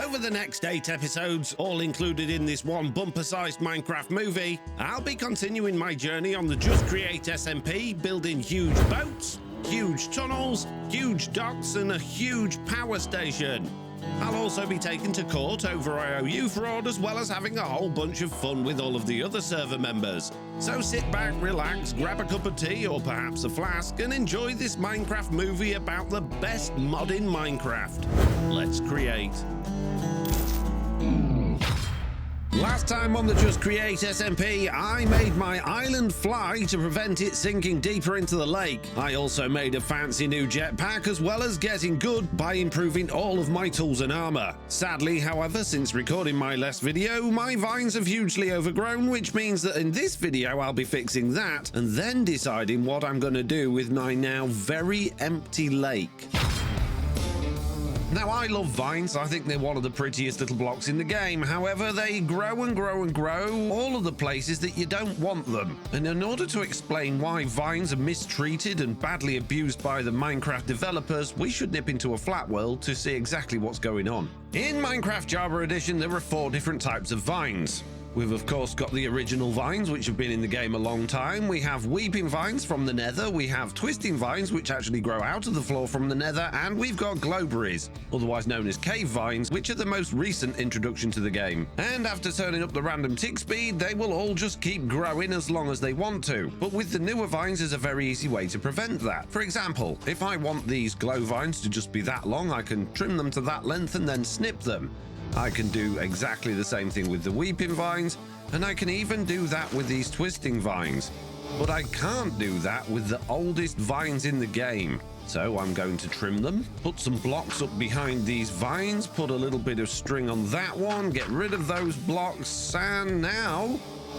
Over the next 8 episodes, all included in this one bumper-sized Minecraft movie, I'll be continuing my journey on the Just Create SMP, building huge boats, huge tunnels, huge docks, and a huge power station. I'll also be taken to court over IOU fraud, as well as having a whole bunch of fun with all of the other server members. So sit back, relax, grab a cup of tea or perhaps a flask, and enjoy this Minecraft movie about the best mod in Minecraft. Let's create. Last time on the Just Create SMP, I made my island fly to prevent it sinking deeper into the lake. I also made a fancy new jetpack, as well as getting good by improving all of my tools and armor. Sadly, however, since recording my last video, my vines have hugely overgrown, which means that in this video I'll be fixing that and then deciding what I'm going to do with my now very empty lake. Now, I love vines. I think they're one of the prettiest little blocks in the game. However, they grow and grow and grow all of the places that you don't want them. And in order to explain why vines are mistreated and badly abused by the Minecraft developers, we should nip into a flat world to see exactly what's going on. In Minecraft Java Edition, there are 4 different types of vines. We've of course got the original vines, which have been in the game a long time. We have weeping vines from the nether. We have twisting vines, which actually grow out of the floor from the nether. And we've got glowberries, otherwise known as cave vines, which are the most recent introduction to the game. And after turning up the random tick speed, they will all just keep growing as long as they want to. But with the newer vines, there's a very easy way to prevent that. For example, if I want these glow vines to just be that long, I can trim them to that length and then snip them. I can do exactly the same thing with the weeping vines, and I can even do that with these twisting vines. But I can't do that with the oldest vines in the game. So I'm going to trim them, put some blocks up behind these vines, put a little bit of string on that one, get rid of those blocks, and now,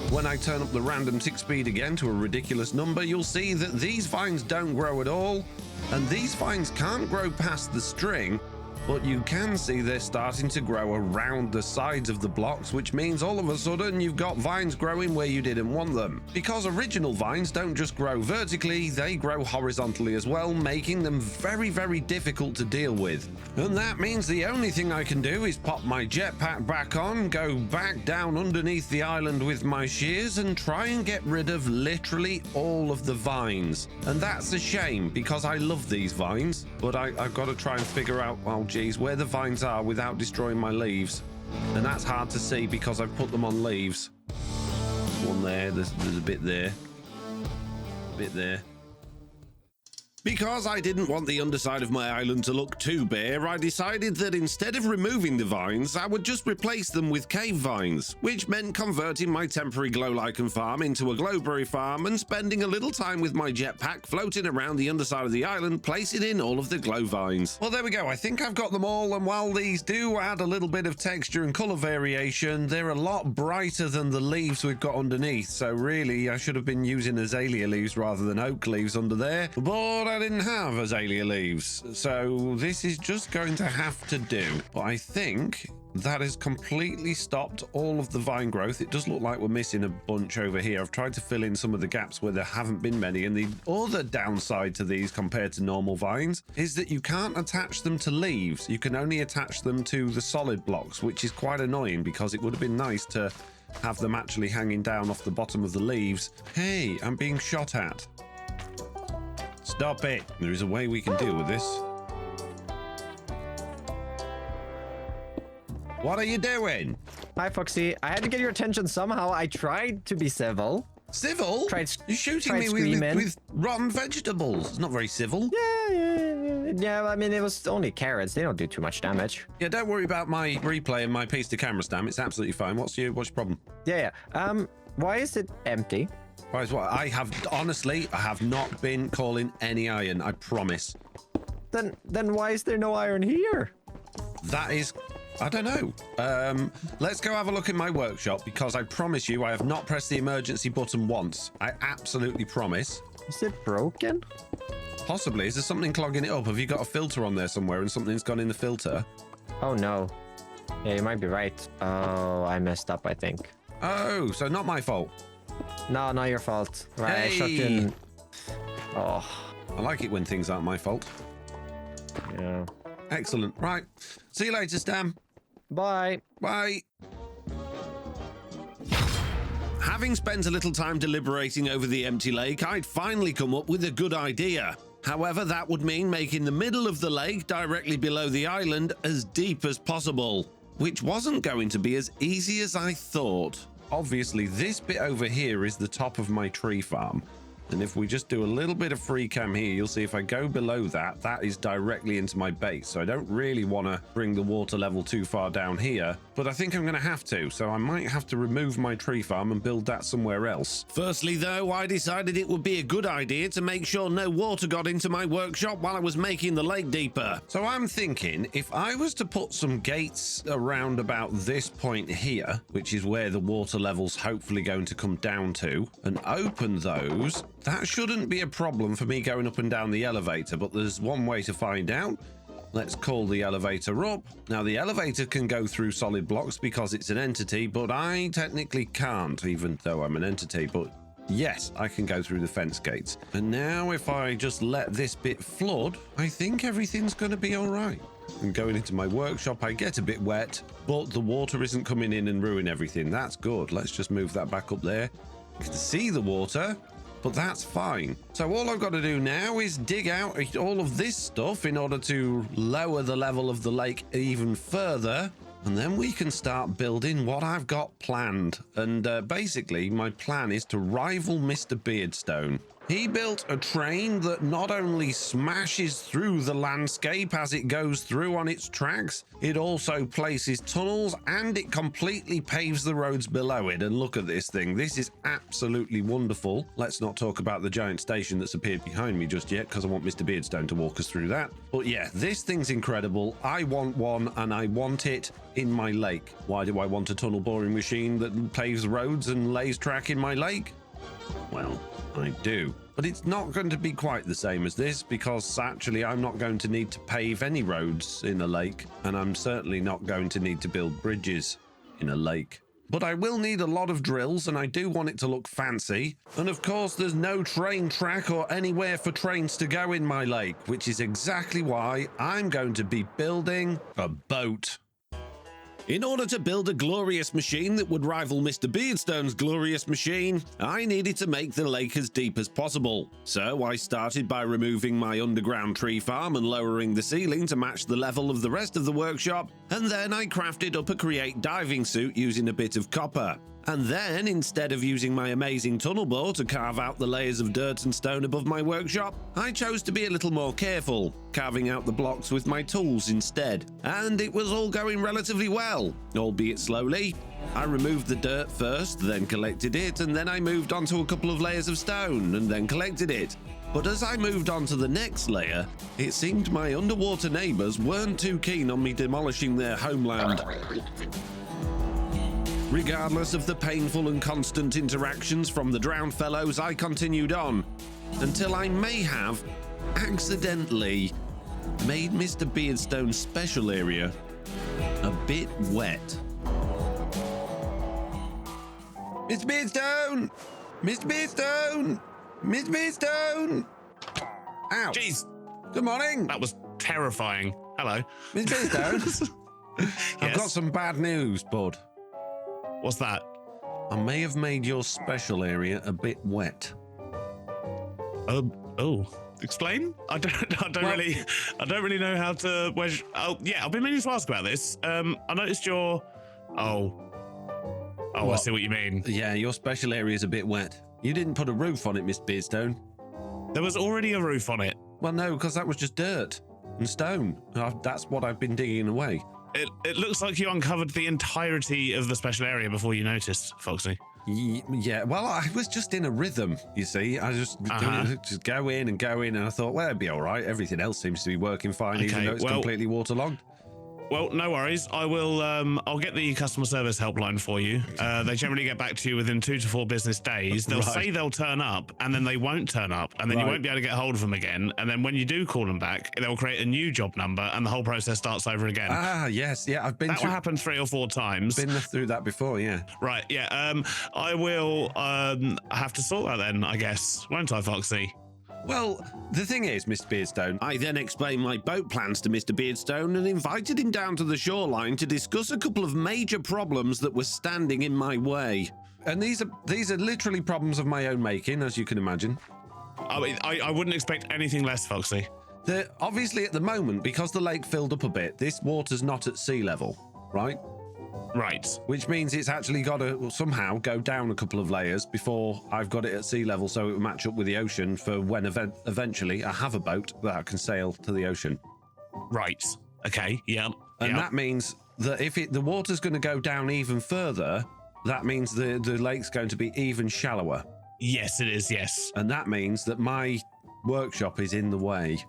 when I turn up the random tick speed again to a ridiculous number, you'll see that these vines don't grow at all, and these vines can't grow past the string. But you can see they're starting to grow around the sides of the blocks, which means all of a sudden you've got vines growing where you didn't want them. Because original vines don't just grow vertically, they grow horizontally as well, making them very, very difficult to deal with. And that means the only thing I can do is pop my jetpack back on, go back down underneath the island with my shears, and try and get rid of literally all of the vines. And that's a shame, because I love these vines, but I've got to try and figure out, well, geez, where the vines are without destroying my leaves. And that's hard to see because I've put them on leaves. One there, there's a bit there. A bit there. Because I didn't want the underside of my island to look too bare, I decided that instead of removing the vines, I would just replace them with cave vines, which meant converting my temporary glow lichen farm into a glowberry farm and spending a little time with my jetpack floating around the underside of the island, placing in all of the glow vines. Well, there we go. I think I've got them all, and while these do add a little bit of texture and color variation, they're a lot brighter than the leaves we've got underneath. So really, I should have been using azalea leaves rather than oak leaves under there. But I didn't have azalea leaves, so this is just going to have to do. But I think that has completely stopped all of the vine growth. It does look like we're missing a bunch over here. I've tried to fill in some of the gaps where there haven't been many, and the other downside to these compared to normal vines is that you can't attach them to leaves. You can only attach them to the solid blocks, which is quite annoying because it would have been nice to have them actually hanging down off the bottom of the leaves. Hey, I'm being shot at. Stop it. There is a way we can deal with this. What are you doing? Hi, Foxy. I had to get your attention somehow. I tried to be civil. Civil? You're shooting me with rotten vegetables. It's not very civil. Yeah, I mean, it was only carrots. They don't do too much damage. Yeah, don't worry about my replay and my piece to camera stamp. It's absolutely fine. What's your problem? Yeah. Why is it empty? Why is what? I have not been calling any iron. I promise. Then why is there no iron here? That is, I don't know. Let's go have a look in my workshop, because I promise you I have not pressed the emergency button once. I absolutely promise. Is it broken? Possibly. Is there something clogging it up? Have you got a filter on there somewhere and something's gone in the filter? Oh, no. Yeah, you might be right. Oh, I messed up, I think. Oh, so not my fault. No, not your fault. Right, Hey. I shot you in... Oh. I like it when things aren't my fault. Yeah. Excellent. Right. See you later, Stam. Bye. Bye. Having spent a little time deliberating over the empty lake, I'd finally come up with a good idea. However, that would mean making the middle of the lake directly below the island as deep as possible, which wasn't going to be as easy as I thought. Obviously, this bit over here is the top of my tree farm. And if we just do a little bit of free cam here, you'll see if I go below that, that is directly into my base. So I don't really want to bring the water level too far down here, but I think I'm going to have to. So I might have to remove my tree farm and build that somewhere else. Firstly, though, I decided it would be a good idea to make sure no water got into my workshop while I was making the lake deeper. So I'm thinking if I was to put some gates around about this point here, which is where the water level's hopefully going to come down to, and open those, that shouldn't be a problem for me going up and down the elevator, but there's one way to find out. Let's call the elevator up. Now, the elevator can go through solid blocks because it's an entity, but I technically can't, even though I'm an entity. But yes, I can go through the fence gates. And now if I just let this bit flood, I think everything's going to be all right. And going into my workshop, I get a bit wet, but the water isn't coming in and ruin everything. That's good. Let's just move that back up there. You can see the water, but that's fine. So all I've got to do now is dig out all of this stuff in order to lower the level of the lake even further, and then we can start building what I've got planned. And basically, my plan is to rival Mr. Beardstone. He built a train that not only smashes through the landscape as it goes through on its tracks, it also places tunnels and it completely paves the roads below it. And look at this thing. This is absolutely wonderful. Let's not talk about the giant station that's appeared behind me just yet, because I want Mr. Beardstone to walk us through that. But yeah, this thing's incredible. I want one, and I want it in my lake. Why do I want a tunnel boring machine that paves roads and lays track in my lake? Well, I do. But it's not going to be quite the same as this, because actually I'm not going to need to pave any roads in a lake, and I'm certainly not going to need to build bridges in a lake. But I will need a lot of drills, and I do want it to look fancy. And of course, there's no train track or anywhere for trains to go in my lake, which is exactly why I'm going to be building a boat. In order to build a glorious machine that would rival Mr. Beardstone's glorious machine, I needed to make the lake as deep as possible. So I started by removing my underground tree farm and lowering the ceiling to match the level of the rest of the workshop, and then I crafted up a create diving suit using a bit of copper. And then, instead of using my amazing tunnel bore to carve out the layers of dirt and stone above my workshop, I chose to be a little more careful, carving out the blocks with my tools instead. And it was all going relatively well, albeit slowly. I removed the dirt first, then collected it, and then I moved on to a couple of layers of stone, and then collected it. But as I moved on to the next layer, it seemed my underwater neighbours weren't too keen on me demolishing their homeland. Regardless of the painful and constant interactions from the drowned fellows, I continued on, until I may have accidentally made Mr. Beardstone's special area a bit wet. Mr. Beardstone! Mr. Beardstone! Mr. Beardstone! Ow! Jeez, Good morning! that was terrifying. Hello. Mr. Beardstone! I've got some bad news, bud. What's that? I may have made your special area a bit wet. Oh, explain? I don't really know how to. Oh, yeah, I've been meaning to ask about this. I noticed your. Oh, I What? see what you mean. Yeah, your special area is a bit wet. You didn't put a roof on it, Mr. Beardstone. There was already a roof on it. Well, no, because that was just dirt and stone. That's what I've been digging away. It looks like you uncovered the entirety of the special area before you noticed, Foxy. Yeah, well, I was just in a rhythm, you see. I just go in, and I thought, well, it'd be all right. Everything else seems to be working fine, even though it's completely waterlogged. Well, no worries. I will. I'll get the customer service helpline for you. They generally get back to you within 2 to 4 business days. They'll say they'll turn up, and then they won't turn up, and then you won't be able to get hold of them again. And then when you do call them back, they'll create a new job number, and the whole process starts over again. Ah, yes, yeah. I've been. That will happen 3 or 4 times. Been through that before, yeah. Right. Yeah. I will have to sort that then, I guess, won't I, Foxy? Well, the thing is, Mr. Beardstone, I then explained my boat plans to Mr. Beardstone and invited him down to the shoreline to discuss a couple of major problems that were standing in my way. And these are literally problems of my own making, as you can imagine. I wouldn't expect anything less, Foxy. Obviously, at the moment, because the lake filled up a bit, this water's not at sea level, right? Right. Which means it's actually got to somehow go down a couple of layers before I've got it at sea level, so it will match up with the ocean for when eventually I have a boat that I can sail to the ocean. Right. Okay. Yeah. And that means that if the water's going to go down even further, that means the lake's going to be even shallower. Yes, it is. Yes. And that means that my workshop is in the way.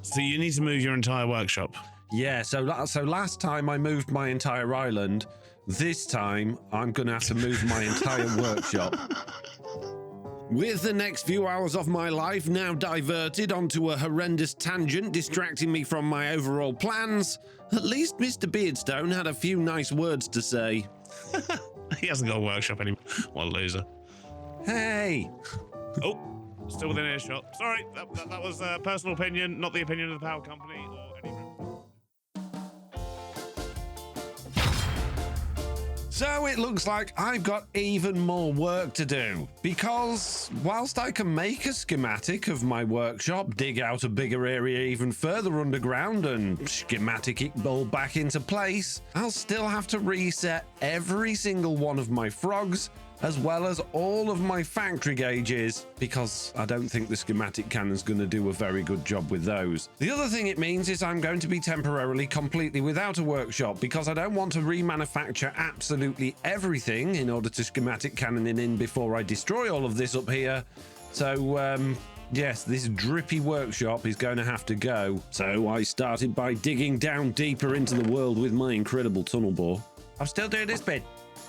So you need to move your entire workshop. Yeah, so last time I moved my entire island. This time I'm going to have to move my entire workshop. With the next few hours of my life now diverted onto a horrendous tangent, distracting me from my overall plans, at least Mr. Beardstone had a few nice words to say. He hasn't got a workshop anymore. What a loser. Hey! Oh, still within earshot. Sorry, that was a personal opinion, not the opinion of the power company or any... So it looks like I've got even more work to do, because whilst I can make a schematic of my workshop, dig out a bigger area even further underground and schematic it all back into place, I'll still have to reset every single one of my frogs, as well as all of my factory gauges, because I don't think the schematic cannon's going to do a very good job with those. The other thing it means is I'm going to be temporarily completely without a workshop, because I don't want to remanufacture absolutely everything in order to schematic cannon it in before I destroy all of this up here. So, yes, this drippy workshop is going to have to go. So I started by digging down deeper into the world with my incredible tunnel bore. I'm still doing this bit.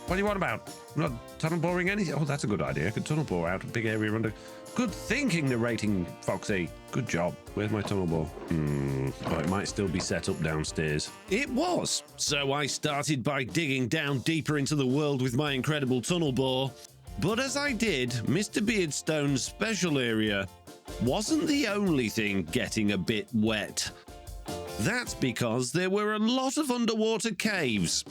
What do you want about? I'm not tunnel boring anything. Oh, that's a good idea. I could tunnel bore out a big area under. Good thinking, narrating, Foxy. Good job. Where's my tunnel bore? Oh, it might still be set up downstairs. It was. So I started by digging down deeper into the world with my incredible tunnel bore. But as I did, Mr. Beardstone's special area wasn't the only thing getting a bit wet. That's because there were a lot of underwater caves,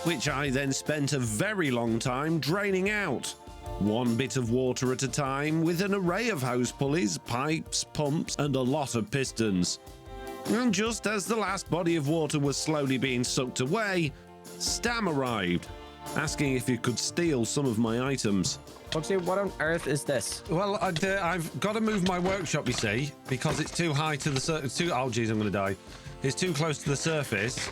which I then spent a very long time draining out, one bit of water at a time, with an array of hose pulleys, pipes, pumps, and a lot of pistons. And just as the last body of water was slowly being sucked away, Stam arrived, asking if he could steal some of my items. Foxy, what on earth is this? Well, I've got to move my workshop, you see, because it's too high to the surface. Oh, geez, I'm going to die. It's too close to the surface.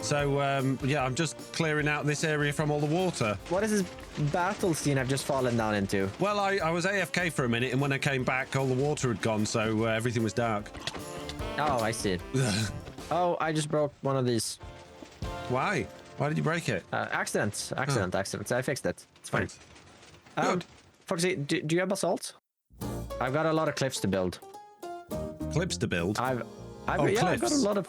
So, yeah, I'm just clearing out this area from all the water. What is this battle scene I've just fallen down into? Well, I was AFK for a minute, and when I came back, all the water had gone, so everything was dark. Oh, I see. Oh, I just broke one of these. Why? Why did you break it? Accident. I fixed it. It's fine. Good. Foxy, do you have basalt? I've got a lot of cliffs to build. Clips to build? I've got a lot of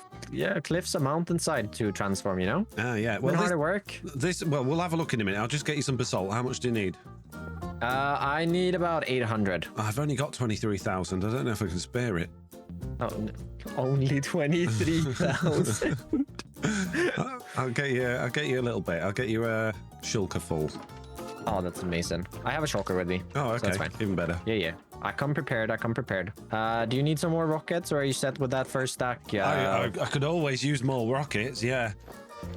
cliffs, a mountainside to transform, you know? Ah, yeah. Well, harder work. Well, we'll have a look in a minute. I'll just get you some basalt. How much do you need? I need about 800. I've only got 23,000. I don't know if I can spare it. Oh, only 23,000. I'll get you a little bit. I'll get you a shulker full. Oh, that's amazing. I have a shulker with me. Oh, okay. So that's fine. Even better. Yeah. I come prepared. Do you need some more rockets, or are you set with that first stack? I could always use more rockets. Yeah.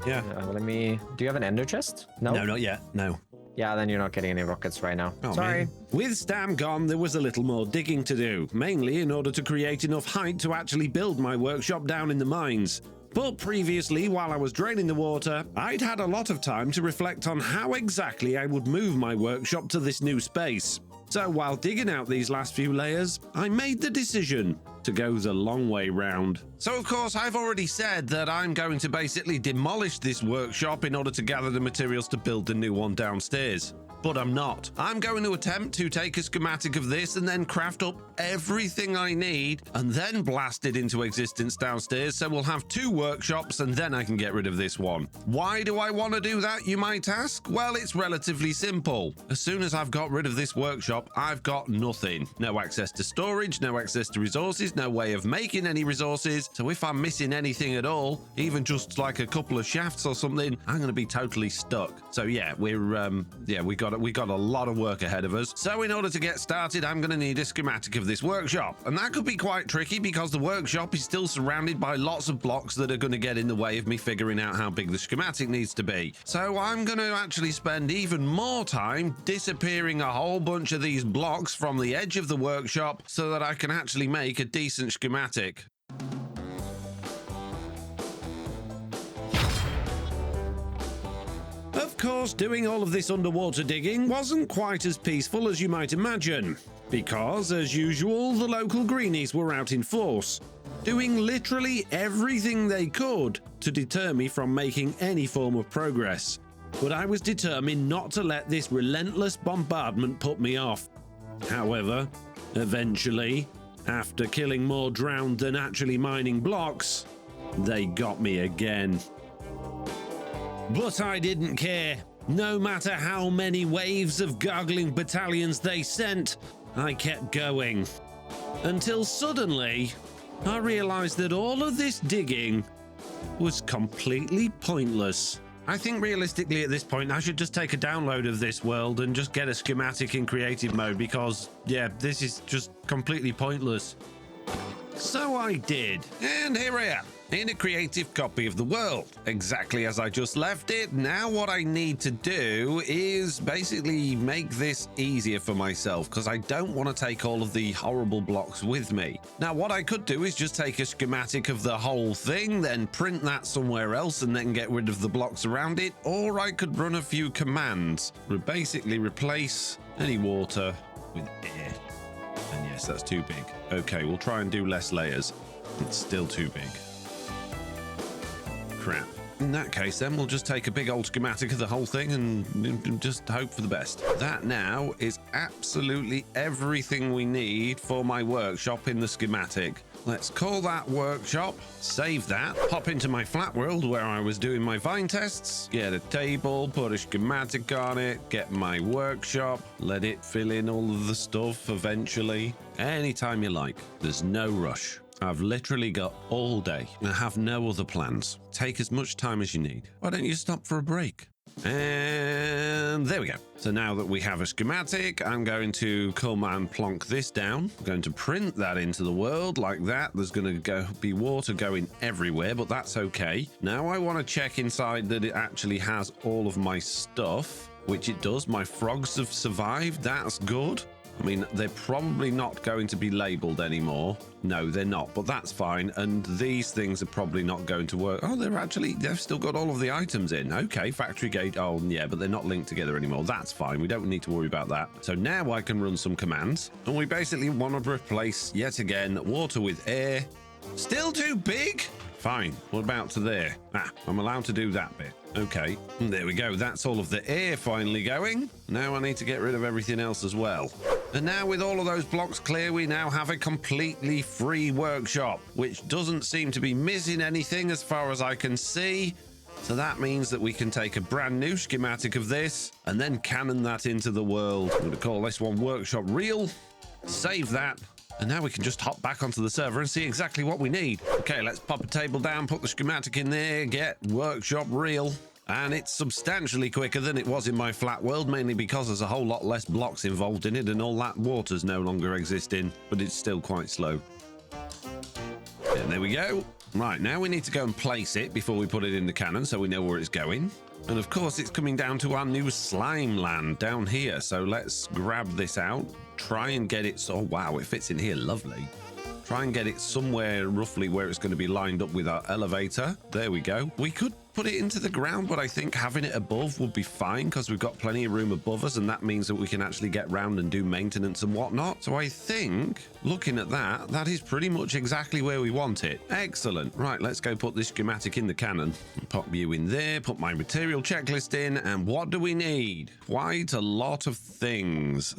Do you have an ender chest? No, not yet. No. Yeah, then you're not getting any rockets right now. Oh, sorry. Man. With Stam gone, there was a little more digging to do, mainly in order to create enough height to actually build my workshop down in the mines. But previously, while I was draining the water, I'd had a lot of time to reflect on how exactly I would move my workshop to this new space. So while digging out these last few layers, I made the decision to go the long way round. So of course, I've already said that I'm going to basically demolish this workshop in order to gather the materials to build the new one downstairs. but I'm not. I'm going to attempt to take a schematic of this and then craft up everything I need and then blast it into existence downstairs, so we'll have 2 workshops and then I can get rid of this one. Why do I want to do that, you might ask? Well, it's relatively simple. As soon as I've got rid of this workshop, I've got nothing. No access to storage, no access to resources, no way of making any resources. So if I'm missing anything at all, even just like a couple of shafts or something, I'm going to be totally stuck. So yeah, we got a lot of work ahead of us. So in order to get started, I'm going to need a schematic of this workshop. And that could be quite tricky because the workshop is still surrounded by lots of blocks that are going to get in the way of me figuring out how big the schematic needs to be. So I'm going to actually spend even more time disappearing a whole bunch of these blocks from the edge of the workshop so that I can actually make a decent schematic. Of course, doing all of this underwater digging wasn't quite as peaceful as you might imagine, because, as usual, the local greenies were out in force, doing literally everything they could to deter me from making any form of progress. But I was determined not to let this relentless bombardment put me off. However, eventually, after killing more drowned than actually mining blocks, they got me again. But I didn't care. No matter how many waves of gargling battalions they sent, I kept going. Until suddenly, I realized that all of this digging was completely pointless. I think realistically at this point, I should just take a download of this world and just get a schematic in creative mode because, yeah, this is just completely pointless. So I did, and here I am, in a creative copy of the world, exactly as I just left it. Now what I need to do is basically make this easier for myself, because I don't want to take all of the horrible blocks with me. Now what I could do is just take a schematic of the whole thing, then print that somewhere else and then get rid of the blocks around it, or I could run a few commands. Basically replace any water with air. And yes, that's too big. Okay, we'll try and do less layers. It's still too big. Crap. In that case, then we'll just take a big old schematic of the whole thing and just hope for the best. That now is absolutely everything we need for my workshop in the schematic. Let's call that workshop, save that, hop into my flat world where I was doing my vine tests, get a table, put a schematic on it, get my workshop, let it fill in all of the stuff eventually. Anytime you like, there's no rush. I've literally got all day and I have no other plans. Take as much time as you need. Why don't you stop for a break? And there we go. So now that we have a schematic, I'm going to come and plonk this down. I'm going to print that into the world like that. There's going to be water going everywhere, but that's okay. Now I want to check inside that it actually has all of my stuff, which it does. My frogs have survived. That's good. I mean, they're probably not going to be labeled anymore. No, they're not, but that's fine. And these things are probably not going to work. Oh, they've still got all of the items in. Okay, factory gate. Oh, yeah, but they're not linked together anymore. That's fine. We don't need to worry about that. So now I can run some commands. And we basically want to replace, yet again, water with air. Still too big? Fine. What about to there? I'm allowed to do that bit. Okay, there we go. That's all of the air finally going. Now I need to get rid of everything else as well. And now with all of those blocks clear, we now have a completely free workshop, which doesn't seem to be missing anything as far as I can see. So that means that we can take a brand new schematic of this and then cannon that into the world. I'm going to call this one Workshop Real. Save that. And now we can just hop back onto the server and see exactly what we need. Okay, let's pop a table down, put the schematic in there, get Workshop Real. And it's substantially quicker than it was in my flat world, mainly because there's a whole lot less blocks involved in it and all that water's no longer existing, but it's still quite slow. And there we go. Right, now we need to go and place it before we put it in the cannon so we know where it's going. And of course, it's coming down to our new slime land down here. So let's grab this out, try and get it. Oh, wow, it fits in here. Lovely. Try and get it somewhere roughly where it's going to be lined up with our elevator. There we go. We could put it into the ground, but I think having it above would be fine because we've got plenty of room above us, and that means that we can actually get round and do maintenance and whatnot. So I think, looking at that, that is pretty much exactly where we want it. Excellent. Right, let's go put this schematic in the cannon. Pop you in there, put my material checklist in, and what do we need? Quite a lot of things.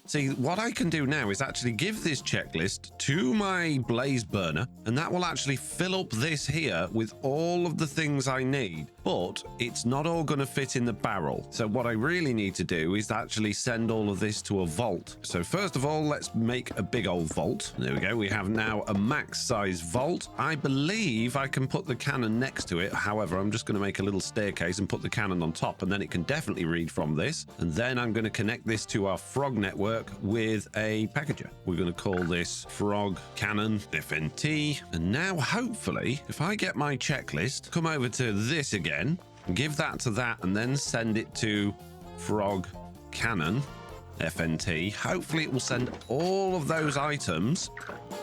See, what I can do now is actually give this checklist to my blaze burner, and that will actually fill up this here with all of the things I need, but it's not all going to fit in the barrel. So what I really need to do is actually send all of this to a vault. So first of all, let's make a big old vault. There we go. We have now a max size vault. I believe I can put the cannon next to it. However, I'm just going to make a little staircase and put the cannon on top, and then it can definitely read from this. And then I'm going to connect this to our frog network with a packager. We're going to call this frog cannon FNT. And now hopefully, if I get my checklist, come over to this again, give that to that, and then send it to frog cannon FNT. Hopefully it will send all of those items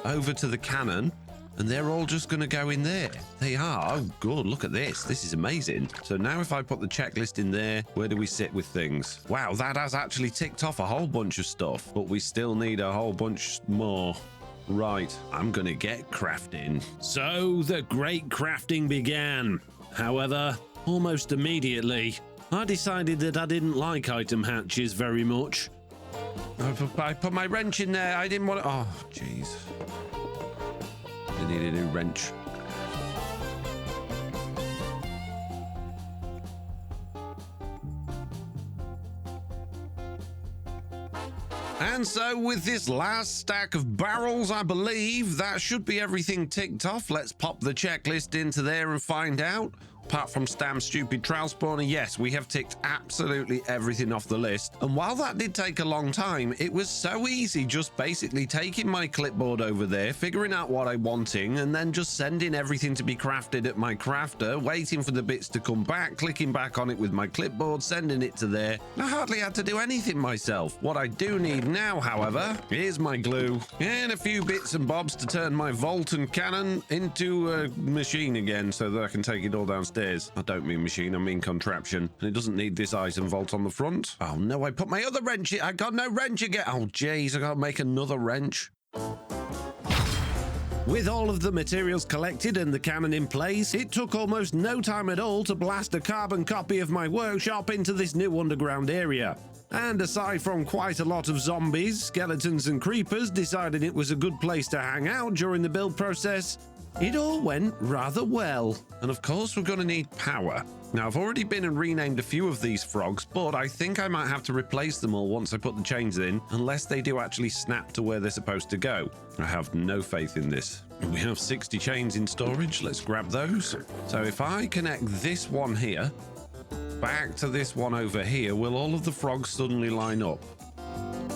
over to the cannon, and they're all just going to go in there. They are. Oh, good. Look at this. This is amazing. So now if I put the checklist in there, where do we sit with things? Wow, that has actually ticked off a whole bunch of stuff, but we still need a whole bunch more. Right, I'm going to get crafting. So the great crafting began. However, almost immediately, I decided that I didn't like item hatches very much. I put my wrench in there. I didn't want to... Oh, jeez. I need a new wrench. And so with this last stack of barrels, I believe that should be everything ticked off. Let's pop the checklist into there and find out. Apart from Stam's stupid trial spawner, yes, we have ticked absolutely everything off the list. And while that did take a long time, it was so easy just basically taking my clipboard over there, figuring out what I'm wanting, and then just sending everything to be crafted at my crafter, waiting for the bits to come back, clicking back on it with my clipboard, sending it to there. I hardly had to do anything myself. What I do need now, however, is my glue and a few bits and bobs to turn my vault and cannon into a machine again so that I can take it all downstairs. I don't mean machine, I mean contraption. And it doesn't need this item vault on the front. Oh no, I put my other wrench in. I got no wrench again. Oh jeez, I gotta make another wrench. With all of the materials collected and the cannon in place, it took almost no time at all to blast a carbon copy of my workshop into this new underground area. And aside from quite a lot of zombies, skeletons and creepers deciding it was a good place to hang out during the build process, it all went rather well. And of course we're going to need power. Now I've already been and renamed a few of these frogs, but I think I might have to replace them all once I put the chains in, unless they do actually snap to where they're supposed to go. I have no faith in this. We have 60 chains in storage. Let's grab those. So if I connect this one here back to this one over here, will all of the frogs suddenly line up?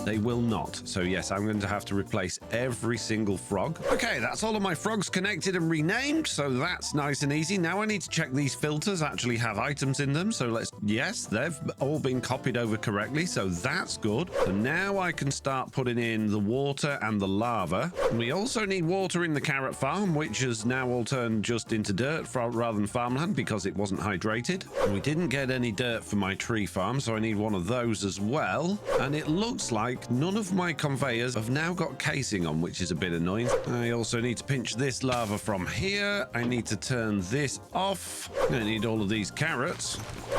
They will not. So yes, I'm going to have to replace every single frog. Okay, that's all of my frogs connected and renamed, so that's nice and easy. Now I need to check these filters actually have items in them. So yes, they've all been copied over correctly, so that's good. So now I can start putting in the water and the lava. We also need water in the carrot farm, which has now all turned just into dirt rather than farmland because it wasn't hydrated. We didn't get any dirt for my tree farm, so I need one of those as well. And it looks like none of my conveyors have now got casing on, which is a bit annoying. I also need to pinch this lava from here. I need to turn this off. I need all of these carrots.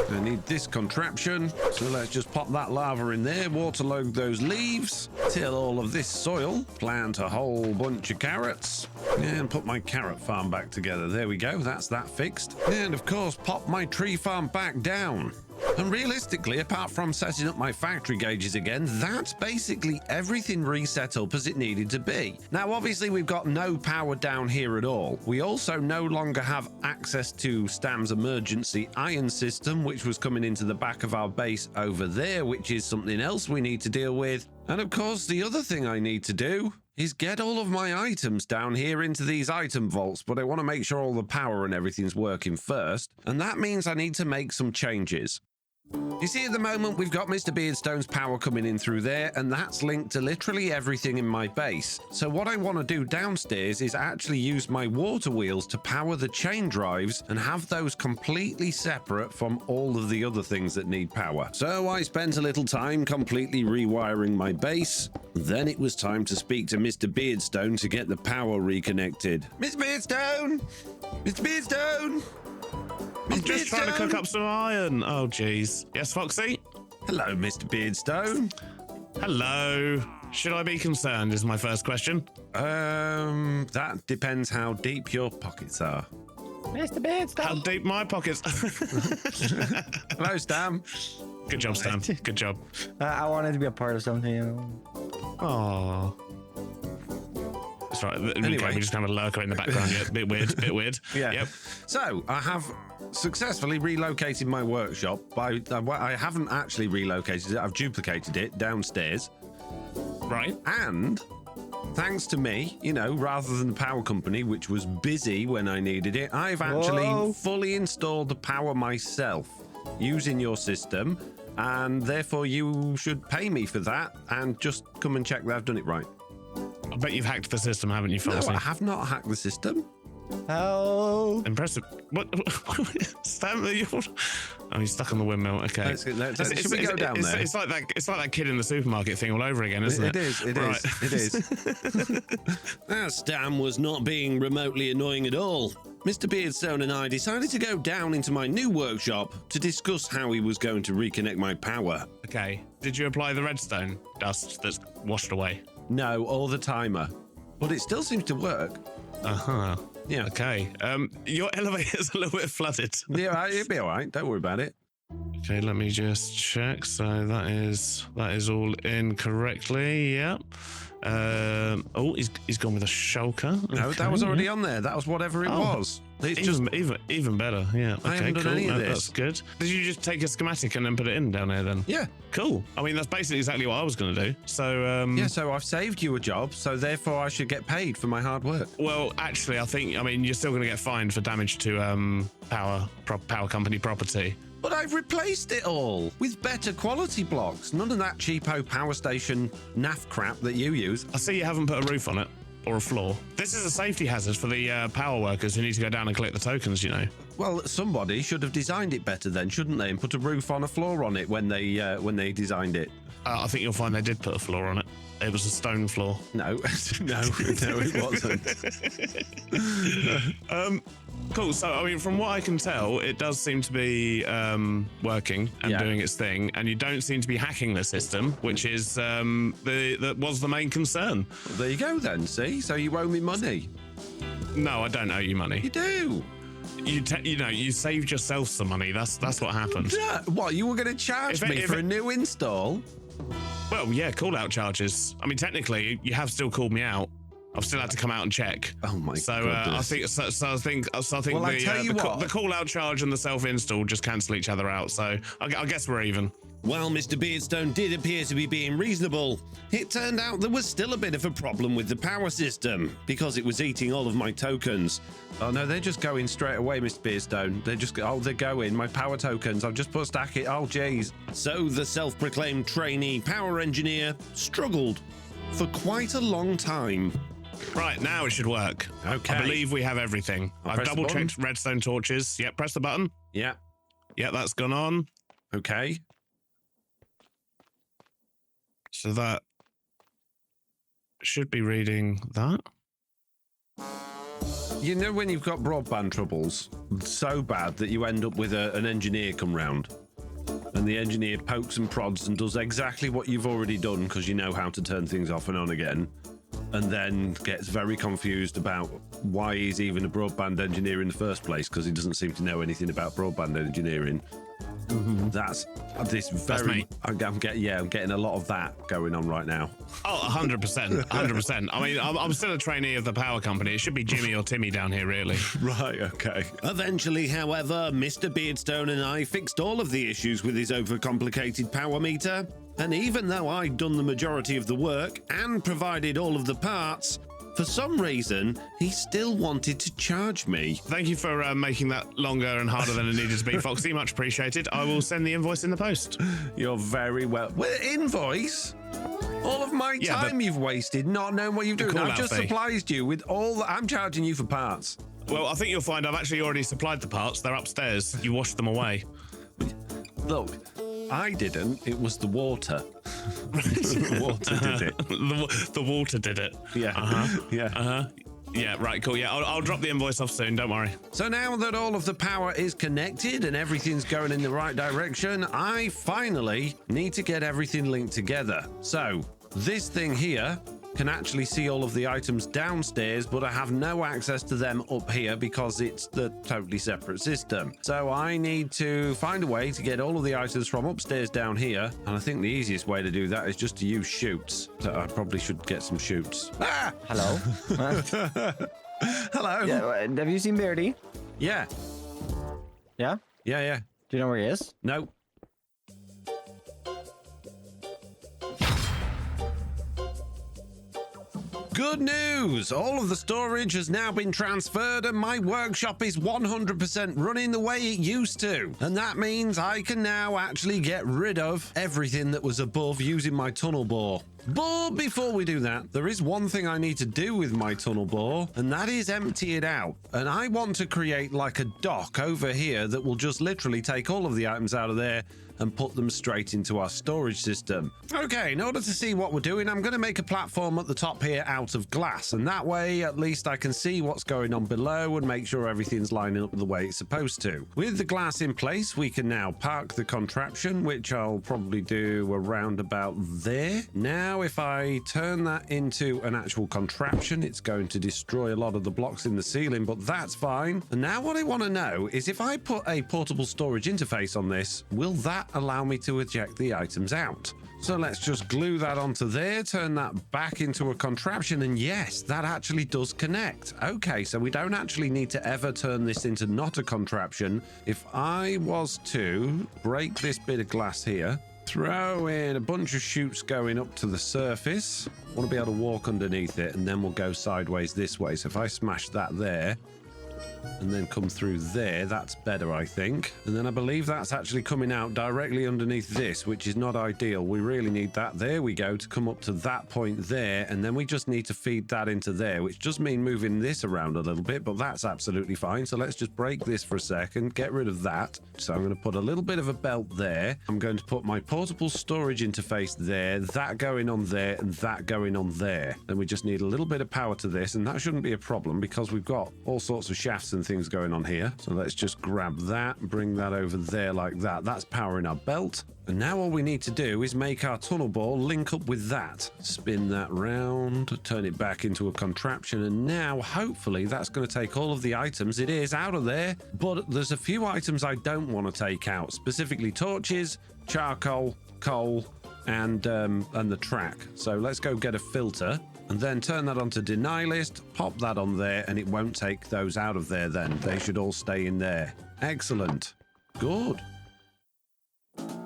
I need this contraption. So let's just pop that lava in there, waterlog those leaves, till all of this soil, plant a whole bunch of carrots, and put my carrot farm back together. There we go. That's that fixed. And of course, pop my tree farm back down. And realistically, apart from setting up my factory gauges again, that's basically everything reset up as it needed to be. Now, obviously, we've got no power down here at all. We also no longer have access to Stam's emergency iron system, which was coming into the back of our base over there, which is something else we need to deal with. And of course, the other thing I need to do is get all of my items down here into these item vaults, but I want to make sure all the power and everything's working first. And that means I need to make some changes. You see, at the moment, we've got Mr. Beardstone's power coming in through there, and that's linked to literally everything in my base. So what I want to do downstairs is actually use my water wheels to power the chain drives and have those completely separate from all of the other things that need power. So I spent a little time completely rewiring my base. Then it was time to speak to Mr. Beardstone to get the power reconnected. Mr. Beardstone! Mr. Beardstone! I'm just trying to cook up some iron. Oh, jeez. Yes, Foxy? Hello, Mr. Beardstone. Hello. Should I be concerned is my first question. That depends how deep your pockets are. Mr. Beardstone. How deep my pockets? Hello, Stam. Good job, Stan. Good job. I wanted to be a part of something, you know. Oh. That's right. Anyway. Okay, we just have a lurker in the background. Yeah, bit weird. Yeah. Yep. So I have successfully relocated my workshop. I haven't actually relocated it. I've duplicated it downstairs. Right. And thanks to me, you know, rather than the power company, which was busy when I needed it, I've actually fully installed the power myself using your system. And therefore you should pay me for that and just come and check that I've done it right. I bet you've hacked the system, haven't you, No, Foxy? I have not hacked the system. Help. Impressive. What? Stamp? Oh, he's stuck on the windmill. Okay. Should we go down there? It's like that kid in the supermarket thing all over again, isn't it? It is. That Stam was not being remotely annoying at all. Mr. Beardstone and I decided to go down into my new workshop to discuss how he was going to reconnect my power. Okay. Did you apply the redstone dust that's washed away? No, or the timer. But it still seems to work. Uh-huh. Yeah. Okay. Your elevator's a little bit flooded. Yeah, it'll be all right. Don't worry about it. Okay, let me just check. So that is all in correctly. Yep. Oh, he's gone with a shulker. No, Okay, that was already yeah. on there. That was whatever it was. It's just even better. Yeah. I Okay, haven't done cool. any of this. That's good. Did you just take a schematic and then put it in down there then? yeah. Cool. I mean, that's basically exactly what I was going to do. So Yeah, so I've saved you a job, so therefore I should get paid for my hard work. well, actually, I mean, you're still going to get fined for damage to power company property. But I've replaced it all with better quality blocks. None of that cheapo power station naff crap that you use. I see you haven't put a roof on it or a floor. This is a safety hazard for the power workers who need to go down and collect the tokens, you know. Well, somebody should have designed it better then, shouldn't they? And put a roof on a floor on it when they designed it. I think you'll find they did put a floor on it. It was a stone floor. No, no, it wasn't. Cool. So, I mean, from what I can tell, it does seem to be working and doing its thing, and you don't seem to be hacking the system, which is that was the main concern. Well, there you go then. See, so you owe me money. No, I don't owe you You money. do. You saved yourself some money. That's what happened. Yeah. What, you were going to charge If me it- for a new install? Well, yeah, call out charges. I mean, technically, you have still called me out. I've still had to come out and check. Oh my So goodness. I think Well, I tell you what. the call out charge and the self install just cancel each other out. So I guess we're even. While Mr. Beardstone did appear to be being reasonable, it turned out there was still a bit of a problem with the power system because it was eating all of my tokens. Oh no, they're just going straight away, Mr. Beardstone. They're going. My power tokens. I've just put stack it. Oh jeez. So the self-proclaimed trainee power engineer struggled for quite a long time. Right, now it should work. Okay. I believe we have everything. I've press the double checked redstone torches. Yep, press the button. Yeah. Yep, that's gone on. Okay. So that should be reading that. You know when you've got broadband troubles so bad that you end up with an engineer come round, and the engineer pokes and prods and does exactly what you've already done because you know how to turn things off and on again, and then gets very confused about why he's even a broadband engineer in the first place because he doesn't seem to know anything about broadband engineering. That's this very. me. I'm getting a lot of that going on right now. Oh, 100%. 100%. I mean, I'm still a trainee of the power company. It should be Jimmy or Timmy down here, really. Right. Okay. Eventually, however, Mr. Beardstone and I fixed all of the issues with his overcomplicated power meter. And even though I'd done the majority of the work and provided all of the parts, for some reason, he still wanted to charge me. Thank you for making that longer and harder than it needed to be, Foxy. Much appreciated. I will send the invoice in the post. You're very well. Invoice? All of my time you've wasted not knowing what you've done. I've just supplied you with all that. I'm charging you for parts. Well, I think you'll find I've actually already supplied the parts. They're upstairs. You washed them away. Look, I didn't. It was the water. The water did it. The water did it. Yeah. Yeah. Yeah, right, cool. Yeah, I'll drop the invoice off soon. Don't worry. So now that all of the power is connected and everything's going in the right direction, I finally need to get everything linked together. So this thing here can actually see all of the items downstairs, but I have no access to them up here because it's the totally separate system. So I need to find a way to get all of the items from upstairs down here. And I think the easiest way to do that is just to use chutes. So I probably should get some chutes. Ah! Hello. Hello. Yeah, have you seen Beardy? Yeah. Yeah? Yeah. Do you know where he is? No. Good news! All of the storage has now been transferred and my workshop is 100% running the way it used to. And that means I can now actually get rid of everything that was above using my tunnel bore. But before we do that, there is one thing I need to do with my tunnel bore, and that is empty it out. And I want to create like a dock over here that will just literally take all of the items out of there and put them straight into our storage system. Okay, in order to see what we're doing, I'm going to make a platform at the top here out of glass, and that way at least I can see what's going on below and make sure everything's lining up the way it's supposed to. With the glass in place, we can now park the contraption, which I'll probably do around about there. Now, if I turn that into an actual contraption, it's going to destroy a lot of the blocks in the ceiling, but that's fine. And now what I want to know is if I put a portable storage interface on this, will that allow me to eject the items out? So let's just glue that onto there, turn that back into a contraption, and yes, that actually does connect. Okay, so we don't actually need to ever turn this into not a contraption. If I was to break this bit of glass here, throw in a bunch of chutes going up to the surface, I want to be able to walk underneath it, and then we'll go sideways this way. So if I smash that there, and then come through there, that's better, I think. And then I believe that's actually coming out directly underneath this, which is not ideal. We really need that. There we go, to come up to that point there, and then we just need to feed that into there, which does mean moving this around a little bit, but that's absolutely fine. So let's just break this for a second, get rid of that. So I'm going to put a little bit of a belt there. I'm going to put my portable storage interface there, that going on there, and that going on there. Then we just need a little bit of power to this, and that shouldn't be a problem because we've got all sorts of shafts and things going on here. So let's just grab that, bring that over there like that. That's powering our belt. And now all we need to do is make our tunnel ball link up with that. Spin that round, turn it back into a contraption, and now hopefully that's going to take all of the items it is out of there. But there's a few items I don't want to take out, specifically torches, charcoal, coal, and the track. So let's go get a filter and then turn that onto deny list, pop that on there, and it won't take those out of there then. They should all stay in there. Excellent. Good.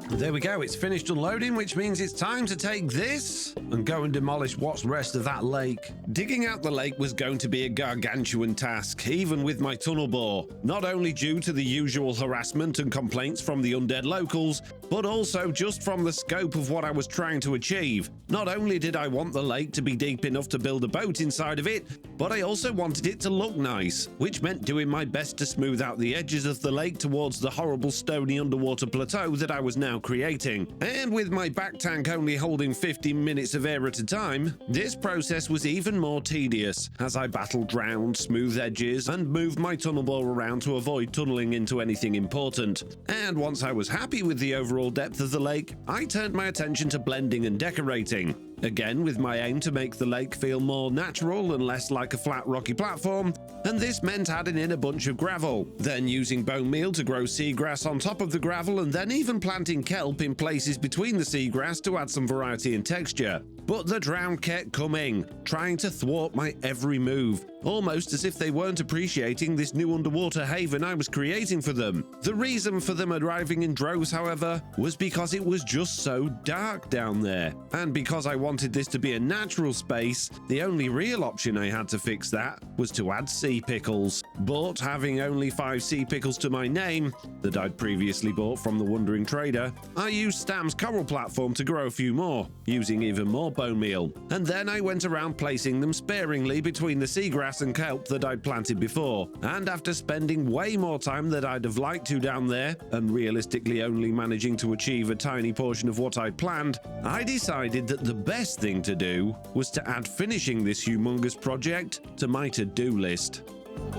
There we go, it's finished unloading, which means it's time to take this and go and demolish what's rest of that lake. Digging out the lake was going to be a gargantuan task, even with my tunnel bore, not only due to the usual harassment and complaints from the undead locals, but also just from the scope of what I was trying to achieve. Not only did I want the lake to be deep enough to build a boat inside of it, but I also wanted it to look nice, which meant doing my best to smooth out the edges of the lake towards the horrible stony underwater plateau that I was now creating. And with my back tank only holding 15 minutes of air at a time, this process was even more tedious as I battled round smooth edges and moved my tunnel bore around to avoid tunneling into anything important. And once I was happy with the overall depth of the lake, I turned my attention to blending and decorating. Again, with my aim to make the lake feel more natural and less like a flat rocky platform, and this meant adding in a bunch of gravel, then using bone meal to grow seagrass on top of the gravel, and then even planting kelp in places between the seagrass to add some variety and texture. But the drown kept coming, trying to thwart my every move, almost as if they weren't appreciating this new underwater haven I was creating for them. The reason for them arriving in droves, however, was because it was just so dark down there, and because I wanted this to be a natural space, the only real option I had to fix that was to add sea pickles. But having only 5 sea pickles to my name that I'd previously bought from the Wandering Trader, I used Stam's coral platform to grow a few more, using even more bone meal. And then I went around placing them sparingly between the seagrass and kelp that I'd planted before. And after spending way more time than I'd have liked to down there, and realistically only managing to achieve a tiny portion of what I'd planned, I decided that the best thing to do was to add finishing this humongous project to my to-do list.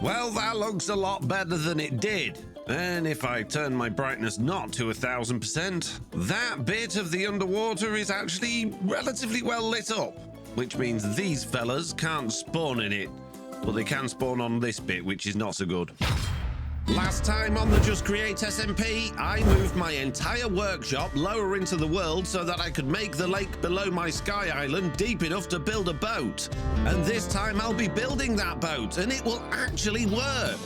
Well, that looks a lot better than it did. And if I turn my brightness not to 1000%, that bit of the underwater is actually relatively well lit up, which means these fellas can't spawn in it, but they can spawn on this bit, which is not so good. Last time on the Just Create SMP, I moved my entire workshop lower into the world so that I could make the lake below my sky island deep enough to build a boat. And this time I'll be building that boat, and it will actually work.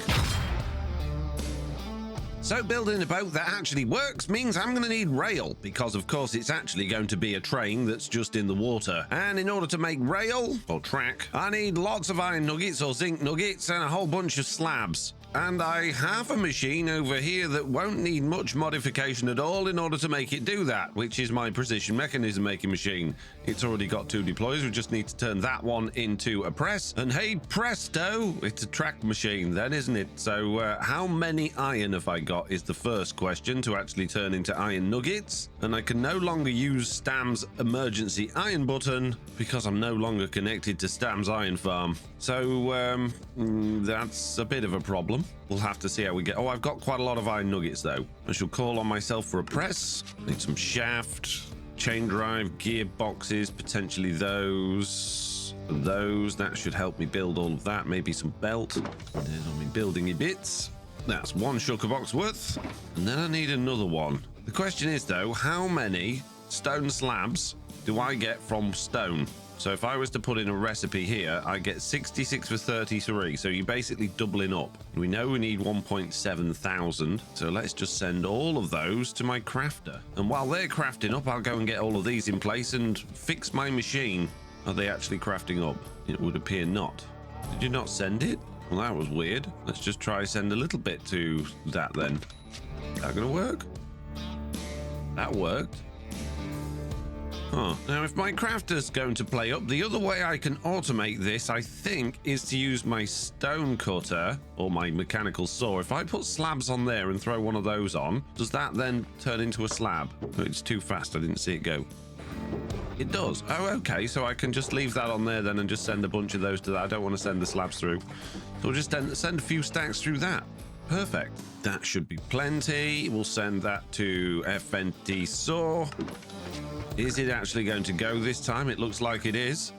So building a boat that actually works means I'm going to need rail, because of course it's actually going to be a train that's just in the water. And in order to make rail, or track, I need lots of iron nuggets or zinc nuggets and a whole bunch of slabs. And I have a machine over here that won't need much modification at all in order to make it do that, which is my precision mechanism making machine. It's already got 2 deploys. We just need to turn that one into a press. And hey presto, it's a track machine then, isn't it? So how many iron have I got is the first question to actually turn into iron nuggets. And I can no longer use Stam's emergency iron button because I'm no longer connected to Stam's iron farm. So that's a bit of a problem. We'll have to see how we get. Oh, I've got quite a lot of iron nuggets though. I shall call on myself for a press. Need some shaft, chain drive, gearboxes, potentially those. That should help me build all of that. Maybe some belt. And then I'll be building bits. That's 1 shulker box worth. And then I need another one. The question is though, how many stone slabs do I get from stone? So if I was to put in a recipe here, I get 66 for 33. So you're basically doubling up. We know we need 1.7 thousand. So let's just send all of those to my crafter. And while they're crafting up, I'll go and get all of these in place and fix my machine. Are they actually crafting up? It would appear not. Did you not send it? Well, that was weird. Let's just try send a little bit to that then. Is that gonna work? That worked. Huh. Now, if my crafter's going to play up, the other way I can automate this, I think, is to use my stone cutter or my mechanical saw. If I put slabs on there and throw one of those on, does that then turn into a slab? Oh, it's too fast. I didn't see it go. It does. Oh, okay. So I can just leave that on there then and just send a bunch of those to that. I don't want to send the slabs through. So we'll just send a few stacks through that. Perfect. That should be plenty. We'll send that to FNT saw. Is it actually going to go this time? It looks like it is.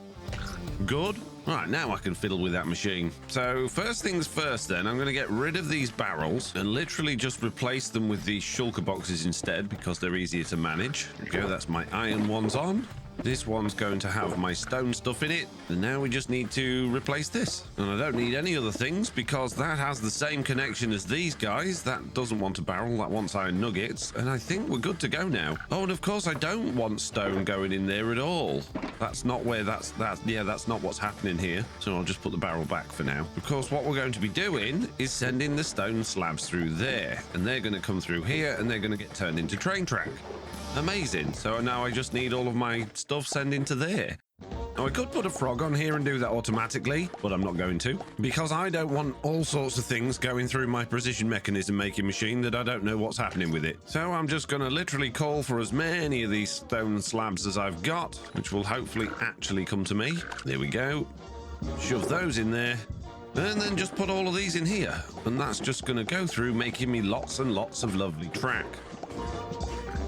Good. Right, now I can fiddle with that machine. So first things first then, I'm going to get rid of these barrels and literally just replace them with these shulker boxes instead because they're easier to manage. Okay, that's my iron ones on. This one's going to have my stone stuff in it. And now we just need to replace this. And I don't need any other things because that has the same connection as these guys. That doesn't want a barrel, that wants iron nuggets. And I think we're good to go now. Oh, and of course I don't want stone going in there at all. That's not where that's not what's happening here. So I'll just put the barrel back for now. Of course, what we're going to be doing is sending the stone slabs through there. And they're going to come through here and they're going to get turned into train track. Amazing. So now I just need all of my stuff sent into there. Now I could put a frog on here and do that automatically, but I'm not going to because I don't want all sorts of things going through my precision mechanism making machine that I don't know what's happening with it. So I'm just going to literally call for as many of these stone slabs as I've got, which will hopefully actually come to me. There we go. Shove those in there. And then just put all of these in here. And that's just going to go through making me lots and lots of lovely track.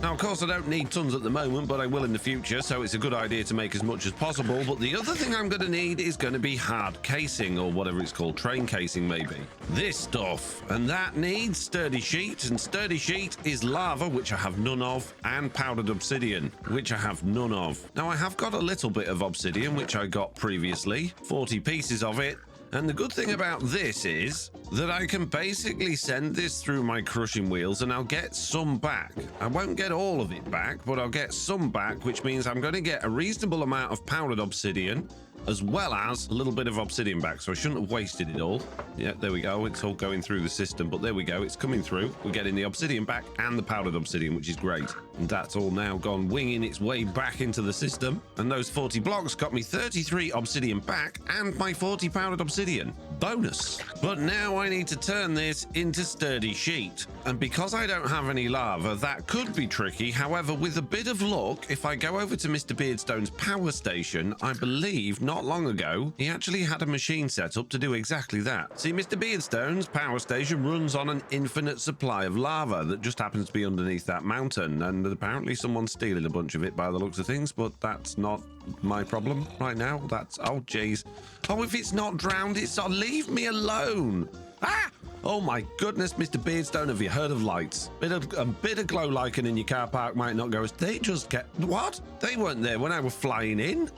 Now, of course, I don't need tons at the moment, but I will in the future, so it's a good idea to make as much as possible. But the other thing I'm going to need is going to be hard casing, or whatever it's called, train casing maybe. This stuff, and that needs sturdy sheet, and sturdy sheet is lava, which I have none of, and powdered obsidian, which I have none of. Now, I have got a little bit of obsidian, which I got previously, 40 pieces of it. And the good thing about this is that I can basically send this through my crushing wheels and I'll get some back. I won't get all of it back, but I'll get some back, which means I'm going to get a reasonable amount of powdered obsidian, as well as a little bit of obsidian back, so I shouldn't have wasted it all. Yeah, there we go. It's all going through the system, but there we go. It's coming through. We're getting the obsidian back and the powdered obsidian, which is great. And that's all now gone winging its way back into the system. And those 40 blocks got me 33 obsidian back and my 40 powdered obsidian. Bonus. But now I need to turn this into sturdy sheet. And because I don't have any lava, that could be tricky. However, with a bit of luck, if I go over to Mr. Beardstone's power station, I believe not long ago, he actually had a machine set up to do exactly that. See, Mr. Beardstone's power station runs on an infinite supply of lava that just happens to be underneath that mountain. And apparently someone's stealing a bunch of it by the looks of things, but that's not my problem right now. That's, oh, jeez. Oh, if it's not drowned, it's not. Leave me alone. Ah! Oh my goodness, Mr. Beardstone, have you heard of lights? A bit of glow lichen in your car park might not go as they just kept. What? They weren't there when I was flying in.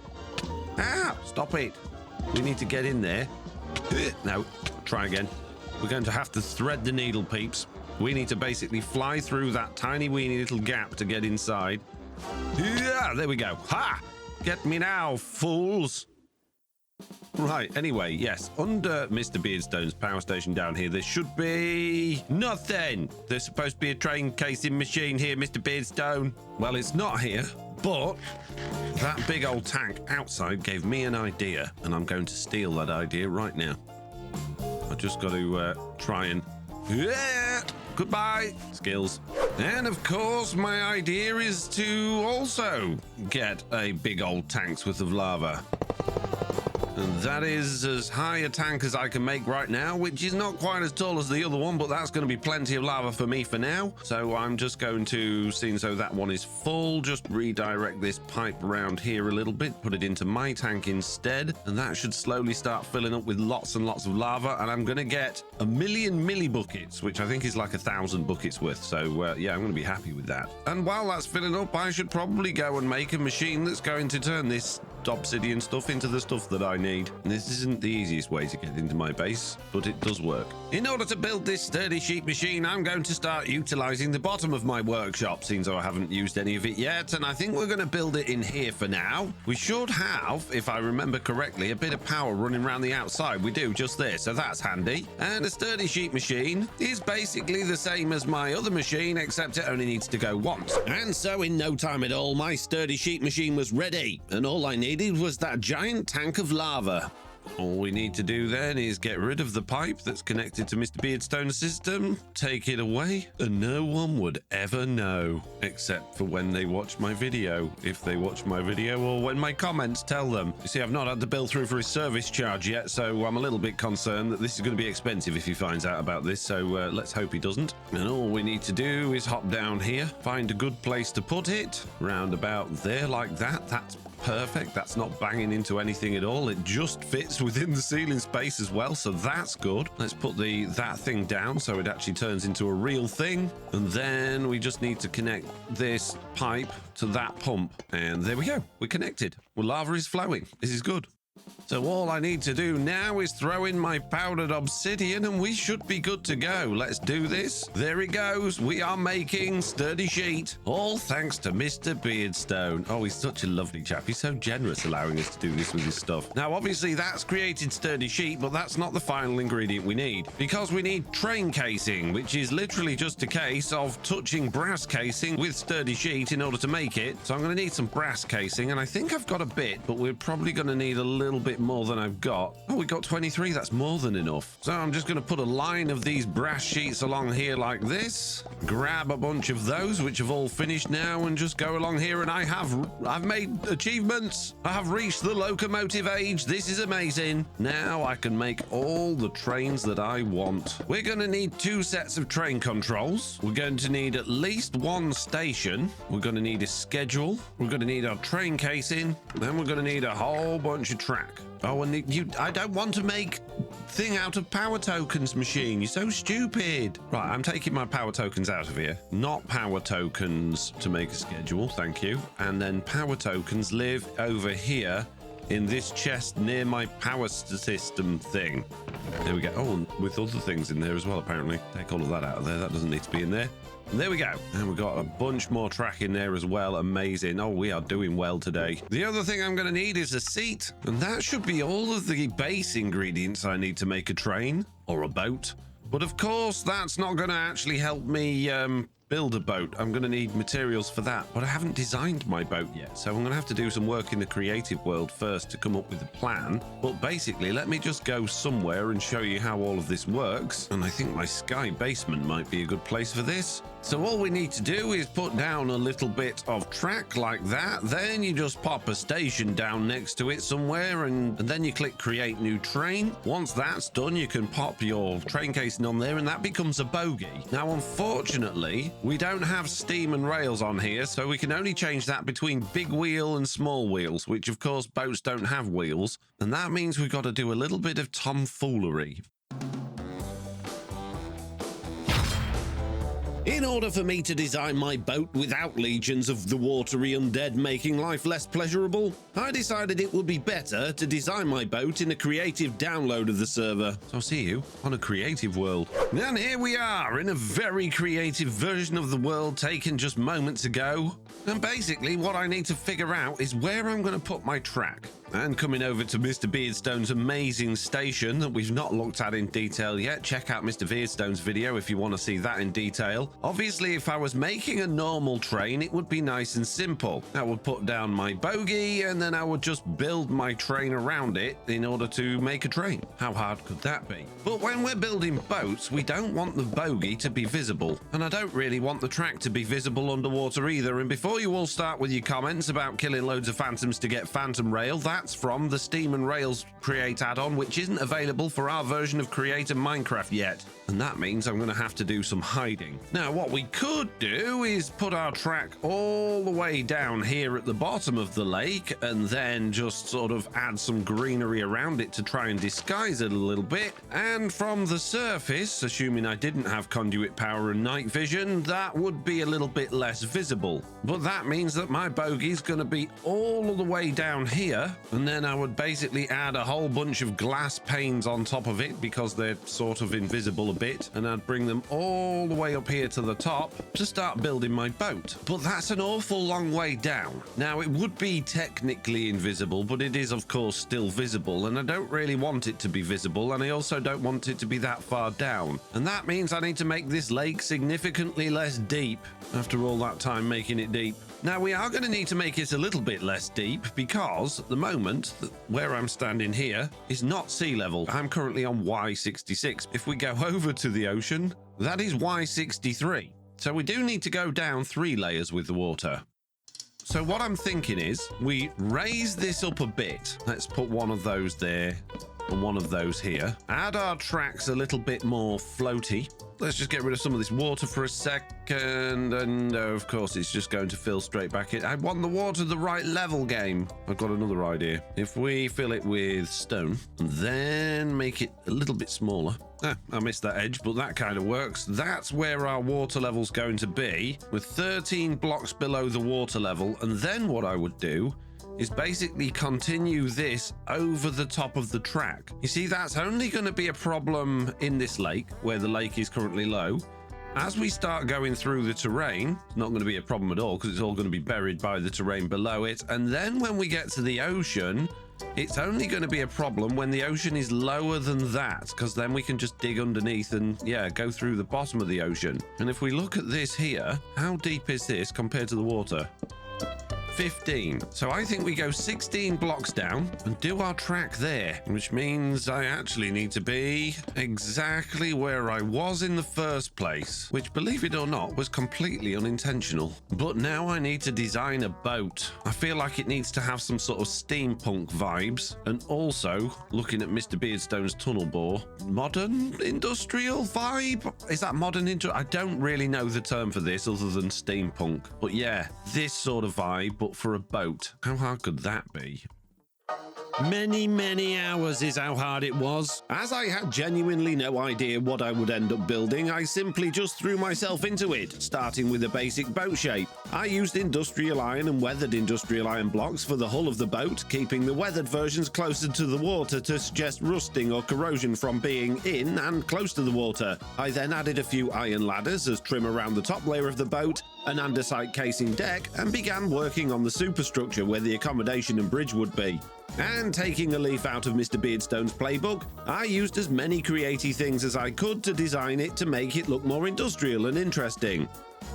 Ah, stop it. We need to get in there. No, try again. We're going to have to thread the needle, peeps. We need to basically fly through that tiny weeny little gap to get inside. Yeah, there we go. Ha! Get me now, fools. Right, anyway, yes, under Mr. Beardstone's power station down here, there should be nothing. There's supposed to be a train casing machine here, Mr. Beardstone. Well, it's not here, but that big old tank outside gave me an idea, and I'm going to steal that idea right now. I just got to try and... Yeah! Goodbye, skills. And of course, my idea is to also get a big old tank's worth of lava. And that is as high a tank as I can make right now, which is not quite as tall as the other one, but that's going to be plenty of lava for me for now. So I'm just going to, seeing so that one is full, just redirect this pipe around here a little bit, put it into my tank instead, and that should slowly start filling up with lots and lots of lava. And I'm going to get 1,000,000 milli buckets, which I think is like 1,000 buckets worth. So yeah, I'm going to be happy with that. And while that's filling up, I should probably go and make a machine that's going to turn this obsidian stuff into the stuff that I need. And this isn't the easiest way to get into my base, but it does work. In order to build this sturdy sheet machine, I'm going to start utilizing the bottom of my workshop, since I haven't used any of it yet, and I think we're going to build it in here for now. We should have, if I remember correctly, a bit of power running around the outside. We do, just there, so that's handy. And a sturdy sheet machine is basically the same as my other machine, except it only needs to go once. And so in no time at all, my sturdy sheet machine was ready, and all I needed was that giant tank of lava. All we need to do then is get rid of the pipe that's connected to Mr. Beardstone's system, take it away, and no one would ever know, except for when they watch my video, if they watch my video, or when my comments tell them. You see, I've not had the bill through for his service charge yet, so I'm a little bit concerned that this is going to be expensive if he finds out about this, so let's hope he doesn't. And all we need to do is hop down here, find a good place to put it, round about there like that. That's perfect. That's not banging into anything at all. It just fits within the ceiling space as well, so that's good. Let's put that thing down so it actually turns into a real thing, and then we just need to connect this pipe to that pump, and there we go. We're connected. Well, lava is flowing. This is good. So all I need to do now is throw in my powdered obsidian and we should be good to go. Let's do this. There it goes. We are making sturdy sheet. All thanks to Mr. Beardstone. Oh, he's such a lovely chap. He's so generous allowing us to do this with his stuff. Now, obviously, that's created sturdy sheet, but that's not the final ingredient we need, because we need train casing, which is literally just a case of touching brass casing with sturdy sheet in order to make it. So I'm going to need some brass casing, and I think I've got a bit, but we're probably going to need a little bit more than I've got. Oh, we got 23. That's more than enough. So I'm just going to put a line of these brass sheets along here like this, grab a bunch of those which have all finished now, and just go along here. And I've made achievements. I have reached the locomotive age. This is amazing. Now I can make all the trains that I want. We're going to need 2 sets of train controls. We're going to need at least 1 station. We're going to need a schedule. We're going to need our train casing. Then we're going to need a whole bunch of track. Oh, and I don't want to make thing out of power tokens machine. You're so stupid. Right, I'm taking my power tokens out of here. Not power tokens to make a schedule, thank you. And then power tokens live over here in this chest near my power system thing. There we go. Oh, and with other things in there as well, apparently. Take all of that out of there. That doesn't need to be in there. And there we go. And we've got a bunch more track in there as well. Amazing. Oh, we are doing well today. The other thing I'm going to need is a seat. And that should be all of the base ingredients I need to make a train or a boat. But of course, that's not going to actually help me build a boat. I'm going to need materials for that, but I haven't designed my boat yet, so I'm going to have to do some work in the creative world first to come up with a plan. But basically, let me just go somewhere and show you how all of this works, and I think my sky basement might be a good place for this. So all we need to do is put down a little bit of track like that, then you just pop a station down next to it somewhere, and then you click create new train. Once that's done, you can pop your train casing on there and that becomes a bogie. Now unfortunately, we don't have steam and rails on here, so we can only change that between big wheel and small wheels, which of course boats don't have wheels, and that means we've got to do a little bit of tomfoolery. In order for me to design my boat without legions of the watery undead making life less pleasurable, I decided it would be better to design my boat in a creative download of the server. So I'll see you on a creative world. And here we are in a very creative version of the world taken just moments ago. And basically what I need to figure out is where I'm going to put my track. And coming over to Mr. Beardstone's amazing station that we've not looked at in detail yet. Check out Mr. Beardstone's video if you want to see that in detail. Obviously, if I was making a normal train, it would be nice and simple. I would put down my bogie and then I would just build my train around it in order to make a train. How hard could that be? But when we're building boats, we don't want the bogie to be visible. And I don't really want the track to be visible underwater either. And before you all start with your comments about killing loads of phantoms to get phantom rail, that's from the Steam and Rails Create add-on, which isn't available for our version of Create in Minecraft yet. And that means I'm going to have to do some hiding. Now, what we could do is put our track all the way down here at the bottom of the lake and then just sort of add some greenery around it to try and disguise it a little bit. And from the surface, assuming I didn't have conduit power and night vision, that would be a little bit less visible. But that means that my bogey's going to be all the way down here, and then I would basically add a whole bunch of glass panes on top of it because they're sort of invisible a bit, and I'd bring them all the way up here to the top to start building my boat. But that's an awful long way down. Now, it would be technically invisible, but it is of course still visible, and I don't really want it to be visible, and I also don't want it to be that far down. And that means I need to make this lake significantly less deep after all that time making it deep. Now, we are going to need to make it a little bit less deep because at the moment, where I'm standing here is not sea level. I'm currently on Y66. If we go over to the ocean, that is Y63. So we do need to go down 3 layers with the water. So what I'm thinking is we raise this up a bit. Let's put one of those there and one of those here. Add our tracks a little bit more floaty. Let's just get rid of some of this water for a second, and of course it's just going to fill straight back in. I want the water the right level, game. I've got another idea. If we fill it with stone and then make it a little bit smaller. I missed that edge, but that kind of works. That's where our water level's going to be, with 13 blocks below the water level. And then what I would do is basically continue this over the top of the track. You see, that's only going to be a problem in this lake, where the lake is currently low. As we start going through the terrain, it's not going to be a problem at all because it's all going to be buried by the terrain below it. And then when we get to the ocean, it's only going to be a problem when the ocean is lower than that, because then we can just dig underneath and, yeah, go through the bottom of the ocean. And if we look at this here, how deep is this compared to the water? 15. So I think we go 16 blocks down and do our track there, which means I actually need to be exactly where I was in the first place, which, believe it or not, was completely unintentional. But now I need to design a boat. I feel like it needs to have some sort of steampunk vibes, and also, looking at Mr. Beardstone's tunnel bore, modern industrial vibe? Is that modern I don't really know the term for this other than steampunk. But yeah, this sort of vibe, but for a boat. How hard could that be? Many hours is how hard it was. As I had genuinely no idea what I would end up building, I simply just threw myself into it, starting with a basic boat shape. I used industrial iron and weathered industrial iron blocks for the hull of the boat, keeping the weathered versions closer to the water to suggest rusting or corrosion from being in and close to the water. I then added a few iron ladders as trim around the top layer of the boat, an andesite casing deck, and began working on the superstructure where the accommodation and bridge would be. And taking a leaf out of Mr. Beardstone's playbook, I used as many creative things as I could to design it to make it look more industrial and interesting.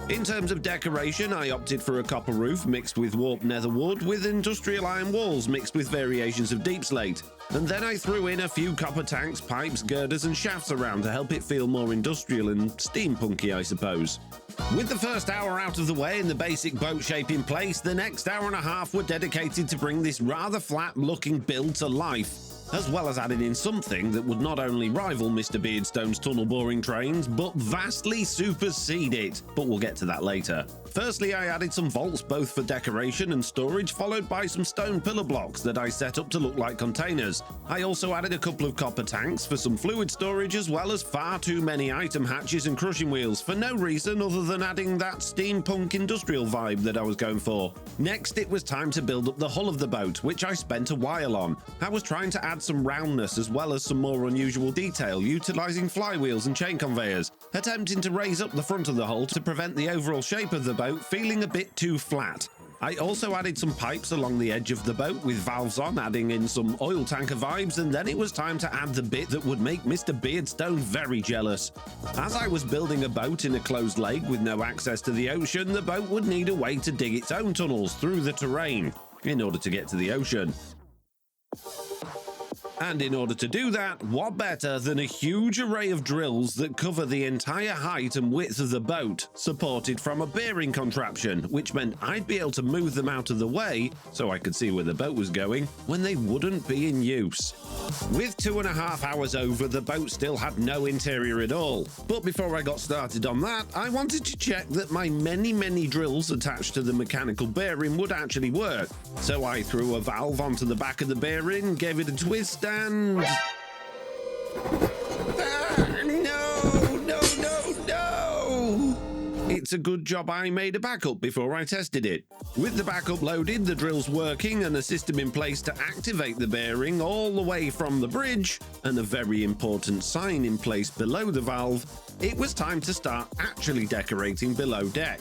In terms of decoration, I opted for a copper roof mixed with warped nether wood with industrial iron walls mixed with variations of deep slate. And then I threw in a few copper tanks, pipes, girders and shafts around to help it feel more industrial and steampunky, I suppose. With the first hour out of the way and the basic boat shape in place, the next hour and a half were dedicated to bring this rather flat looking build to life, as well as adding in something that would not only rival Mr. Beardstone's tunnel boring trains, but vastly supersede it. But we'll get to that later. Firstly, I added some vaults both for decoration and storage, followed by some stone pillar blocks that I set up to look like containers. I also added a couple of copper tanks for some fluid storage, as well as far too many item hatches and crushing wheels for no reason other than adding that steampunk industrial vibe that I was going for. Next, it was time to build up the hull of the boat, which I spent a while on. I was trying to add some roundness as well as some more unusual detail, utilizing flywheels and chain conveyors, attempting to raise up the front of the hull to prevent the overall shape of the boat feeling a bit too flat. I also added some pipes along the edge of the boat with valves on, adding in some oil tanker vibes, and then it was time to add the bit that would make Mr. Beardstone very jealous. As I was building a boat in a closed lake with no access to the ocean, the boat would need a way to dig its own tunnels through the terrain in order to get to the ocean. And in order to do that, what better than a huge array of drills that cover the entire height and width of the boat, supported from a bearing contraption, which meant I'd be able to move them out of the way so I could see where the boat was going when they wouldn't be in use. With 2.5 hours over, the boat still had no interior at all. But before I got started on that, I wanted to check that my many drills attached to the mechanical bearing would actually work. So I threw a valve onto the back of the bearing, gave it a twist, and... no! It's a good job I made a backup before I tested it. With the backup loaded, the drills working, and a system in place to activate the bearing all the way from the bridge, and a very important sign in place below the valve, it was time to start actually decorating below deck.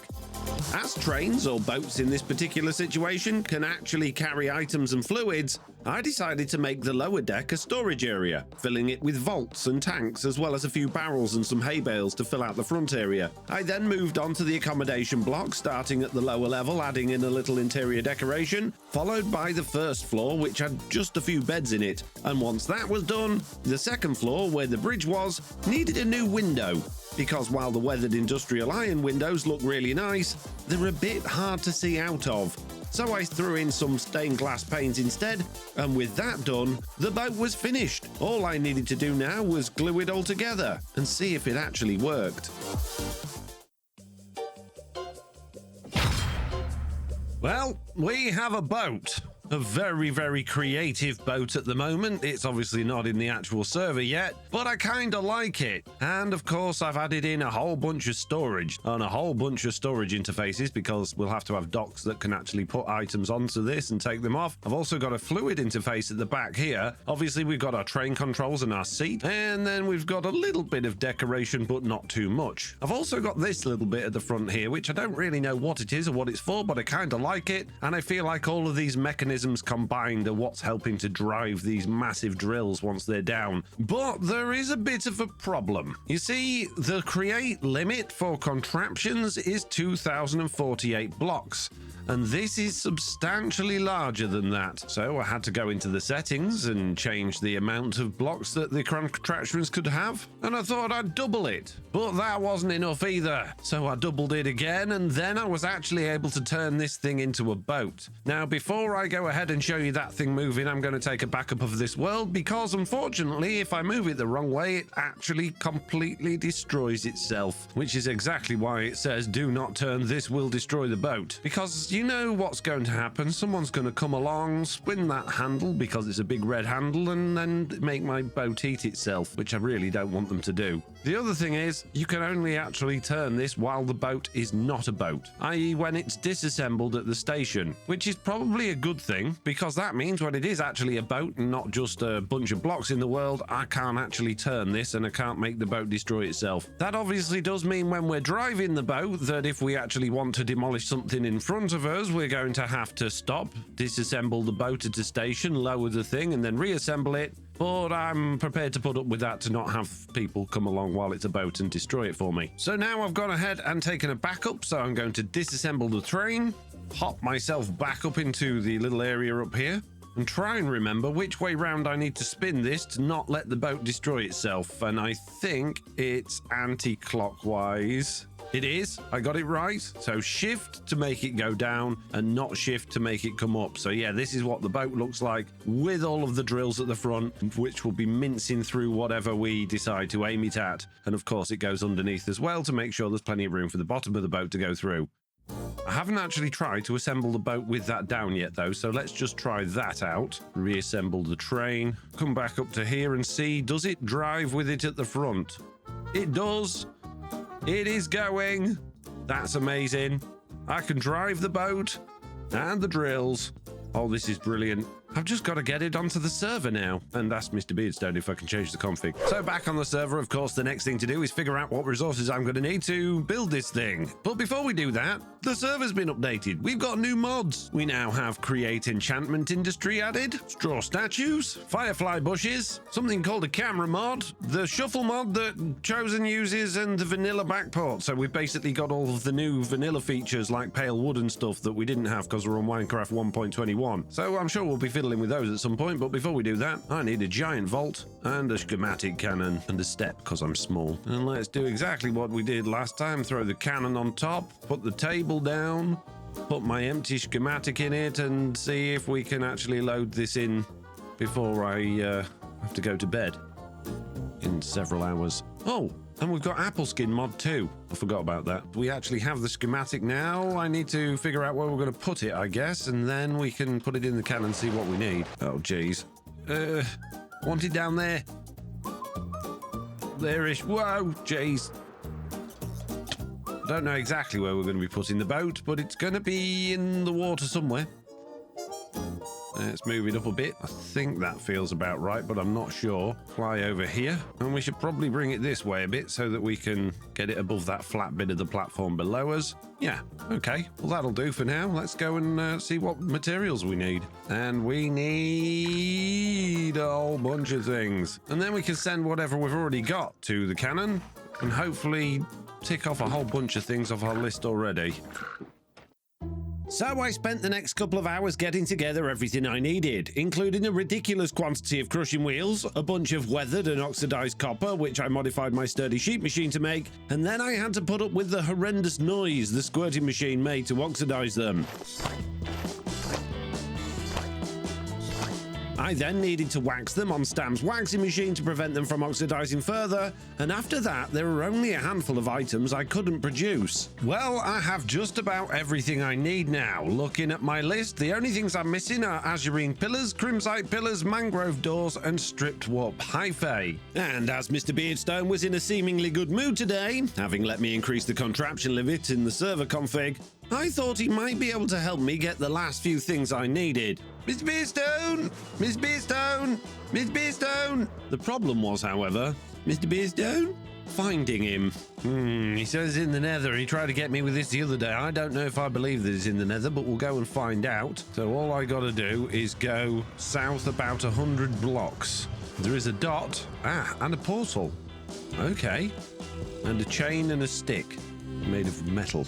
As trains, or boats in this particular situation, can actually carry items and fluids, I decided to make the lower deck a storage area, filling it with vaults and tanks, as well as a few barrels and some hay bales to fill out the front area. I then moved on to the accommodation block, starting at the lower level, adding in a little interior decoration, followed by the first floor, which had just a few beds in it. And once that was done, the second floor, where the bridge was, needed a new window, because while the weathered industrial iron windows look really nice, they're a bit hard to see out of. So I threw in some stained glass paint instead, and with that done, the boat was finished. All I needed to do now was glue it all together and see if it actually worked. Well, we have a boat. A very creative boat at the moment. It's obviously not in the actual server yet, but I kind of like it. And of course, I've added in a whole bunch of storage and a whole bunch of storage interfaces, because we'll have to have docks that can actually put items onto this and take them off. I've also got a fluid interface at the back here. Obviously, we've got our train controls and our seat, and then we've got a little bit of decoration, but not too much. I've also got this little bit at the front here, which I don't really know what it is or what it's for, but I kind of like it. And I feel like all of these mechanisms combined are what's helping to drive these massive drills once they're down. But there is a bit of a problem. You see, the create limit for contraptions is 2048 blocks, and this is substantially larger than that. So I had to go into the settings and change the amount of blocks that the contraptions could have, and I thought I'd double it. But that wasn't enough either, so I doubled it again, and then I was actually able to turn this thing into a boat. Now, before I go ahead and show you that thing moving, I'm going to take a backup of this world because unfortunately, if I move it the wrong way, it actually completely destroys itself, which is exactly why it says do not turn, this will destroy the boat. Because you know what's going to happen. Someone's going to come along, spin that handle because it's a big red handle, and then make my boat eat itself, which I really don't want them to do. The other thing is, you can only actually turn this while the boat is not a boat, i.e. when it's disassembled at the station, which is probably a good thing because that means when it is actually a boat and not just a bunch of blocks in the world, I can't actually turn this and I can't make the boat destroy itself. That obviously does mean when we're driving the boat that if we actually want to demolish something in front of us, we're going to have to stop, disassemble the boat at a station, lower the thing and then reassemble it. But I'm prepared to put up with that to not have people come along while it's a boat and destroy it for me. So now I've gone ahead and taken a backup, so I'm going to disassemble the train, hop myself back up into the little area up here, and try and remember which way round I need to spin this to not let the boat destroy itself. And I think it's anti-clockwise. It is. I got it right. So shift to make it go down and not shift to make it come up. So yeah, this is what the boat looks like with all of the drills at the front, which will be mincing through whatever we decide to aim it at. And of course it goes underneath as well to make sure there's plenty of room for the bottom of the boat to go through. I haven't actually tried to assemble the boat with that down yet though, so let's just try that out. Reassemble the train, come back up to here and see, does it drive with it at the front? It does. It is going. That's amazing. I can drive the boat and the drills. Oh, this is brilliant. I've just got to get it onto the server now and ask Mr. Beardstone if I can change the config. So back on the server, of course, the next thing to do is figure out what resources I'm going to need to build this thing. But before we do that, the server's been updated. We've got new mods. We now have Create Enchantment Industry added, Straw Statues, Firefly Bushes, something called a Camera mod, the Shuffle mod that Chosen uses, and the Vanilla Backport. So we've basically got all of the new vanilla features like Pale Wood and stuff that we didn't have because we're on Minecraft 1.21. So I'm sure we'll be fiddling with those at some point, but before we do that, I need a giant vault and a schematic cannon and a step because I'm small. And let's do exactly what we did last time. Throw the cannon on top, put the table down, put my empty schematic in it, and see if we can actually load this in before I have to go to bed in several hours. Oh, and we've got apple skin mod too. I forgot about that. We actually have the schematic now. I need to figure out where we're going to put it, I guess, and then we can put it in the can and see what we need. Oh, geez. Want it down there? There-ish. Whoa, jeez. I don't know exactly where we're going to be putting the boat, but it's going to be in the water somewhere. Let's move it up a bit. I think that feels about right, but I'm not sure. Fly over here. And we should probably bring it this way a bit so that we can get it above that flat bit of the platform below us. Yeah, okay. Well, that'll do for now. Let's go and see what materials we need. And we need a whole bunch of things. And then we can send whatever we've already got to the cannon and hopefully tick off a whole bunch of things off our list already. So I spent the next couple of hours getting together everything I needed, including a ridiculous quantity of crushing wheels, a bunch of weathered and oxidized copper, which I modified my sturdy sheet machine to make, and then I had to put up with the horrendous noise the squirting machine made to oxidize them. I then needed to wax them on Stam's waxing machine to prevent them from oxidizing further, and after that there were only a handful of items I couldn't produce. Well, I have just about everything I need now. Looking at my list, the only things I'm missing are azurine pillars, crimsite pillars, mangrove doors, and stripped warp hyphae. And as Mr. Beardstone was in a seemingly good mood today, having let me increase the contraption limit in the server config, I thought he might be able to help me get the last few things I needed. Mr. Beardstone! Mr. Beardstone! Mr. Beardstone! The problem was, however, Mr. Beardstone? Finding him. He says in the nether. He tried to get me with this the other day. I don't know if I believe that it's in the nether, but we'll go and find out. So all I gotta do is go south about 100 blocks. There is a dot. And a portal. Okay. And a chain and a stick. Made of metal.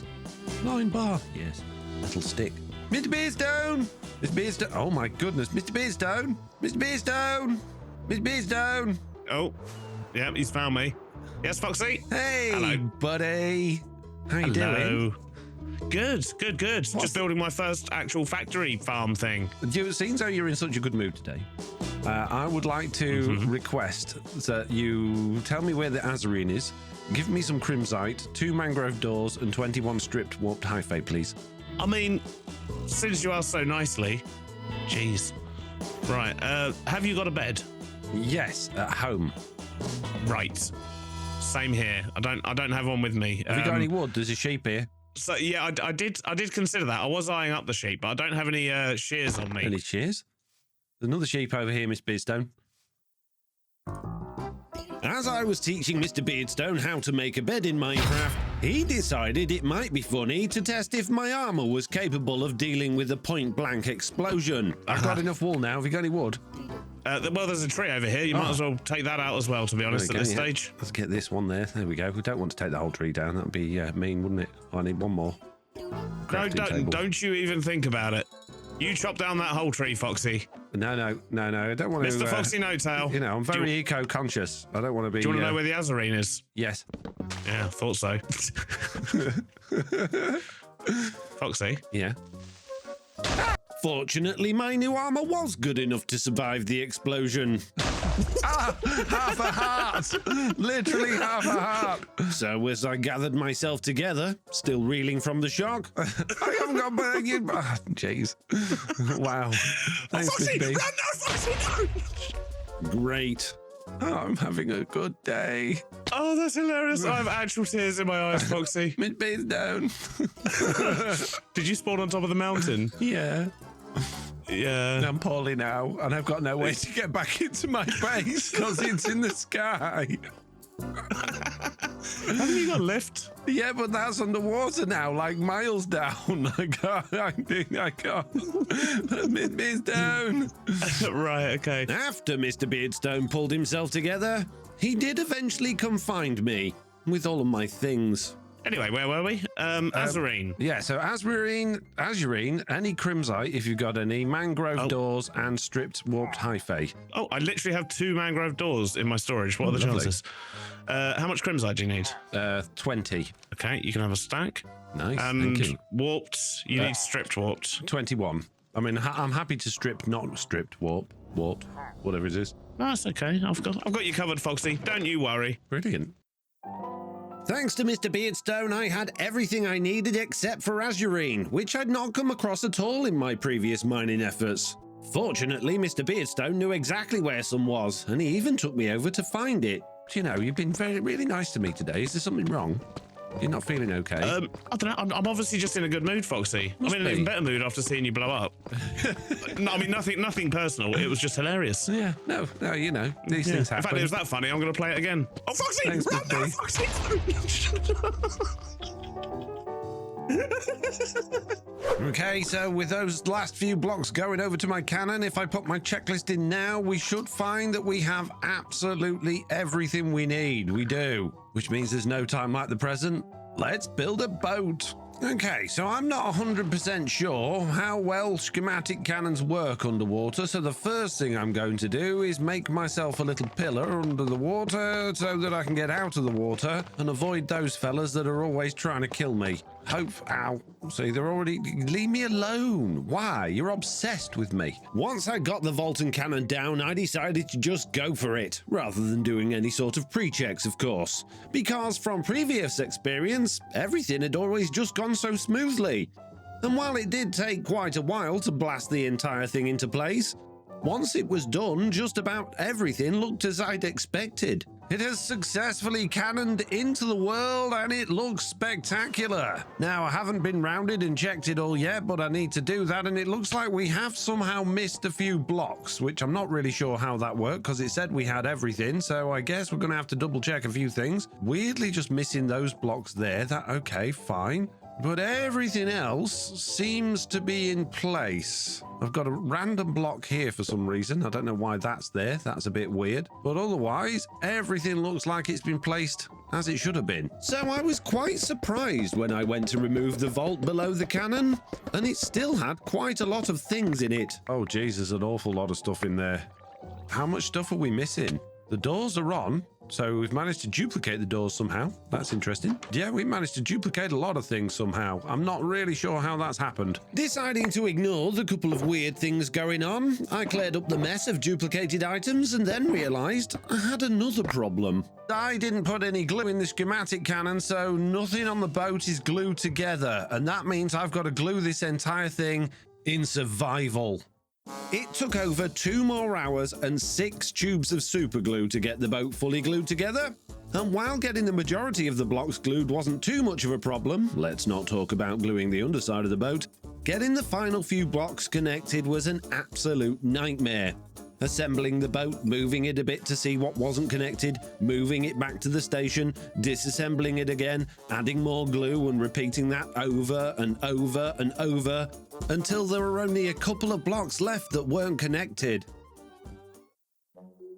9 bar. Yes. Metal stick. Mr. Beardstone! Mr. Beardstone! Oh my goodness. Mr. Beardstone! Mr. Beardstone! Mr. Beardstone! Oh, yeah, he's found me. Yes, Foxy? Hey, hello, buddy. How you doing? Good. Just building my first actual factory farm thing. It seems though you're in such a good mood today. I would like to request that you tell me where the Azarine is. Give me some crimsite, 2 mangrove doors, and 21 stripped warped hyphae, please. I mean, since you asked so nicely, jeez. Right, have you got a bed? Yes, at home. Right. Same here. I don't have one with me. Have you got any wood? There's a sheep here. So yeah, I did consider that. I was eyeing up the sheep, but I don't have any shears on me. Any shears? There's another sheep over here, Miss Beardstone. As I was teaching Mr. Beardstone how to make a bed in Minecraft, he decided it might be funny to test if my armor was capable of dealing with a point-blank explosion. I've got enough wool now. Have you got any wood? Well, there's a tree over here. You might as well take that out as well, to be honest, at this stage. Let's get this one there. There we go. We don't want to take the whole tree down. That would be mean, wouldn't it? I need one more. No, don't you even think about it. You chop down that whole tree, Foxy. No. I don't want to... Mr. FoxyNoTail. You know, I'm very eco-conscious. I don't want to be... Do you want to know where the Azarine is? Yes. Yeah, thought so. Foxy? Yeah. Fortunately, my new armor was good enough to survive the explosion. Half a heart! Literally half a heart. So as I gathered myself together, still reeling from the shock, I haven't got back. Jeez. Wow. Thanks, Foxy, Miss B. run now, Foxy, no! Great. Oh, I'm having a good day. Oh, that's hilarious. I have actual tears in my eyes, Foxy. Miss B's down. Did you spawn on top of the mountain? Yeah. Yeah. I'm poorly now, and I've got no way to get back into my base because it's in the sky. Haven't you got a lift? Yeah, but that's underwater now, like miles down. I can't. It's down. Right, okay. After Mr. Beardstone pulled himself together, he did eventually come find me with all of my things. Anyway, where were we? Azarine. Yeah, so Azarine, any crimsite, if you've got any, mangrove doors, and stripped warped hyphae. Oh, I literally have 2 mangrove doors in my storage. What are the lovely. chances? How much crimsite do you need? 20. Okay, you can have a stack. Nice, And thank you. warped, you need stripped warped. 21. I mean, I'm happy to strip, not stripped, warped, whatever it is. No, that's okay. I've got you covered, Foxy. Don't you worry. Brilliant. Thanks to Mr. Beardstone, I had everything I needed except for Azurine, which I'd not come across at all in my previous mining efforts. Fortunately, Mr. Beardstone knew exactly where some was, and he even took me over to find it. You know, you've been really nice to me today. Is there something wrong? You're not feeling okay? I don't know. I'm obviously just in a good mood, Foxy. I'm in an even better mood after seeing you blow up. No, I mean, nothing personal. It was just hilarious. Yeah, no, you know, these things happen. In fact, it was that funny. I'm going to play it again. Oh, Foxy! Thanks, Run now, Miss Foxy! Okay, so with those last few blocks going over to my cannon, if I put my checklist in now, we should find that we have absolutely everything we need. We do, which means there's no time like the present. Let's build a boat. Okay, so I'm not 100% sure how well schematic cannons work underwater, so the first thing I'm going to do is make myself a little pillar under the water so that I can get out of the water and avoid those fellas that are always trying to kill me. Ow. See, they're already... Leave me alone. Why? You're obsessed with me. Once I got the Volton cannon down, I decided to just go for it, rather than doing any sort of pre-checks, of course. Because from previous experience, everything had always just gone so smoothly. And while it did take quite a while to blast the entire thing into place, once it was done, just about everything looked as I'd expected. It has successfully cannoned into the world and it looks spectacular. Now, I haven't been rounded and checked it all yet, but I need to do that, and it looks like we have somehow missed a few blocks, which I'm not really sure how that worked because it said we had everything, so I guess we're going to have to double check a few things. Weirdly just missing those blocks there. Okay, fine. But everything else seems to be in place. I've got a random block here for some reason. I don't know why that's there. That's a bit weird. But otherwise, everything looks like it's been placed as it should have been. So I was quite surprised when I went to remove the vault below the cannon, and it still had quite a lot of things in it. Oh, geez, there's an awful lot of stuff in there. How much stuff are we missing? The doors are on. So we've managed to duplicate the doors somehow. That's interesting. Yeah, we managed to duplicate a lot of things somehow. I'm not really sure how that's happened. Deciding to ignore the couple of weird things going on, I cleared up the mess of duplicated items and then realized I had another problem. I didn't put any glue in the schematic cannon, so nothing on the boat is glued together. And that means I've got to glue this entire thing in survival. It took over 2 more hours and 6 tubes of super glue to get the boat fully glued together. And while getting the majority of the blocks glued wasn't too much of a problem, let's not talk about gluing the underside of the boat, getting the final few blocks connected was an absolute nightmare. Assembling the boat, moving it a bit to see what wasn't connected, moving it back to the station, disassembling it again, adding more glue and repeating that over and over and over until there were only a couple of blocks left that weren't connected.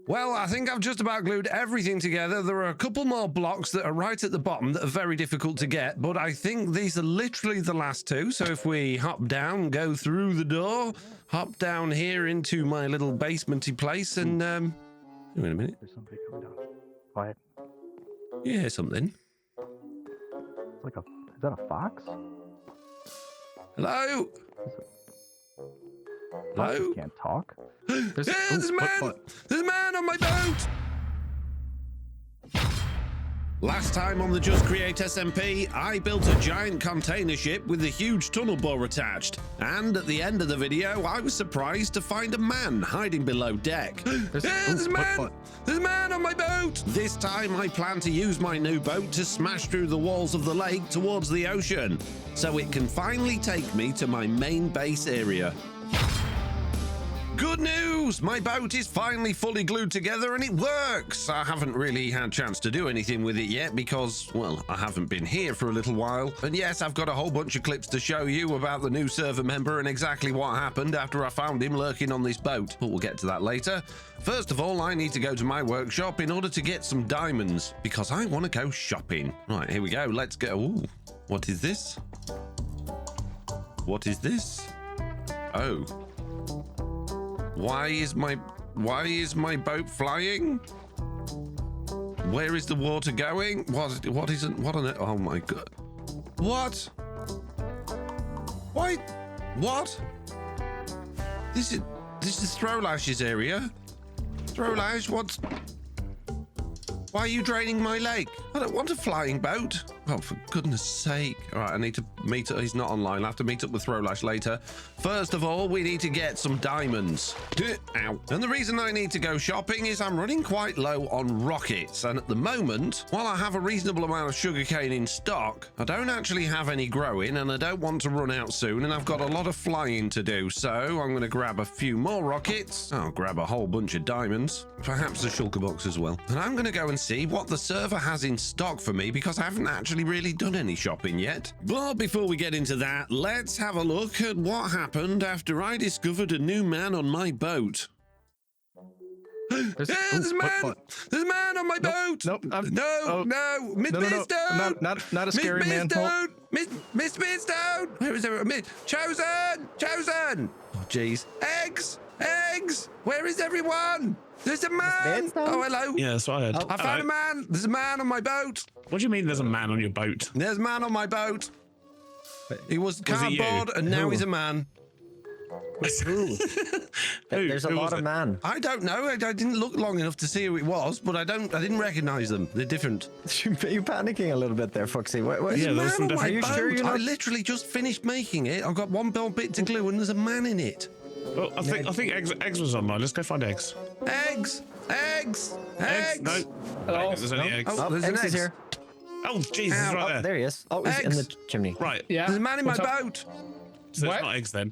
Well, I think I've just about glued everything together. There are a couple more blocks that are right at the bottom that are very difficult to get, but I think these are literally the last 2. So if we hop down, go through the door, hop down here into my little basementy place and, wait a minute. There's somebody coming down. Quiet. You hear something? It's like is that a fox? Hello? Hello? Foxes can't talk. There's a man! There's a man on my boat! Last time on the Just Create SMP, I built a giant container ship with a huge tunnel bore attached. And at the end of the video, I was surprised to find a man hiding below deck. There's a man! There's a man on my boat! This time I plan to use my new boat to smash through the walls of the lake towards the ocean, so it can finally take me to my main base area. Good news! My boat is finally fully glued together and it works! I haven't really had a chance to do anything with it yet because, well, I haven't been here for a little while. And yes, I've got a whole bunch of clips to show you about the new server member and exactly what happened after I found him lurking on this boat. But we'll get to that later. First of all, I need to go to my workshop in order to get some diamonds because I want to go shopping. Right, here we go. Let's go. Ooh, what is this? What is this? Oh. Why is my boat flying? Where is the water going? What isn't? What on it? Oh my god! What? Why? What? This is Throwlash's area. Throwlash, what's? Why are you draining my lake? I don't want a flying boat. Oh, for goodness sake. All right, I need to meet up. He's not online. I'll have to meet up with Throwlash later. First of all, we need to get some diamonds. Ow. And the reason I need to go shopping is I'm running quite low on rockets. And at the moment, while I have a reasonable amount of sugarcane in stock, I don't actually have any growing and I don't want to run out soon. And I've got a lot of flying to do. So I'm going to grab a few more rockets. I'll grab a whole bunch of diamonds. Perhaps a shulker box as well. And I'm going to go and see what the server has in stock for me because I haven't actually really done any shopping yet. But before we get into that, let's have a look at what happened after I discovered a new man on my boat. There's a man! There's a man on my boat! Nope. No! Midstone! Not a scary man. Miss Midstone! Where is everyone? Chosen! Oh, jeez. Eggs! Where is everyone? There's a man! Oh, hello. Yeah, that's what I heard. I found a man. There's a man on my boat. What do you mean there's a man on your boat? There's a man on my boat. He was cardboard and now he's a man. Who? There's a lot of man. I don't know. I didn't look long enough to see who it was, but I didn't recognize them. They're different. You're panicking a little bit there, Foxy. There's Yeah, a there was man some on my different- boat. Are you sure you're I not- literally just finished making it. I've got one bit to glue and there's a man in it. Oh, I think eggs was online. Let's go find eggs. Eggs! No. Hello? There's only eggs. Oh, there's an Eggs is egg. here. Oh, Jesus, Ow. right there. There he is. Oh, he's in Eggs. the chimney. Right. Yeah. There's a man in my What's up? boat. So What? it's not eggs then.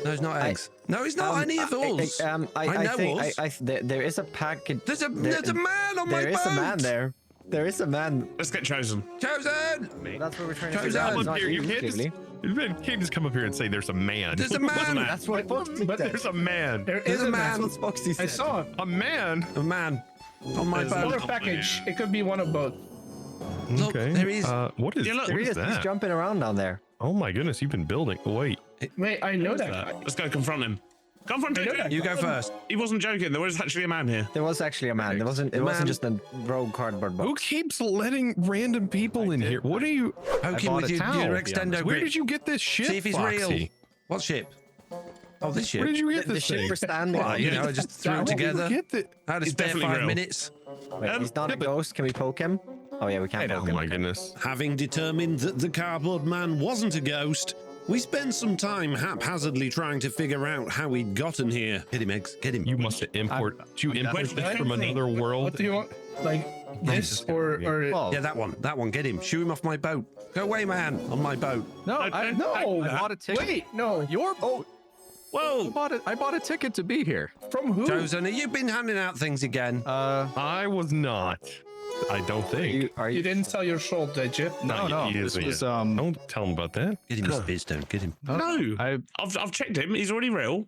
No, it's not eggs. No, it's not any of us. I know think us. there is a package. There's a man on my boat. There is a man there. There is a man. Let's get chosen. Chosen! That's what we're trying to Chosen. figure out. It's Come not You you, can't just, Ghibli. you can't just come up here and say there's a man. There's a man. That's what Foxy But said. There's a man. There There's is a man. man. That's what Foxy said. I saw him. A man. A man on my There's Or boat. a package. It could be one of both. Look, Okay. there is. What is, Yeah, look. what There he is is. He's that? jumping around down there. Oh my goodness, you've been building. Oh, wait. Wait, I know that guy. Let's go confront him. Confront him. You go first. He wasn't joking. There was actually a man here. There was actually a man. It wasn't just a rogue cardboard Who box. keeps letting random people in here? What are you? Poke him bought with a your towel, to be extendo honest. Where grip. did you get this ship? See if he's Foxy? real. What ship? Oh, this ship. Where did you get The this ship thing? we're standing Well, on. you know, I just threw it together. Get the... I had a It's spare definitely 5 real. minutes. Wait, he's not a ghost. Can we poke him? Oh yeah, we can poke Oh him. my goodness. Having determined that the cardboard man wasn't a ghost, we spent some time haphazardly trying to figure out how we'd gotten here. Get him, Eggs. Get him. You must import. Did you import this from another world? What do you want? Like this or Well, Yeah, that one. That one. Get him. Shoo him off my boat. Go away, man. On my boat. no? I bought a ticket. Wait, no. your boat. Whoa. I bought a ticket to be here. From who? Chosen, have you been handing out things again? I was not. I don't think. Are You you? didn't sell your soul, did you? Not No. yet. He This isn't was yet. um. Don't tell him about that. Get him, Mr. Beardstone. Get him. No. I I've checked him. He's already real.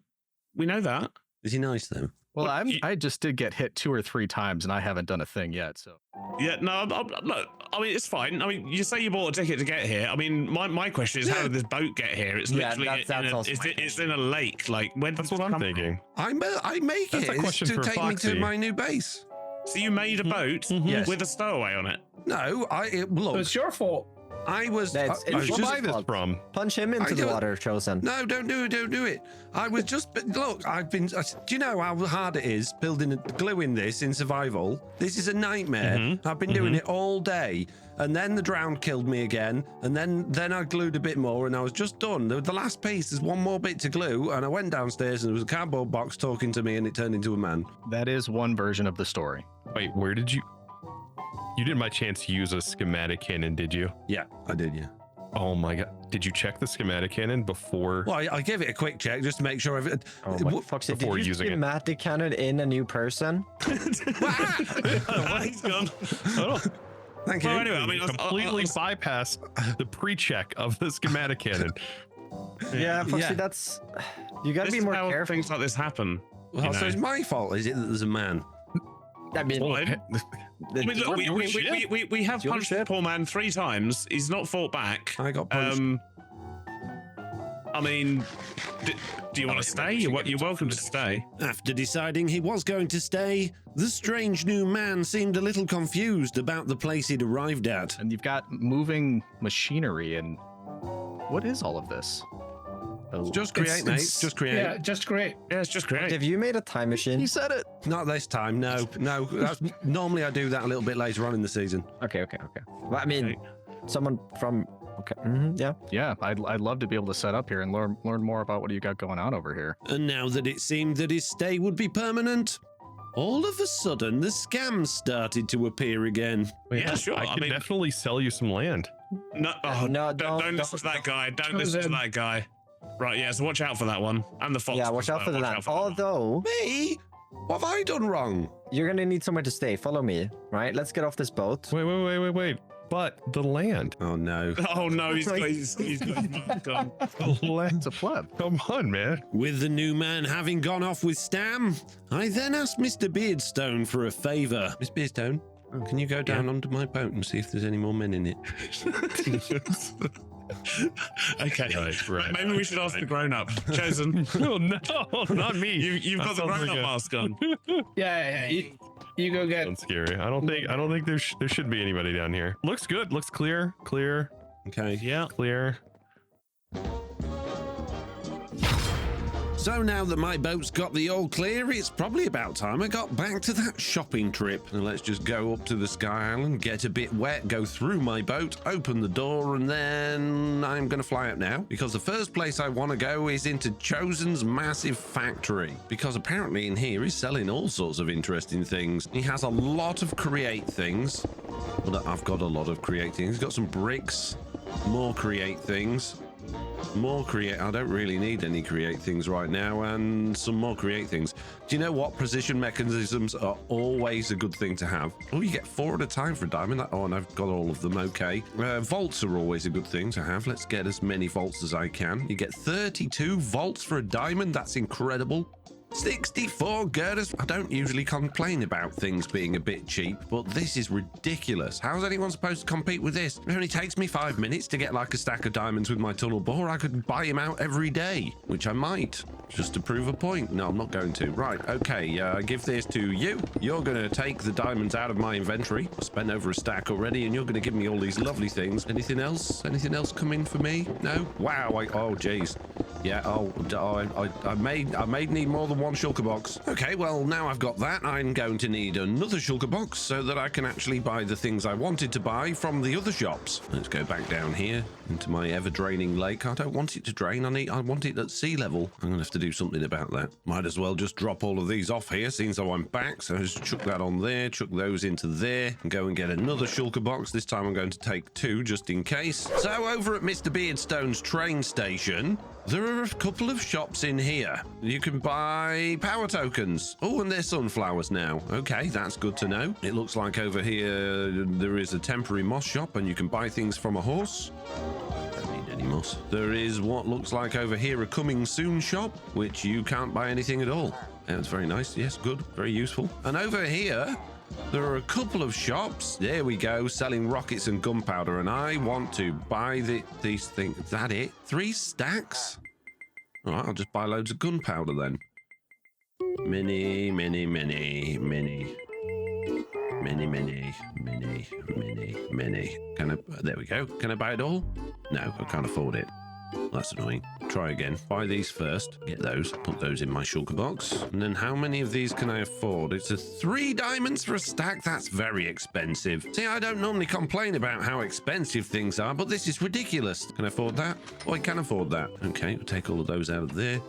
We know that. Is he nice, though? well, What, I just did get hit 2 or 3 times, and I haven't done a thing yet. So Yeah, no, look, I mean, it's fine. I mean, you say you bought a ticket to get here. I mean, my question is, how did this boat get here? It's Yeah, literally that's also my it's in a lake. Like, when That's did what this I'm come thinking. I make That's it. a It's question to for take me Foxy. to my new base. from? So you made a boat Yes. with a stowaway on it. No, look. it's your fault. I was. That's- I was it's Where just- buy this from? Punch him into I the do it. water, Chosen. No, don't do it. Don't do it. I was just. But look, I've been. Do you know how hard it is building gluing this in survival? This is a nightmare. I've been doing it all day, and then the drown killed me again, and then I glued a bit more, and I was just done. The last piece, there's one more bit to glue, and I went downstairs, and there was a cardboard box talking to me, and it turned into a man. That is one version of the story. Wait, where did you? You didn't by chance use a schematic cannon, did you? Yeah, I did. Yeah. Oh my god! Did you check the schematic cannon before? Well, I gave it a quick check just to make sure everything. Oh my, Foxy, before did you using it. schematic cannon in a new person? He's gone. Thank you. Well, anyway, I mean, Completely bypass the pre-check of the schematic cannon. Yeah, Foxy, Yeah. that's... You gotta this be is more how careful. things like this happen. Well, you so know. it's my fault, is it, that there's a man? I mean, Well, I mean, look, we have your punched the ship. poor man 3 times. He's not fought back. I got punched. I mean, do you want to stay? You're welcome to stay. After deciding he was going to stay, the strange new man seemed a little confused about the place he'd arrived at. And you've got moving machinery, and what is all of this? Oh, Just create, mate. Just create. Yeah, just create. Yeah, it's just great. have you made a time machine? He said it. Not this time, no. No, normally I do that a little bit later on in the season. Okay. Well, I mean, someone from... Okay, yeah. Yeah, I'd love to be able to set up here and learn more about what you got going on over here. And now that it seemed that his stay would be permanent, all of a sudden the scams started to appear again. Yeah, sure. I I can mean, definitely sell you some land. no, No, don't don't- listen to that guy. Don't listen to that guy. Right, yeah, so watch out for that one. And the fox. Yeah, as watch out well. for Watch that. out for that one. Although, Me? What have I done wrong? you're gonna need somewhere to stay. Follow me, right? Let's get off this boat. Wait. But the land. Oh no. Oh no, he's gone. The land. It's a pleb. Come on, man. With the new man having gone off with Stam, I then asked Mr. Beardstone for a favour. Miss Beardstone, can you go down onto my boat and see if there's any more men in it? Okay, Right. Maybe we should ask the grown-up. Chosen. Oh no, not me. You've got the That sounds grown-up like a- mask on. Yeah. You go get. Sounds scary. I don't think there should be anybody down here. Looks good. Looks clear. Okay. Yeah. Clear. So now that my boat's got the all clear, it's probably about time I got back to that shopping trip. And let's just go up to the Sky Island, get a bit wet, go through my boat, open the door, and then I'm going to fly out now. Because the first place I want to go is into Chosen's massive factory. Because apparently in here he's selling all sorts of interesting things. He has a lot of create things. Well, I've got a lot of create things. He's got some bricks, more create things. More create. I don't really need any create things right now, and some more create things. Do you know what? Precision mechanisms are always a good thing to have. Oh, you get 4 at a time for a diamond. Oh, and I've got all of them. Okay. Vaults are always a good thing to have. Let's get as many vaults as I can. You get 32 vaults for a diamond. That's incredible. 64 girders. I don't usually complain about things being a bit cheap, but this is ridiculous. How's anyone supposed to compete with this? It only takes me 5 minutes to get like a stack of diamonds with my tunnel bore. I could buy him out every day, which I might, just to prove a point. No, I'm not going to. Right, okay, give this to you. You're going to take the diamonds out of my inventory. I spent over a stack already, and you're going to give me all these lovely things. Anything else? Anything else come in for me? No? Wow, oh, jeez. Yeah, I may need more than one shulker box. Okay, well, now I've got that, I'm going to need another shulker box so that I can actually buy the things I wanted to buy from the other shops. Let's go back down here into my ever-draining lake. I don't want it to drain. I want it at sea level. I'm going to have to do something about that. Might as well just drop all of these off here, seeing as I'm back. So just chuck that on there, chuck those into there, and go and get another shulker box. This time I'm going to take 2 just in case. So over at Mr. Beardstone's train station, there are a couple of shops in here. You can buy power tokens. Oh, and there's sunflowers now. Okay, that's good to know. It looks like over here there is a temporary moss shop and you can buy things from a horse. Don't need any moss. There is what looks like over here a coming soon shop, which you can't buy anything at all. That's very nice. Yes, good. Very useful. And over here, there are a couple of shops. There we go, selling rockets and gunpowder, and I want to buy these things. Is that it? 3 stacks? All right, I'll just buy loads of gunpowder then. Mini. There we go. Can I buy it all? No, I can't afford it. That's annoying. Try again. Buy these first. Get those. Put those in my shulker box. And then how many of these can I afford? It's 3 diamonds for a stack. That's very expensive. See, I don't normally complain about how expensive things are, but this is ridiculous. Can I afford that? Oh, I can afford that. Okay, we'll take all of those out of there.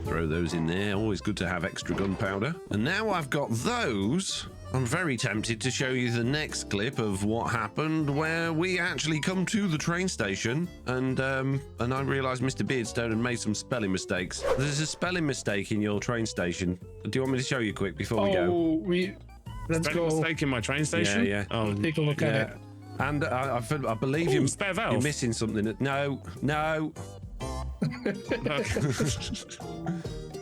Throw those in there. Always good to have extra gunpowder. And now I've got those, I'm very tempted to show you the next clip of what happened where we actually come to the train station and I realized Mr. Beardstone had made some spelling mistakes. There's a spelling mistake in your train station. Do you want me to show you quick before we go? Let's go. Mistake in my train station? Yeah. Oh, take a look at it. And I believe you're missing something. No.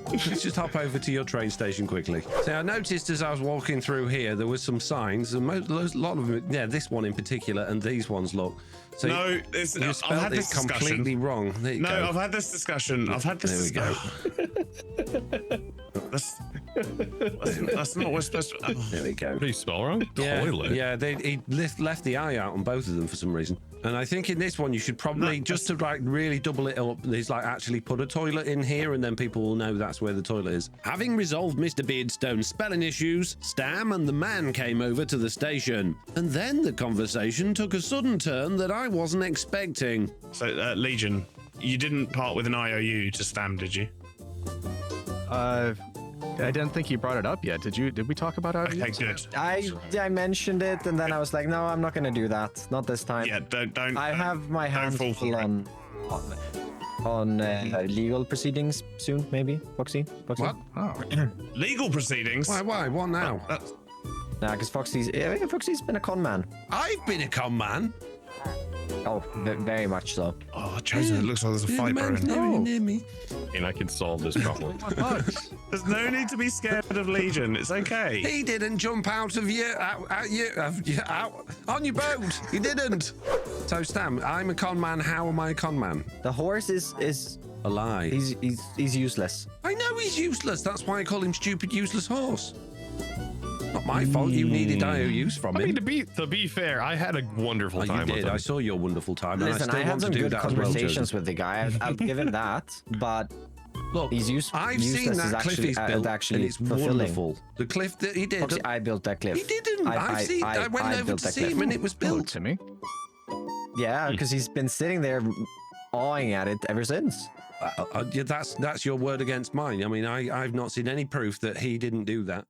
Let's just hop over to your train station quickly. So I noticed as I was walking through here, there was some signs, and a lot of them, yeah, this one in particular, and these ones look. So no, you spelled it completely wrong. There you go. I've had this discussion. There we go. That's not what's supposed to. Oh. There we go. What do you spell wrong? Toilet. Yeah. He left the I out on both of them for some reason. And I think in this one you should probably just to like really double it up. There's like actually put a toilet in here, and then people will know that's where the toilet is. Having resolved Mr. Beardstone's spelling issues, Stam and the man came over to the station, and then the conversation took a sudden turn that I wasn't expecting. So Legion, you didn't part with an IOU to Stam, did you? I didn't think you brought it up yet. Did we talk about it? Okay, good. I mentioned it, and then I was like, no, I'm not gonna do that. Not this time. Yeah, don't. I have my hands full on legal proceedings soon, maybe. Foxy? What? Oh. Legal proceedings? Why? What now? Nah, because Foxy's been a con man. I've been a con man. Oh, very much so. Oh, Chosen, it looks like there's a fight brewing. Near me. And I can solve this problem. There's no need to be scared of Legion. It's okay. He didn't jump out of you, out on your boat. He didn't. So, Stam, I'm a con man. How am I a con man? The horse is a lie. He's useless. I know he's useless. That's why I call him stupid, useless horse. Not my fault. You needed IOUs from him. I mean, to be fair, I had a wonderful time. You did. With him. I saw your wonderful time. Listen, and I had some good conversations well, with the guy. I'll give him that. But look, he's I've seen that cliff he's built, and it's wonderful. The cliff that he did. Foxy, I built that cliff. He didn't. I went over to see him, and it was built. To me. Yeah, because he's been sitting there awing at it ever since. Yeah, that's your word against mine. I mean, I've not seen any proof that he didn't do that.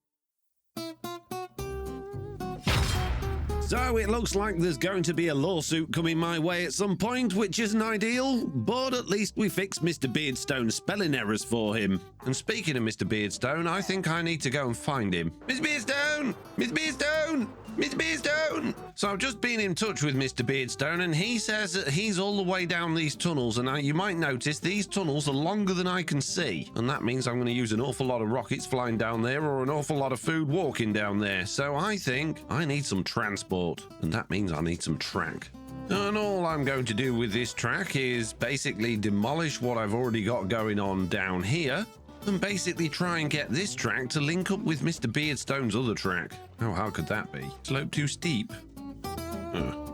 So it looks like there's going to be a lawsuit coming my way at some point, which isn't ideal, but at least we fixed Mr. Beardstone's spelling errors for him. And speaking of Mr. Beardstone, I think I need to go and find him. Mr. Beardstone! Mr. Beardstone! Mr. Beardstone! So I've just been in touch with Mr. Beardstone, and he says that he's all the way down these tunnels, and you might notice these tunnels are longer than I can see, and that means I'm going to use an awful lot of rockets flying down there or an awful lot of food walking down there. So I think I need some transport, and that means I need some track. And all I'm going to do with this track is basically demolish what I've already got going on down here, and basically try and get this track to link up with Mr. Beardstone's other track. How hard could that be? Slope too steep.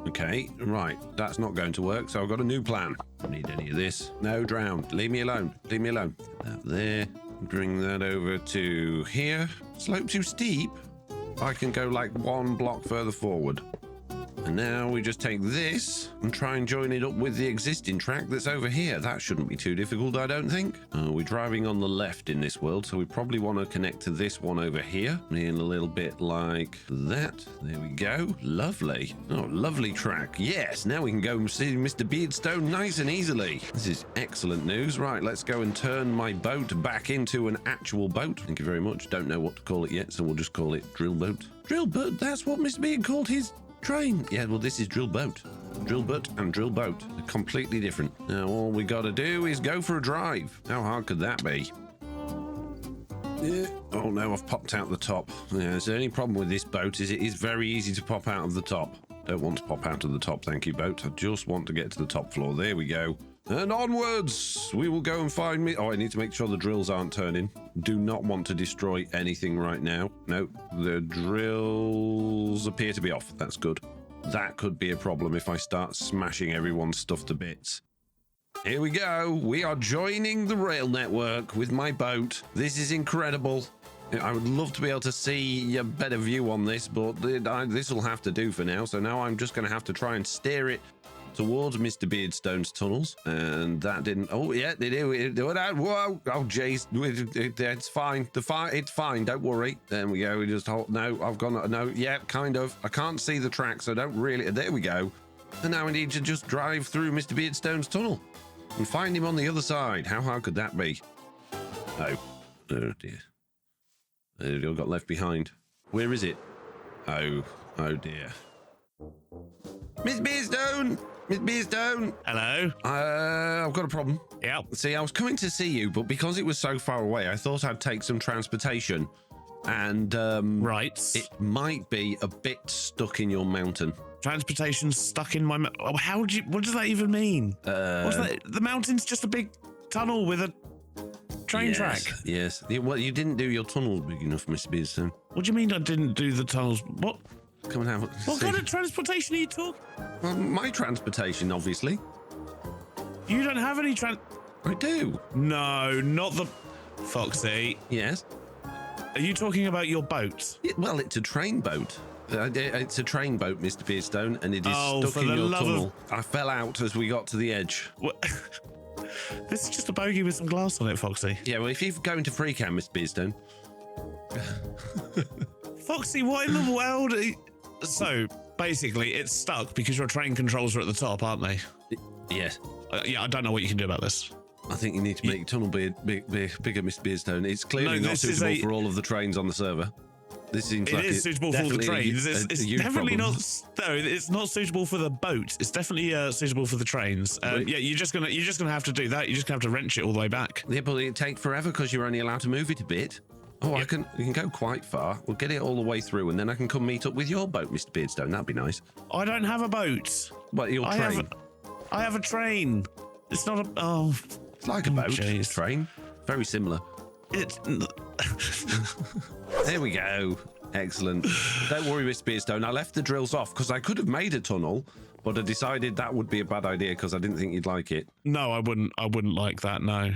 Okay, right, that's not going to work, so I've got a new plan. Don't need any of this. No, drown. Leave me alone. Leave me alone. That there. Bring that over to here. Slope too steep. I can go like 1 block further forward. And now we just take this and try and join it up with the existing track that's over here. That shouldn't be too difficult, I don't think. We're driving on the left in this world, so we probably want to connect to this one over here in a little bit like that. There we go. Lovely. Oh, lovely track. Yes, now we can go and see Mr. Beardstone nice and easily. This is excellent news. Right, let's go and turn my boat back into an actual boat. Thank you very much. Don't know what to call it yet, so we'll just call it drill boat. Drill boat, that's what Mr. Beard called his train. Yeah, well, this is drill boat. Drill boat and drill boat. They're completely different. Now, all we got to do is go for a drive. How hard could that be? Yeah. Oh, no, I've popped out the top. Yeah, the only problem with this boat is it is very easy to pop out of the top. Don't want to pop out of the top, thank you, boat. I just want to get to the top floor. There we go. And onwards! We will go and find me. Oh, I need to make sure the drills aren't turning. Do not want to destroy anything right now. No, the drills appear to be off. That's good. That could be a problem if I start smashing everyone's stuff to bits. Here we go. We are joining the rail network with my boat. This is incredible. I would love to be able to see a better view on this, but this will have to do for now. So now I'm just going to have to try and steer it towards Mr. Beardstone's tunnels, and that didn't. Oh yeah, they do. Whoa! Oh jeez, it's fine. It's fine. Don't worry. There we go. We just hold. No, I've gone. No, yeah, kind of. I can't see the track, so don't really. There we go. And now we need to just drive through Mr. Beardstone's tunnel and find him on the other side. How hard could that be? Oh dear. It all got left behind. Where is it? Oh dear. Miss Beardstone! Miss Beardstone! Hello? I've got a problem. Yeah. See, I was coming to see you, but because it was so far away, I thought I'd take some transportation. And, right. It might be a bit stuck in your mountain. Transportation stuck in my... what does that even mean? What's that? The mountain's just a big tunnel with a train track. Yes. Well, you didn't do your tunnel big enough, Miss Beardstone. What do you mean I didn't do the tunnels? What? Come and have a What kind of transportation are you talking? Well, my transportation, obviously. You don't have any I do. No, not the... Foxy. Yes. Are you talking about your boat? Yeah, well, it's a train boat. It's a train boat, Mr. Beardstone, and it is stuck in for the your love tunnel. I fell out as we got to the edge. What? This is just a bogey with some glass on it, Foxy. Yeah, well, if you go into free cam, Mr. Beardstone. Foxy, what in the world? So, basically, it's stuck because your train controls are at the top, aren't they? Yes. Yeah, I don't know what you can do about this. I think you need to make your tunnel bigger, Mr. Beardstone. It's clearly not suitable for all of the trains on the server. This seems like is suitable for all the trains. It's definitely not. No, it's not suitable for the boat. It's definitely suitable for the trains. Right. Yeah, you're just gonna have to do that. You're just gonna have to wrench it all the way back. Yeah, but it'll take forever because you're only allowed to move it a bit. Oh, Yep. you can go quite far. We'll get it all the way through, and then I can come meet up with your boat, Mr. Beardstone. That'd be nice. I don't have a boat. What, your train? I have a train. It's not a. Oh, It's like a boat. Jeez. Train. Very similar. it's. There we go. Excellent. Don't worry, Mr. Beardstone. I left the drills off because I could have made a tunnel, but I decided that would be a bad idea because I didn't think you'd like it. No, I wouldn't. I wouldn't like that. No.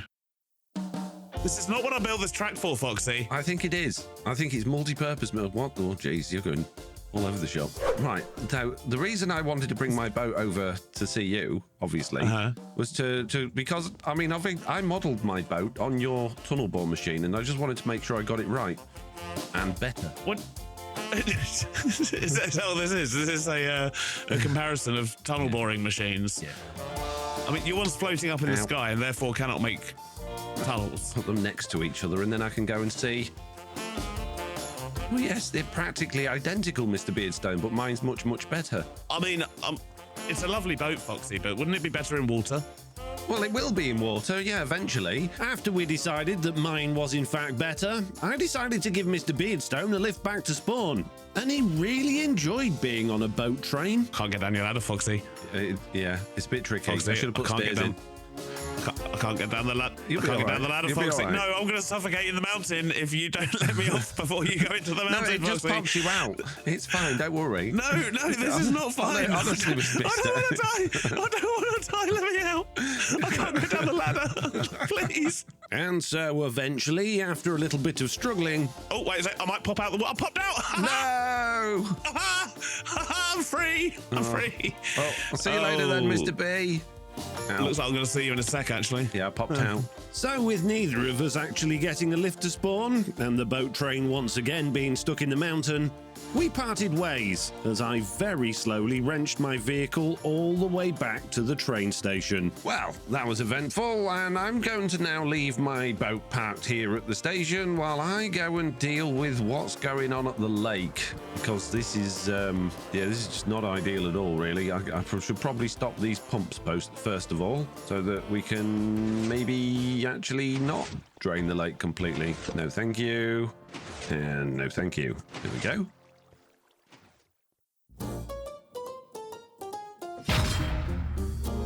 This is not what I built this track for, Foxy. I think it is. I think it's multi-purpose mode. What? Oh, jeez, you're going all over the shop. Right. So the reason I wanted to bring my boat over to see you, obviously, was to because I mean I modelled my boat on your tunnel bore machine, and I just wanted to make sure I got it right and better. What? Is that all this is? This is a comparison of tunnel boring machines. Yeah. I mean, your one's floating up in the sky and therefore cannot make tunnels. Put them next to each other, and then I can go and see. Oh, yes, they're practically identical, Mr. Beardstone, but mine's much, much better. I mean, it's a lovely boat, Foxy, but wouldn't it be better in water? Well, it will be in water, yeah, eventually. After we decided that mine was in fact better, I decided to give Mr. Beardstone a lift back to spawn. And he really enjoyed being on a boat train. Can't get down your ladder, Foxy. Yeah, it's a bit tricky. Foxy, I should have put I can't stairs get in. down. I can't get down the ladder. You'll be I can't get all down the right. ladder, You'll be Foxy. all right. No, I'm going to suffocate in the mountain if you don't let me off before you go into the No, mountain, it just Foxy. pops you out. It's fine, don't worry. No, this is not fine. Honestly, Mr. I don't want to die. I don't want to die. Let me out. I can't go down the ladder. Please. And so eventually, after a little bit of struggling... Oh, wait a sec. I might pop out the water. I popped out. No! I'm free. I'm free. Oh, I'll see you later then, Mr. B. Looks like I'm going to see you in a sec, actually. Yeah, I popped out. So with neither of us actually getting a lift to spawn, and the boat train once again being stuck in the mountain, we parted ways as I very slowly wrenched my vehicle all the way back to the train station. Well, that was eventful, and I'm going to now leave my boat parked here at the station while I go and deal with what's going on at the lake. Because this is, this is just not ideal at all, really. I should probably stop these pumps first of all, so that we can maybe actually not drain the lake completely. No, thank you. And no, thank you. There we go.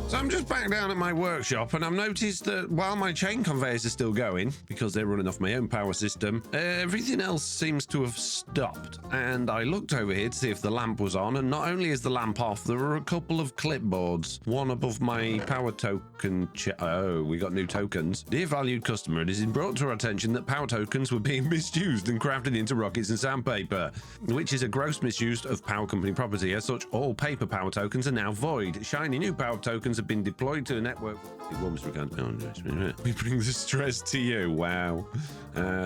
So I'm just back down at my workshop, and I've noticed that while my chain conveyors are still going, because they're running off my own power system, everything else seems to have stopped. And I looked over here to see if the lamp was on, and not only is the lamp off, there are a couple of clipboards, one above my power token. Oh, we got new tokens. Dear valued customer, it is brought to our attention that power tokens were being misused and crafted into rockets and sandpaper, which is a gross misuse of power company property. As such, all paper power tokens are now void. Shiny new power tokens have been deployed to a network. We bring the stress to you. Wow.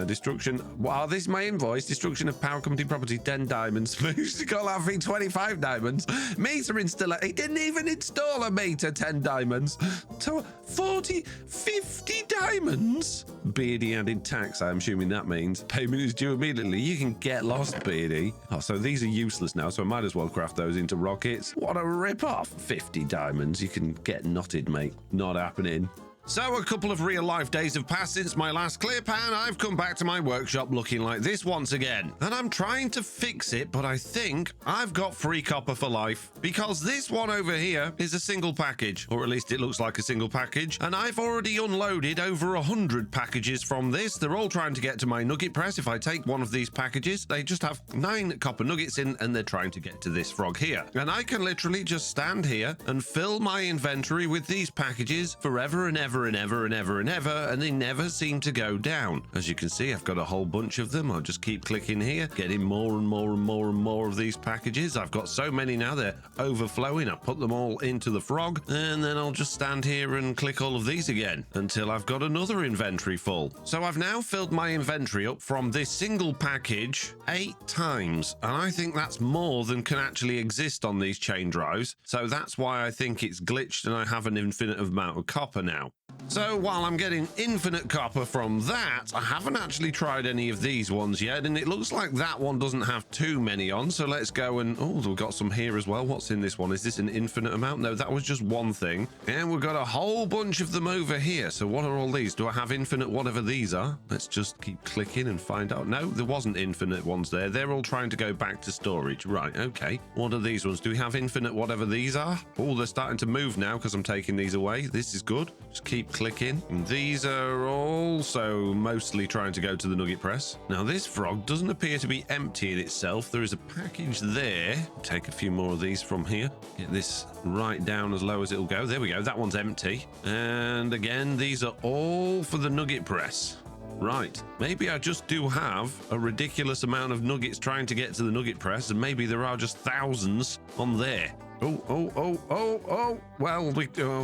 Destruction. Wow, this is my invoice. Destruction of power company property, 10 diamonds. Managed to call out fee 25 diamonds. Meter installer. He didn't even install a meter, 10 diamonds. So 40, 50 diamonds. Beardy added tax, I'm assuming that means. Payment is due immediately. You can get lost, Beardy. Oh, so these are useless now, so I might as well craft those into rockets. What a rip-off. 50 diamonds. You can get knotted, mate. Not happening. So a couple of real-life days have passed since my last clip, and I've come back to my workshop looking like this once again. And I'm trying to fix it, but I think I've got free copper for life. Because this one over here is a single package, or at least it looks like a single package, and I've already unloaded over 100 packages from this. They're all trying to get to my nugget press. If I take one of these packages, they just have 9 copper nuggets in, and they're trying to get to this frog here. And I can literally just stand here and fill my inventory with these packages forever and ever and ever and ever and ever, and they never seem to go down. As you can see, I've got a whole bunch of them. I'll just keep clicking here, getting more and more and more and more of these packages. I've got so many now, they're overflowing. I put them all into the frog, and then I'll just stand here and click all of these again until I've got another inventory full. So I've now filled my inventory up from this single package 8 times, and I think that's more than can actually exist on these chain drives. So that's why I think it's glitched and I have an infinite amount of copper now. So while I'm getting infinite copper from that, I haven't actually tried any of these ones yet, and it looks like that one doesn't have too many on. So let's go and, oh, we've got some here as well. What's in this one? Is this an infinite amount? No, that was just one thing. And we've got a whole bunch of them over here. So what are all these? Do I have infinite whatever these are? Let's just keep clicking and find out. No, there wasn't infinite ones there. They're all trying to go back to storage. Right, okay. What are these ones? Do we have infinite whatever these are? Oh, they're starting to move now because I'm taking these away. This is good. Just keep clicking. And these are also mostly trying to go to the nugget press. Now this frog doesn't appear to be empty in itself. There is a package there. Take a few more of these from here. Get this right down as low as it'll go. There we go. That one's empty. And again, these are all for the nugget press. Right, maybe I just do have a ridiculous amount of nuggets trying to get to the nugget press, and maybe there are just thousands on there. Oh,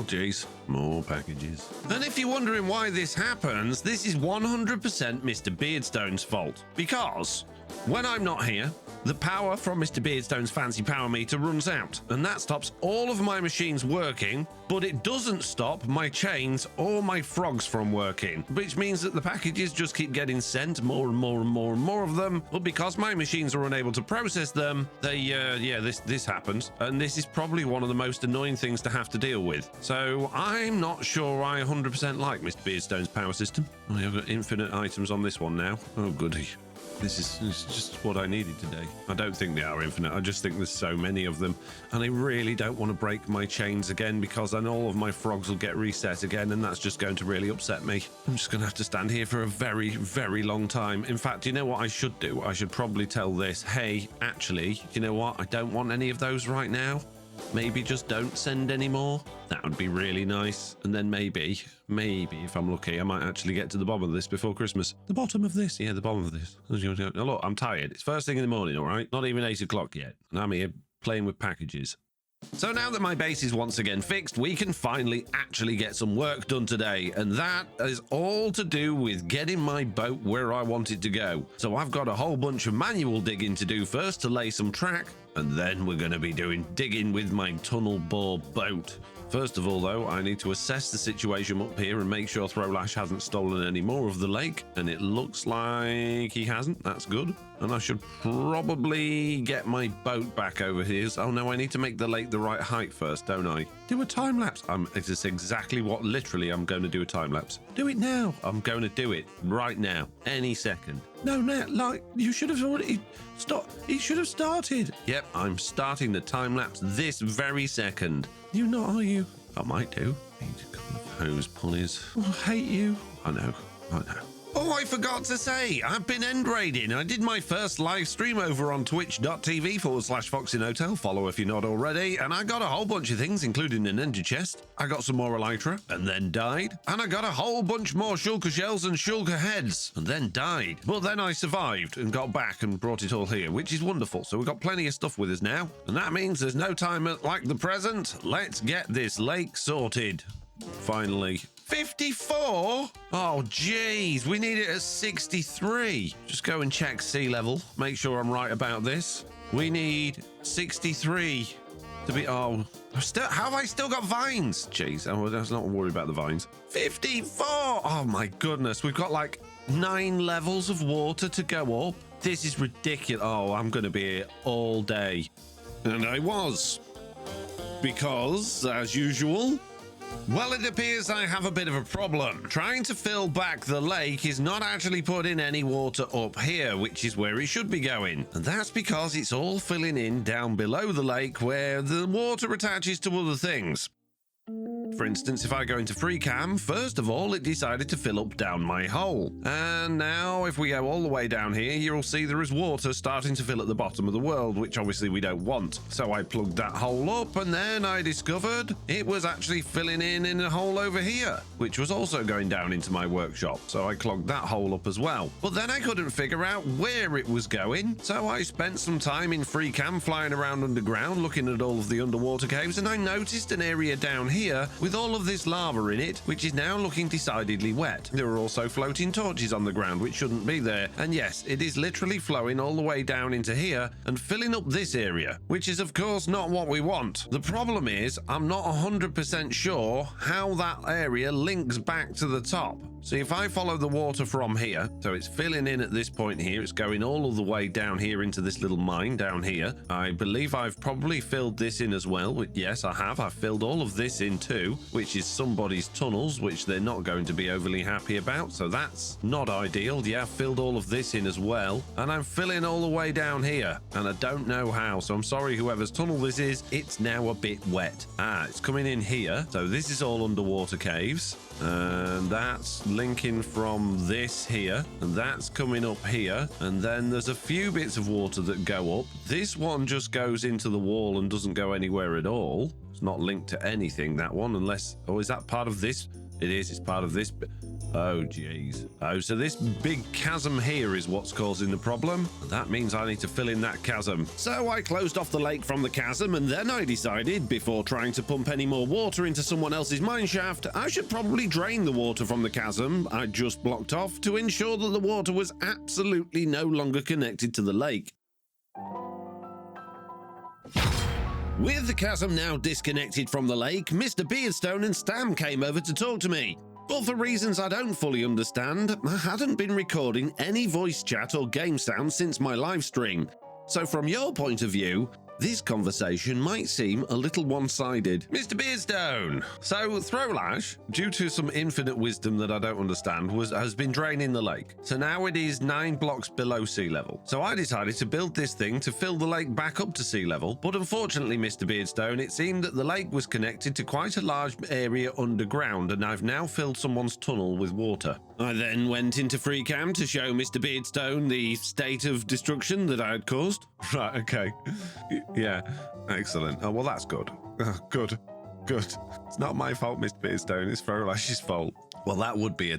geez, more packages. And if you're wondering why this happens, this is 100% Mr. Beardstone's fault. Because when I'm not here, the power from Mr. Beardstone's fancy power meter runs out, and that stops all of my machines working, but it doesn't stop my chains or my frogs from working, which means that the packages just keep getting sent, more and more and more and more of them. But because my machines are unable to process them, this happens, and this is probably one of the most annoying things to have to deal with. So I'm not sure I 100% like Mr. Beardstone's power system. I've got infinite items on this one now. Oh goody. This is just what I needed today. I don't think they are infinite. I just think there's so many of them. And I really don't want to break my chains again, because then all of my frogs will get reset again, and that's just going to really upset me. I'm just going to have to stand here for a very, very long time. In fact, you know what I should do? I should probably tell this, hey, actually, you know what? I don't want any of those right now. Maybe just don't send any more. That would be really nice. And then maybe if I'm lucky, I might actually get to the bottom of this before Christmas. The bottom of this? Yeah, the bottom of this. Now look, I'm tired. It's first thing in the morning, all right? Not even 8 o'clock yet. And I'm here playing with packages. So now that my base is once again fixed, we can finally actually get some work done today, and that is all to do with getting my boat where I want it to go. So I've got a whole bunch of manual digging to do first to lay some track, and then we're going to be doing digging with my tunnel bore boat. First of all, though, I need to assess the situation up here and make sure Throwlash hasn't stolen any more of the lake, and it looks like he hasn't. That's good. And I should probably get my boat back over here. Oh no, I need to make the lake the right height first, don't I? Do a time lapse. It is exactly what literally I'm going to do a time lapse. Do it now. I'm going to do it right now, any second. No, like you should have already stopped. He should have started. Yep, I'm starting the time lapse this very second. You not, are you? I might do. Need a couple of hose pulleys. Oh, I hate you. I know. Oh, I forgot to say, I've been end raiding. I did my first live stream over on twitch.tv/FoxyNoTail. Follow if you're not already. And I got a whole bunch of things, including an ender chest. I got some more elytra and then died. And I got a whole bunch more shulker shells and shulker heads and then died. But then I survived and got back and brought it all here, which is wonderful. So we've got plenty of stuff with us now. And that means there's no time like the present. Let's get this lake sorted. Finally. 54? Oh, geez. We need it at 63. Just go and check sea level. Make sure I'm right about this. We need 63 to be... Oh, have I still got vines? Jeez, let's not worry about the vines. 54! Oh, my goodness. We've got like 9 levels of water to go up. This is ridiculous. Oh, I'm going to be here all day. And I was. Because, as usual... Well, it appears I have a bit of a problem. Trying to fill back the lake is not actually putting any water up here, which is where it should be going. And that's because it's all filling in down below the lake where the water attaches to other things. For instance, if I go into free cam, first of all, it decided to fill up down my hole. And now, if we go all the way down here, you'll see there is water starting to fill at the bottom of the world, which obviously we don't want. So I plugged that hole up, and then I discovered it was actually filling in a hole over here, which was also going down into my workshop. So I clogged that hole up as well. But then I couldn't figure out where it was going. So I spent some time in free cam flying around underground, looking at all of the underwater caves, and I noticed an area down here with all of this lava in it, which is now looking decidedly wet. There are also floating torches on the ground, which shouldn't be there. And yes, it is literally flowing all the way down into here and filling up this area, which is of course not what we want. The problem is, I'm not 100% sure how that area links back to the top. So if I follow the water from here, so it's filling in at this point here, it's going all of the way down here into this little mine down here. I believe I've probably filled this in as well. Yes, I have. I've filled all of this in too, which is somebody's tunnels, which they're not going to be overly happy about. So that's not ideal. Yeah, I've filled all of this in as well. And I'm filling all the way down here. And I don't know how. So I'm sorry, whoever's tunnel this is, it's now a bit wet. It's coming in here. So this is all underwater caves. And that's linking from this here, and that's coming up here, and then there's a few bits of water that go up. This one just goes into the wall and doesn't go anywhere at all. It's not linked to anything, that one, unless... Oh, is that part of this? It is, it's part of this. Oh, geez. Oh, so this big chasm here is what's causing the problem. That means I need to fill in that chasm. So I closed off the lake from the chasm, and then I decided, before trying to pump any more water into someone else's mine shaft, I should probably drain the water from the chasm I just blocked off to ensure that the water was absolutely no longer connected to the lake. With the chasm now disconnected from the lake, Mr. Beardstone and Stam came over to talk to me. But for reasons I don't fully understand, I hadn't been recording any voice chat or game sound since my live stream. So from your point of view, this conversation might seem a little one-sided. Mr. Beardstone, so Throwlash, due to some infinite wisdom that I don't understand, has been draining the lake. So now it is 9 blocks below sea level. So I decided to build this thing to fill the lake back up to sea level. But unfortunately, Mr. Beardstone, it seemed that the lake was connected to quite a large area underground, and I've now filled someone's tunnel with water. I then went into free cam to show Mr. Beardstone the state of destruction that I had caused. Right, okay. Yeah, excellent. Oh, well, that's good. Good. It's not my fault, Mr. Beardstone. It's Throwlash's fault. Well, that would be a,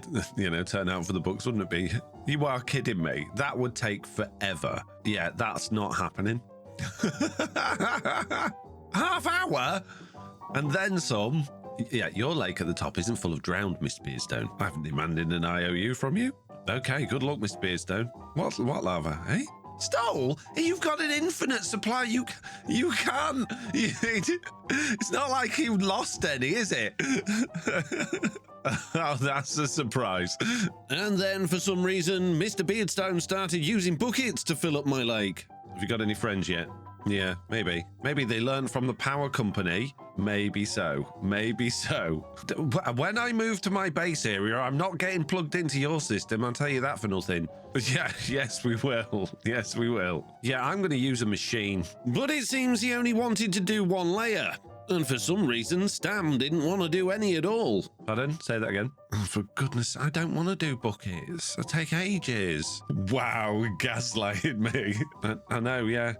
turn out for the books, wouldn't it be? You are kidding me. That would take forever. Yeah, that's not happening. Half hour? And then some. Yeah, your lake at the top isn't full of drowned, Mr. Beardstone. I haven't demanded an IOU from you. Okay, good luck, Mr. Beardstone. What lava, eh? Stole? You've got an infinite supply. You can't. It's not like you've lost any, is it? Oh, that's a surprise. And then, for some reason, Mr. Beardstone started using buckets to fill up my lake. Have you got any friends yet? Yeah, maybe. Maybe they learned from the power company. Maybe so. When I move to my base area, I'm not getting plugged into your system. I'll tell you that for nothing. But yeah, yes, we will. Yes, we will. Yeah, I'm going to use a machine. But it seems he only wanted to do 1 layer. And for some reason, Stam didn't want to do any at all. Pardon? Say that again. Oh, for goodness, I don't want to do buckets. It'll take ages. Wow, gaslighted me. I know, yeah.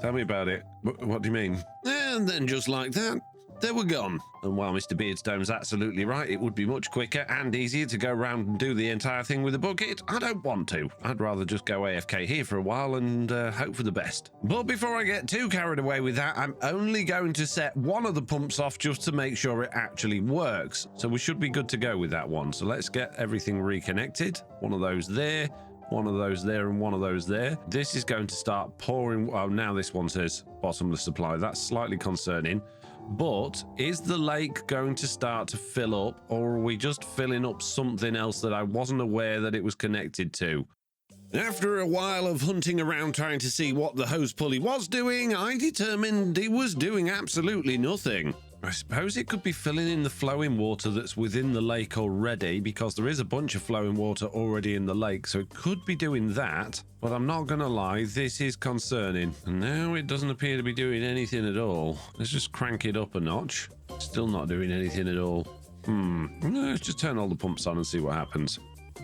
Tell me about it. What do you mean? And then just like that, they were gone. And while Mr. Beardstone's absolutely right, it would be much quicker and easier to go around and do the entire thing with a bucket, I don't want to. I'd rather just go AFK here for a while and hope for the best. But before I get too carried away with that, I'm only going to set one of the pumps off just to make sure it actually works. So we should be good to go with that one. So let's get everything reconnected. One of those there. One of those there and one of those there. This is going to start pouring. Well, now this one says bottomless supply. That's slightly concerning. But is the lake going to start to fill up, or are we just filling up something else that I wasn't aware that it was connected to? After a while of hunting around trying to see what the hose pulley was doing, I determined it was doing absolutely nothing. I suppose it could be filling in the flowing water that's within the lake already, because there is a bunch of flowing water already in the lake, so it could be doing that. But I'm not going to lie, this is concerning. And now it doesn't appear to be doing anything at all. Let's just crank it up a notch. Still not doing anything at all. Let's just turn all the pumps on and see what happens.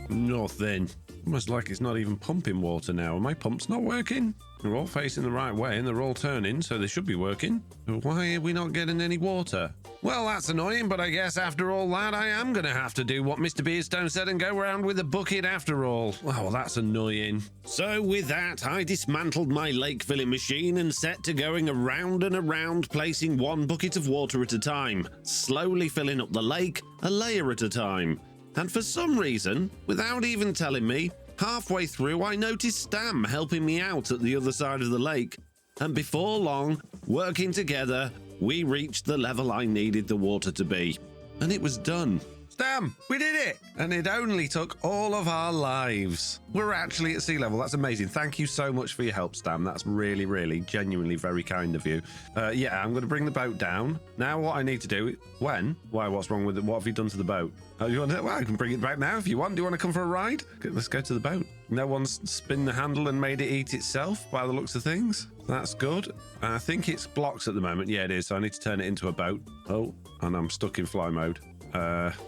Nothing. Almost like it's not even pumping water now. Are my pumps not working? They're all facing the right way and they're all turning, so they should be working. Why are we not getting any water? Well, that's annoying, but I guess after all that, I am going to have to do what Mr. Beardstone said and go around with a bucket after all. Well, that's annoying. So with that, I dismantled my lake filling machine and set to going around and around, placing 1 bucket of water at a time, slowly filling up the lake, a layer at a time. And for some reason, without even telling me, halfway through I noticed Stam helping me out at the other side of the lake. And before long, working together, we reached the level I needed the water to be. And it was done. Stam, we did it! And it only took all of our lives. We're actually at sea level. That's amazing. Thank you so much for your help, Stam. That's really, really, genuinely very kind of you. Yeah, I'm going to bring the boat down. Now what I need to do... When? Why, what's wrong with it? What have you done to the boat? Oh, you want to... Well, I can bring it back now if you want. Do you want to come for a ride? Let's go to the boat. No one's spun the handle and made it eat itself by the looks of things. That's good. I think it's blocks at the moment. Yeah, it is. So I need to turn it into a boat. Oh, and I'm stuck in fly mode.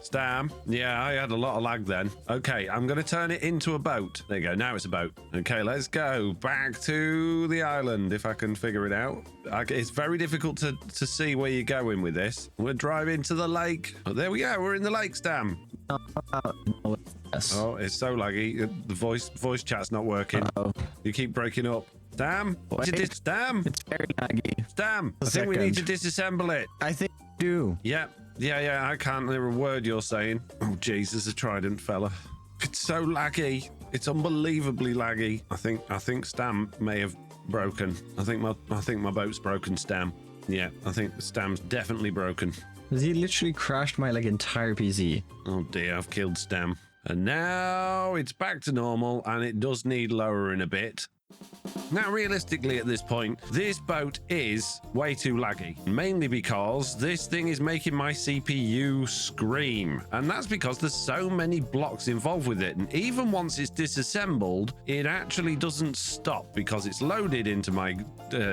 Stam. Yeah, I had a lot of lag then. Okay, I'm going to turn it into a boat. There you go. Now it's a boat. Okay, let's go back to the island if I can figure it out. It's very difficult to see where you're going with this. We're driving to the lake. Oh, there we go. We're in the lake, Stam. Yes. Oh, it's so laggy. The voice chat's not working. You keep breaking up. Stam? Stam? It's very laggy. Stam, I think we need to disassemble it. I think we do. Yep. Yeah, I can't hear a word you're saying. Oh, Jesus, a trident fella. It's so laggy. It's unbelievably laggy. I think Stam may have broken. I think my boat's broken, Stam. Yeah, I think Stam's definitely broken. He literally crashed my like entire PC. Oh dear, I've killed Stam. And now it's back to normal, and it does need lowering a bit. Now, realistically, at this point, this boat is way too laggy, mainly because this thing is making my CPU scream. And that's because there's so many blocks involved with it. And even once it's disassembled, it actually doesn't stop because it's loaded into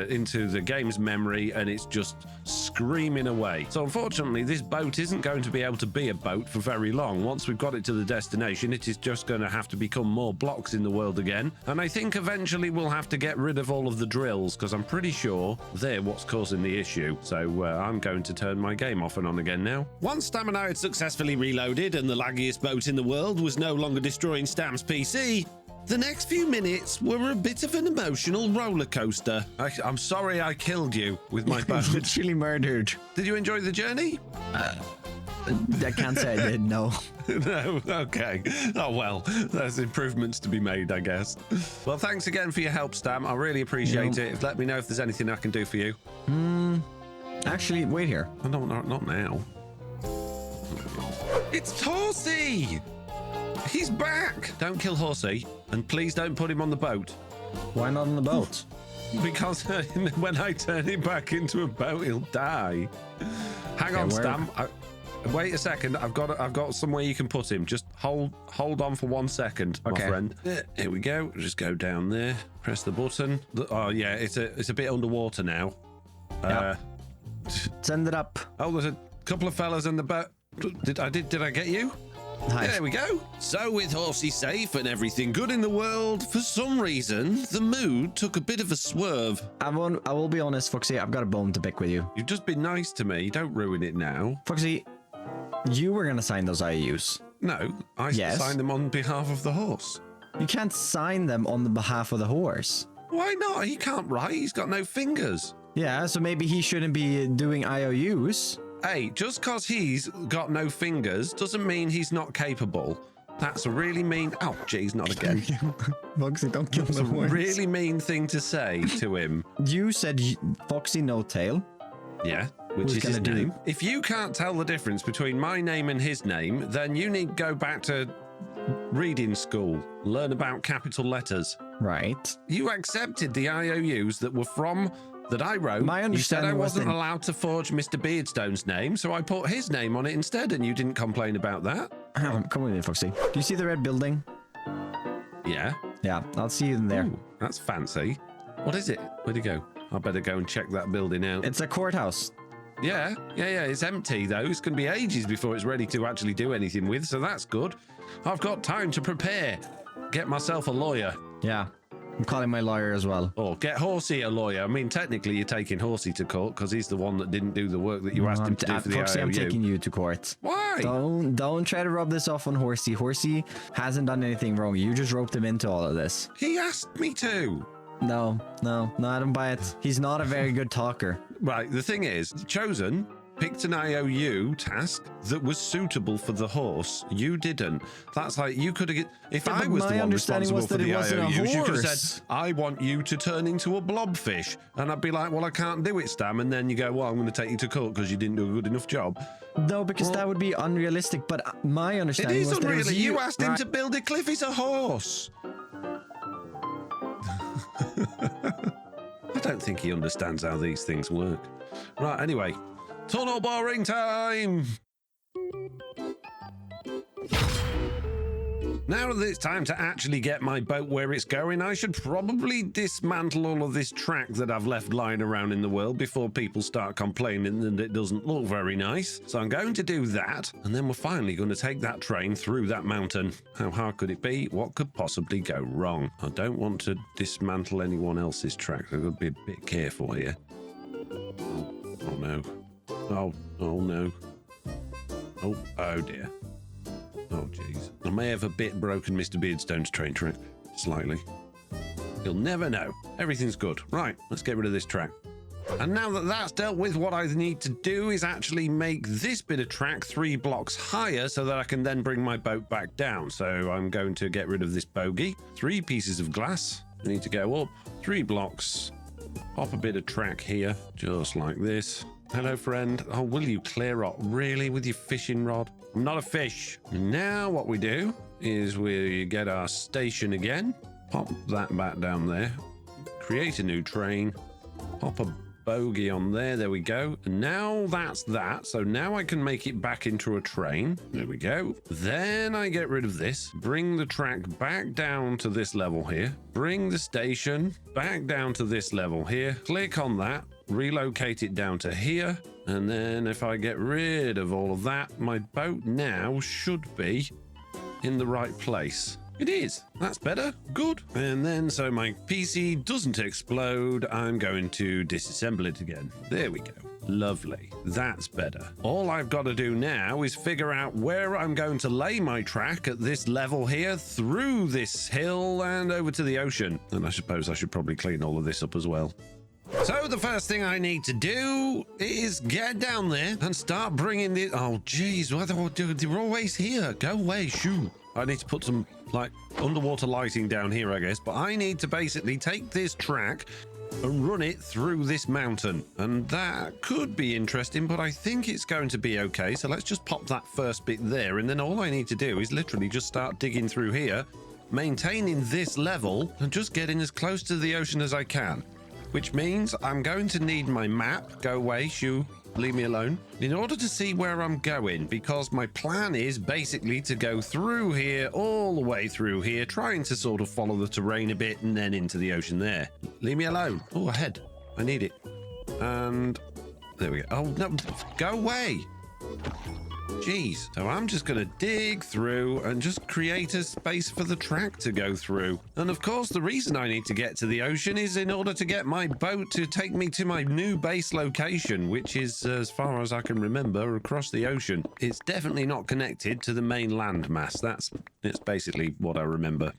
into the game's memory, and it's just screaming away. So unfortunately, this boat isn't going to be able to be a boat for very long. Once we've got it to the destination, it is just going to have to become more blocks in the world again. And I think eventually we'll have to get rid of all of the drills, because I'm pretty sure they're what's causing the issue. So I'm going to turn my game off and on again now. Once Stam and I had successfully reloaded and the laggiest boat in the world was no longer destroying Stam's PC, the next few minutes were a bit of an emotional roller coaster. I'm sorry I killed you with my boat. Literally murdered. Did you enjoy the journey? I can't say I did, no. No, okay. Oh well, there's improvements to be made, I guess. Well, thanks again for your help, Stam. I really appreciate it. Let me know if there's anything I can do for you. Actually, wait here. Oh, no, not now. It's Horsey! He's back! Don't kill Horsey, and please don't put him on the boat. Why not on the boat? Because when I turn him back into a boat, he'll die. Hang on, where- Stam. Wait a second. I've got somewhere you can put him. Just hold on for 1 second, my friend. Here we go. Just go down there. Press the button. Oh yeah, it's a bit underwater now. Send it up. Oh, there's a couple of fellas in the boat. Did I get you? Hi. There we go. So with Horsey safe and everything good in the world, for some reason, the mood took a bit of a swerve. I will be honest, Foxy, I've got a bone to pick with you. You've just been nice to me. Don't ruin it now. Foxy, you were gonna sign those IOUs. No, I Yes. signed them on behalf of the horse. You can't sign them on the behalf of the horse. Why not? He can't write. He's got no fingers. Yeah, so maybe he shouldn't be doing IOUs. Hey, just because he's got no fingers doesn't mean he's not capable. That's a really mean... Oh, jeez, not again. Foxy, don't kill It's the a horse. really mean thing to say to him. You said FoxyNoTail. Yeah, which Who's is his gonna do? name. If you can't tell the difference between my name and his name, then you need to go back to reading school, learn about capital letters. Right. You accepted the IOUs that I wrote. My You said I understanding was wasn't that- allowed to forge Mr. Beardstone's name, so I put his name on it instead, and you didn't complain about that. Come with me, Foxy. Do you see the red building? Yeah. Yeah, I'll see you in there. Ooh, that's fancy. What is it? Where'd he go? I better go and check that building out. It's a courthouse. Yeah. It's empty, though. It's going to be ages before it's ready to actually do anything with, so that's good. I've got time to prepare. Get myself a lawyer. Yeah. I'm calling my lawyer as well. Or get Horsey a lawyer. I mean, technically, you're taking Horsey to court because he's the one that didn't do the work that you asked him to do for the Foxy, I'm IOU. taking you to court. Why? Don't try to rub this off on Horsey. Horsey hasn't done anything wrong. You just roped him into all of this. He asked me to. No, I don't buy it. He's not a very good talker. Right, the thing is, Chosen picked an IOU task that was suitable for the horse. You didn't. That's like, you could have... If Yeah, I but was my the one understanding responsible was for that it the wasn't a IOUs, you could have horse. said, I want you to turn into a blobfish. And I'd be like, well, I can't do it, Stam. And then you go, well, I'm going to take you to court because you didn't do a good enough job. No, because that would be unrealistic. But my It understanding is was that it was unreal. You you asked him Right. to build a cliff. He's a horse. I don't think he understands how these things work. Right, anyway. Tunnel boring time! Now that it's time to actually get my boat where it's going, I should probably dismantle all of this track that I've left lying around in the world before people start complaining that it doesn't look very nice. So I'm going to do that, and then we're finally going to take that train through that mountain. How hard could it be? What could possibly go wrong? I don't want to dismantle anyone else's track. I've got to be a bit careful here. Oh no. Oh no. Oh dear. Oh, jeez. I may have a bit broken Mr. Beardstone's train track. Slightly. You'll never know. Everything's good. Right, let's get rid of this track. And now that that's dealt with, what I need to do is actually make this bit of track 3 blocks higher so that I can then bring my boat back down. So I'm going to get rid of this bogey. 3 pieces of glass. I need to go up 3 blocks, pop a bit of track here, just like this. Hello, friend. Oh, will you clear up? Really, with your fishing rod? I'm not a fish. Now what we do is we get our station again, pop that back down there, create a new train, pop a bogey on there we go. And now that's that, so now I can make it back into a train. There we go. Then I get rid of this, bring the track back down to this level here, bring the station back down to this level here, click on that, relocate it down to here, and then if I get rid of all of that, my boat now should be in the right place. It is. That's better. Good. And then so my PC doesn't explode, I'm going to disassemble it again. There we go. Lovely. That's better. All I've got to do now is figure out where I'm going to lay my track at this level here, through this hill and over to the ocean. And I suppose I should probably clean all of this up as well. So the first thing I need to do is get down there and start bringing the... Oh, geez, what do I do? They're always here. Go away, shoo. I need to put some, like, underwater lighting down here, I guess. But I need to basically take this track and run it through this mountain. And that could be interesting, but I think it's going to be okay. So let's just pop that first bit there. And then all I need to do is literally just start digging through here, maintaining this level, and just getting as close to the ocean as I can. Which means I'm going to need my map. Go away, shoo. Leave me alone. In order to see where I'm going, because my plan is basically to go through here, all the way through here, trying to sort of follow the terrain a bit and then into the ocean there. Leave me alone. Oh, ahead. I need it. And there we go. Oh, no. Go away. Jeez. So I'm just going to dig through and just create a space for the track to go through. And of course, the reason I need to get to the ocean is in order to get my boat to take me to my new base location, which is, as far as I can remember, across the ocean. It's definitely not connected to the main landmass. That's basically what I remember.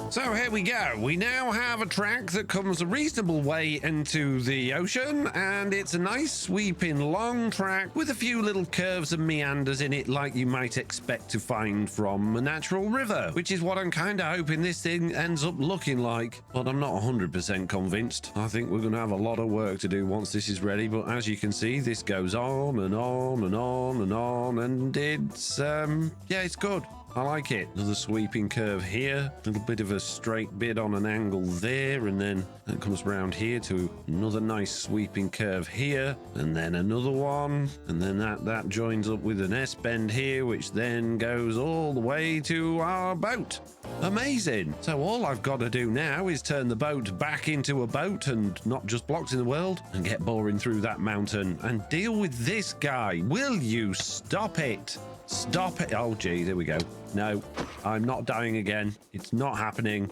So here we go. We now have a track that comes a reasonable way into the ocean, and it's a nice sweeping long track with a few little curves and meanders in it like you might expect to find from a natural river, which is what I'm kind of hoping this thing ends up looking like. But I'm not 100% convinced. I think we're going to have a lot of work to do once this is ready, but as you can see, this goes on and on and on and on, and it's yeah, it's good. I like it. Another sweeping curve here, a little bit of a straight bit on an angle there, and then that comes round here to another nice sweeping curve here, and then another one, and then that joins up with an S-bend here, which then goes all the way to our boat. Amazing. So all I've got to do now is turn the boat back into a boat and not just blocks in the world, and get boring through that mountain and deal with this guy. Will you stop it? Stop it. Oh, gee, there we go. No, I'm not dying again. It's not happening.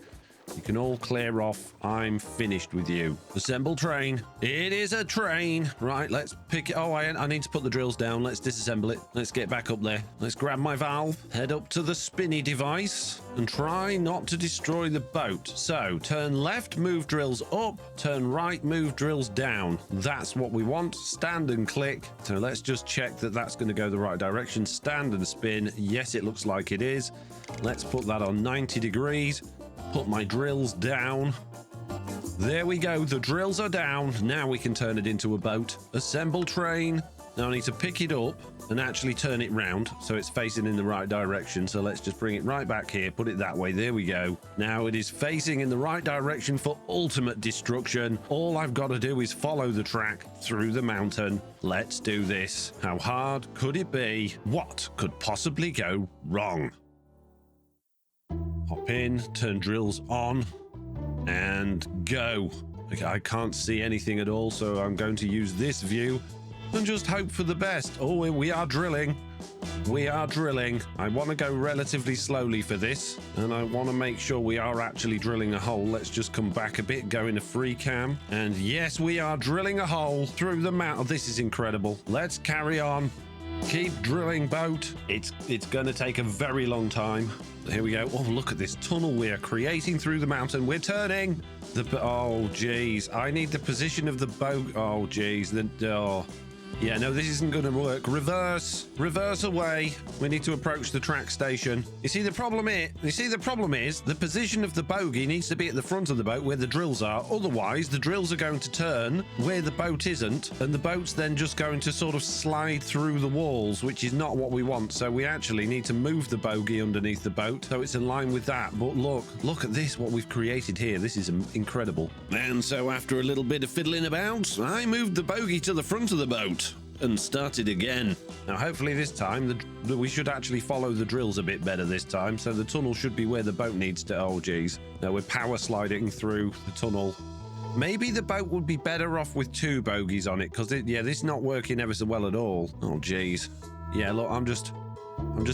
You can all clear off. I'm finished with you. Assemble train. It is a train. Right, let's pick it. Oh, I need to put the drills down. Let's disassemble it. Let's get back up there. Let's grab my valve, head up to the spinny device, and try not to destroy the boat. So, turn left, move drills up. Turn right, move drills down. That's what we want. Stand and click. So let's just check that that's going to go the right direction. Stand and spin. Yes, it looks like it is. Let's put that on 90 degrees. Put my drills down. There we go. The drills are down. Now we can turn it into a boat. Assemble train. Now I need to pick it up and actually turn it round so it's facing in the right direction. So let's just bring it right back here. Put it that way. There we go. Now it is facing in the right direction for ultimate destruction. All I've got to do is follow the track through the mountain. Let's do this. How hard could it be? What could possibly go wrong? Hop in, turn drills on, and go. Okay, I can't see anything at all, so I'm going to use this view and just hope for the best. Oh, we are drilling. We are drilling. I want to go relatively slowly for this, and I want to make sure we are actually drilling a hole. Let's just come back a bit, go into free cam. And yes, we are drilling a hole through the mountain. This is incredible. Let's carry on. Keep drilling, boat. It's going to take a very long time. Here we go. Oh, look at this tunnel we're creating through the mountain. We're turning. Oh, geez. I need the position of the boat. Oh, geez. Oh, Yeah, no, this isn't going to work. Reverse away. We need to approach the track station. You see, the problem is the position of the bogey needs to be at the front of the boat where the drills are. Otherwise, the drills are going to turn where the boat isn't, and the boat's then just going to sort of slide through the walls, which is not what we want. So we actually need to move the bogey underneath the boat so it's in line with that. But look at this, what we've created here. This is incredible. And so after a little bit of fiddling about, I moved the bogey to the front of the boat and started again. Now hopefully this time we should actually follow the drills a bit better this time, so the tunnel should be where the boat needs to. Oh geez, now we're power sliding through the tunnel. Maybe the boat would be better off with 2 bogies on it, because this is not working ever so well at all. Oh geez. Yeah, look, I'm just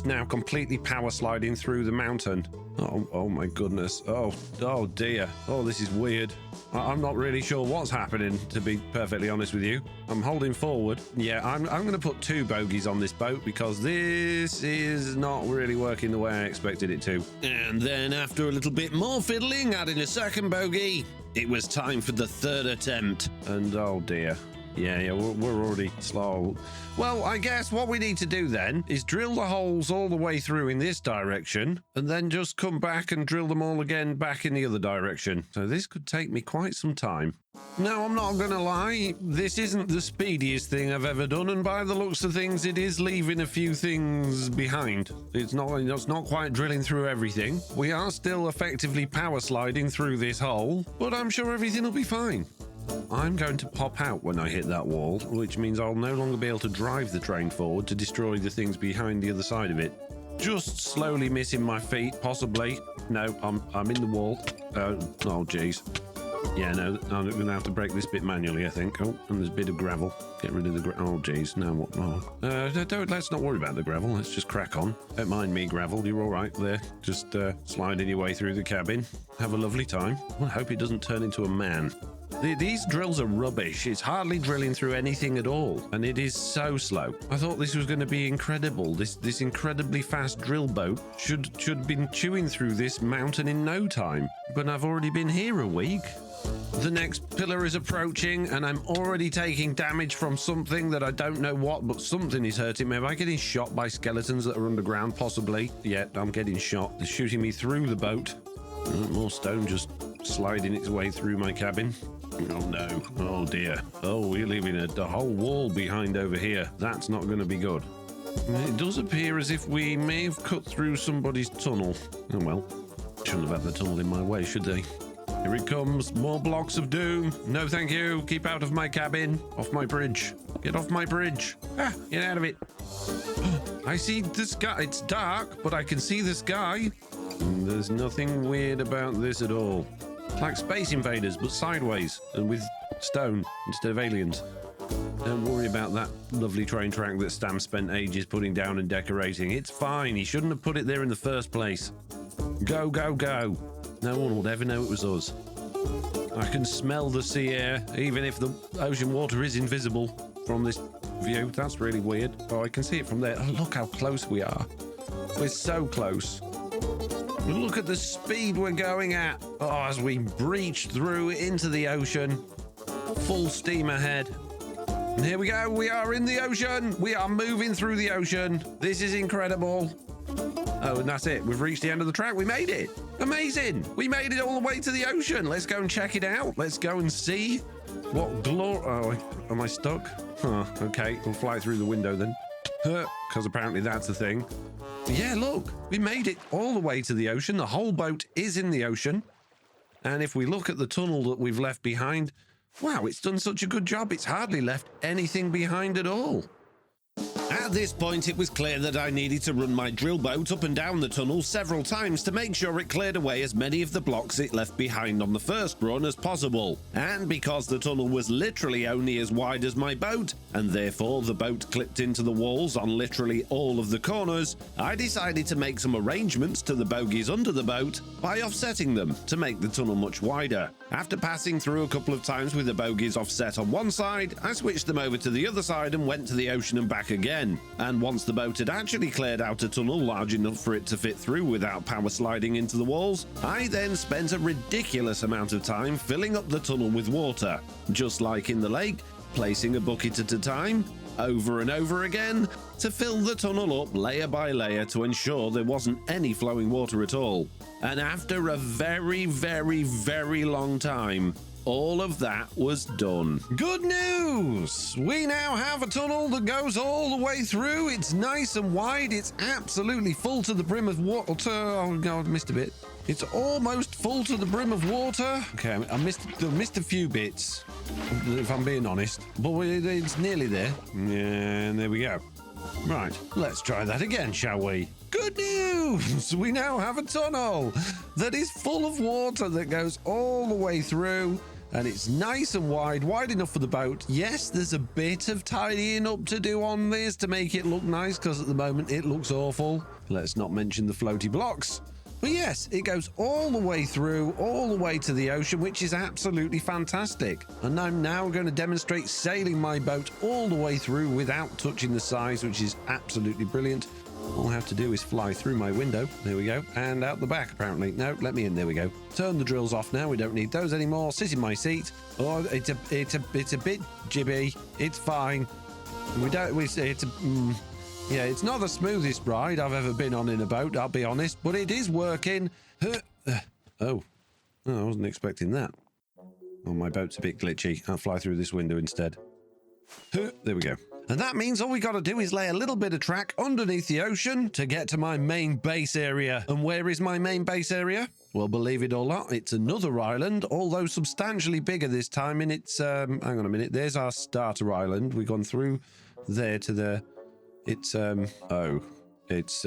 now completely power sliding through the mountain. Oh my goodness. Oh dear. Oh, this is weird. I'm not really sure what's happening, to be perfectly honest with you. I'm holding forward. Yeah, I'm going to put 2 bogies on this boat because this is not really working the way I expected it to. And then after a little bit more fiddling, adding a second bogey, it was time for the 3rd attempt. And oh dear. Yeah, we're already slow. Well, I guess what we need to do then is drill the holes all the way through in this direction and then just come back and drill them all again back in the other direction. So this could take me quite some time. Now, I'm not going to lie, this isn't the speediest thing I've ever done, and by the looks of things, it is leaving a few things behind. It's not quite drilling through everything. We are still effectively power sliding through this hole, but I'm sure everything will be fine. I'm going to pop out when I hit that wall, which means I'll no longer be able to drive the train forward to destroy the things behind the other side of it. Just slowly missing my feet, possibly. No, I'm in the wall. Oh, geez. Yeah, no, I'm going to have to break this bit manually, I think. Oh, and there's a bit of gravel. Get rid of the gravel. Oh, geez. Now what? Oh. Let's not worry about the gravel. Let's just crack on. Don't mind me, gravel. You're all right there. Just sliding your way through the cabin. Have a lovely time. I hope it doesn't turn into a man. These drills are rubbish. It's hardly drilling through anything at all, and it is so slow. I thought this was going to be incredible. This incredibly fast drill boat should have been chewing through this mountain in no time, but I've already been here a week. The next pillar is approaching, and I'm already taking damage from something that I don't know what, but something is hurting me. Am I getting shot by skeletons that are underground? Possibly. Yeah, I'm getting shot. They're shooting me through the boat. More stone just sliding its way through my cabin. Oh no. Oh dear. Oh, we're leaving a whole wall behind over here. That's not going to be good. It does appear as if we may have cut through somebody's tunnel. Oh well. Shouldn't have had the tunnel in my way, should they? Here it comes. More blocks of doom. No thank you. Keep out of my cabin. Off my bridge. Get off my bridge. Ah, get out of it. I see the sky. It's dark, but I can see the sky. There's nothing weird about this at all. It's like Space Invaders, but sideways and with stone instead of aliens. Don't worry about that lovely train track that Stam spent ages putting down and decorating. It's fine. He shouldn't have put it there in the first place. Go, go, go. No one would ever know it was us. I can smell the sea air, even if the ocean water is invisible from this view. That's really weird. Oh, I can see it from there. Oh, look how close we are. We're so close. Look at the speed we're going at. Oh, as we breach through into the ocean. Full steam ahead. And here we go. We are in the ocean. We are moving through the ocean. This is incredible. Oh, and that's it. We've reached the end of the track. We made it. Amazing. We made it all the way to the ocean. Let's go and check it out. Let's go and see what glory. Oh, am I stuck? Huh. Okay. We'll fly through the window then. Because apparently that's the thing. Yeah, look, we made it all the way to the ocean. The whole boat is in the ocean. And if we look at the tunnel that we've left behind, wow, it's done such a good job. It's hardly left anything behind at all. At this point, it was clear that I needed to run my drill boat up and down the tunnel several times to make sure it cleared away as many of the blocks it left behind on the first run as possible. And because the tunnel was literally only as wide as my boat, and therefore the boat clipped into the walls on literally all of the corners, I decided to make some arrangements to the bogies under the boat by offsetting them to make the tunnel much wider. After passing through a couple of times with the bogies offset on one side, I switched them over to the other side and went to the ocean and back again. And once the boat had actually cleared out a tunnel large enough for it to fit through without power sliding into the walls, I then spent a ridiculous amount of time filling up the tunnel with water. Just like in the lake, placing a bucket at a time, over and over again to fill the tunnel up layer by layer to ensure there wasn't any flowing water at all. And after a very, very, very long time, all of that was done. Good news! We now have a tunnel that goes all the way through. It's nice and wide. It's absolutely full to the brim of water. Oh, God, missed a bit. It's almost full to the brim of water. Okay, I missed a few bits, if I'm being honest. But it's nearly there. And there we go. Right, let's try that again, shall we? Good news! We now have a tunnel that is full of water that goes all the way through, and it's nice and wide enough for the boat. Yes, there's a bit of tidying up to do on this to make it look nice, because at the moment it looks awful. Let's not mention the floaty blocks. But yes, it goes all the way through, all the way to the ocean, which is absolutely fantastic. And I'm now going to demonstrate sailing my boat all the way through without touching the sides, which is absolutely brilliant. All I have to do is fly through my window. There we go. And out the back, apparently. No, let me in. There we go. Turn the drills off now. We don't need those anymore. Sit in my seat. Oh, it's a bit jibby. It's fine. Yeah, it's not the smoothest ride I've ever been on in a boat, I'll be honest, but it is working. Oh, I wasn't expecting that. Oh, my boat's a bit glitchy. I'll fly through this window instead. There we go. And that means all we got to do is lay a little bit of track underneath the ocean to get to my main base area. And where is my main base area? Well, believe it or not, it's another island, although substantially bigger this time. And it's, hang on a minute, there's our starter island. We've gone through there to the... It's it's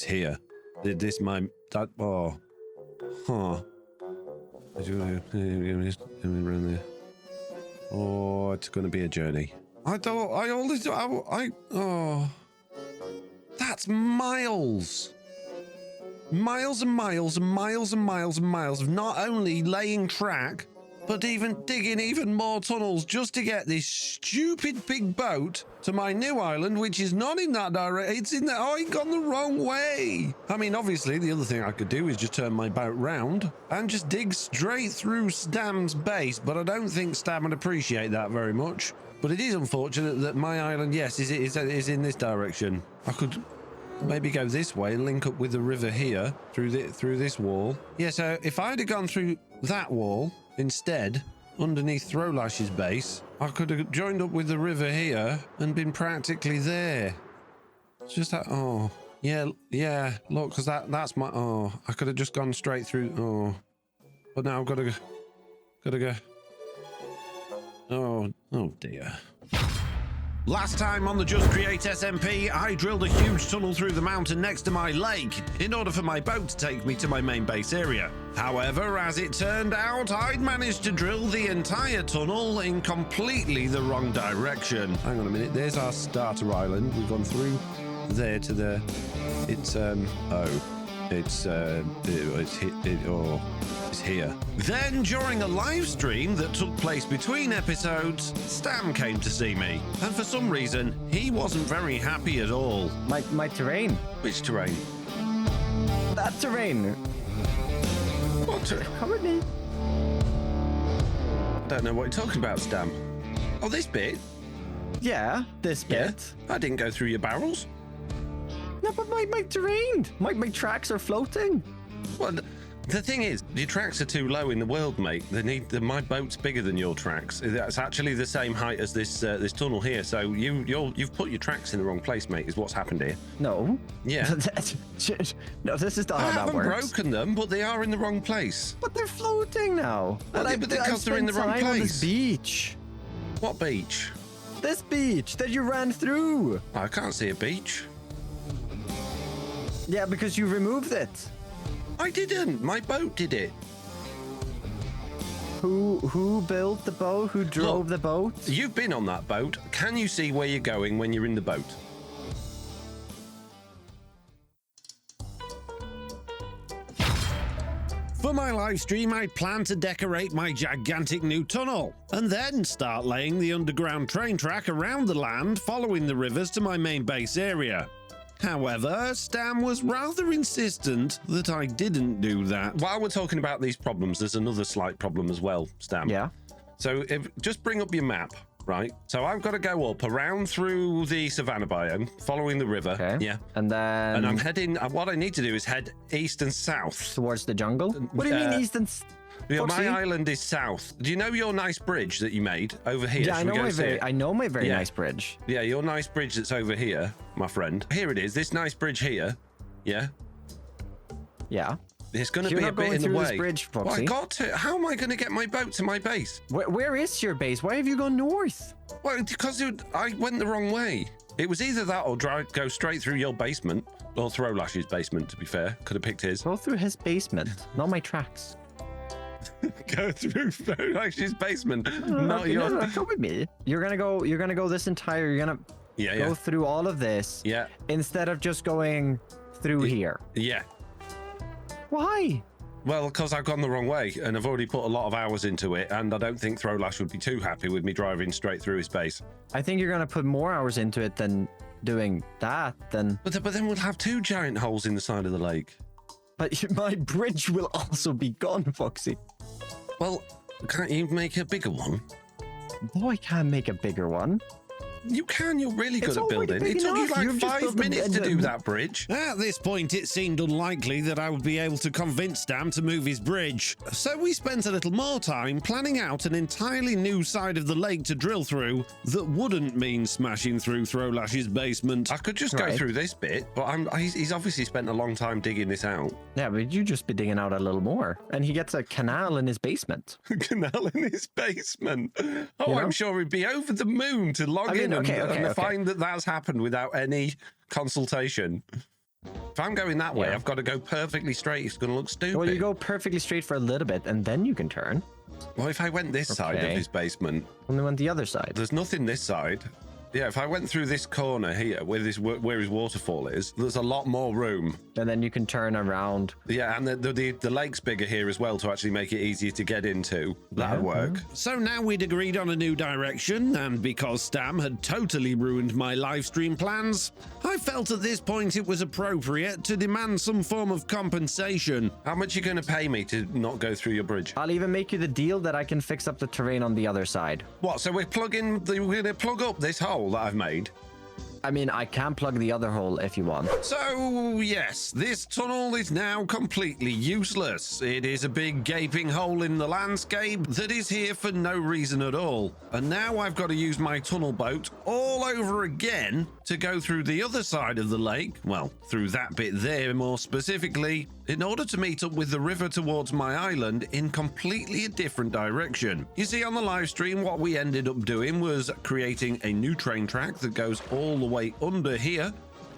here. This my that oh, huh. Oh, it's going to be a journey. That's miles. Miles and miles and miles and miles and miles of not only laying track, but even digging even more tunnels just to get this stupid big boat to my new island, which is not in that direction. It's in the... Oh, it gone the wrong way. I mean, obviously, the other thing I could do is just turn my boat round and just dig straight through Stam's base, but I don't think Stam would appreciate that very much. But it is unfortunate that my island, yes, is in this direction. I could maybe go this way and link up with the river here through this wall. Yeah, so if I'd have gone through that wall... Instead, underneath Throwlash's base, I could have joined up with the river here and been practically there. It's just that, oh, yeah, look, because that's my, oh, I could have just gone straight through, oh. But now I've got to go. Oh dear. Last time on the Just Create SMP, I drilled a huge tunnel through the mountain next to my lake in order for my boat to take me to my main base area. However, as it turned out, I'd managed to drill the entire tunnel in completely the wrong direction. Hang on a minute, there's our starter island. We've gone through there to the... It's here. Then, during a live stream that took place between episodes, Stam came to see me. And for some reason, he wasn't very happy at all. My terrain. Which terrain? That terrain. What terrain? Come with me. I don't know what you're talking about, Stam. Oh, this bit? Yeah, this bit. Yeah. I didn't go through your barrels. No, but my terrain. My tracks are floating. Well, the thing is, your tracks are too low in the world, mate. My boat's bigger than your tracks. That's actually the same height as this tunnel here. So you've put your tracks in the wrong place, mate. Is what's happened here. No. Yeah. No, this is not I how that works. haven't broken them, but they are in the wrong place. But they're floating now. Well, yeah, but because they're in the wrong time on place. this beach. What beach? This beach that you ran through. I can't see a beach. Yeah, because you removed it. I didn't. My boat did it. Who built the boat? Who drove the boat? You've been on that boat. Can you see where you're going when you're in the boat? For my live stream, I plan to decorate my gigantic new tunnel and then start laying the underground train track around the land following the rivers to my main base area. However, Stam was rather insistent that I didn't do that. While we're talking about these problems, there's another slight problem as well, Stam. Yeah. So just bring up your map right? So I've got to go up around through the savannah biome, following the river. Okay. Yeah. And then... And I'm heading, what I need to do is head east and south. towards the jungle? What do you mean east and... Yeah, my Foxy? island is south. Do you know your nice bridge that you made over here? Yeah, Should we go see it? I know my very Yeah. nice bridge. Yeah, your nice bridge that's over here, my friend. Here it is, this nice bridge here. Yeah. Yeah. There's going to You're be a not bit going in the through way. this bridge, Well, I Foxy. got to. How am I going to get my boat to my base? Where is your base? Why have you gone north? Well, because I went the wrong way. It was either that or go straight through your basement. Or Throwlash's basement, to be fair. Could have picked his. Go through his basement, not my tracks. Go through Throwlash's basement, not Okay, yours. no, come with me. You're gonna go this entire. You're gonna Yeah, go yeah. through all of this. Yeah, Instead of just going through here. yeah. Why? Well, because I've gone the wrong way, and I've already put a lot of hours into it, and I don't think Throwlash would be too happy with me driving straight through his base. I think you're gonna put more hours into it than doing that. But then we'll have 2 giant holes in the side of the lake. But my bridge will also be gone, Foxy. Well, can't you make a bigger one? No, I can't make a bigger one. You can, you're really good It's at already building. big It took you enough. like You've just 5 built minutes to do the- that bridge. At this point, it seemed unlikely that I would be able to convince Stam to move his bridge. So we spent a little more time planning out an entirely new side of the lake to drill through that wouldn't mean smashing through Throwlash's basement. I could just go Right. through this bit, but he's obviously spent a long time digging this out. Yeah, but you just be digging out a little more. And he gets a canal in his basement. Canal in his basement. Oh, You know? I'm sure he'd be over the moon to log in and okay. find that that's happened without any consultation. If I'm going that way, Yeah. I've got to go perfectly straight. It's going to look stupid. Well, you go perfectly straight for a little bit, and then you can turn. Well, if I went this side of Okay. his basement, And then on the other side. there's nothing this side. Yeah, if I went through this corner here where his waterfall is, there's a lot more room. And then you can turn around. Yeah, and the lake's bigger here as well to actually make it easier to get into. That'd work. So now we'd agreed on a new direction, and because Stam had totally ruined my live stream plans, I felt at this point it was appropriate to demand some form of compensation. How much are you going to pay me to not go through your bridge? I'll even make you the deal that I can fix up the terrain on the other side. What? So we're going to plug up this hole that I've made? I mean, I can plug the other hole if you want. So, yes, this tunnel is now completely useless. It is a big gaping hole in the landscape that is here for no reason at all. And now I've got to use my tunnel boat all over again to go through the other side of the lake, well, through that bit there more specifically, in order to meet up with the river towards my island in completely a different direction. You see, on the live stream, what we ended up doing was creating a new train track that goes all the way under here,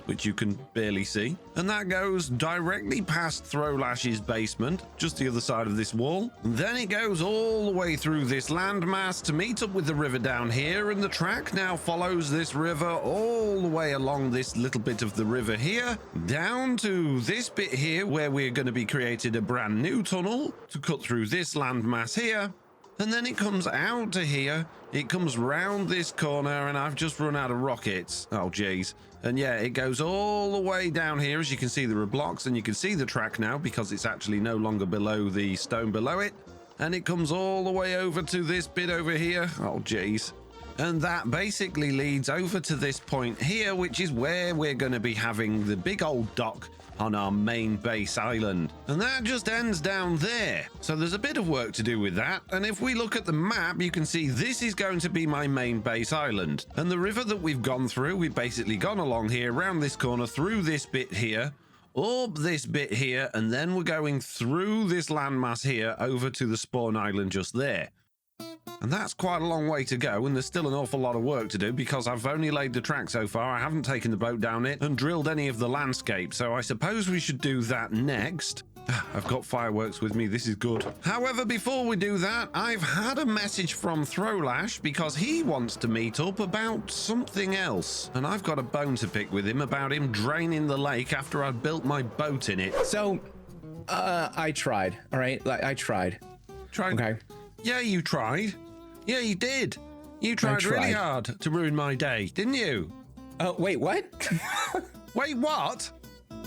which you can barely see, and that goes directly past Throwlash's basement, just the other side of this wall. Then it goes all the way through this landmass to meet up with the river down here, and the track now follows this river all the way along this little bit of the river here, down to this bit here where we're going to be creating a brand new tunnel to cut through this landmass here. And then it comes out to here, it comes round this corner, and I've just run out of rockets. Oh, jeez. And yeah, it goes all the way down here. As you can see, there are blocks, and you can see the track now because it's actually no longer below the stone below it. And it comes all the way over to this bit over here. Oh, jeez. And that basically leads over to this point here, which is where we're going to be having the big old dock on our main base island. And that just ends down there. So there's a bit of work to do with that. And if we look at the map, you can see this is going to be my main base island. And the river that we've gone through, we've basically gone along here, around this corner, through this bit here, up this bit here, and then we're going through this landmass here over to the spawn island just there. And that's quite a long way to go, and there's still an awful lot of work to do because I've only laid the track so far. I haven't taken the boat down it and drilled any of the landscape, so I suppose we should do that next. I've got fireworks with me, this is good. However, before we do that, I've had a message from Throwlash because he wants to meet up about something else. And I've got a bone to pick with him about him draining the lake after I'd built my boat in it. So, I tried. All right, I tried. Tried? Okay. Yeah, you tried. Yeah, you did. You tried really tried. hard to ruin my day, didn't you? Oh, wait, what? Wait, what?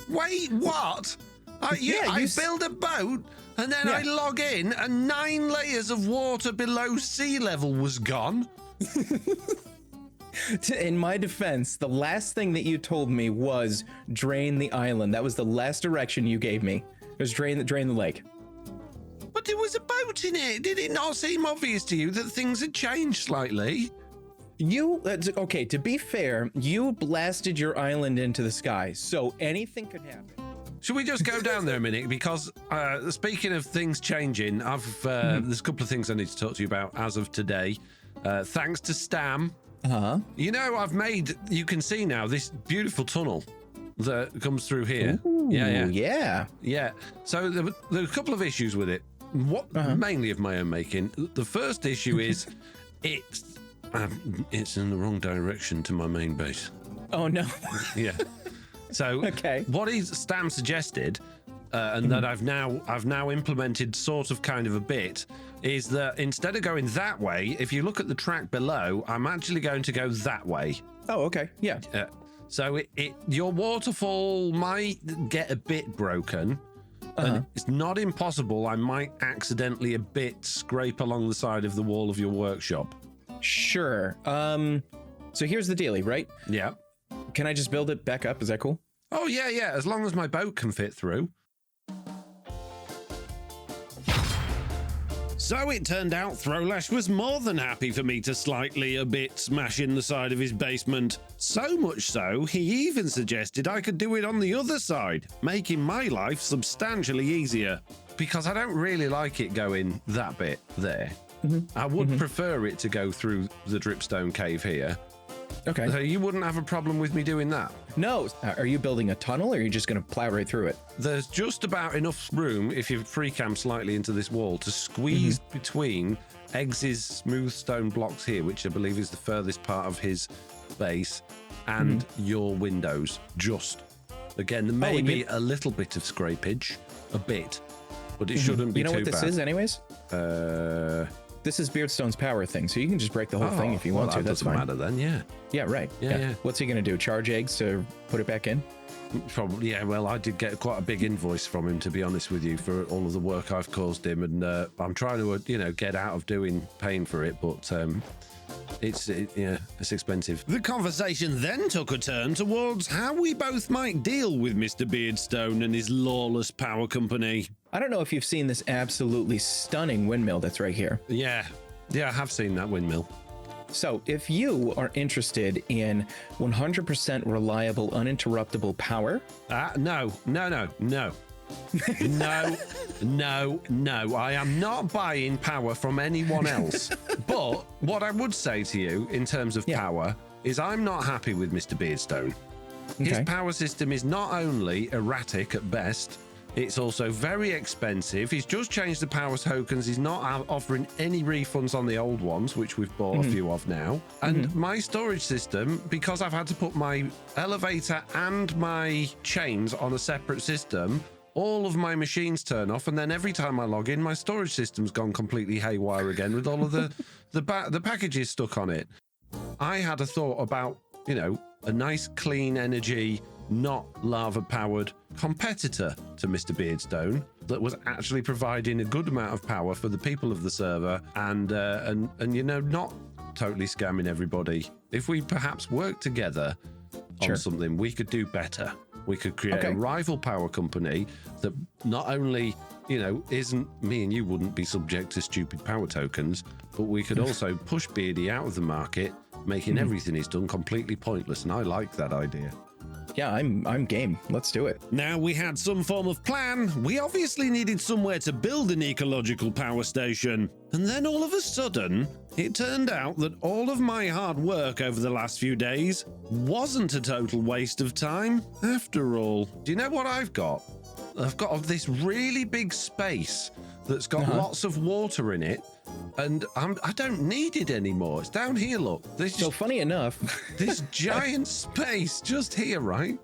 Wait, what? I build a boat and then I log in and 9 layers of water below sea level was gone. In my defense, the last thing that you told me was drain the island. That was the last direction you gave me. It was drain the lake. But there was a boat in it. Did it not seem obvious to you that things had changed slightly? You, okay, to be fair, you blasted your island into the sky, so anything could happen. Should we just go down there a minute? Because speaking of things changing, there's a couple of things I need to talk to you about as of today. Thanks to Stam. You know, I've made, you can see now, this beautiful tunnel that comes through here. Ooh, yeah. So there were a couple of issues with it. Mainly of my own making. The first issue is it's in the wrong direction to my main base. Oh no. Yeah. So okay. What Stam suggested, and that I've now implemented sort of kind of a bit, is that instead of going that way, if you look at the track below, I'm actually going to go that way. Oh, okay. Yeah. So your waterfall might get a bit broken. And it's not impossible. I might accidentally a bit scrape along the side of the wall of your workshop. Sure. So here's the dealie, right? Yeah. Can I just build it back up? Is that cool? Oh, yeah. As long as my boat can fit through. So it turned out Throlash was more than happy for me to slightly a bit smash in the side of his basement. So much so, he even suggested I could do it on the other side, making my life substantially easier. Because I don't really like it going that bit there. I would prefer it to go through the dripstone cave here. Okay. So you wouldn't have a problem with me doing that? No. Are you building a tunnel or are you just going to plow right through it? There's just about enough room, if you free cam slightly into this wall, to squeeze between Eggs's smooth stone blocks here, which I believe is the furthest part of his base, and your windows. Just. Again, there may be a little bit of scrapage, a bit, but it shouldn't be too bad. You know what this is anyways? This is Beardstone's power thing, so you can just break the whole thing if you want to. That's fine. Doesn't matter then, yeah. Yeah, right. Yeah. What's he going to do? Charge Eggs to put it back in? Probably, yeah. Well, I did get quite a big invoice from him, to be honest with you, for all of the work I've caused him, and I'm trying to, get out of paying for it, but it's expensive. The conversation then took a turn towards how we both might deal with Mr. Beardstone and his lawless power company. I don't know if you've seen this absolutely stunning windmill that's right here. Yeah, I have seen that windmill. So if you are interested in 100% reliable, uninterruptible power... No. No. I am not buying power from anyone else. But what I would say to you in terms of power is I'm not happy with Mr. Beardstone. His power system is not only erratic at best, it's also very expensive. He's just changed the power tokens. He's not offering any refunds on the old ones, which we've bought a few of now. And my storage system, because I've had to put my elevator and my chains on a separate system, all of my machines turn off, and then every time I log in, my storage system's gone completely haywire again with all of the packages stuck on it. I had a thought about, a nice clean energy, not lava-powered competitor to Mr. Beardstone that was actually providing a good amount of power for the people of the server and not totally scamming everybody. If we perhaps work together on something, we could do better. We could create a rival power company that not only, isn't, me and you wouldn't be subject to stupid power tokens, but we could also push Beardy out of the market, making everything he's done completely pointless. And I like that idea. Yeah, I'm game. Let's do it. Now we had some form of plan. We obviously needed somewhere to build an ecological power station. And then all of a sudden, it turned out that all of my hard work over the last few days wasn't a total waste of time after all. Do you know what I've got? I've got this really big space that's got lots of water in it, and I don't need it anymore. It's down here, look. Funny enough, this giant space just here, right?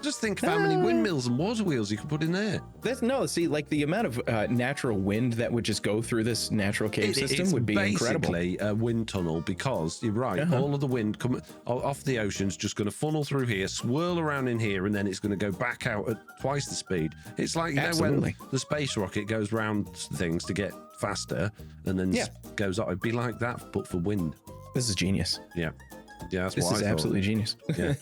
Just think of how many windmills and water wheels you could put in there. Like the amount of natural wind that would just go through this natural cave system would be incredible. It's basically a wind tunnel, because you're right, all of the wind coming off the ocean's just going to funnel through here, swirl around in here, and then it's going to go back out at twice the speed. It's like, when the space rocket goes round things to get faster and then goes up. It'd be like that, but for wind. This is genius. Yeah. Yeah, that's This what is I thought. absolutely genius. Yeah.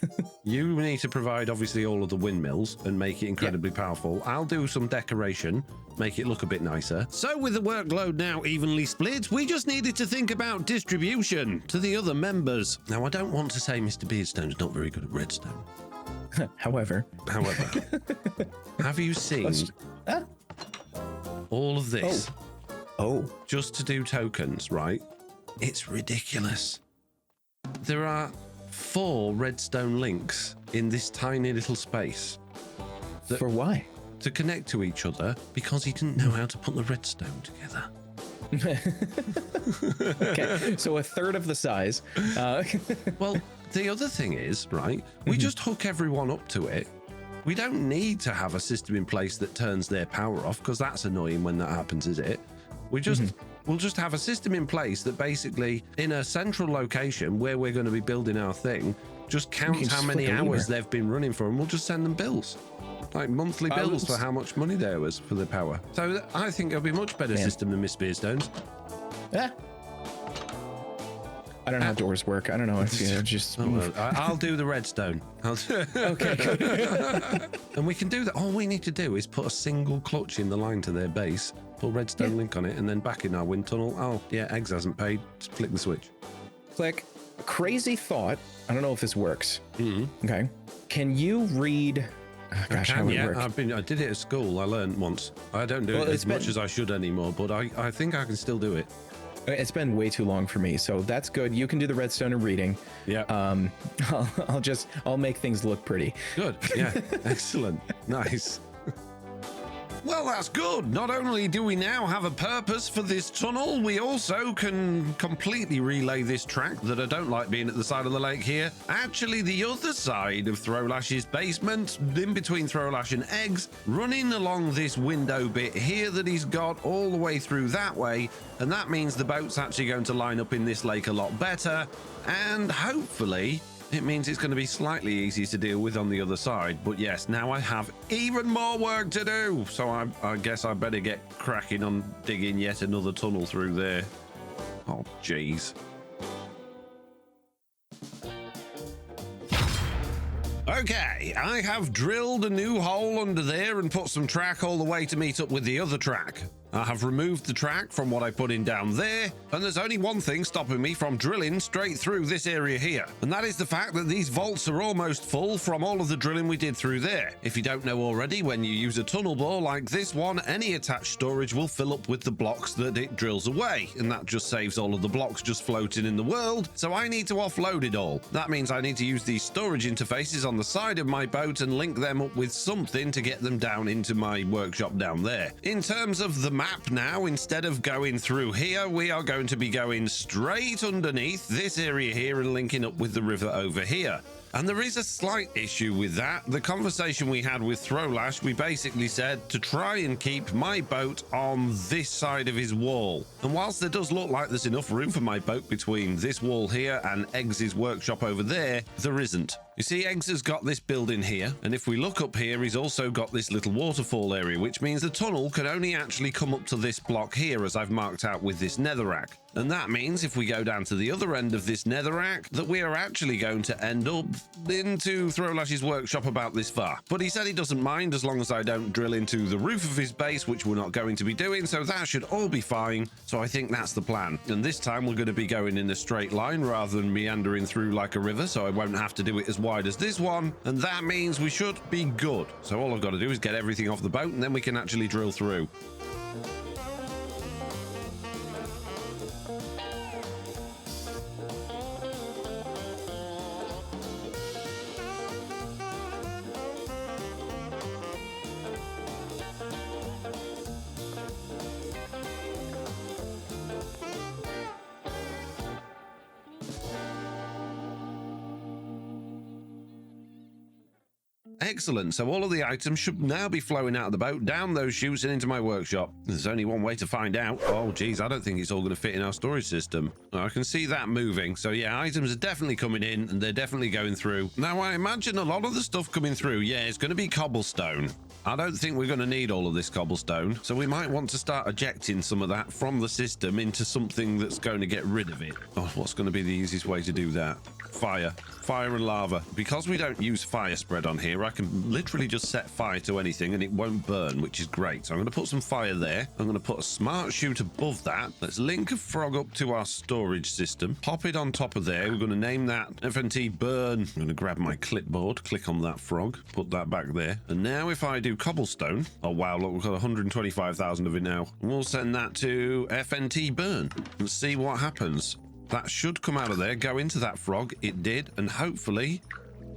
You need to provide obviously all of the windmills and make it incredibly powerful. I'll do some decoration, make it look a bit nicer. So with the workload now evenly split, we just needed to think about distribution to the other members. Now, I don't want to say Mr. Beardstone's not very good at redstone. However, have you seen all of this oh, just to do tokens, right? It's ridiculous. There are 4 redstone links in this tiny little space for why? to connect to each other because he didn't know how to put the redstone together. Okay, so a third of the size. Well, the other thing is, right, we just hook everyone up to it. We don't need to have a system in place that turns their power off, because that's annoying when that happens, is it? We'll just have a system in place that basically, in a central location where we're going to be building our thing, just counts how many hours they've been running for, and we'll just send them bills. Like monthly bills for how much money there was for the power. So I think it'll be a much better system than Miss Beardstone's. Yeah. I don't know how doors work. I don't know if you just move. I'll do the redstone. Okay, good. And we can do that. All we need to do is put a single clutch in the line to their base, put a redstone link on it, and then back in our wind tunnel. Oh, yeah, Eggs hasn't paid. Just flick the switch. Click. Crazy thought. I don't know if this works. Mm-hmm. Okay. Can you read? Oh, gosh, how would it work? I did it at school. I learned once. I don't do it as much as I should anymore, but I think I can still do it. It's been way too long for me, so that's good. You can do the redstone and reading. Yeah. I'll make things look pretty. Good. Yeah. Excellent. Nice. Well, that's good. Not only do we now have a purpose for this tunnel, we also can completely relay this track that I don't like being at the side of the lake here. Actually, the other side of Throwlash's basement, in between Throwlash and Eggs, running along this window bit here that he's got all the way through that way. And that means the boat's actually going to line up in this lake a lot better. And hopefully it means it's going to be slightly easier to deal with on the other side. But yes, now I have even more work to do. So I guess I better get cracking on digging yet another tunnel through there. Oh, jeez. Okay, I have drilled a new hole under there and put some track all the way to meet up with the other track. I have removed the track from what I put in down there, and there's only one thing stopping me from drilling straight through this area here, and that is the fact that these vaults are almost full from all of the drilling we did through there. If you don't know already, when you use a tunnel bore like this one, any attached storage will fill up with the blocks that it drills away, and that just saves all of the blocks just floating in the world, so I need to offload it all. That means I need to use these storage interfaces on the side of my boat and link them up with something to get them down into my workshop down there. In terms of the map now, instead of going through here, we are going to be going straight underneath this area here and linking up with the river over here. And there is a slight issue with that. The conversation we had with Throwlash, we basically said to try and keep my boat on this side of his wall. And whilst there does look like there's enough room for my boat between this wall here and Eggs' workshop over there, there isn't. You see, Eggs has got this building here, and if we look up here, he's also got this little waterfall area, which means the tunnel can only actually come up to this block here, as I've marked out with this netherrack. And that means if we go down to the other end of this netherrack, that we are actually going to end up into Throwlash's workshop about this far. But he said he doesn't mind as long as I don't drill into the roof of his base, which we're not going to be doing, so that should all be fine. So I think that's the plan. And this time we're going to be going in a straight line rather than meandering through like a river, so I won't have to do it as wide as this one. And that means we should be good. So all I've got to do is get everything off the boat, and then we can actually drill through. Excellent, so all of the items should now be flowing out of the boat, down those chutes and into my workshop. There's only one way to find out. Oh geez, I don't think it's all going to fit in our storage system. I can see that moving, so yeah, items are definitely coming in and they're definitely going through. Now I imagine a lot of the stuff coming through, yeah, it's going to be cobblestone. I don't think we're going to need all of this cobblestone, so we might want to start ejecting some of that from the system into something that's going to get rid of it. Oh, what's going to be the easiest way to do that? Fire and lava. Because we don't use fire spread on here, I can literally just set fire to anything and it won't burn, which is great. So I'm going to put some fire there. I'm going to put a smart chute above that. Let's link a frog up to our storage system, pop it on top of there. We're going to name that FNT burn. I'm going to grab my clipboard, click on that frog, put that back there. And now if I do cobblestone, oh wow, look, we've got 125,000 of it now. We'll send that to FNT burn and see what happens. That should come out of there, go into that frog. It did, and hopefully,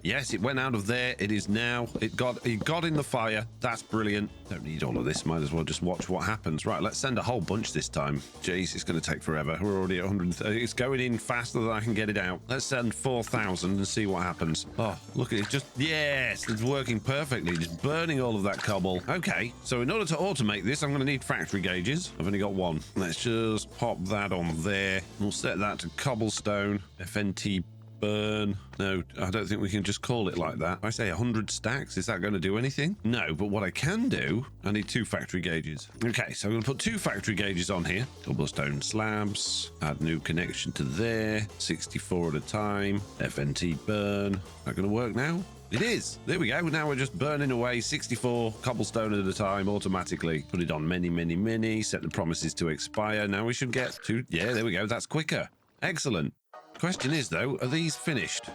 yes, it went out of there. It is now. It got in the fire. That's brilliant. Don't need all of this. Might as well just watch what happens. Right, let's send a whole bunch this time. Jeez, it's going to take forever. We're already at 130. It's going in faster than I can get it out. Let's send 4,000 and see what happens. Oh, look at it. Just, yes, it's working perfectly. Just burning all of that cobble. Okay, so in order to automate this, I'm going to need factory gauges. I've only got one. Let's just pop that on there. We'll set that to cobblestone. FNT burn. No, I don't think we can just call it like that. I say 100 stacks. Is that going to do anything? No, but what I can do, I need 2 factory gauges. Okay, so I'm going to put 2 factory gauges on here. Cobblestone slabs. Add new connection to there. 64 at a time. FNT burn. Is that going to work now? It is. There we go. Now we're just burning away 64 cobblestone at a time automatically. Put it on many. Set the promises to expire. Now we should get 2. Yeah, there we go. That's quicker. Excellent. Question is, though, are these finished?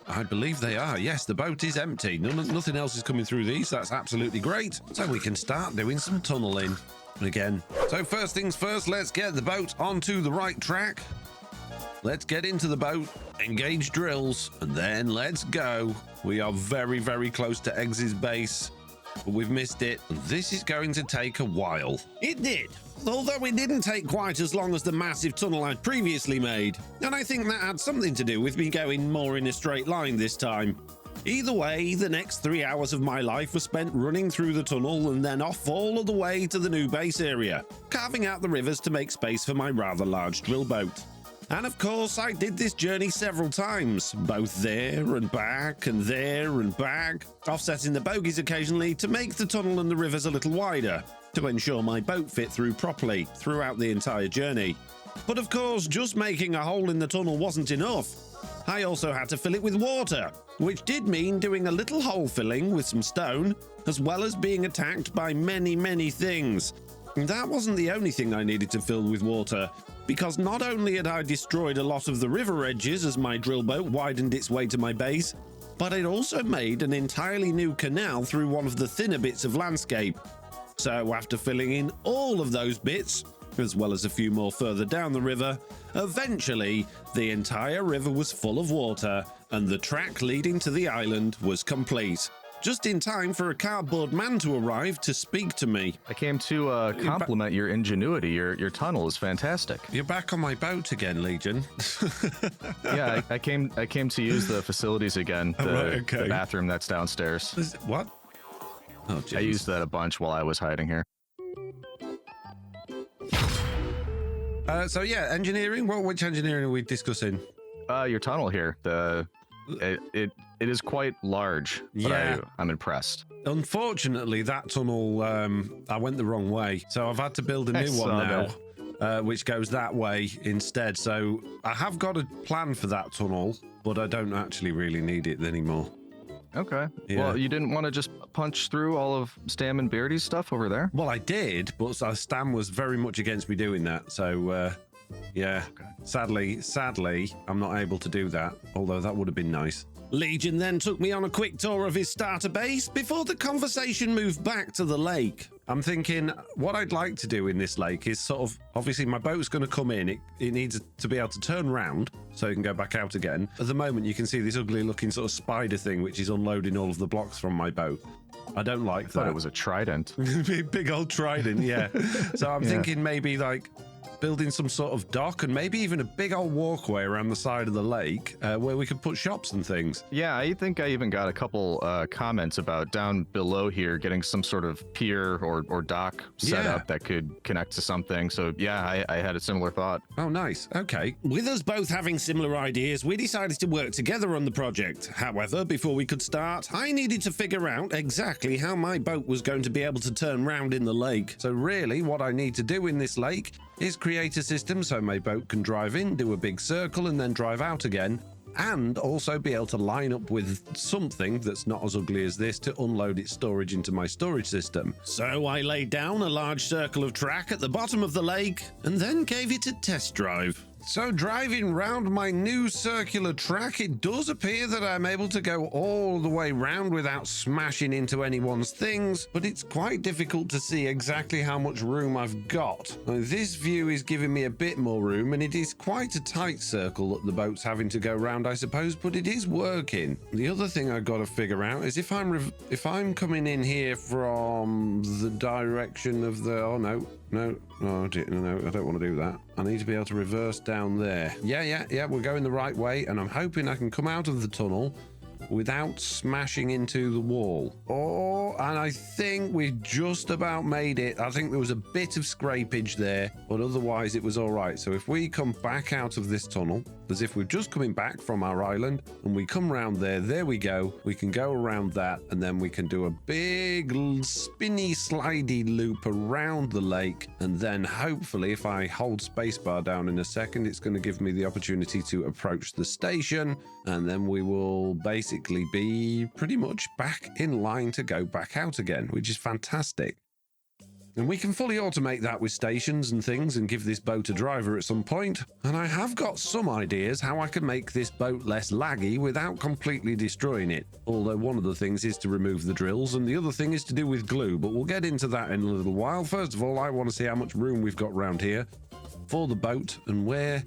I believe they are. Yes, the boat is empty. Nothing else is coming through these. That's absolutely great. So we can start doing some tunneling again. So first things first, let's get the boat onto the right track. Let's get into the boat, engage drills, and then let's go. We are very, very close to Eggs's base, but we've missed it. This is going to take a while. It did, although it didn't take quite as long as the massive tunnel I'd previously made, and I think that had something to do with me going more in a straight line this time. Either way, the next 3 hours of my life were spent running through the tunnel and then off all of the way to the new base area, carving out the rivers to make space for my rather large drill boat. And of course, I did this journey several times, both there and back and there and back, offsetting the bogies occasionally to make the tunnel and the rivers a little wider, to ensure my boat fit through properly throughout the entire journey. But of course, just making a hole in the tunnel wasn't enough. I also had to fill it with water, which did mean doing a little hole filling with some stone, as well as being attacked by many things. And that wasn't the only thing I needed to fill with water, because not only had I destroyed a lot of the river edges as my drill boat widened its way to my base, but it also made an entirely new canal through one of the thinner bits of landscape. So after filling in all of those bits, as well as a few more further down the river, eventually the entire river was full of water and the track leading to the island was complete. Just in time for a cardboard man to arrive to speak to me. I came to compliment your ingenuity. Your tunnel is fantastic. You're back on my boat again, Legion. Yeah, I came to use the facilities again. The bathroom that's downstairs. What? Oh, geez. I used that a bunch while I was hiding here. So yeah, engineering. Which engineering are we discussing? Your tunnel here. It is quite large, but yeah. I'm impressed. Unfortunately, that tunnel, I went the wrong way. So I've had to build a new one now, which goes that way instead. So I have got a plan for that tunnel, but I don't actually really need it anymore. Okay. Yeah. Well, you didn't want to just punch through all of Stam and Beardy's stuff over there? Well, I did, but Stam was very much against me doing that. So, yeah, okay. Sadly, I'm not able to do that, although that would have been nice. Legion then took me on a quick tour of his starter base before the conversation moved back to the lake. I'm thinking what I'd like to do in this lake is sort of, obviously my boat's going to come in. It needs to be able to turn round so it can go back out again. At the moment, you can see this ugly looking sort of spider thing, which is unloading all of the blocks from my boat. I don't like that. I thought it was a trident. Big old trident, yeah. So I'm thinking maybe like building some sort of dock and maybe even a big old walkway around the side of the lake where we could put shops and things. Yeah, I think I even got a couple comments about down below here getting some sort of pier or dock set up that could connect to something. So yeah, I had a similar thought. Oh, nice. Okay. With us both having similar ideas, we decided to work together on the project. However, before we could start, I needed to figure out exactly how my boat was going to be able to turn round in the lake. So really what I need to do in this lake is create a system so my boat can drive in, do a big circle and then drive out again, and also be able to line up with something that's not as ugly as this to unload its storage into my storage system. So I laid down a large circle of track at the bottom of the lake and then gave it a test drive. So driving round my new circular track, it does appear that I'm able to go all the way round without smashing into anyone's things, but it's quite difficult to see exactly how much room I've got. Now, this view is giving me a bit more room, and it is quite a tight circle that the boat's having to go round, I suppose, but it is working. The other thing I've got to figure out is if I'm coming in here from the direction of the... Oh, no, I don't want to do that. I need to be able to reverse down there. Yeah, we're going the right way, and I'm hoping I can come out of the tunnel without smashing into the wall. Oh, and I think we've just about made it. I think there was a bit of scrapage there, but otherwise it was all right. So if we come back out of this tunnel, as if we're just coming back from our island, and we come round there we go. We can go around that, and then we can do a big spinny slidey loop around the lake, and then hopefully if I hold spacebar down in a second, it's going to give me the opportunity to approach the station, and then we will basically be pretty much back in line to go back out again, which is fantastic. And we can fully automate that with stations and things and give this boat a driver at some point. And I have got some ideas how I can make this boat less laggy without completely destroying it. Although one of the things is to remove the drills and the other thing is to do with glue, but we'll get into that in a little while. First of all, I want to see how much room we've got round here for the boat and where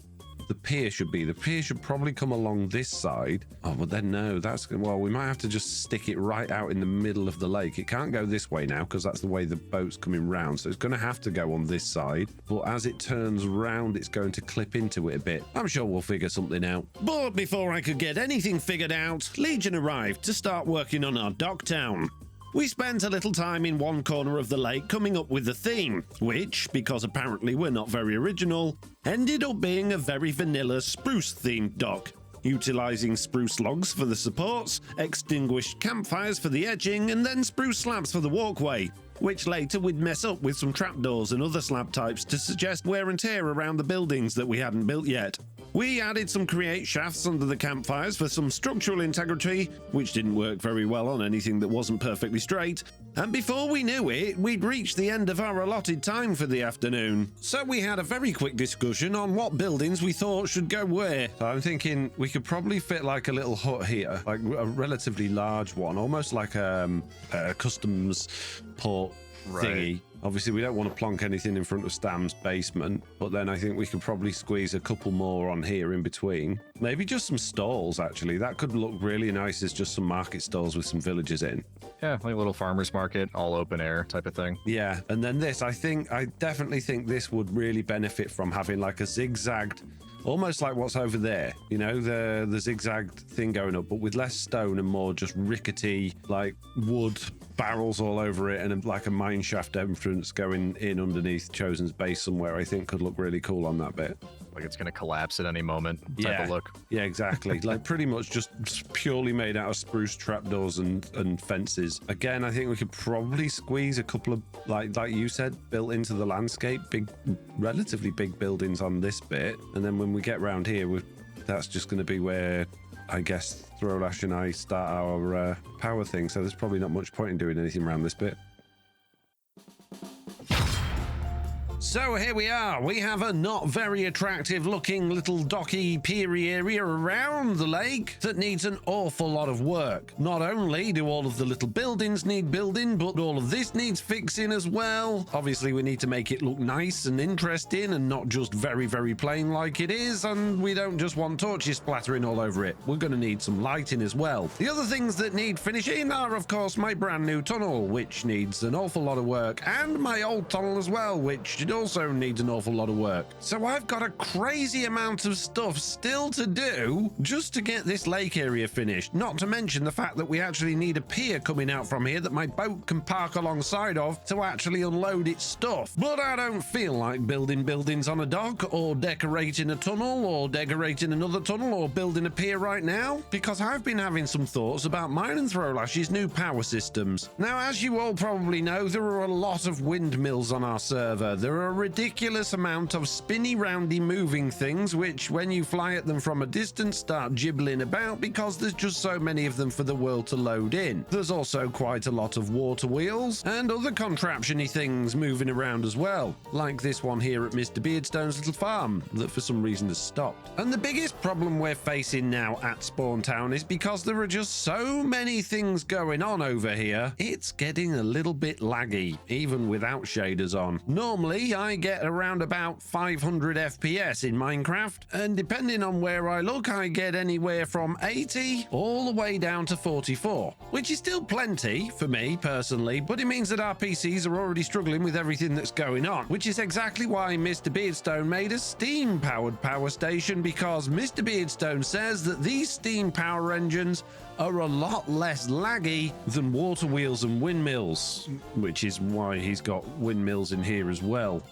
the pier should be. The pier should probably come along this side. Oh, but then no, well, we might have to just stick it right out in the middle of the lake. It can't go this way now because that's the way the boat's coming round. So it's going to have to go on this side. But as it turns round, it's going to clip into it a bit. I'm sure we'll figure something out. But before I could get anything figured out, Legion arrived to start working on our dock town. We spent a little time in one corner of the lake coming up with the theme, which, because apparently we're not very original, ended up being a very vanilla spruce-themed dock, utilising spruce logs for the supports, extinguished campfires for the edging, and then spruce slabs for the walkway, which later we'd mess up with some trapdoors and other slab types to suggest wear and tear around the buildings that we hadn't built yet. We added some create shafts under the campfires for some structural integrity, which didn't work very well on anything that wasn't perfectly straight, and before we knew it, we'd reached the end of our allotted time for the afternoon. So we had a very quick discussion on what buildings we thought should go where. So I'm thinking we could probably fit like a little hut here, like a relatively large one, almost like a customs port thingy. Obviously, we don't want to plonk anything in front of Stam's basement, but then I think we could probably squeeze a couple more on here in between. Maybe just some stalls, actually. That could look really nice as just some market stalls with some villagers in. Yeah, like a little farmer's market, all open air type of thing. Yeah, and then this, I definitely think this would really benefit from having like a zigzagged, almost like what's over there, you know, the zigzagged thing going up, but with less stone and more just rickety, like wood barrels all over it, and like a mine shaft entrance going in underneath Chosen's base somewhere. I think could look really cool on that bit. Like it's going to collapse at any moment type of look. Yeah, exactly. Like pretty much just purely made out of spruce trapdoors and fences. Again, I think we could probably squeeze a couple of, like you said, built into the landscape, relatively big buildings on this bit. And then when we get round here, that's just going to be where, I guess, Throlash and I start our power thing. So there's probably not much point in doing anything around this bit. So here we are. We have a not very attractive looking little docky piery area around the lake that needs an awful lot of work. Not only do all of the little buildings need building, but all of this needs fixing as well. Obviously, we need to make it look nice and interesting and not just very, very plain like it is. And we don't just want torches splattering all over it. We're going to need some lighting as well. The other things that need finishing are, of course, my brand new tunnel, which needs an awful lot of work, and my old tunnel as well, which it also needs an awful lot of work. So I've got a crazy amount of stuff still to do just to get this lake area finished. Not to mention the fact that we actually need a pier coming out from here that my boat can park alongside of to actually unload its stuff. But I don't feel like building buildings on a dock or decorating a tunnel or decorating another tunnel or building a pier right now, because I've been having some thoughts about mine and Throwlash's new power systems. Now, as you all probably know, there are a lot of windmills on our server. There are a ridiculous amount of spinny roundy moving things which, when you fly at them from a distance, start gibbling about because there's just so many of them for the world to load in. There's also quite a lot of water wheels and other contraption-y things moving around as well, like this one here at Mr. Beardstone's little farm that for some reason has stopped. And the biggest problem we're facing now at Spawn Town is because there are just so many things going on over here, it's getting a little bit laggy, even without shaders on. Normally, I get around about 500 FPS in Minecraft, and depending on where I look, I get anywhere from 80 all the way down to 44, which is still plenty for me personally, but it means that our PCs are already struggling with everything that's going on, which is exactly why Mr. Beardstone made a steam-powered power station, because Mr. Beardstone says that these steam power engines are a lot less laggy than water wheels and windmills, which is why he's got windmills in here as well.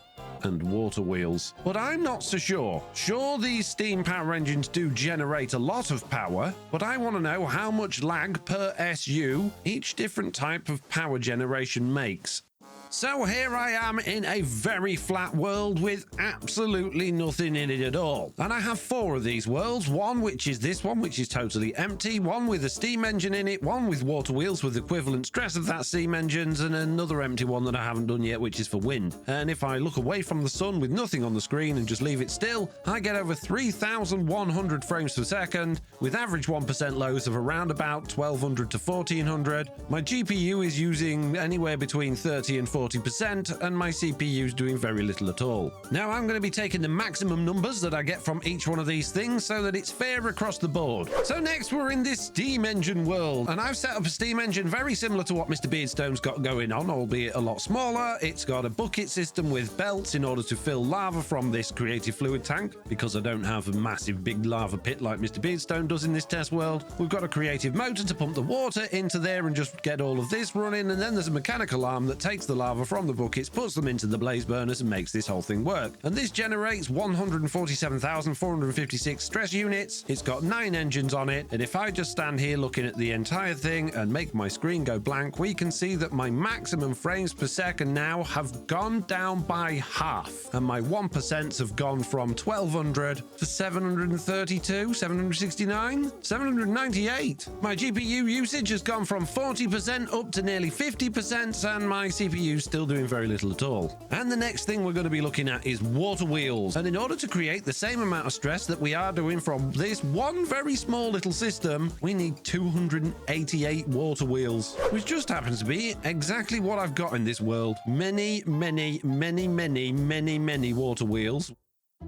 And water wheels. But I'm not so sure. Sure, these steam power engines do generate a lot of power, but I want to know how much lag per SU each different type of power generation makes. So here I am in a very flat world with absolutely nothing in it at all. And I have 4 of these worlds, one which is this one, which is totally empty, one with a steam engine in it, one with water wheels with equivalent stress of that steam engines, and another empty one that I haven't done yet, which is for wind. And if I look away from the sun with nothing on the screen and just leave it still, I get over 3,100 frames per second, with average 1% lows of around about 1,200 to 1,400. My GPU is using anywhere between 30 and 40%, and my CPU is doing very little at all. Now I'm going to be taking the maximum numbers that I get from each one of these things so that it's fair across the board. So next we're in this steam engine world, and I've set up a steam engine very similar to what Mr. Beardstone's got going on, albeit a lot smaller. It's got a bucket system with belts in order to fill lava from this creative fluid tank, because I don't have a massive big lava pit like Mr. Beardstone does in this test world. We've got a creative motor to pump the water into there and just get all of this running, and then there's a mechanical arm that takes the lava from the buckets, puts them into the blaze burners, and makes this whole thing work. And this generates 147,456 stress units. It's got 9 engines on it, and if I just stand here looking at the entire thing and make my screen go blank, we can see that my maximum frames per second now have gone down by half, and my 1% have gone from 1,200 to 732, 769, 798. My GPU usage has gone from 40% up to nearly 50%, and my CPU is still doing very little at all. And the next thing we're going to be looking at is water wheels. And in order to create the same amount of stress that we are doing from this one very small little system, we need 288 water wheels, which just happens to be exactly what I've got in this world. Many water wheels,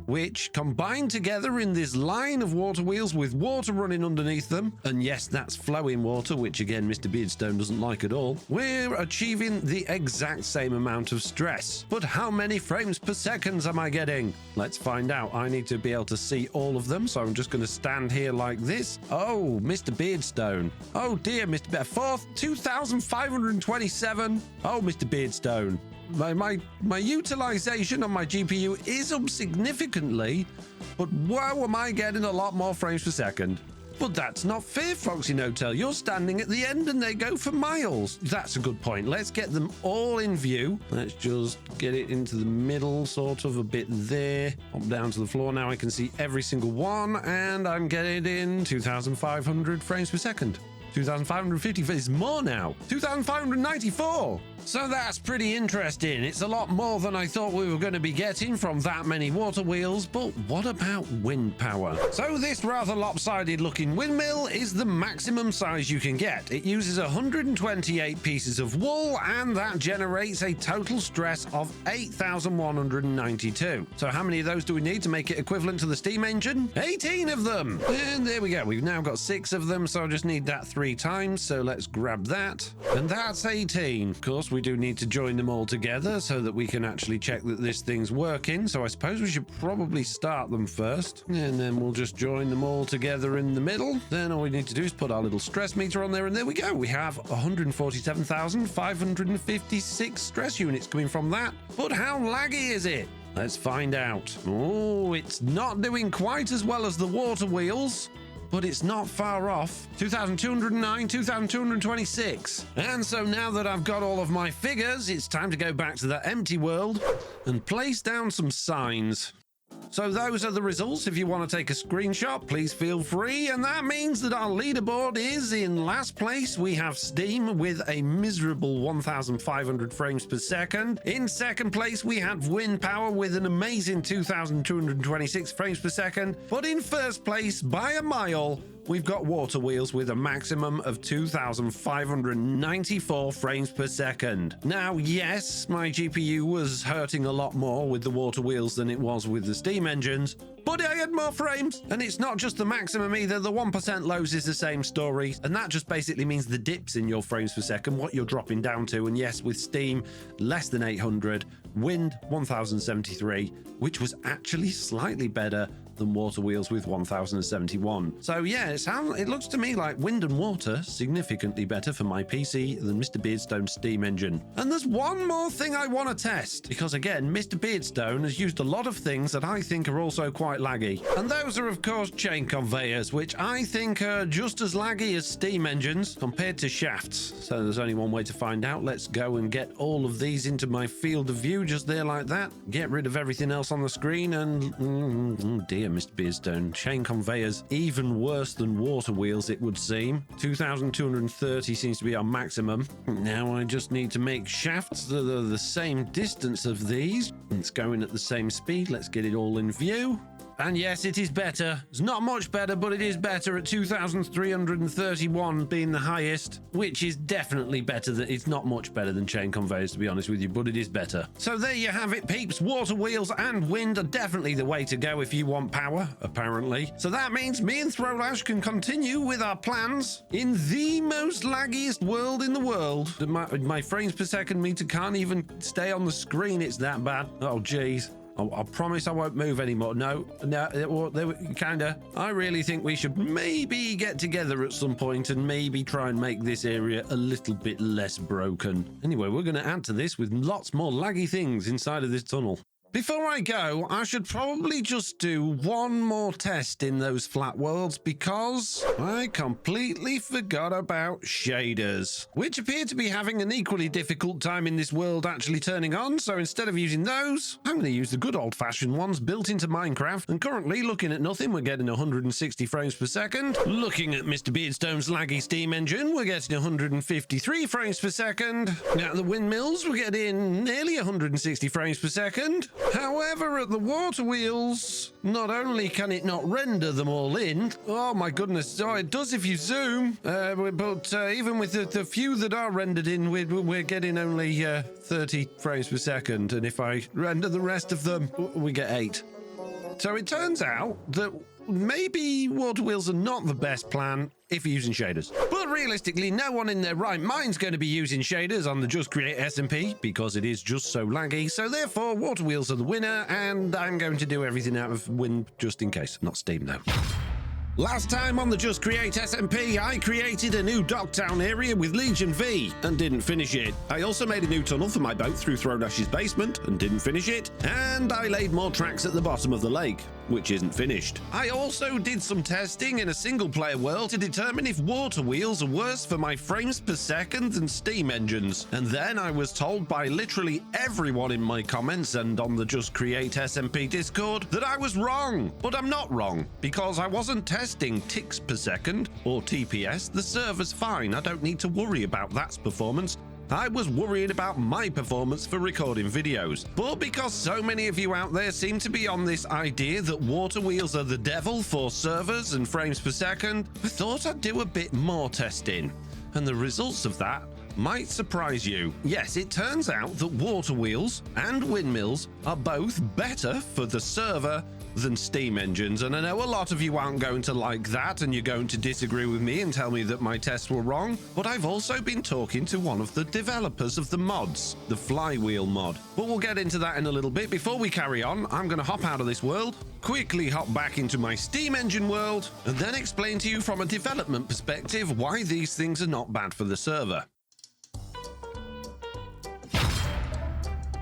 which combine together in this line of water wheels with water running underneath them. And yes, that's flowing water, which again Mr. Beardstone doesn't like at all. We're achieving the exact same amount of stress. But how many frames per second am I getting? Let's find out. I need to be able to see all of them, so I'm just going to stand here like this. Oh, Mr. Beardstone. Oh dear, Mr. Fourth, 2,527. Oh, Mr. Beardstone. My utilization on my GPU is up significantly, but wow, am I getting a lot more frames per second. But that's not fair, FoxyNoTail. You're standing at the end and they go for miles. That's a good point. Let's get them all in view. Let's just get it into the middle, sort of a bit there. Up down to the floor. Now I can see every single one, and I'm getting in 2,500 frames per second. 2,550 is more now. 2,594. So that's pretty interesting. It's a lot more than I thought we were going to be getting from that many water wheels, but what about wind power? So this rather lopsided looking windmill is the maximum size you can get. It uses 128 pieces of wool, and that generates a total stress of 8,192. So how many of those do we need to make it equivalent to the steam engine? 18 of them! And there we go. We've now got 6 of them, so I just need that 3 3 times, so let's grab that. And that's 18. Of course, we do need to join them all together so that we can actually check that this thing's working. So I suppose we should probably start them first, and then we'll just join them all together in the middle. Then all we need to do is put our little stress meter on there, and there we go. We have 147,556 stress units coming from that. But how laggy is it? Let's find out. Oh, it's not doing quite as well as the water wheels, but it's not far off. 2,209, 2,226. And so now that I've got all of my figures, it's time to go back to that empty world and place down some signs. So those are the results. If you want to take a screenshot, please feel free. And that means that our leaderboard is in last place. We have Steam with a miserable 1,500 frames per second. In second place, we have Wind Power with an amazing 2,226 frames per second. But in first place, by a mile, we've got Water Wheels with a maximum of 2,594 frames per second. Now, yes, my GPU was hurting a lot more with the Water Wheels than it was with the Steam engines, but I had more frames. And it's not just the maximum either. The 1% lows is the same story. And that just basically means the dips in your frames per second, what you're dropping down to. And yes, with Steam, less than 800, Wind 1,073, which was actually slightly better than Water Wheels with 1,071. So yeah, it looks to me like Wind and Water significantly better for my PC than Mr. Beardstone's Steam engine. And there's one more thing I want to test, because again, Mr. Beardstone has used a lot of things that I think are also quite laggy. And those are of course chain conveyors, which I think are just as laggy as Steam engines compared to shafts. So there's only one way to find out. Let's go and get all of these into my field of view just there like that. Get rid of everything else on the screen and dear Mr. Beardstone, chain conveyors even worse than Water Wheels, it would seem. 2,230 seems to be our maximum. Now I just need to make shafts that are the same distance of these. It's going at the same speed. Let's get it all in view. And yes, it is better. It's not much better, but it is better at 2,331 being the highest, which is definitely better than, it's not much better than chain conveyors, to be honest with you, but it is better. So there you have it, peeps. Water Wheels and Wind are definitely the way to go if you want power, apparently. So that means me and Throwlash can continue with our plans in the most laggiest world in the world. My frames per second meter can't even stay on the screen. It's that bad. Oh, geez. I promise I won't move anymore. No, kinda. I really think we should maybe get together at some point and maybe try and make this area a little bit less broken. Anyway, we're going to add to this with lots more laggy things inside of this tunnel. Before I go, I should probably just do one more test in those flat worlds because I completely forgot about shaders, which appear to be having an equally difficult time in this world actually turning on. So instead of using those, I'm going to use the good old-fashioned ones built into Minecraft. And currently, looking at nothing, we're getting 160 frames per second. Looking at Mr. Beardstone's laggy Steam engine, we're getting 153 frames per second. Now, the windmills, we're getting nearly 160 frames per second. However, at the Water Wheels, not only can it not render them all in, oh my goodness, oh, it does if you zoom, but even with the few that are rendered in, we're getting only 30 frames per second, and if I render the rest of them, we get 8. So it turns out that maybe Water Wheels are not the best plan if you're using shaders. But realistically, no one in their right mind's going to be using shaders on the Just Create SMP because it is just so laggy. So therefore, Water Wheels are the winner, and I'm going to do everything out of Wind just in case. Not Steam, though. Last time on the Just Create SMP, I created a new Docktown area with Legion V and didn't finish it. I also made a new tunnel for my boat through Throwdash's basement and didn't finish it. And I laid more tracks at the bottom of the lake, which isn't finished. I also did some testing in a single-player world to determine if Water Wheels are worse for my frames per second than Steam engines. And then I was told by literally everyone in my comments and on the Just Create SMP Discord that I was wrong. But I'm not wrong, because I wasn't testing ticks per second or TPS. The server's fine. I don't need to worry about that performance. I was worried about my performance for recording videos. But because so many of you out there seem to be on this idea that Water Wheels are the devil for servers and frames per second, I thought I'd do a bit more testing. And the results of that might surprise you. Yes, it turns out that Water Wheels and windmills are both better for the server than steam engines, and I know a lot of you aren't going to like that and you're going to disagree with me and tell me that my tests were wrong, but I've also been talking to one of the developers of the mods, the Flywheel mod. But we'll get into that in a little bit. Before we carry on, I'm going to hop out of this world, quickly hop back into my steam engine world, and then explain to you from a development perspective why these things are not bad for the server.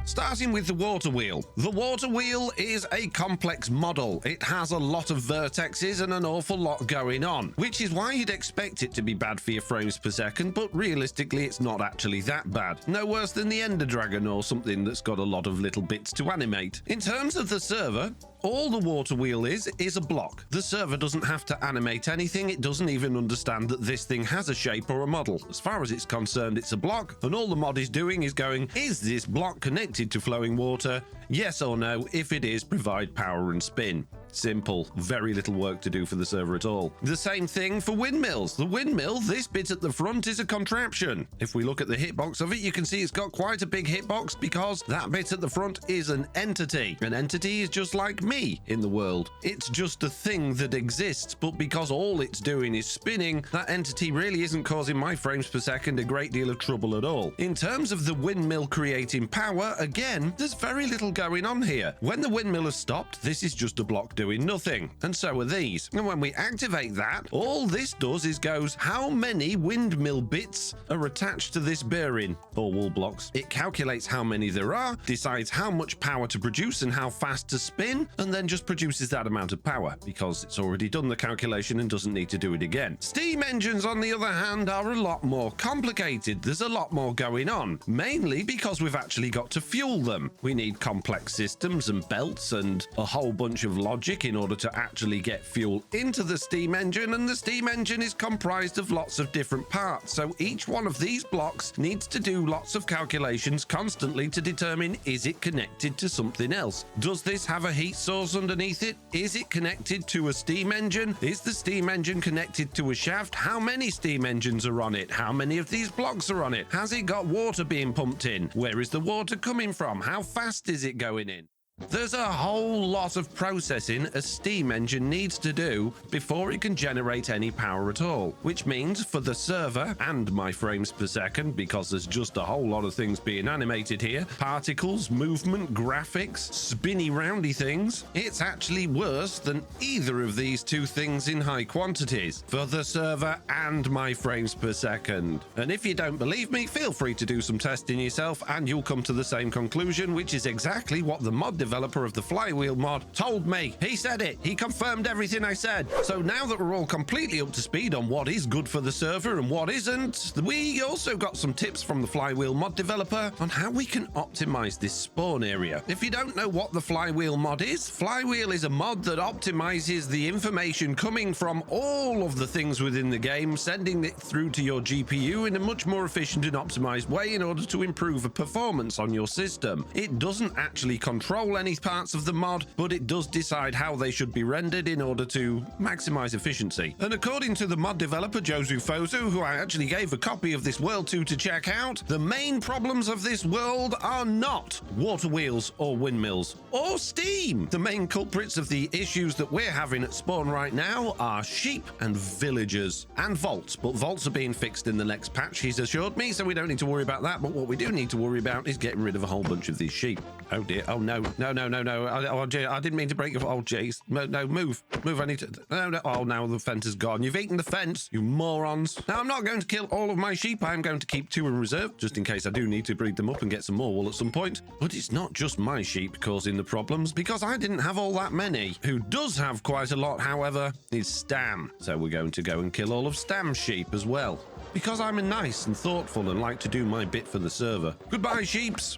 Starting with the water wheel. The water wheel is a complex model. It has a lot of vertexes and an awful lot going on, which is why you'd expect it to be bad for your frames per second, but realistically it's not actually that bad. No worse than the Ender Dragon or something that's got a lot of little bits to animate. In terms of the server, all the water wheel is a block. The server doesn't have to animate anything. It doesn't even understand that this thing has a shape or a model. As far as it's concerned, it's a block, and all the mod is doing is going, is this block connected to flowing water? Yes or no. If it is, provide power and spin. Simple. Very little work to do for the server at all. The same thing for windmills. The windmill, this bit at the front is a contraption. If we look at the hitbox of it, you can see it's got quite a big hitbox because that bit at the front is an entity. An entity is just like me in the world. It's just a thing that exists, but because all it's doing is spinning, that entity really isn't causing my frames per second a great deal of trouble at all. In terms of the windmill creating power, again, there's very little going on here. When the windmill has stopped, this is just a block doing nothing, and so are these. And when we activate that, all this does is goes, how many windmill bits are attached to this bearing or wall blocks? It calculates how many there are, decides how much power to produce and how fast to spin, and then just produces that amount of power because it's already done the calculation and doesn't need to do it again. Steam engines, on the other hand, are a lot more complicated. There's a lot more going on, mainly because we've actually got to fuel them. We need complex systems and belts and a whole bunch of logic in order to actually get fuel into the steam engine, and the steam engine is comprised of lots of different parts, so each one of these blocks needs to do lots of calculations constantly to determine, is it connected to something else? Does this have a heat source underneath it? Is it connected to a steam engine? Is the steam engine connected to a shaft? How many steam engines are on it? How many of these blocks are on it? Has it got water being pumped in? Where is the water coming from? How fast is it going in? There's a whole lot of processing a steam engine needs to do before it can generate any power at all, which means for the server and my frames per second, because there's just a whole lot of things being animated here, particles, movement, graphics, spinny roundy things, it's actually worse than either of these two things in high quantities for the server and my frames per second. And if you don't believe me, feel free to do some testing yourself and you'll come to the same conclusion, which is exactly what the mod developer of the Flywheel mod told me. He said it. He confirmed everything I said. So now that we're all completely up to speed on what is good for the server and what isn't, we also got some tips from the Flywheel mod developer on how we can optimize this spawn area. If you don't know what the Flywheel mod is, Flywheel is a mod that optimizes the information coming from all of the things within the game, sending it through to your GPU in a much more efficient and optimized way in order to improve the performance on your system. It doesn't actually control any parts of the mod, but it does decide how they should be rendered in order to maximize efficiency. And according to the mod developer Jozu Fozu, who I actually gave a copy of this world to check out, the main problems of this world are not water wheels or windmills or steam. The main culprits of the issues that we're having at spawn right now are sheep and villagers and vaults, but vaults are being fixed in the next patch, he's assured me, so we don't need to worry about that. But what we do need to worry about is getting rid of a whole bunch of these sheep. Oh dear. Oh no. I didn't mean to break your... Oh, jeez. No, move. I need to... No. Oh, now the fence is gone. You've eaten the fence, you morons. Now, I'm not going to kill all of my sheep. I'm going to keep 2 in reserve, just in case I do need to breed them up and get some more wool at some point. But it's not just my sheep causing the problems, because I didn't have all that many. Who does have quite a lot, however, is Stam. So we're going to go and kill all of Stam's sheep as well, because I'm nice and thoughtful and like to do my bit for the server. Goodbye, sheeps.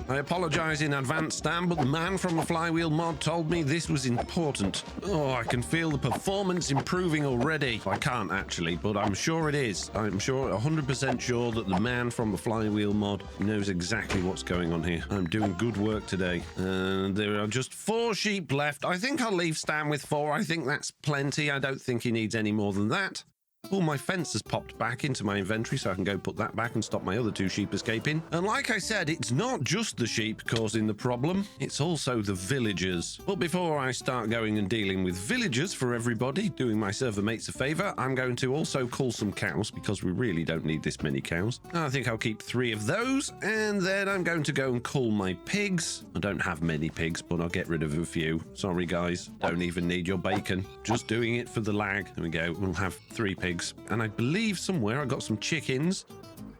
I apologize in advance, Stan, but the man from the Flywheel mod told me this was important. Oh, I can feel the performance improving already. I can't actually, but I'm sure it is. I'm sure, 100% sure that the man from the Flywheel mod knows exactly what's going on here. I'm doing good work today. And there are just 4 sheep left. I think I'll leave Stan with 4. I think that's plenty. I don't think he needs any more than that. Oh, my fence has popped back into my inventory, so I can go put that back and stop my other 2 sheep escaping. And like I said, it's not just the sheep causing the problem, it's also the villagers. But before I start going and dealing with villagers for everybody, doing my server mates a favor, I'm going to also cull some cows, because we really don't need this many cows. I think I'll keep 3 of those, and then I'm going to go and cull my pigs. I don't have many pigs, but I'll get rid of a few. Sorry guys, don't even need your bacon. Just doing it for the lag. There we go, we'll have 3 pigs. And I believe somewhere I got some chickens.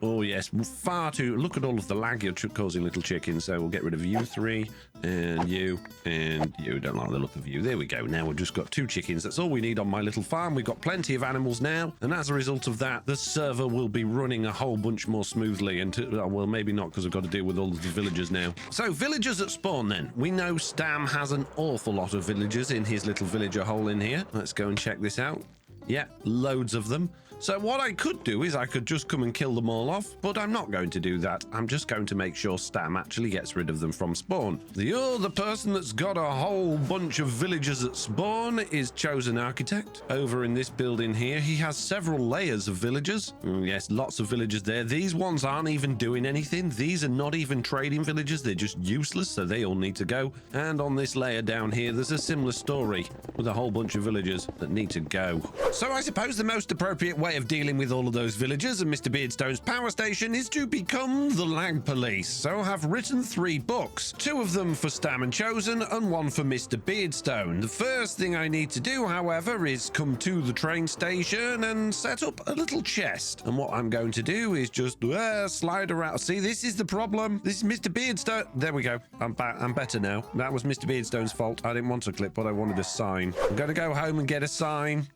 Oh yes, far too. Look at all of the lag you're causing, little chickens. So we'll get rid of you 3 and you. Don't like the look of you. There we go. Now we've just got 2 chickens. That's all we need on my little farm. We've got plenty of animals now, and as a result of that, the server will be running a whole bunch more smoothly. And well, maybe not, because I've got to deal with all of the villagers now. So villagers at spawn. Then we know Stam has an awful lot of villagers in his little villager hole in here. Let's go and check this out. Yeah, loads of them. So what I could do is I could just come and kill them all off, but I'm not going to do that. I'm just going to make sure Stam actually gets rid of them from spawn. The other person that's got a whole bunch of villagers at spawn is Chosen Architect. Over in this building here, he has several layers of villagers. Yes, lots of villagers there. These ones aren't even doing anything. These are not even trading villagers. They're just useless, so they all need to go. And on this layer down here, there's a similar story with a whole bunch of villagers that need to go. So I suppose the most appropriate way of dealing with all of those villagers and Mr. Beardstone's power station is to become the lag police. So I have written 3 books, 2 of them for Stam and Chosen and 1 for Mr. Beardstone. The first thing I need to do, however, is come to the train station and set up a little chest. And what I'm going to do is just slide around. See, this is the problem. This is Mr. Beardstone. There we go. I'm better now. That was Mr. Beardstone's fault. I didn't want a clip, but I wanted a sign. I'm going to go home and get a sign.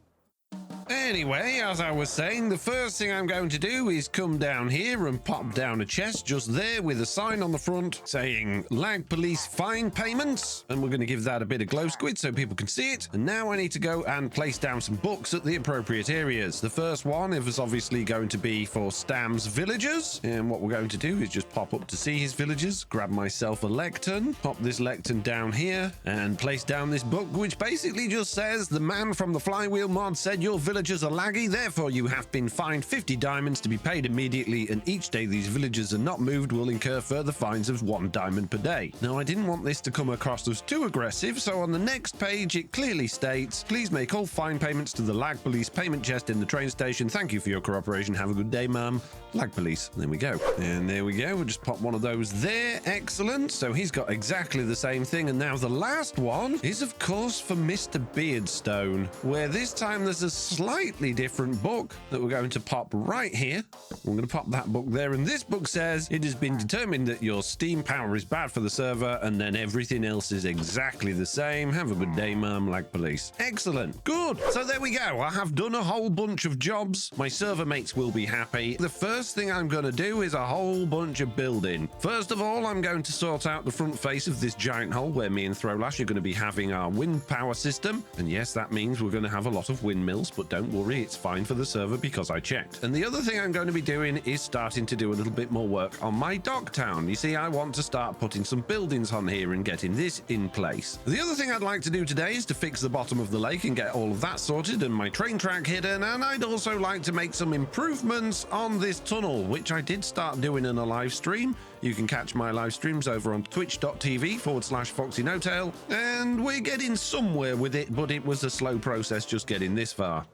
Anyway, as I was saying, the first thing I'm going to do is come down here and pop down a chest just there with a sign on the front saying Lag Police Fine Payments. And we're going to give that a bit of glow squid so people can see it. And now I need to go and place down some books at the appropriate areas. The first one is obviously going to be for Stam's villagers. And what we're going to do is just pop up to see his villagers, grab myself a lectern, pop this lectern down here and place down this book, which basically just says the man from the flywheel mod said your villagers are laggy, therefore you have been fined 50 diamonds to be paid immediately, and each day these villagers are not moved will incur further fines of 1 diamond per day. Now I didn't want this to come across as too aggressive, so on the next page it clearly states, please make all fine payments to the Lag Police payment chest in the train station. Thank you for your cooperation. Have a good day, ma'am. Lag Police. There we go. And there we go. We'll just pop one of those there. Excellent. So he's got exactly the same thing. And now the last one is, of course, for Mr. Beardstone, where this time there's a slightly different book that we're going to pop right here. We're going to pop that book there. And this book says, it has been determined that your Steam power is bad for the server, and then everything else is exactly the same. Have a good day, ma'am. Lag Police. Excellent. Good. So there we go. I have done a whole bunch of jobs. My server mates will be happy. The first thing I'm going to do is a whole bunch of building. First of all, I'm going to sort out the front face of this giant hole where me and Throwlash are going to be having our wind power system. And yes, that means we're going to have a lot of windmills, but don't worry, it's fine for the server because I checked. And the other thing I'm going to be doing is starting to do a little bit more work on my dock town. You see, I want to start putting some buildings on here and getting this in place. The other thing I'd like to do today is to fix the bottom of the lake and get all of that sorted and my train track hidden. And I'd also like to make some improvements on this tunnel, which I did start doing in a live stream. You can catch my live streams over on twitch.tv/FoxyNoTail, and we're getting somewhere with it, but it was a slow process just getting this far.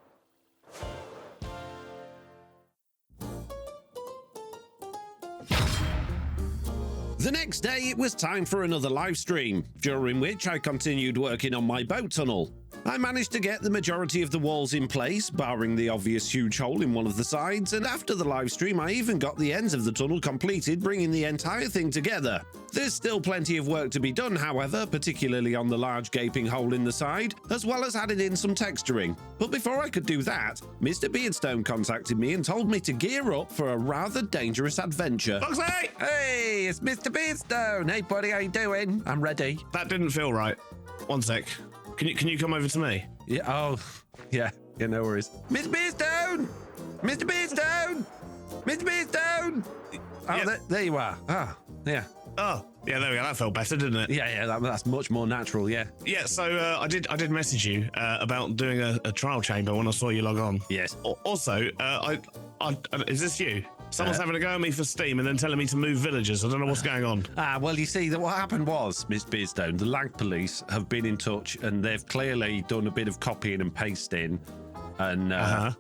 The next day, it was time for another live stream, during which I continued working on my boat tunnel. I managed to get the majority of the walls in place, barring the obvious huge hole in one of the sides, and after the live stream I even got the ends of the tunnel completed, bringing the entire thing together. There's still plenty of work to be done, however, particularly on the large gaping hole in the side, as well as added in some texturing. But before I could do that, Mr. Beardstone contacted me and told me to gear up for a rather dangerous adventure. Foxy! Hey, it's Mr. Beardstone. Hey buddy, how you doing? I'm ready. That didn't feel right. One sec. Can you come over to me? Yeah, oh, yeah, no worries. Mr. Beardstone! Mr. Beardstone! Mr. Beardstone! Oh, Yep. there you are. Ah, yeah. Oh, yeah, there we go. That felt better, didn't it? Yeah, that's much more natural, yeah. Yeah, so I did message you about doing a trial chamber when I saw you log on. Yes. Also, is this you? Someone's having a go at me for Steam and then telling me to move villagers. I don't know what's going on. Well, you see, what happened was, Miss Beardstone, the lag police have been in touch and they've clearly done a bit of copying and pasting. And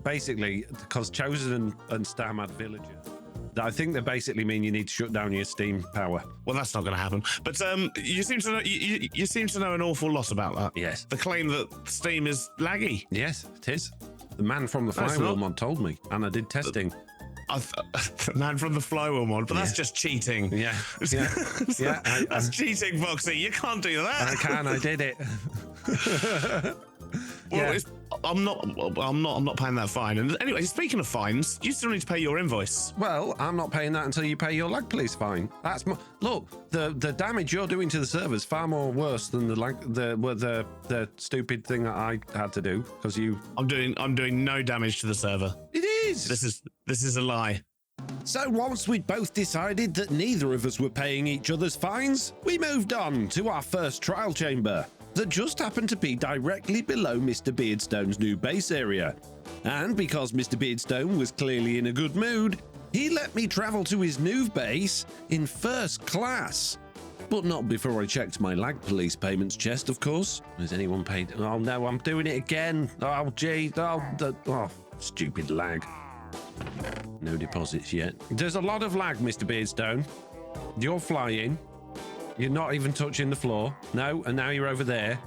basically, because Chosen and Stam had villagers, I think they basically mean you need to shut down your Steam power. Well, that's not going to happen. But you seem to know you seem to know an awful lot about that. Yes. The claim that Steam is laggy. Yes, it is. The man from the it's flywheel not. mod told me, and I did testing. The man from the flywheel mod, but that's just cheating. Yeah. That's cheating, Foxy. You can't do that. I did it. Well, I'm not paying that fine. And anyway, speaking of fines, you still need to pay your invoice. Well, I'm not paying that until you pay your lag police fine. Look, the damage you're doing to the server's far more worse than the stupid thing that I had to do because you. I'm doing no damage to the server. It is. This is a lie. So once we'd both decided that neither of us were paying each other's fines, we moved on to our first trial chamber that just happened to be directly below Mr. Beardstone's new base area. And because Mr. Beardstone was clearly in a good mood, he let me travel to his new base in first class. But not before I checked my lag police payments chest, of course. Has anyone paid? Oh no, I'm doing it again. Oh gee, stupid lag. No deposits yet. There's a lot of lag, Mr. Beardstone. You're flying. You're not even touching the floor. No, and now you're over there.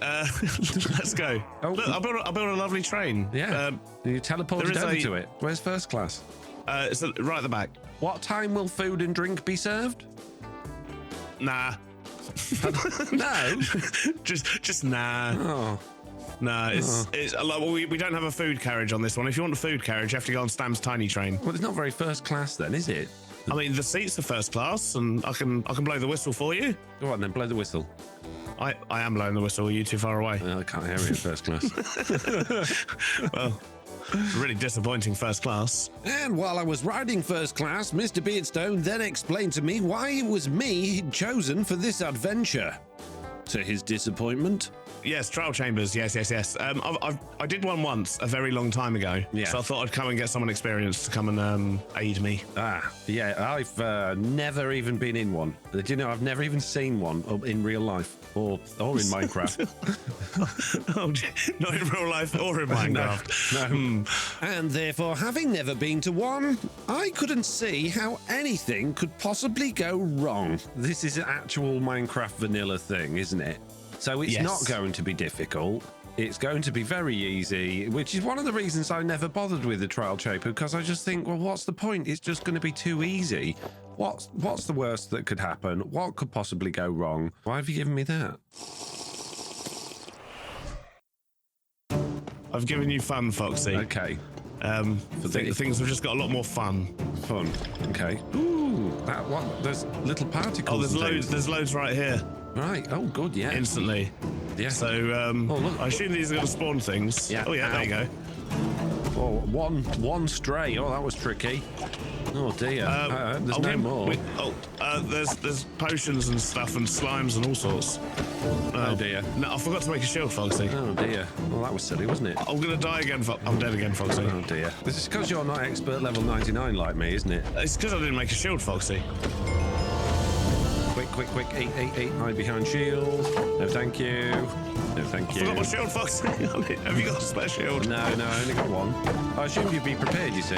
Let's go. Oh. Look, I built a lovely train. Yeah. You teleported over to it. Where's first class? It's right at the back. What time will food and drink be served? Nah. No. just nah. Oh. No, it's a lot. We don't have a food carriage on this one. If you want a food carriage, you have to go on Stam's tiny train. Well, it's not very first class then, is it? I mean, the seats are first class, and I can blow the whistle for you. Go on then, blow the whistle. I am blowing the whistle. Are you too far away? I can't hear it in first class. Well, really disappointing first class. And while I was riding first class, Mr. Beardstone then explained to me why it was me he'd chosen for this adventure. To his disappointment. Yes, trial chambers. Yes. I did one once a very long time ago. Yeah. So I thought I'd come and get someone experienced to come and aid me. Yeah, I've never even been in one. Do you know, I've never even seen one in real life or in Minecraft. Not in real life or in Minecraft. No. And therefore, having never been to one, I couldn't see how anything could possibly go wrong. This is an actual Minecraft vanilla thing, isn't it? So it's not going to be difficult. It's going to be very easy, which is one of the reasons I never bothered with the trial chamber, because I just think, well, what's the point? It's just going to be too easy. What's the worst that could happen? What could possibly go wrong? Why have you given me that? I've given you fun, Foxy. Okay. Things have just got a lot more fun. Fun. Okay. Ooh, that one. There's little particles. Oh, there's loads. There's loads right here. Right. Oh, good. Yeah. Instantly. Yeah. So, look. I assume these are going to spawn things. Yeah. Oh, yeah. There you go. Oh, one stray. Oh, that was tricky. Oh dear. There's no more. There's potions and stuff and slimes and all sorts. Oh dear. No, I forgot to make a shield, Foxy. Oh dear. Well, that was silly, wasn't it? I'm gonna die again. I'm dead again, Foxy. Oh dear. This is because you're not expert level 99 like me, isn't it? It's because I didn't make a shield, Foxy. Quick. Eat. Hide behind shield. No, thank you. No, thank you. I forgot my shield, Foxy. Have you got a spare shield? No, I only got one. I assumed you'd be prepared, you see.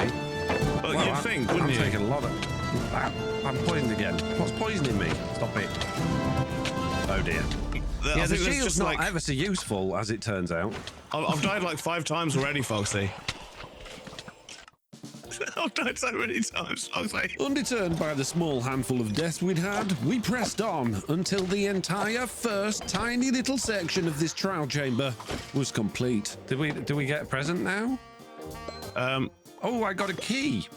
Well, you'd think, wouldn't you? I'm taking a lot of... I'm poisoned again. What's poisoning me? Stop it. Oh dear. I The think shield's just not ever so useful, as it turns out. I've died like 5 times already, Foxy. I've died so many times, Foxy. Undeterred by the small handful of deaths we'd had, we pressed on until the entire first tiny little section of this trial chamber was complete. Do we get a present now? Oh, I got a key.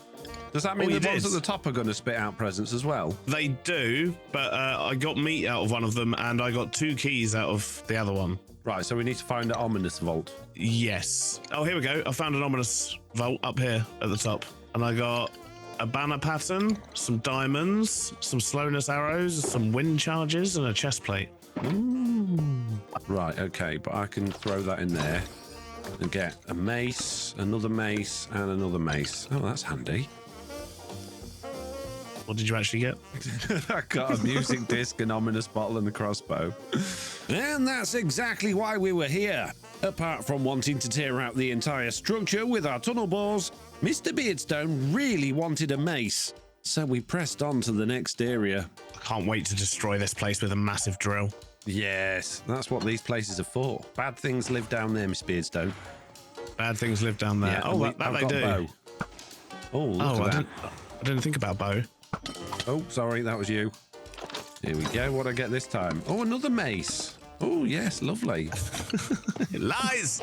Does that mean the ones at the top are going to spit out presents as well? They do, but I got meat out of one of them, and I got 2 keys out of the other one. Right, so we need to find an ominous vault. Yes. Oh, here we go. I found an ominous vault up here at the top, and I got a banner pattern, some diamonds, some slowness arrows, some wind charges, and a chest plate. Right, okay, but I can throw that in there and get a mace, another mace, and another mace. Oh, that's handy. What did you actually get? I got a music disc, an ominous bottle, and a crossbow. And that's exactly why we were here. Apart from wanting to tear out the entire structure with our tunnel bores, Mr. Beardstone really wanted a mace. So we pressed on to the next area. I can't wait to destroy this place with a massive drill. Yes, that's what these places are for. Bad things live down there, Miss Beardstone. Bad things live down there. Yeah, that I've they got do. bow. Oh, look at that. I didn't think about bow. Oh, sorry, that was you. Here we go. What do I get this time? Oh, another mace. Oh, yes, lovely. It lies.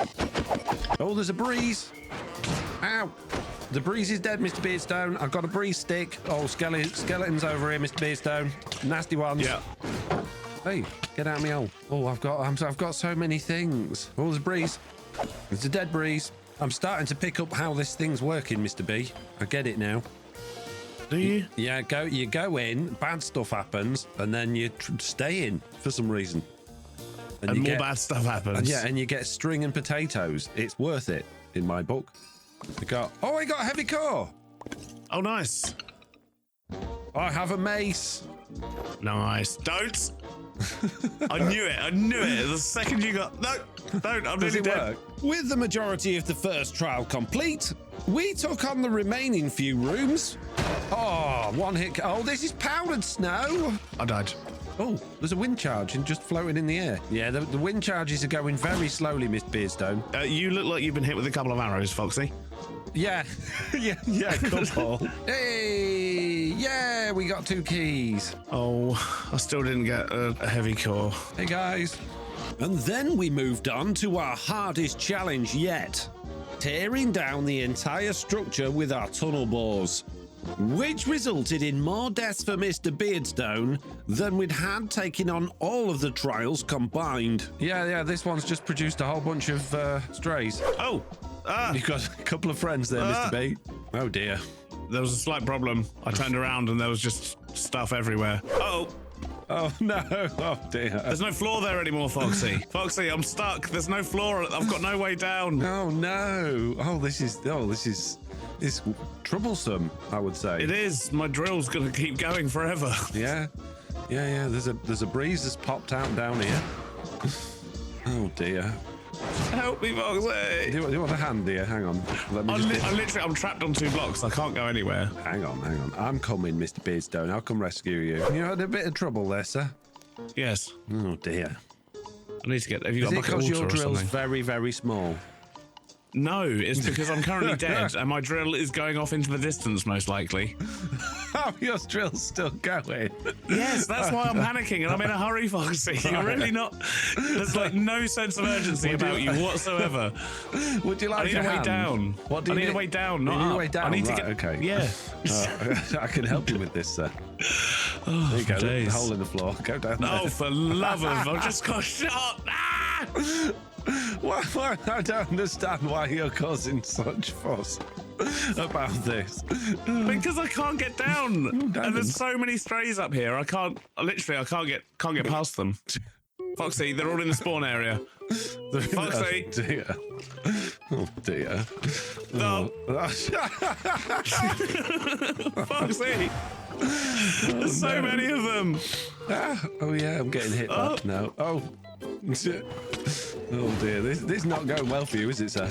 Oh, there's a breeze. Ow. The breeze is dead, Mr. Beardstone. I've got a breeze stick. Oh, skeletons over here, Mr. Beardstone. Nasty ones. Yeah. Hey, get out of me hole. Oh, I've got so many things. Oh, there's a breeze. It's a dead breeze. I'm starting to pick up how this thing's working, Mr. B. I get it now. Do you? Yeah, you go in, bad stuff happens, and then you stay in for some reason. And more bad stuff happens. Yeah, and you get string and potatoes. It's worth it in my book. I got a heavy core. Oh, nice. I have a mace. Nice. Don't. I knew it. The second you got... No, don't. I'm Does nearly it dead. work? With the majority of the first trial complete, we took on the remaining few rooms. Oh, one hit. Oh, this is powdered snow. I died. Oh, there's a wind charge and just floating in the air. Yeah, the wind charges are going very slowly, Miss Beardstone. You look like you've been hit with a couple of arrows, Foxy. Yeah, yeah, couple. Hey, yeah, we got 2 keys. Oh, I still didn't get a heavy core. Hey, guys. And then we moved on to our hardest challenge yet, tearing down the entire structure with our tunnel bores, which resulted in more deaths for Mr. Beardstone than we'd had taking on all of the trials combined. Yeah, this one's just produced a whole bunch of strays. Oh, You've got a couple of friends there, Mr. B. Oh, dear. there was a slight problem. I turned around and there was just stuff everywhere. Oh, Oh, no. Oh, dear. there's no floor there anymore, Foxy. Foxy, I'm stuck. There's no floor. I've got no way down. Oh, no. This is troublesome, I would say. It is. My drill's gonna keep going forever. Yeah. There's a breeze that's popped out down here. Oh, dear. Help me, Foxy. Do you want a hand, dear? Hang on. Let me I'm trapped on 2 blocks. I can't go anywhere. Hang on. I'm coming, Mr. Beardstone. I'll come rescue you. You had a bit of trouble there, sir. Yes. Oh, dear. I need to get. Have you Is got a it bucket of because water your or drill's something? very, very small? No, it's because I'm currently dead and my drill is going off into the distance, most likely. Oh, your drill's still going. Yes, that's why I'm panicking and I'm in a hurry, Foxy. You're really not. There's like no sense of urgency about you whatsoever. Would you like I need a a way hand? down. What do you I need need? a way down, not You need a up. way down, I need to right, get. okay. Yeah. I can help you with this, sir. Oh, There you go. days. The hole in the floor. Go down there. Oh, for love of! I just got shot. Ah! Why? I don't understand why you're causing such fuss about this. Because I can't get down, damn and there's it. so many strays up here. I can't get past them. Foxy, they're all in the spawn area. Foxy. Oh, dear. Oh, dear. No, Oh. Foxy. There's so many of them. Oh, yeah, I'm getting hit back now. Oh. Oh, dear. This is not going well for you, is it, sir?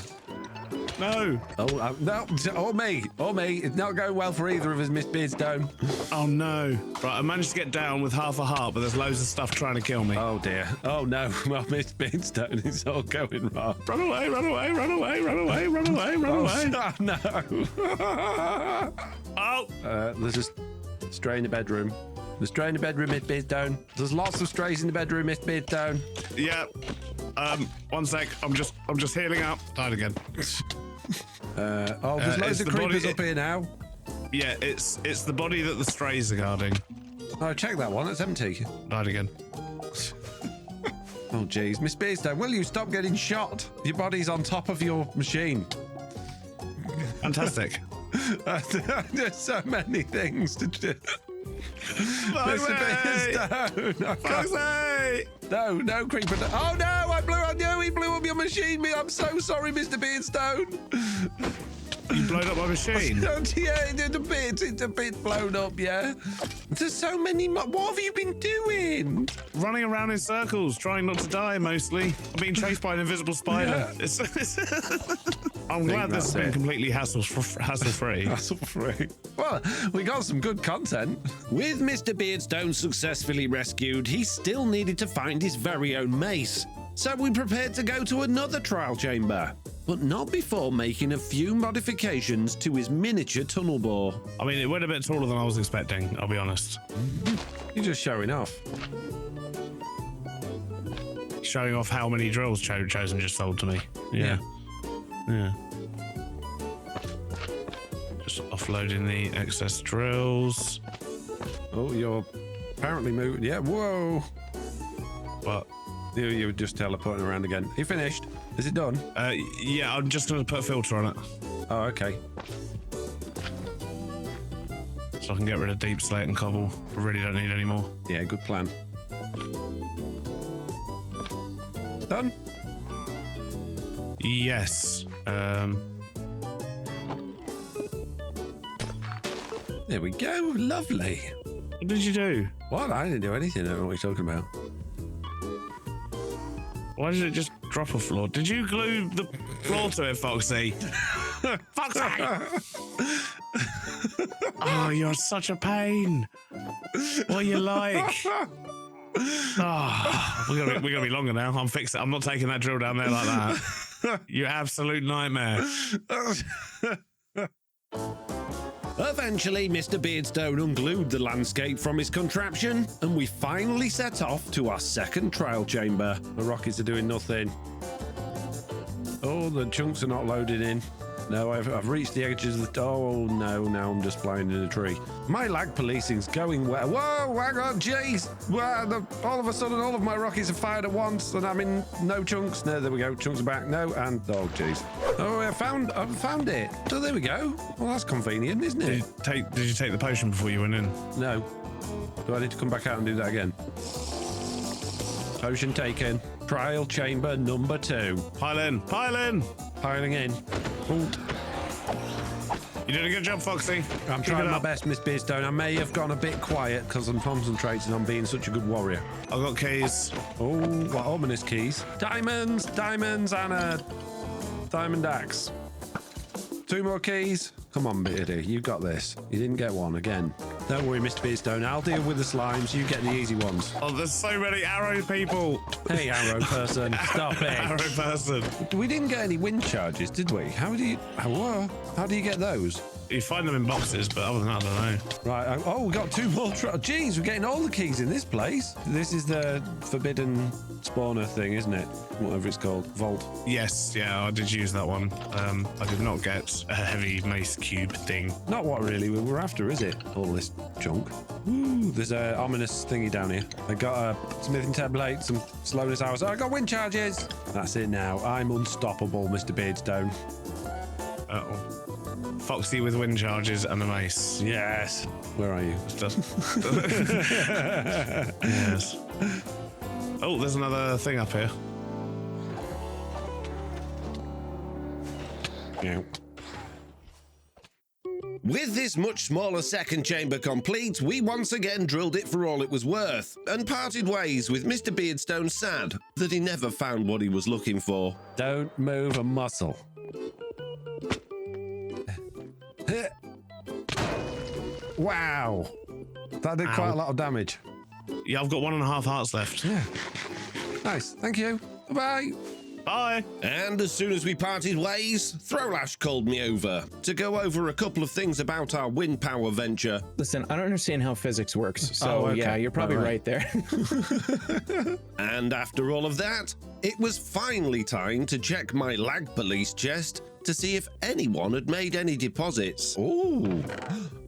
No. Oh, no. Or me. It's not going well for either of us, Miss Beardstone. Oh no. Right, I managed to get down with half a heart, but there's loads of stuff trying to kill me. Oh, dear. Oh, no. Well, Miss Beardstone, it's all going wrong. Run away, run away, run away, run away, run away, run away. Oh, no. Oh, There's a stray in the bedroom. The stray in the bedroom, Miss Beardstone. There's lots of strays in the bedroom, Miss Beardstone. yeah. 1 sec. I'm just healing up. Died again. There's it's loads of the creepers body- up here now. Yeah, it's the body that the strays are guarding. Oh, check that one. It's empty. Died again. Oh, jeez. Miss Beardstone, will you stop getting shot? Your body's on top of your machine. Fantastic. There's so many things to do. Mr. Beardstone. Foxy! No, creeper. Oh no, I blew on you. He blew up your machine. I'm so sorry, Mr. Beardstone. You blowed up my machine. Yeah, it's a bit blown up, yeah. There's so many. What have you been doing? Running around in circles, trying not to die mostly. I'm being chased by an invisible spider. I'm glad this has been completely hassle-free. Hassle-free. Well, we got some good content. With Mr. Beardstone successfully rescued, he still needed to find his very own mace. So we prepared to go to another trial chamber, but not before making a few modifications to his miniature tunnel bore. I mean, it went a bit taller than I was expecting, I'll be honest. You're just showing off. Showing off how many drills Chosen just sold to me. Yeah. Just offloading the excess drills. Oh, you're apparently moving. Yeah, whoa. But You were just teleporting around again. You finished? Is it done? yeah, I'm just going to put a filter on it. Oh, okay. So I can get rid of deep slate and cobble. I really don't need any more. Yeah, good plan. Done? Yes. There we go. Lovely. What did you do? What? I didn't do anything. I don't know what you're talking about. Why did it just drop a floor? Did you glue the floor to it, Foxy? Foxy! Oh, you're such a pain. What are you like? Oh, we're gonna be longer now. I'm not taking that drill down there like that. You absolute nightmare. Eventually, Mr. Beardstone unglued the landscape from his contraption, and we finally set off to our second trial chamber. The rockets are doing nothing. Oh, the chunks are not loaded in. No, I've reached the edges of the... Oh, no, now I'm just flying in a tree. My lag policing's going well. Whoa, hang on, jeez. All of a sudden, all of my rockets are fired at once, and I'm in no chunks. No, there we go. Chunks are back. No, and... Oh, jeez. Oh, I found it. So there we go. Well, that's convenient, isn't it? Did you take the potion before you went in? No. Do I need to come back out and do that again? Potion taken. Trial chamber number 2. Pile in. Piling in. Ooh. You did a good job, Foxy. I'm trying my best, Miss Beardstone. I may have gone a bit quiet because I'm concentrating on being such a good warrior. I've got keys. Oh, what ominous keys. Diamonds, and a diamond axe. 2 more keys. Come on, Beardy, you got this. You didn't get one again. Don't worry, Mr. Beardstone. I'll deal with the slimes. You get the easy ones. Oh, there's so many arrow people. Hey, arrow person, stop it. Arrow person. We didn't get any wind charges, did we? How do you get those? You find them in boxes, but other than that, I don't know. Right. Oh, we got 2 more. Jeez, we're getting all the keys in this place. This is the forbidden spawner thing, isn't it? Whatever it's called. Vault. Yes, yeah, I did use that one. I did not get a heavy mace cube thing. Not what really we were after, is it? All this junk. Ooh, there's a ominous thingy down here. I got a smithing template, some slowness hours. Oh, I got wind charges. That's it now. I'm unstoppable, Mr. Beardstone. Uh-oh. Foxy with wind charges and a mace. Yes. Where are you? Yes. Oh, there's another thing up here. Yeah. With this much smaller second chamber complete, we once again drilled it for all it was worth, and parted ways with Mr. Beardstone sad that he never found what he was looking for. Don't move a muscle. Wow. That did quite a lot of damage. Yeah, I've got 1.5 hearts left. Yeah. Nice. Thank you. Bye-bye. Bye. And as soon as we parted ways, Throwlash called me over to go over a couple of things about our wind power venture. Listen, I don't understand how physics works, so okay. yeah, you're probably right there. And after all of that, it was finally time to check my lag police chest to see if anyone had made any deposits. Ooh.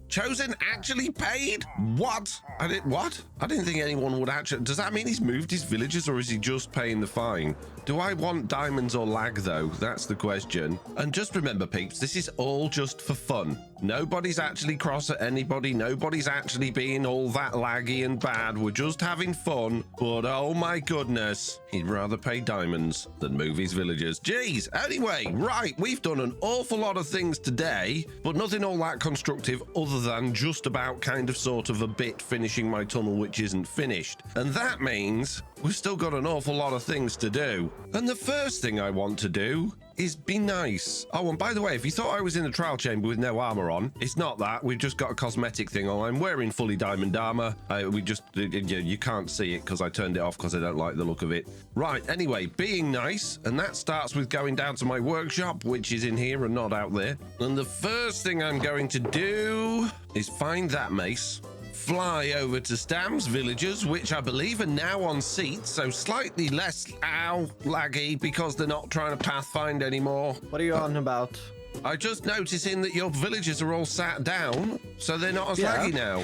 Chosen actually paid? What? I didn't think anyone would actually... Does that mean he's moved his villagers, or is he just paying the fine? Do I want diamonds or lag, though? That's the question. And just remember, peeps, this is all just for fun. Nobody's actually cross at anybody. Nobody's actually being all that laggy and bad. We're just having fun. But oh my goodness, he'd rather pay diamonds than move his villagers. Jeez. Anyway, right, we've done an awful lot of things today, but nothing all that constructive other than just about kind of sort of a bit finishing my tunnel, which isn't finished. And that means we've still got an awful lot of things to do. And the first thing I want to do is be nice. Oh, and by the way, if you thought I was in a trial chamber with no armor on, it's not that. We've just got a cosmetic thing on. I'm wearing fully diamond armor. You can't see it because I turned it off because I don't like the look of it. Right, anyway, being nice, and that starts with going down to my workshop, which is in here and not out there. And the first thing I'm going to do is find that mace, fly over to Stam's villagers, which I believe are now on seats, so slightly less laggy because they're not trying to pathfind anymore. What are you on about? I just noticing that your villagers are all sat down, so they're not as laggy now.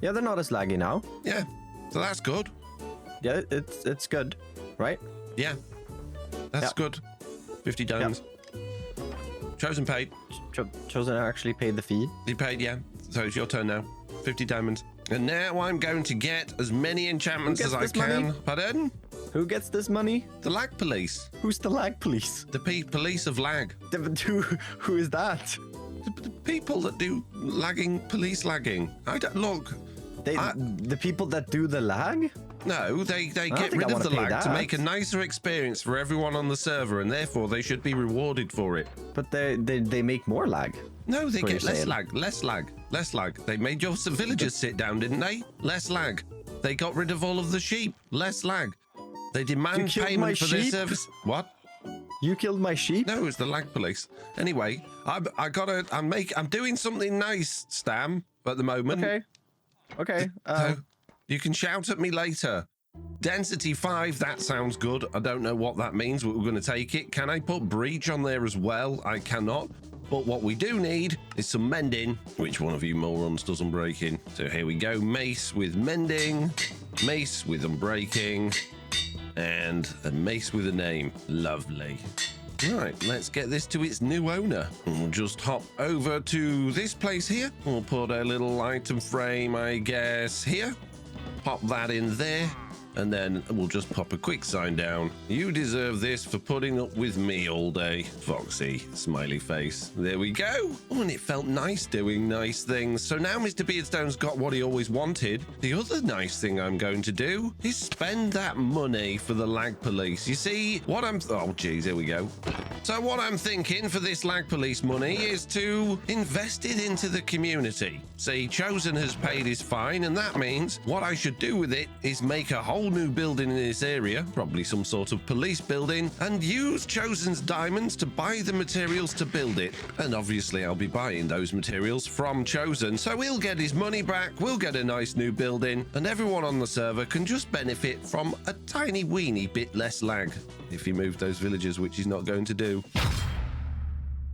Yeah, they're not as laggy now. Yeah, so that's good. Yeah, it's good, right? Yeah, that's good. 50 diamonds. Chosen paid. Chosen actually paid the fee. You paid, yeah. So it's your turn now. 50 diamonds. And now I'm going to get as many enchantments as I can. Money? Pardon? Who gets this money? The lag police. Who's the lag police? The police of lag. Who is that? The people that do police lagging. I don't look. The people that do the lag? No, they get rid of the lag to make a nicer experience for everyone on the server, and therefore they should be rewarded for it. But they make more lag. No, they get less lag. They made your villagers sit down, didn't they? Less lag. They got rid of all of the sheep. Less lag. They demand payment for their service. What? You killed my sheep? No, it was the lag police. Anyway, I'm doing something nice, Stam, at the moment. Okay. So you can shout at me later. Density 5, that sounds good. I don't know what that means, but we're going to take it. Can I put breach on there as well? I cannot. But what we do need is some mending. Which one of you morons does unbreaking? So here we go. Mace with mending, mace with unbreaking, and a mace with a name. Lovely. Right, let's get this to its new owner. And we'll just hop over to this place here. We'll put a little item frame, I guess, here. Pop that in there. And then we'll just pop a quick sign down. You deserve this for putting up with me all day. Foxy, smiley face. There we go. Oh, and it felt nice doing nice things. So now Mr. Beardstone's got what he always wanted. The other nice thing I'm going to do is spend that money for the lag police. You see, oh, geez, here we go. So what I'm thinking for this lag police money is to invest it into the community. See, Chosen has paid his fine, and that means what I should do with it is make a whole new building in this area, probably some sort of police building, and use Chosen's diamonds to buy the materials to build it. And obviously I'll be buying those materials from Chosen, so he'll get his money back, we'll get a nice new building, and everyone on the server can just benefit from a tiny weeny bit less lag if he moved those villagers, which he's not going to do.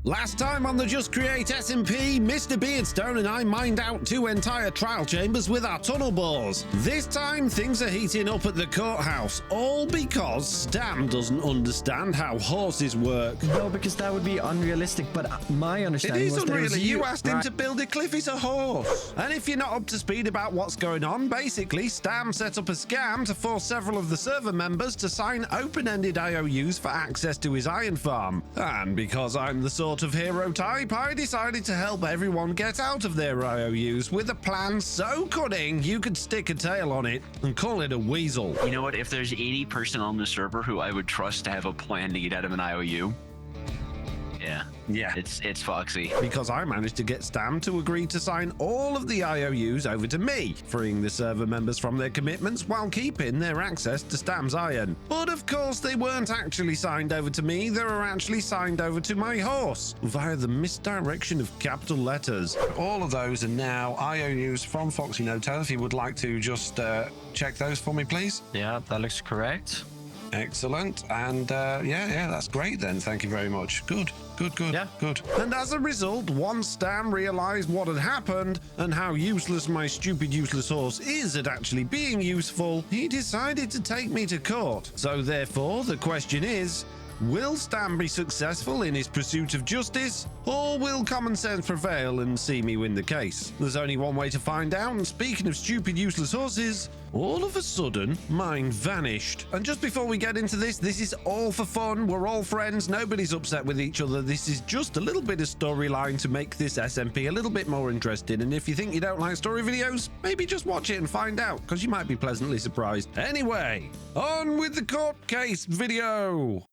Last time on the Just Create SMP, Mr. Beardstone and I mined out 2 entire trial chambers with our tunnel bores. This time, things are heating up at the courthouse, all because Stam doesn't understand how horses work. No, because that would be unrealistic, but my understanding was that really you asked him to build a cliff. He's a horse. And if you're not up to speed about what's going on, basically, Stam set up a scam to force several of the server members to sign open-ended IOUs for access to his iron farm. And because I'm the sort of hero type, I decided to help everyone get out of their IOUs with a plan so cunning you could stick a tail on it and call it a weasel. You know what? If there's 80 person on the server who I would trust to have a plan to get out of an IOU, yeah, it's Foxy. Because I managed to get Stam to agree to sign all of the IOUs over to me, freeing the server members from their commitments while keeping their access to Stam's iron. But of course they weren't actually signed over to me, they were actually signed over to my horse via the misdirection of capital letters. All of those are now IOUs from FoxyNoTail. If you would like to just check those for me, please. Yeah, that looks correct. Excellent. And yeah, that's great then. Thank you very much. Good. Yeah. Good. And as a result, once Stam realized what had happened and how useless my stupid useless horse is at actually being useful, he decided to take me to court. So therefore, the question is, Will Stan be successful in his pursuit of justice, or will common sense prevail and see me win the case? There's only one way to find out, and speaking of stupid, useless horses, all of a sudden, mine vanished. And just before we get into this is all for fun. We're all friends. Nobody's upset with each other. This is just a little bit of storyline to make this SMP a little bit more interesting. And if you think you don't like story videos, maybe just watch it and find out, because you might be pleasantly surprised. Anyway, on with the court case video.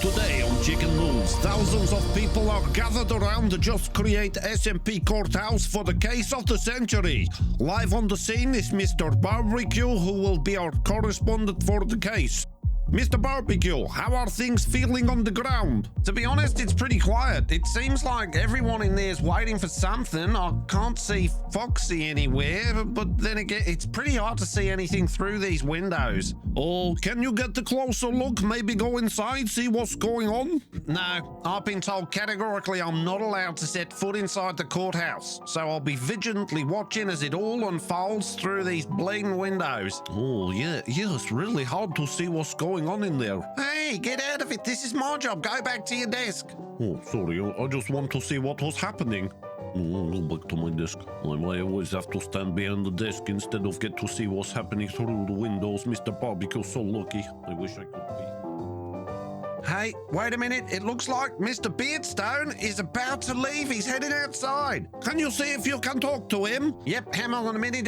Today on Chicken News, thousands of people are gathered around the Just Create SMP courthouse for the case of the century. Live on the scene is Mr. Barbecue, who will be our correspondent for the case. Mr. Barbecue, how are things feeling on the ground? To be honest, it's pretty quiet. It seems like everyone in there is waiting for something. I can't see Foxy anywhere, but then again, it's pretty hard to see anything through these windows. Oh, can you get a closer look? Maybe go inside, see what's going on? No, I've been told categorically I'm not allowed to set foot inside the courthouse, so I'll be vigilantly watching as it all unfolds through these blatant windows. Oh, yeah, it's really hard to see what's going on in there. Hey, get out of it. This is my job. Go back to your desk. Oh, sorry. I just want to see what was happening. Oh, I'll go back to my desk. I always have to stand behind the desk instead of get to see what's happening through the windows. Mr. Barbecue's so lucky. I wish I could be. Hey, wait a minute. It looks like Mr. Beardstone is about to leave. He's heading outside. Can you see if you can talk to him? Yep, hang on a minute.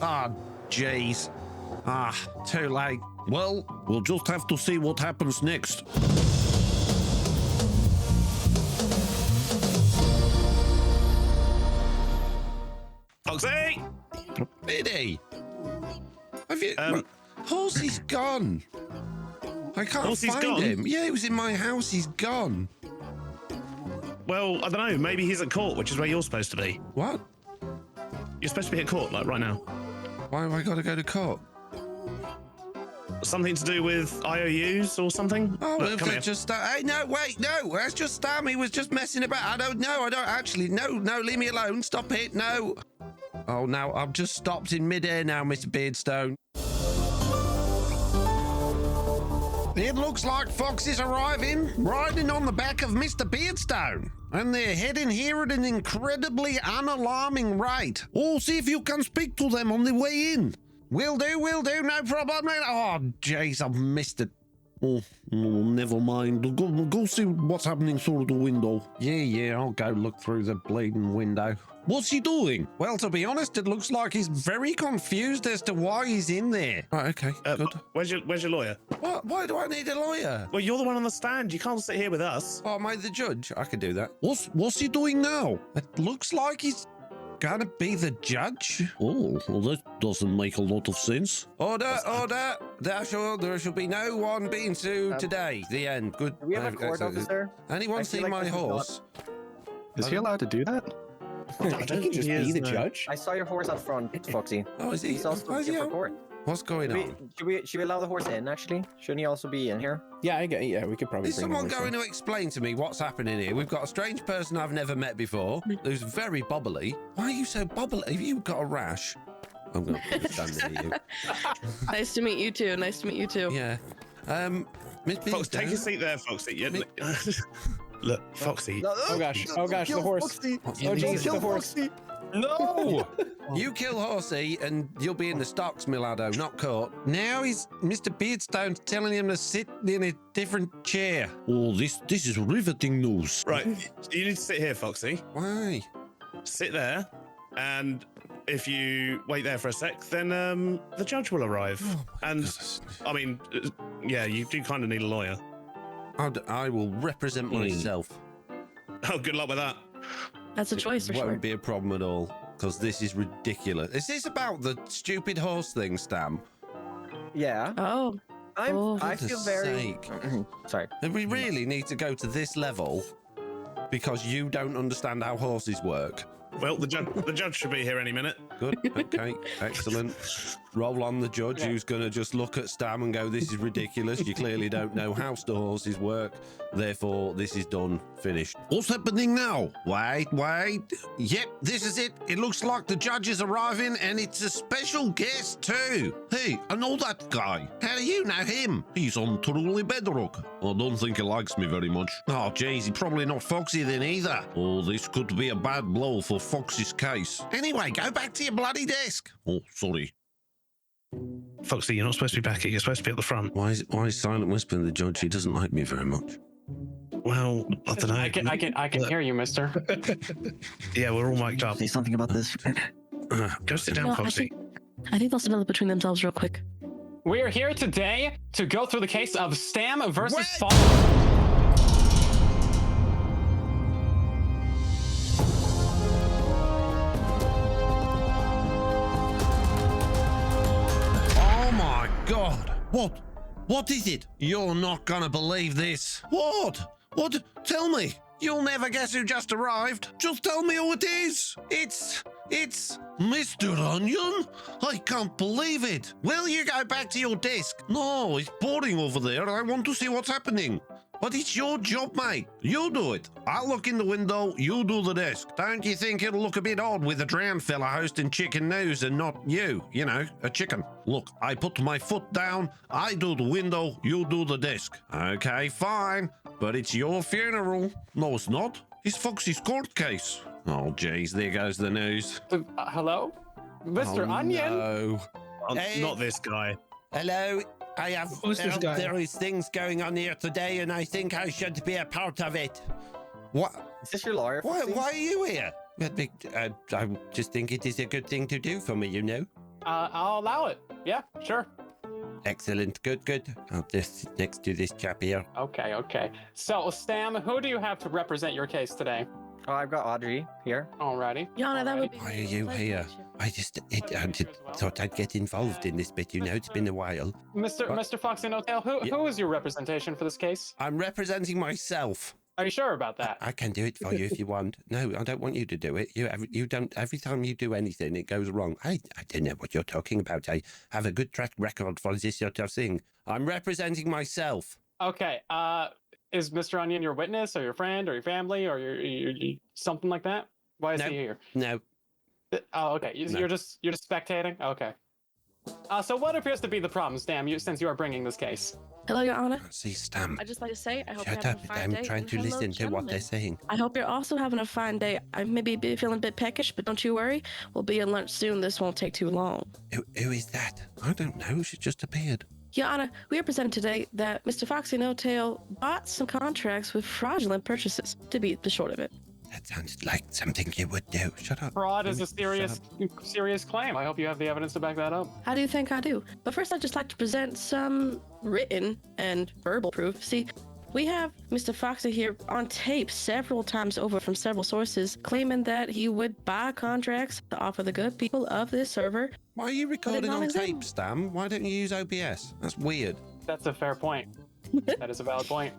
Ah, jeez. Ah, too late. Well, we'll just have to see what happens next. Foxy! Biddy! Have you... Horsey's gone. I can't Horsey's find gone? him. Yeah, he was in my house. He's gone. Well, I don't know. Maybe he's at court, which is where you're supposed to be. What? You're supposed to be at court, like right now. Why have I got to go to court? Something to do with IOUs or something? Oh, Look, come here. just... hey, no, wait, no. That's just Stam. He was just messing about. I don't actually. No, leave me alone. Stop it. No. Oh, no, I've just stopped in midair now, Mr. Beardstone. It looks like Foxy's arriving, riding on the back of Mr. Beardstone. And they're heading here at an incredibly unalarming rate. Oh, see if you can speak to them on the way in. Will do, no problem. Oh, jeez, I've missed it. Oh, never mind. Go see what's happening through the window. Yeah, I'll go look through the bleeding window. What's he doing? Well, to be honest, it looks like he's very confused as to why he's in there. Right, okay, good. Where's your lawyer? What? Why do I need a lawyer? Well, you're the one on the stand. You can't sit here with us. Oh, am I the judge? I can do that. What's he doing now? It looks like he's gonna be the judge. Oh, well, that doesn't make a lot of sense. Order. There shall be no one being sued today. The end. Good. Do we have a court officer? Anyone I seen feel like my this is horse? Is he allowed to do that? I think he just be the judge. I saw your horse out front, Foxy. Oh, is he? He's also Why is he here for out? court. What's going on? Should we allow the horse in, actually? Shouldn't he also be in here? Yeah, we could probably. Is bring someone the horse going in. to explain to me what's happening here? We've got a strange person I've never met before who's very bubbly. Why are you so bubbly? Have you got a rash? I'm going to stand near you. Nice to meet you too. Yeah. Miss Fox, take Beardstone? a seat there, Foxy. Yeah, look, Foxy. Oh gosh, the horse. Oh jeez, the horse. No! You kill Horsey and you'll be in the stocks, Milado, not court. Now he's Mr. Beardstone telling him to sit in a different chair. Oh, this is riveting news. Right, you need to sit here, Foxy. Why? Sit there, and if you wait there for a sec, then the judge will arrive. And I mean, yeah, you do kind of need a lawyer. I will represent myself. Oh, good luck with that. That's a choice for Won't sure. be a problem at all, because this is ridiculous. Is this about the stupid horse thing, Stam? Yeah. Oh. I Goodness feel very... sake. Sorry. And we really need to go to this level because you don't understand how horses work. Well, the judge should be here any minute. Good. Okay. Excellent. Roll on the judge, who's going to just look at Stam and go, "This is ridiculous. You clearly don't know how the horses work. Therefore, this is done. Finished." What's happening now? Wait. Yep, this is it. It looks like the judge is arriving, and it's a special guest too. Hey, I know that guy. How do you know him? He's on Truly Bedrock. I don't think he likes me very much. Oh, geez, he's probably not Foxy then either. Oh, this could be a bad blow for Foxy's case. Anyway, go back to your bloody desk. Oh, sorry. Foxy, you're not supposed to be back here. You're supposed to be at the front. Why is Silent whispering the judge? He doesn't like me very much. Well, I don't know. I can hear you, mister. Yeah, we're all mic'd up. Say something about this. Go sit down, Foxy. I think they'll settle it between themselves real quick. We're here today to go through the case of Stam versus Fox. Oh my God. What is it? You're not gonna believe this. What? Tell me. You'll never guess who just arrived. Just tell me who it is. It's Mr. Onion. I can't believe it. Will you go back to your desk? No, it's boring over there. I want to see what's happening. But it's your job, mate. You do it. I'll look in the window, you do the desk. Don't you think it'll look a bit odd with a drowned fella hosting chicken news and not you, a chicken? Look, I put my foot down, I do the window, you do the desk. Okay, fine, but it's your funeral. No, it's not. It's Foxy's court case. Oh, jeez, there goes the news. Hello? Mr. Onion? No. Not this guy. Hello, I have Who's this guy? there is things going on here today and I think I should be a part of it. What? Is this your lawyer? Why are you here? I just think it is a good thing to do for me, I'll allow it. Yeah, sure. Excellent, good. I'll just sit next to this chap here. Okay. So, Stam, who do you have to represent your case today? Oh, I've got Audrey here. Alrighty. Yana, that would be. Why are you here? I just thought I'd get involved in this bit, It's been a while. Mr. FoxyNoTail, who is your representation for this case? I'm representing myself. Are you sure about that? I can do it for you if you want. No, I don't want you to do it. You don't. Every time you do anything, it goes wrong. I don't know what you're talking about. I have a good track record for this sort of thing. I'm representing myself. Okay. Is Mr. Onion your witness or your friend or your family or your something like that? Why is he here? No. Oh, okay. You're just spectating. Okay. So what appears to be the problem, Stam? Since you are bringing this case. Hello, Your Honor. See, Stam. I just like to say, I hope Shut you're up. having a fine day. I'm trying and to hello, listen to what gentlemen. they're saying. I hope you're also having a fine day. I may be feeling a bit peckish, but don't you worry. We'll be at lunch soon. This won't take too long. Who is that? I don't know. She just appeared. Your Honor, we are presented today that Mr. FoxyNoTail bought some contracts with fraudulent purchases, to be the short of it. That sounds like something you would do. Shut up. Fraud is a serious claim. I hope you have the evidence to back that up. How do you think I do? But first, I'd just like to present some written and verbal proof. See, we have Mr. Foxy here on tape several times over from several sources claiming that he would buy contracts to offer the good people of this server. Why are you recording on tape, Stam? Why don't you use OBS? That's weird. That's a fair point. That is a valid point.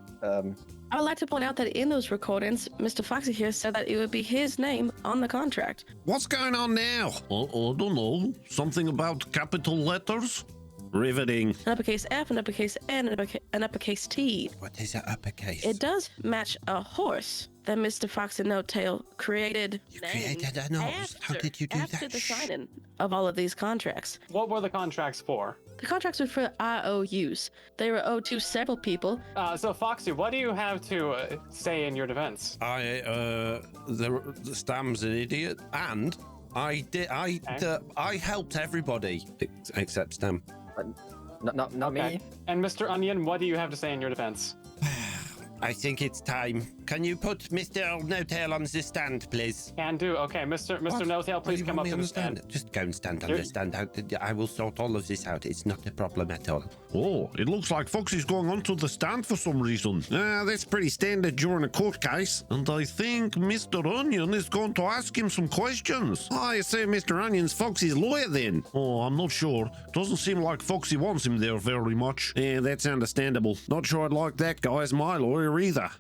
I would like to point out that in those recordings, Mr. Foxy here said that it would be his name on the contract. What's going on now? I don't know. Something about capital letters? Riveting. An uppercase F, an uppercase N, an uppercase T. What is an uppercase? It does match a horse that Mr. FoxyNoTail created. You created an horse? How did you do that? After the signing of all of these contracts. What were the contracts for? The contracts were for IOUs. They were owed to several people. So Foxy, what do you have to say in your defense? Stam's an idiot, and I helped everybody except Stam. Not me. And Mr. Onion, what do you have to say in your defense? I think it's time. Can you put Mr. NoTail on the stand, please? Can do. Okay, Mr. NoTail, please come up to the stand. Just go and stand on the stand. I will sort all of this out. It's not a problem at all. Oh, it looks like Foxy's going onto the stand for some reason. That's pretty standard during a court case. And I think Mr. Onion is going to ask him some questions. I assume Mr. Onion's Foxy's lawyer then. Oh, I'm not sure. Doesn't seem like Foxy wants him there very much. Yeah, that's understandable. Not sure I'd like that guy as my lawyer either.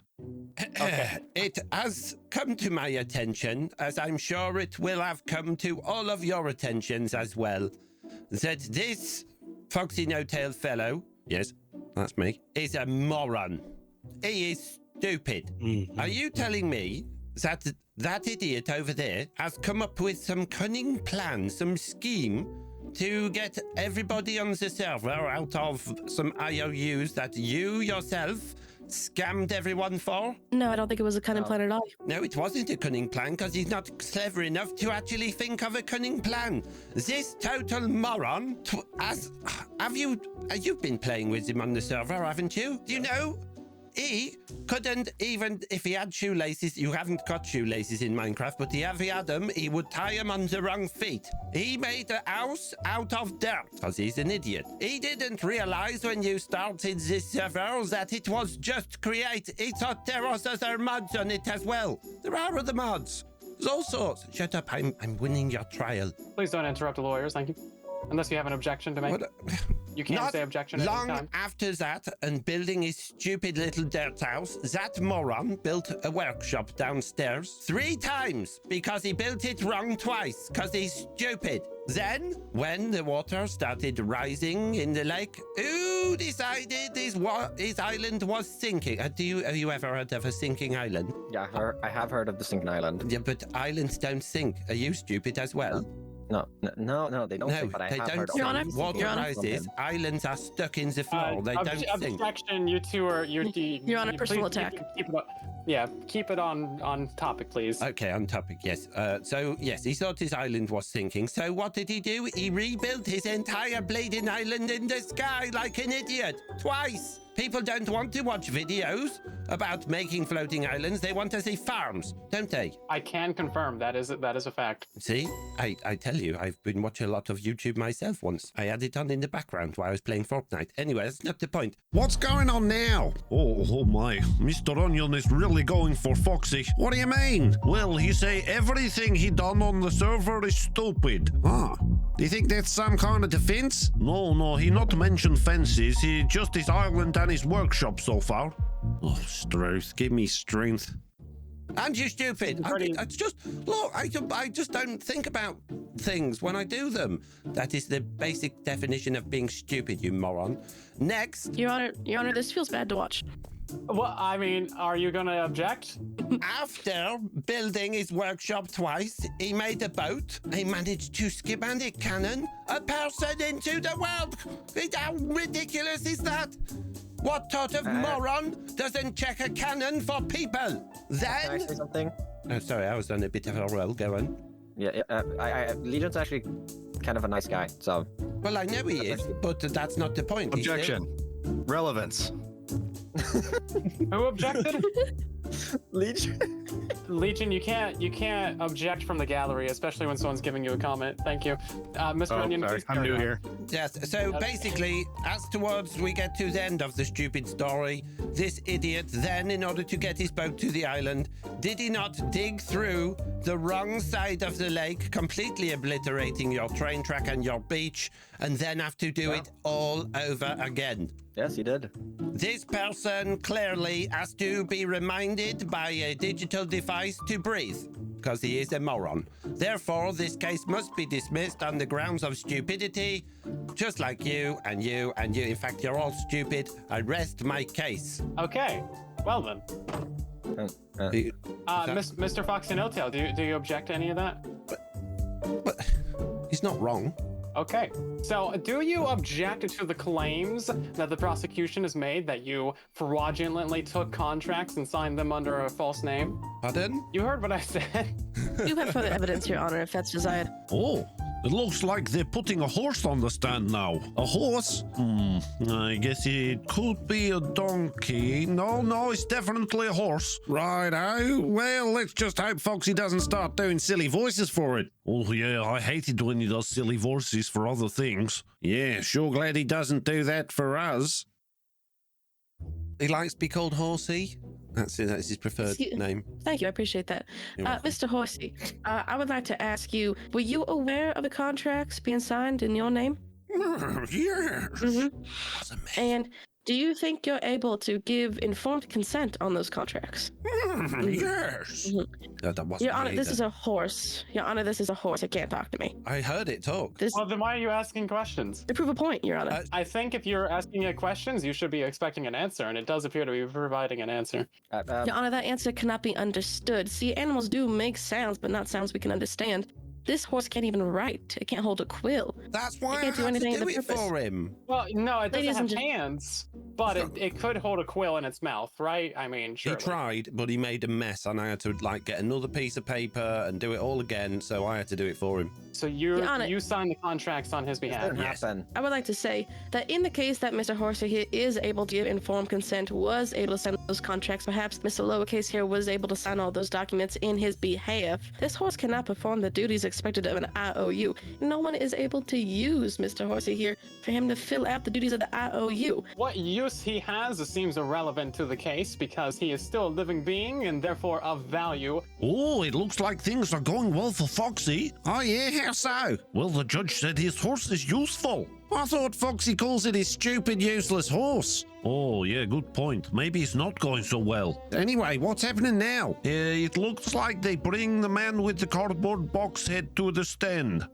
It has come to my attention, as I'm sure it will have come to all of your attentions as well, that this FoxyNoTail fellow, yes, that's me, is a moron. He is stupid. Are you telling me that that idiot over there has come up with some cunning plan, some scheme to get everybody on the server out of some IOUs that you yourself scammed everyone for? No, I don't think it was a cunning plan at all. No, it wasn't a cunning plan because he's not clever enough to actually think of a cunning plan. This total moron. You've been playing with him on the server, haven't you? Do you know? He couldn't even, if he had shoelaces, you haven't got shoelaces in Minecraft, but if he had them, he would tie them on the wrong feet. He made a house out of dirt, because he's an idiot. He didn't realize when you started this server that it was Just Create. He thought there was other mods on it as well. There are other mods. There's all sorts. Shut up, I'm winning your trial. Please don't interrupt the lawyers, thank you. Unless you have an objection to make. You can't say objection at any time. Long after that, and building his stupid little dirt house, that moron built a workshop downstairs 3 times because he built it wrong twice because he's stupid. Then, when the water started rising in the lake, who decided his island was sinking? Have you ever heard of a sinking island? Yeah, I have heard of the sinking island. Yeah, but islands don't sink. Are you stupid as well? No, they don't sink, but I have heard of sink. Water rises, islands are stuck in the floor. They don't sink. Objection, you two are... You're on a personal attack. Keep it on topic, please. Okay, on topic, yes. So, yes, he thought his island was sinking. So what did he do? He rebuilt his entire bleeding island in the sky like an idiot. Twice. People don't want to watch videos about making floating islands. They want to see farms, don't they? I can confirm that is a fact. See, I tell you, I've been watching a lot of YouTube myself once. I had it on in the background while I was playing Fortnite. Anyway, that's not the point. What's going on now? Oh my, Mr. Onion is really going for Foxy. What do you mean? Well, he say everything he done on the server is stupid. Do you think that's some kind of defense? No, he not mentioned fences. He just his island and his workshop so far. Oh, strength, give me strength. And you stupid. It's just, look, I just don't think about things when I do them. That is the basic definition of being stupid, you moron. Next. Your Honor, this feels bad to watch. Well, I mean, are you gonna object? After building his workshop twice, he made a boat. He managed to schematic cannon a person into the world. How ridiculous is that? What sort of moron doesn't check a cannon for people? Then... Can I say something? Oh, sorry, I was on a bit of a roll. Go on. Yeah, Legion's actually kind of a nice guy, so... Well, I know he is, but that's not the point. Objection. Relevance. Who objected? Legion, you can't object from the gallery, especially when someone's giving you a comment. Thank you, Mr. Onion. Sorry. I'm new here. Yes. So basically, as towards we get to the end of the stupid story, this idiot then, in order to get his boat to the island, did he not dig through the wrong side of the lake, completely obliterating your train track and your beach, and then have to do it all over again? Yes, he did. This person clearly has to be reminded by a digital device to breathe, because he is a moron. Therefore, this case must be dismissed on the grounds of stupidity, just like you and you and you. In fact, you're all stupid. I rest my case. Okay, well then. Mr. FoxyNoTail, do you object to any of that? But he's not wrong. Okay, so do you object to the claims that the prosecution has made that you fraudulently took contracts and signed them under a false name? Pardon? You heard what I said. You have further evidence, Your Honor, if that's desired. Oh, it looks like they're putting a horse on the stand now. A horse? I guess it could be a donkey. No, it's definitely a horse. Righto. Well, let's just hope Foxy doesn't start doing silly voices for it. Oh, yeah, I hate it when he does silly voices for other things. Yeah, sure glad he doesn't do that for us. He likes to be called Horsey. That's his preferred name. Thank you, I appreciate that. Mr. Horsey, I would like to ask you, were you aware of the contracts being signed in your name? Yeah. And Do you think you're able to give informed consent on those contracts? Yes. That wasn't Your Honor, me this either. is a horse. Your Honor, this is a horse. It can't talk to me. I heard it talk. This Well, then why are you asking questions? to prove a point, Your Honor. I think if you're asking it questions, you should be expecting an answer, and it does appear to be providing an answer. Your Honor, that answer cannot be understood. See, animals do make sounds, but not sounds we can understand. This horse can't even write. It can't hold a quill. That's why I can't do had to anything do of it the purpose. for him. Well, no, it doesn't Ladies have and hands, but it could hold a quill in its mouth, right? I mean, He sure. tried, but he made a mess, and I had to like get another piece of paper and do it all again. So I had to do it for him. So Your Honor- you signed the contracts on his behalf. Doesn't happen. I would like to say that in the case that Mr. Horser here is able to give informed consent, was able to sign those contracts, perhaps Mr. Lowercase here was able to sign all those documents in his behalf, this horse cannot perform the duties expected of an IOU. No one is able to use Mr. Horsey here for him to fill out the duties of the IOU. What use he has seems irrelevant to the case because he is still a living being and therefore of value. Oh, it looks like things are going well for Foxy. Oh, yeah, how so? Well, the judge said his horse is useful. I thought Foxy calls it his stupid, useless horse. Oh, yeah, good point. Maybe it's not going so well. Anyway, what's happening now? It looks like they bring the man with the cardboard box head to the stand.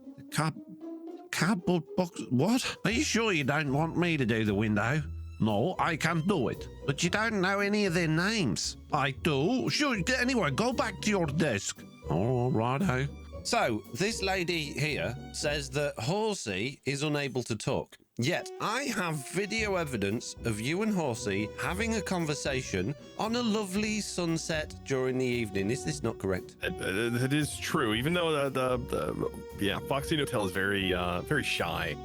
Cardboard box? What? Are you sure you don't want me to do the window? No, I can't do it. But you don't know any of their names. I do. Sure. Anyway, go back to your desk. All righto. So this lady here says that Horsey is unable to talk. Yet I have video evidence of you and Horsey having a conversation on a lovely sunset during the evening. Is this not correct? It is true. Even though the FoxyNoTail is very shy,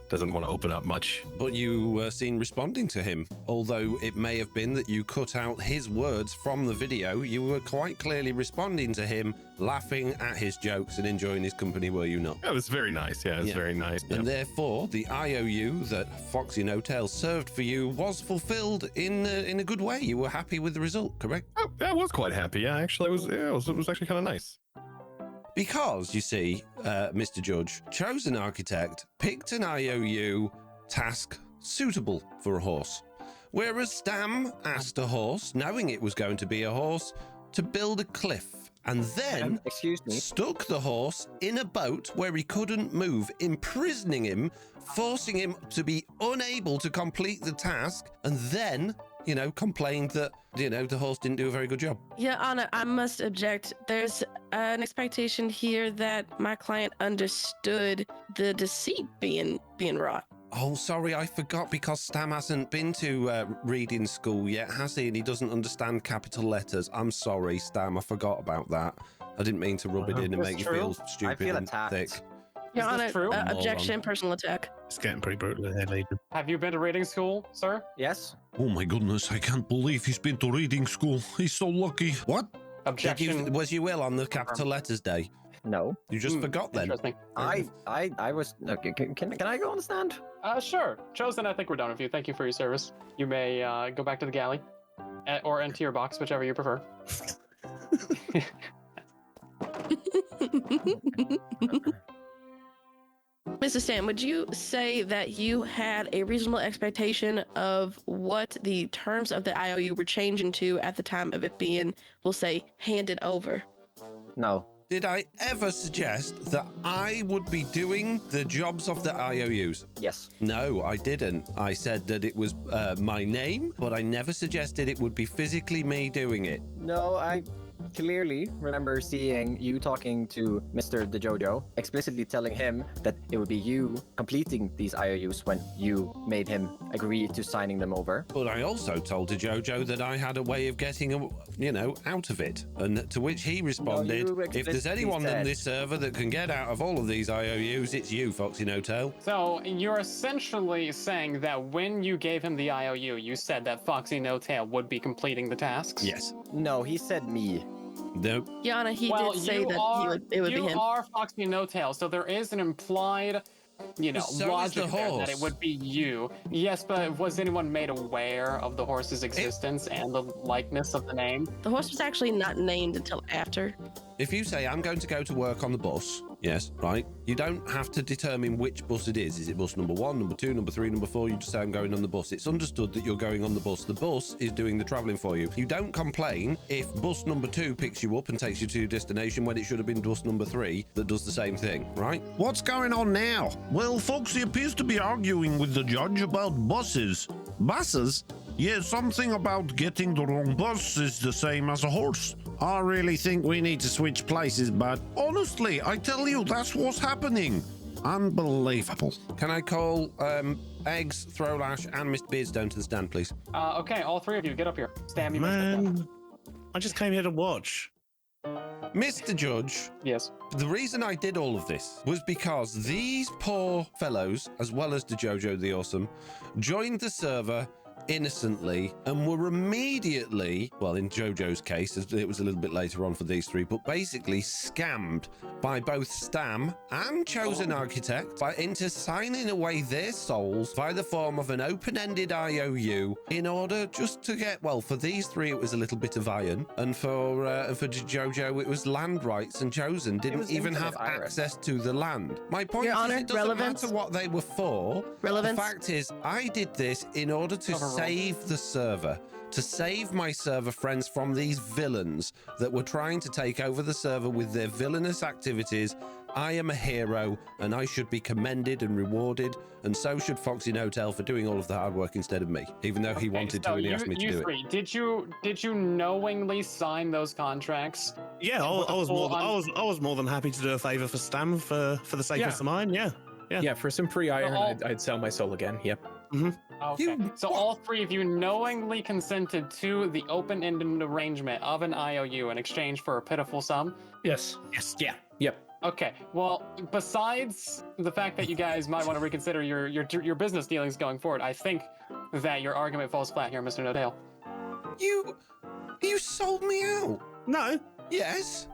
doesn't want to open up much. But you were seen responding to him. Although it may have been that you cut out his words from the video, you were quite clearly responding to him, laughing at his jokes and enjoying his company, were you not? It was very nice. Yeah, it was very nice. And therefore, the IOU that FoxyNoTail served for you was fulfilled in a good way. You were happy with the result, correct? Oh, I was quite happy. Yeah, actually, it was actually kind of nice. Because, you see, Mr. Judge, Chosen Architect picked an IOU task suitable for a horse. Whereas Stam asked a horse, knowing it was going to be a horse, to build a cliff. And then Excuse me. stuck the horse in a boat where he couldn't move, imprisoning him, forcing him to be unable to complete the task, and then, complained that, the horse didn't do a very good job. Your Honor, I must object. There's an expectation here that my client understood the deceit being wrought. Oh, sorry, I forgot because Stam hasn't been to reading school yet, has he? And he doesn't understand capital letters. I'm sorry, Stam, I forgot about that. I didn't mean to rub it in and make you feel stupid feel and attacked. thick. Your Is this Honor, true? objection, personal attack. It's getting pretty brutal here, lady. Have you been to reading school, sir? Yes. Oh my goodness, I can't believe he's been to reading school. He's so lucky. What? Objection. Was you ill on the capital letters day? No. You just forgot then? Interesting. I was. Okay, can I go on the stand? Sure. Chosen, I think we're done with you. Thank you for your service. You may go back to the galley or into your box, whichever you prefer. Mr. Stam, would you say that you had a reasonable expectation of what the terms of the IOU were changing to at the time of it being, we'll say, handed over? No. Did I ever suggest that I would be doing the jobs of the IOUs? Yes. No, I didn't. I said that it was my name, but I never suggested it would be physically me doing it. No, I clearly remember seeing you talking to Mr. DeJojo, explicitly telling him that it would be you completing these IOUs when you made him agree to signing them over. But I also told Jojo that I had a way of getting, out of it. And to which he responded, you if there's explicitly anyone on said- this server that can get out of all of these IOUs, it's you, FoxyNoTail. So you're essentially saying that when you gave him the IOU, you said that FoxyNoTail would be completing the tasks? Yes. No, he said me. Nope. Your Honor, he Well, did say you that are, it would be you him. are FoxyNoTail, so there is an implied, So is logic the there that horse. it would be you. Yes, but was anyone made aware of the horse's existence and the likeness of the name? The horse was actually not named until after. If you say, I'm going to go to work on the bus, yes, right? You don't have to determine which bus it is. Is it bus number 1, number 2, number 3, number 4? You just say, I'm going on the bus. It's understood that you're going on the bus. The bus is doing the traveling for you. You don't complain if bus number 2 picks you up and takes you to your destination when it should have been bus number 3 that does the same thing, right? What's going on now? Well, Foxy appears to be arguing with the judge about buses. Buses? Yeah, something about getting the wrong bus is the same as a horse. I really think we need to switch places, bud. Honestly, I tell you, that's what's happening. Unbelievable. Can I call Eggs, Throwlash, and Mr. Beardstone to the stand, please? Okay, all three of you, get up here. Stam, you Man, I just came here to watch. Mr. Judge. Yes. The reason I did all of this was because these poor fellows, as well as DeJojo the Awesome, joined the server innocently and were immediately, well, in Jojo's case, it was a little bit later on for these three, but basically scammed by both Stam and Chosen Architect into signing away their souls by the form of an open-ended IOU in order just to get, well, for these three it was a little bit of iron, and for Jojo it was land rights, and Chosen didn't even have access to the land. My point Your is, Honor, it doesn't relevance? matter what they were for. Relevance? The fact is, I did this in order to save the server, to save my server friends from these villains that were trying to take over the server with their villainous activities. I am a hero and I should be commended and rewarded, and so should FoxyNoTail for doing all of the hard work instead of me, even though he wanted to and he asked me to do it. Did you knowingly sign those contracts? Yeah, I was more than happy to do a favor for Stam for the sake of mine. Yeah. Yeah, for some free iron, I'd sell my soul again. Yep. Mm-hmm. Okay. So all three of you knowingly consented to the open-ended arrangement of an IOU in exchange for a pitiful sum? Yes. Yeah. Yep. Okay. Well, besides the fact that you guys might want to reconsider your business dealings going forward, I think that your argument falls flat here, Mr. NoTail. You sold me out. No. Yes.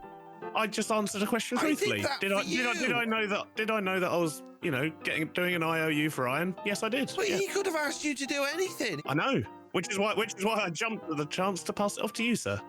I just answered a question truthfully. Did I know that I was, doing an IOU for iron? Yes, I did. But he could have asked you to do anything. I know. Which is why I jumped at the chance to pass it off to you, sir.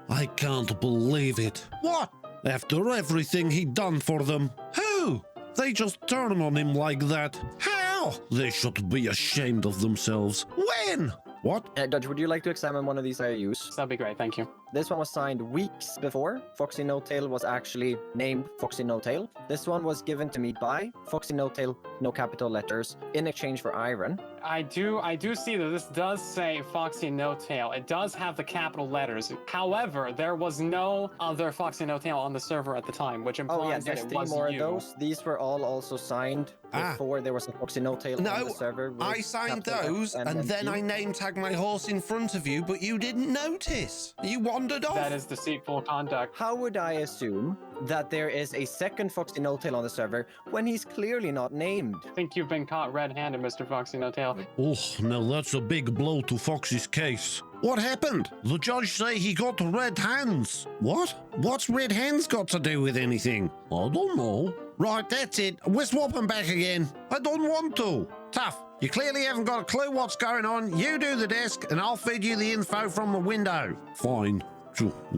I can't believe it. What? After everything he'd done for them. Who? They just turn on him like that. How? They should be ashamed of themselves. When? What? Dodge, would you like to examine one of these IOUs? That'd be great, thank you. This one was signed weeks before FoxyNoTail was actually named FoxyNoTail. This one was given to me by FoxyNoTail, no capital letters, in exchange for iron. I do see that this does say FoxyNoTail. It does have the capital letters. However, there was no other FoxyNoTail on the server at the time, which implies that there's it 3 was more you. of those. These were all also signed before there was a FoxyNoTail on the server. I signed those and then I name tagged my horse in front of you, but you didn't notice. You wandered off. That is deceitful conduct. How would I assume that there is a second FoxyNoTail on the server when he's clearly not named? I think you've been caught red-handed, Mr. FoxyNoTail. Oh, now that's a big blow to Foxy's case. What happened? The judge say he got red hands. What? What's red hands got to do with anything? I don't know. Right, that's it. We're swapping back again. I don't want to. Tough. You clearly haven't got a clue what's going on. You do the desk and I'll feed you the info from the window. Fine.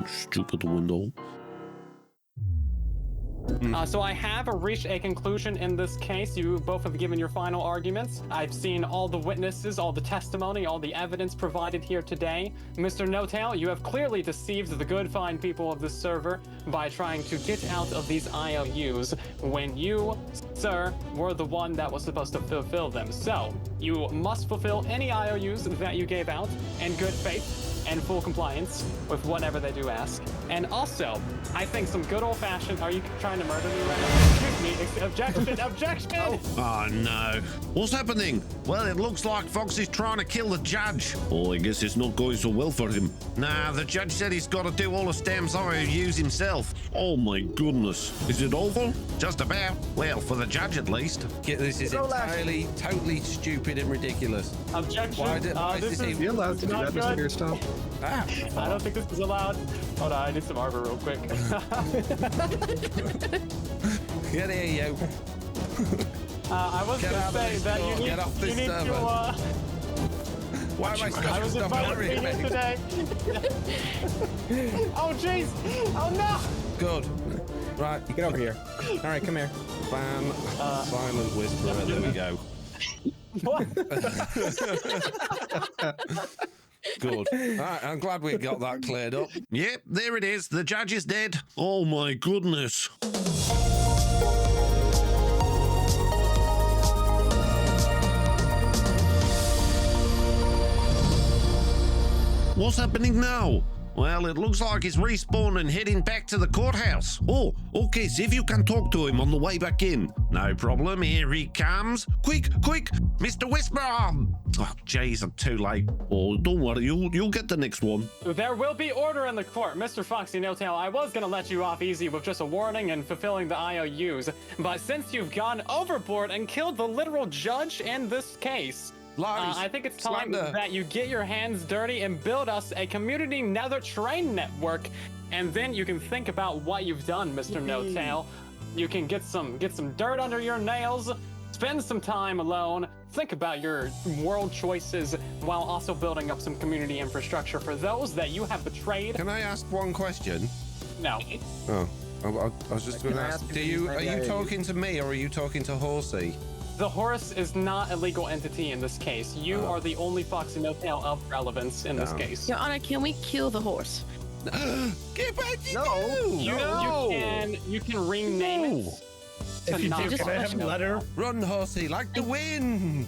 Stupid window. So I have reached a conclusion in this case. You both have given your final arguments. I've seen all the witnesses, all the testimony, all the evidence provided here today. Mr. NoTail, you have clearly deceived the good, fine people of this server by trying to get out of these IOUs when you, sir, were the one that was supposed to fulfill them. So you must fulfill any IOUs that you gave out in good faith and full compliance with whatever they do ask. And also, I think some good old-fashioned... Are you trying to murder me right now? Excuse me. Objection! Oh, no. What's happening? Well, it looks like Foxy's trying to kill the judge. Oh, I guess it's not going so well for him. Nah, the judge said he's got to do all of Stam's IOUs himself. Oh, my goodness. Is it over? Just about. Well, for the judge at least. This is entirely, totally stupid and ridiculous. Objection. Why is this even... You're allowed to do that, Mr. Beardstone. I don't think this is allowed. Hold on, I need some arbor real quick. Get here, you. I was going to say that you need, Get off this server. Why am I supposed I to was stop invited to marrying here me? today. Oh, jeez. Oh, no. good. Right. Get over here. All right, come here. Bam. Silent whisperer. There we go. What? Good. Right, I'm glad we got that cleared up. Yep, there it is. The judge is dead. Oh my goodness. What's happening now? Well, it looks like he's respawned and heading back to the courthouse. Oh, okay, see if you can talk to him on the way back in. No problem, here he comes. Quick, quick, Mr. Whisperer! Oh, jeez, I'm too late. Oh, don't worry, you'll get the next one. There will be order in the court. Mr. FoxyNoTail, I was gonna let you off easy with just a warning and fulfilling the IOUs, but since you've gone overboard and killed the literal judge in this case, I think it's time that you get your hands dirty and build us a community nether train network, and then you can think about what you've done, Mr. No-Tail. You can get some dirt under your nails, spend some time alone, think about your world choices while also building up some community infrastructure for those that you have betrayed. Can I ask one question? No. Oh, I was just going to ask. Are you talking to me or are you talking to Horsey? The horse is not a legal entity in this case. You are the only FoxyNoTail of relevance in this case. Your Honor, can we kill the horse? Get back! You can rename it. If you do, can I have a letter? Run, Horsey, like the wind!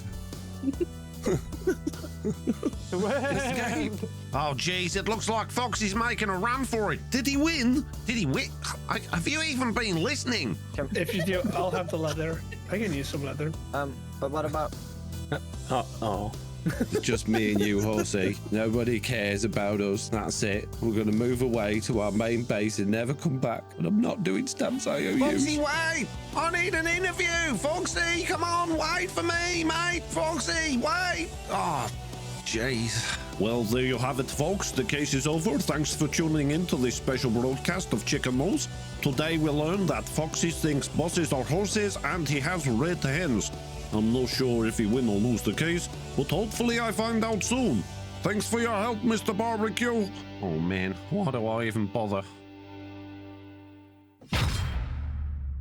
Escape. Oh, jeez, it looks like Foxy's making a run for it. Did he win? Did he win? Have you even been listening? If you do, I'll have the leather. I can use some leather. But what about... It's just me and you, Horsey. Nobody cares about us. That's it. We're going to move away to our main base and never come back. But I'm not doing stamps IOUs. Foxy, wait! I need an interview! Foxy, come on, wait for me, mate! Foxy, wait! Oh, jeez. Well, there you have it, folks. The case is over. Thanks for tuning in to this special broadcast of Chicken Nose. Today we learned that Foxy thinks bosses are horses and he has red hens. I'm not sure if he win or lose the case, but hopefully I find out soon. Thanks for your help, Mr. Barbecue. Oh man, why do I even bother?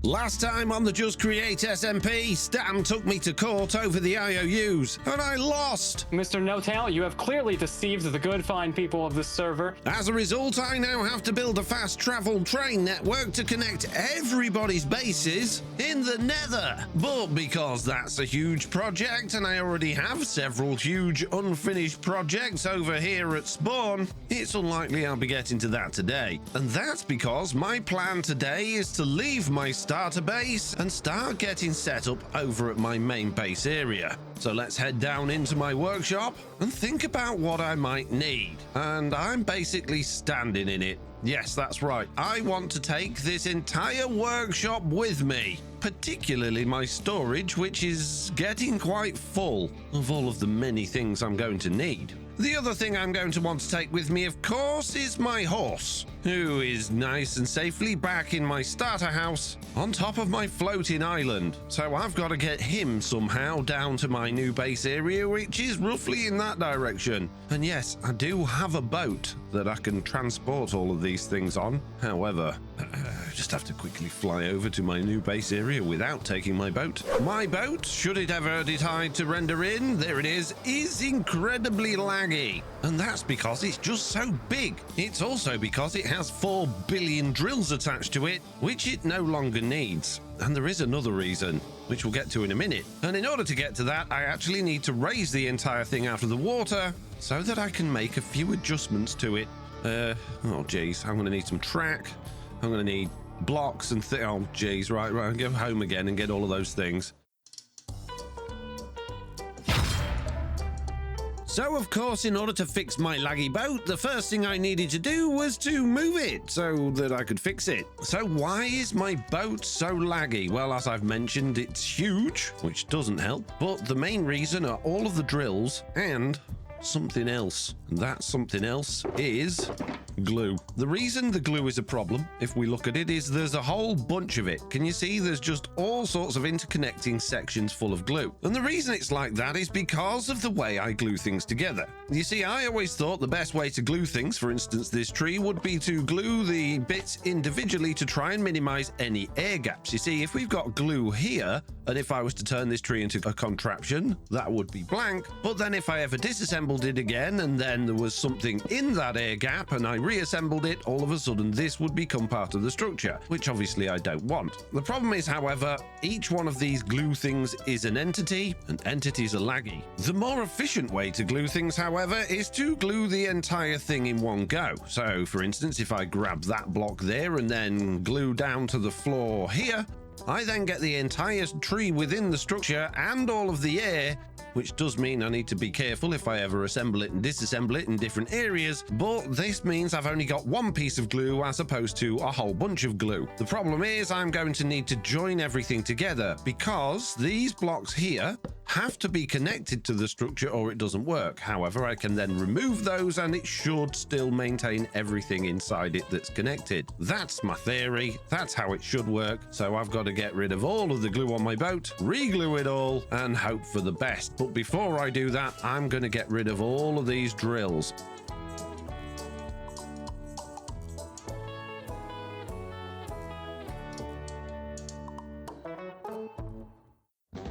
Last time on the Just Create SMP, Stan took me to court over the IOUs, and I lost! Mr. No-Tail, you have clearly deceived the good fine people of this server. As a result, I now have to build a fast travel train network to connect everybody's bases in the Nether. But because that's a huge project, and I already have several huge unfinished projects over here at Spawn, it's unlikely I'll be getting to that today. And that's because my plan today is to leave my starter base and start getting set up over at my main base area. So let's head down into my workshop and think about what I might need. And I'm basically standing in it. Yes, that's right. I want to take this entire workshop with me, particularly my storage, which is getting quite full of all of the many things I'm going to need. The other thing I'm going to want to take with me, of course, is my horse, who is nice and safely back in my starter house on top of my floating island. So I've got to get him somehow down to my new base area, which is roughly in that direction. And yes, I do have a boat that I can transport all of these things on. However, I just have to quickly fly over to my new base area without taking my boat. My boat, should it ever decide to render in, there it is incredibly laggy. And that's because it's just so big. It's also because it has 4 billion drills attached to it, which it no longer needs. And there is another reason, which we'll get to in a minute. And in order to get to that, I actually need to raise the entire thing out of the water so that I can make a few adjustments to it. Oh geez, I'm gonna need some track. I'm gonna need blocks and oh geez, right, I'll go home again and get all of those things. So, of course, in order to fix my laggy boat, the first thing I needed to do was to move it so that I could fix it. So why is my boat so laggy? Well, as I've mentioned, it's huge, which doesn't help. But the main reason are all of the drills and something else. And that something else is glue. The reason the glue is a problem, if we look at it, is there's a whole bunch of it. Can you see there's just all sorts of interconnecting sections full of glue? And the reason it's like that is because of the way I glue things together. You see, I always thought the best way to glue things, for instance this tree, would be to glue the bits individually to try and minimize any air gaps. You see, if we've got glue here, and if I was to turn this tree into a contraption, that would be blank. But then if I ever disassembled it again, and then there was something in that air gap, and I reassembled it, all of a sudden this would become part of the structure, which obviously I don't want. The problem is, however, each one of these glue things is an entity, and entities are laggy. The more efficient way to glue things, however, is to glue the entire thing in one go. So, for instance, if I grab that block there and then glue down to the floor here, I then get the entire tree within the structure and all of the air, which does mean I need to be careful if I ever assemble it and disassemble it in different areas, but this means I've only got one piece of glue as opposed to a whole bunch of glue. The problem is I'm going to need to join everything together because these blocks here have to be connected to the structure or it doesn't work. However, I can then remove those and it should still maintain everything inside it that's connected. That's my theory. That's how it should work. So I've got to get rid of all of the glue on my boat, re-glue it all, and hope for the best. But before I do that, I'm going to get rid of all of these drills.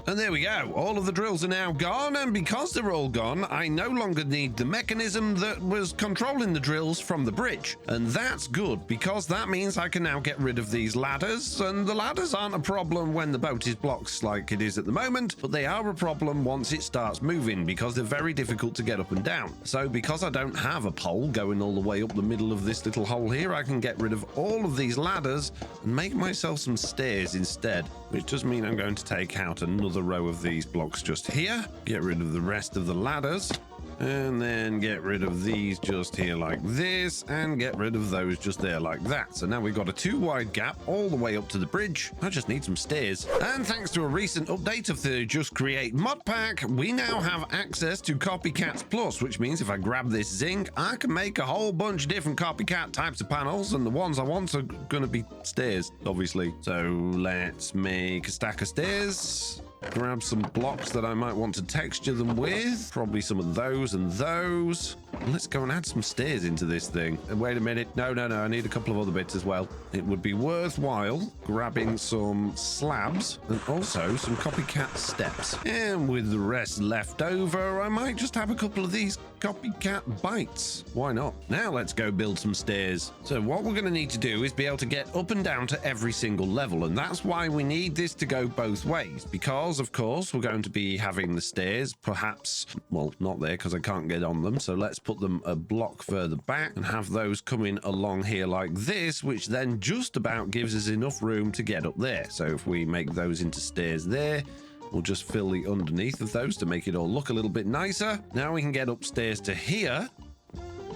And there we go, all of the drills are now gone, and because they're all gone, I no longer need the mechanism that was controlling the drills from the bridge. And that's good, because that means I can now get rid of these ladders, and the ladders aren't a problem when the boat is blocked like it is at the moment, but they are a problem once it starts moving, because they're very difficult to get up and down. So because I don't have a pole going all the way up the middle of this little hole here, I can get rid of all of these ladders and make myself some stairs instead, which does mean I'm going to take out another row of these blocks just here, get rid of the rest of the ladders, and then get rid of these just here like this, and get rid of those just there like that. So now we've got a 2 wide gap all the way up to the bridge. I just need some stairs. And thanks to a recent update of the Just Create mod pack, we now have access to Copycats Plus, which means if I grab this zinc, I can make a whole bunch of different copycat types of panels, and the ones I want are going to be stairs, obviously. So let's make a stack of stairs. Grab some blocks that I might want to texture them with. Probably some of those and those. Let's go and add some stairs into this thing. And wait a minute. No. I need a couple of other bits as well. It would be worthwhile grabbing some slabs and also some copycat steps. And with the rest left over, I might just have a couple of these copycat bites. Why not? Now let's go build some stairs. So what we're going to need to do is be able to get up and down to every single level. And that's why we need this to go both ways. Because, of course, we're going to be having the stairs perhaps, well, not there because I can't get on them. So let's put them a block further back and have those coming along here like this, which then just about gives us enough room to get up there. So if we make those into stairs there, we'll just fill the underneath of those to make it all look a little bit nicer. Now we can get upstairs to here.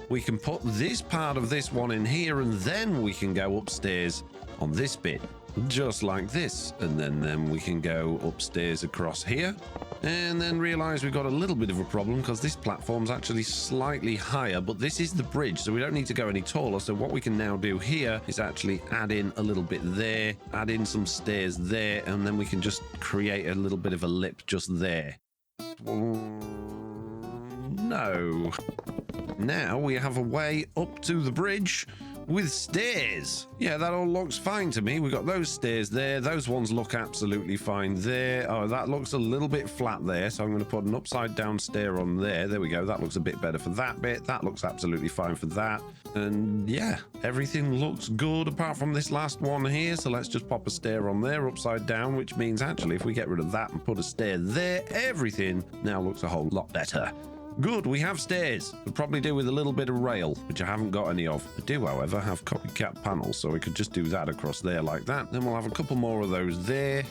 We can put this part of this one in here, and then we can go upstairs on this bit, just like this. And then we can go upstairs across here, and then realize we've got a little bit of a problem because this platform's actually slightly higher, but this is the bridge, so we don't need to go any taller. So what we can now do here is actually add in a little bit there, add in some stairs there, and then we can just create a little bit of a lip just there. No. Now we have a way up to the bridge with stairs. Yeah, that all looks fine to me. We've got those stairs there. Those ones look absolutely fine there. Oh, that looks a little bit flat there, so I'm going to put an upside down stair on there. There we go. That looks a bit better for that bit. That looks absolutely fine for that. And yeah, everything looks good apart from this last one here. So let's just pop a stair on there upside down, which means actually if we get rid of that and put a stair there, everything now looks a whole lot better. Good, we have stairs. We'll probably do with a little bit of rail, which I haven't got any of. I do, however, have copycat panels, so we could just do that across there like that. Then we'll have a couple more of those there.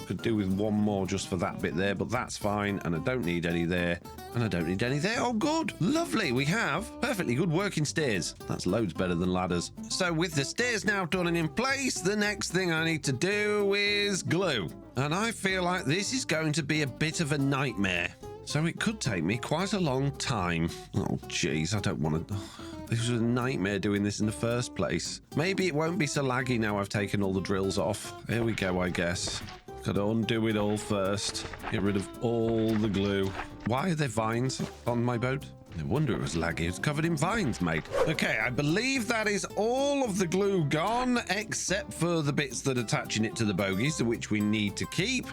Could do with one more just for that bit there, but that's fine. And I don't need any there. And I don't need any there. Oh, good. Lovely. We have perfectly good working stairs. That's loads better than ladders. So with the stairs now done and in place, the next thing I need to do is glue. And I feel like this is going to be a bit of a nightmare. So it could take me quite a long time. Oh, jeez, I don't want to... This was a nightmare doing this in the first place. Maybe it won't be so laggy now I've taken all the drills off. Here we go, I guess. Gotta undo it all first. Get rid of all the glue. Why are there vines on my boat? No wonder it was laggy. It's covered in vines, mate. Okay, I believe that is all of the glue gone, except for the bits that are attaching it to the bogies, which we need to keep.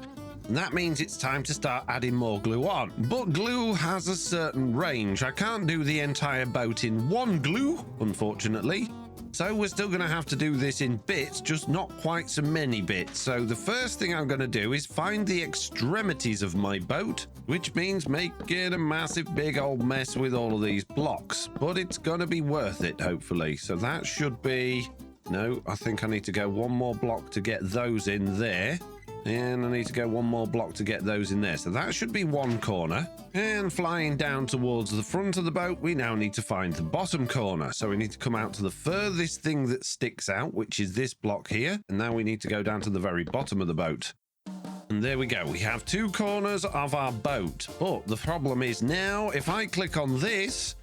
And that means it's time to start adding more glue on. But glue has a certain range. I can't do the entire boat in one glue, unfortunately. So we're still going to have to do this in bits, just not quite so many bits. So the first thing I'm going to do is find the extremities of my boat, which means make it a massive big old mess with all of these blocks. But it's going to be worth it, hopefully. So that should be... No, I think I need to go one more block to get those in there. And I need to go one more block to get those in there. So that should be one corner. And flying down towards the front of the boat, we now need to find the bottom corner. So we need to come out to the furthest thing that sticks out, which is this block here. And now we need to go down to the very bottom of the boat. And there we go. We have two corners of our boat. But the problem is now, if I click on this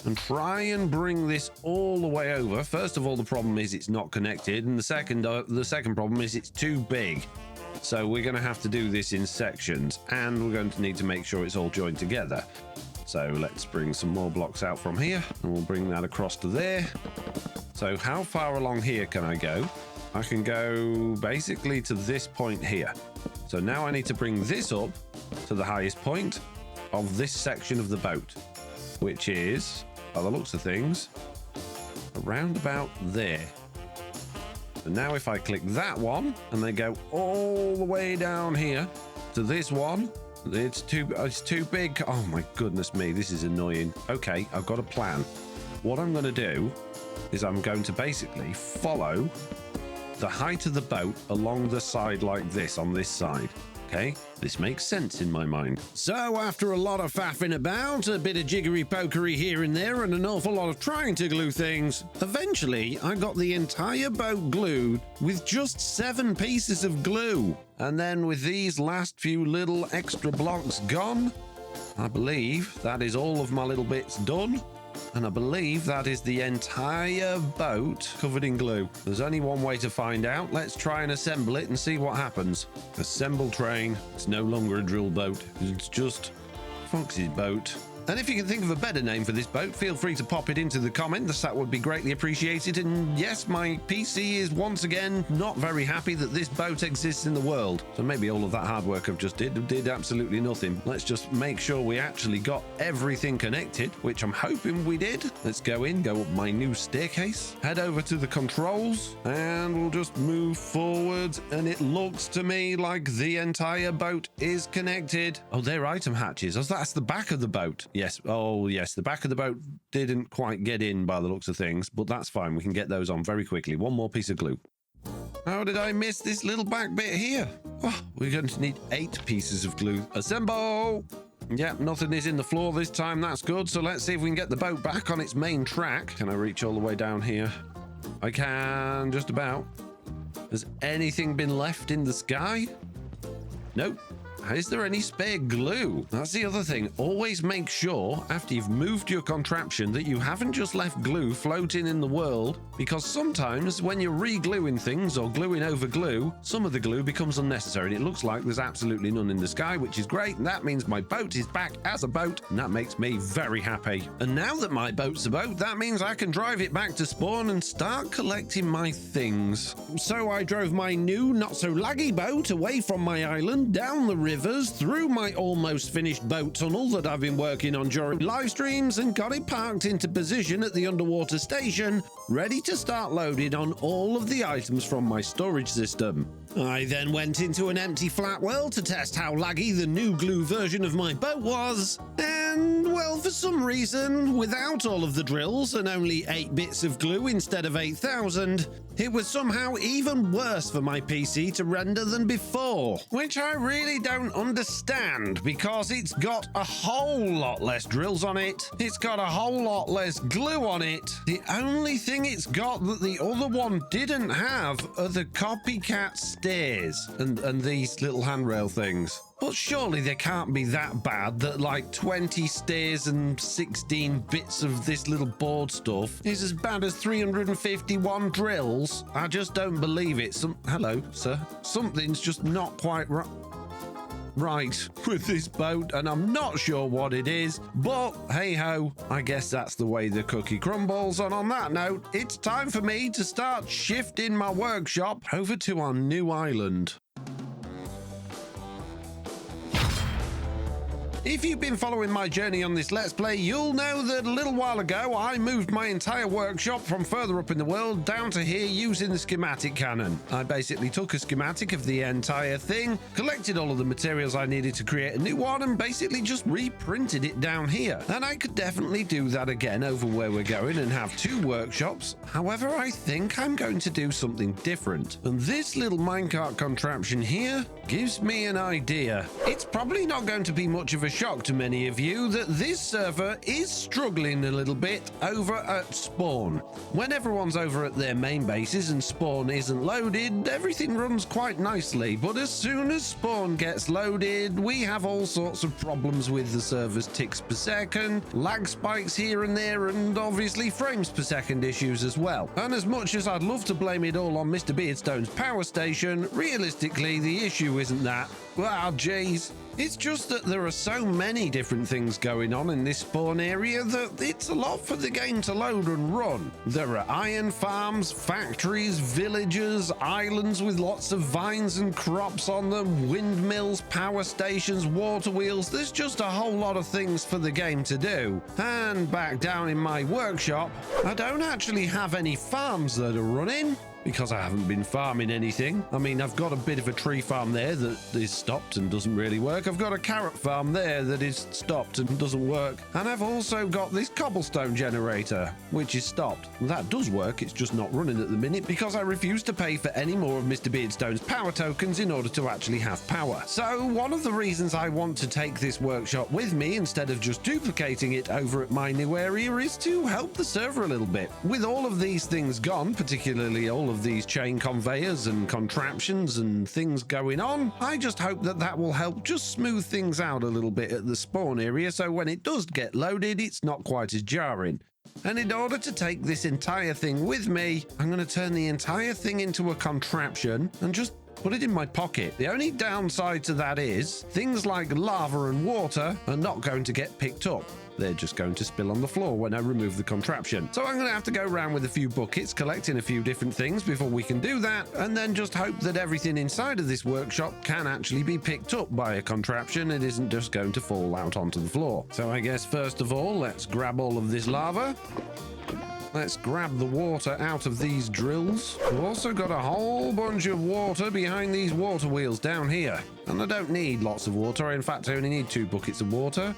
and try and bring this all the way over, first of all, the problem is it's not connected. And the second problem is it's too big. So we're going to have to do this in sections, and we're going to need to make sure it's all joined together. So let's bring some more blocks out from here, and we'll bring that across to there. So how far along here can I go? I can go basically to this point here. So now I need to bring this up to the highest point of this section of the boat, which is, by the looks of things, around about there. So now if I click that one and they go all the way down here to this one, it's too big. Oh my goodness me, this is annoying. Okay, I've got a plan. What I'm going to do is I'm going to basically follow the height of the boat along the side like this on this side. Okay, this makes sense in my mind. So after a lot of faffing about, a bit of jiggery-pokery here and there, and an awful lot of trying to glue things, eventually I got the entire boat glued with just 7 pieces of glue. And then with these last few little extra blocks gone, I believe that is all of my little bits done. And I believe that is the entire boat covered in glue. There's only one way to find out. Let's try and assemble it and see what happens. Assemble train. It's no longer a drill boat. It's just Foxy's boat. And if you can think of a better name for this boat, feel free to pop it into the comments. That would be greatly appreciated. And yes, my PC is once again not very happy that this boat exists in the world. So maybe all of that hard work I've just did absolutely nothing. Let's just make sure we actually got everything connected, which I'm hoping we did. Let's go up my new staircase, head over to the controls, and we'll just move forward. And it looks to me like the entire boat is connected. Oh, they're item hatches. Oh, that's the back of the boat. Yes. Oh, yes. The back of the boat didn't quite get in by the looks of things, but that's fine. We can get those on very quickly. One more piece of glue. How did I miss this little back bit here? Oh, we're going to need 8 pieces of glue. Assemble! Yep, nothing is in the floor this time. That's good. So let's see if we can get the boat back on its main track. Can I reach all the way down here? I can, just about. Has anything been left in the sky? Nope. Is there any spare glue? That's the other thing. Always make sure after you've moved your contraption that you haven't just left glue floating in the world, because sometimes when you're re-gluing things or gluing over glue, some of the glue becomes unnecessary. And it looks like there's absolutely none in the sky, which is great. And that means my boat is back as a boat, and that makes me very happy. And now that my boat's a boat, that means I can drive it back to spawn and start collecting my things. So I drove my new, not so laggy boat away from my island, down the river, through my almost finished boat tunnel that I've been working on during live streams, and got it parked into position at the underwater station, ready to start loading on all of the items from my storage system. I then went into an empty flat world to test how laggy the new glue version of my boat was, and well, for some reason, without all of the drills and only 8 bits of glue instead of 8,000, it was somehow even worse for my PC to render than before, which I really don't understand, because it's got a whole lot less drills on it, it's got a whole lot less glue on it. The only thing it's got that the other one didn't have are the copycat stairs and these little handrail things. But surely they can't be that bad that like 20 stairs and 16 bits of this little board stuff is as bad as 351 drills. I just don't believe it. Hello, sir. Something's just not quite right with this boat, and I'm not sure what it is, but hey ho, I guess that's the way the cookie crumbles. And on that note, it's time for me to start shifting my workshop over to our new island. If you've been following my journey on this Let's Play, you'll know that a little while ago I moved my entire workshop from further up in the world down to here using the schematic cannon. I basically took a schematic of the entire thing, collected all of the materials I needed to create a new one, and basically just reprinted it down here. And I could definitely do that again over where we're going and have 2 workshops. However, I think I'm going to do something different. And this little minecart contraption here gives me an idea. It's probably not going to be much of a shock to many of you that this server is struggling a little bit over at spawn. When everyone's over at their main bases and spawn isn't loaded, everything runs quite nicely, but as soon as spawn gets loaded, we have all sorts of problems with the server's ticks per second, lag spikes here and there, and obviously frames per second issues as well. And as much as I'd love to blame it all on Mr. Beardstone's power station, realistically the issue isn't that. Well, geez. It's just that there are so many different things going on in this spawn area that it's a lot for the game to load and run. There are iron farms, factories, villages, islands with lots of vines and crops on them, windmills, power stations, water wheels. There's just a whole lot of things for the game to do. And back down in my workshop, I don't actually have any farms that are running, because I haven't been farming anything. I mean, I've got a bit of a tree farm there that is stopped and doesn't really work. I've got a carrot farm there that is stopped and doesn't work. And I've also got this cobblestone generator, which is stopped. That does work, it's just not running at the minute because I refuse to pay for any more of Mr. Beardstone's power tokens in order to actually have power. So one of the reasons I want to take this workshop with me instead of just duplicating it over at my new area is to help the server a little bit. With all of these things gone, particularly all of these chain conveyors and contraptions and things going on, I just hope that that will help just smooth things out a little bit at the spawn area, so when it does get loaded, it's not quite as jarring. And in order to take this entire thing with me, I'm going to turn the entire thing into a contraption and just put it in my pocket. The only downside to that is things like lava and water are not going to get picked up. They're just going to spill on the floor when I remove the contraption. So I'm going to have to go around with a few buckets, collecting a few different things before we can do that, and then just hope that everything inside of this workshop can actually be picked up by a contraption. It isn't just going to fall out onto the floor. So I guess first of all, let's grab all of this lava. Let's grab the water out of these drills. We've also got a whole bunch of water behind these water wheels down here. And I don't need lots of water. In fact, I only need 2 buckets of water.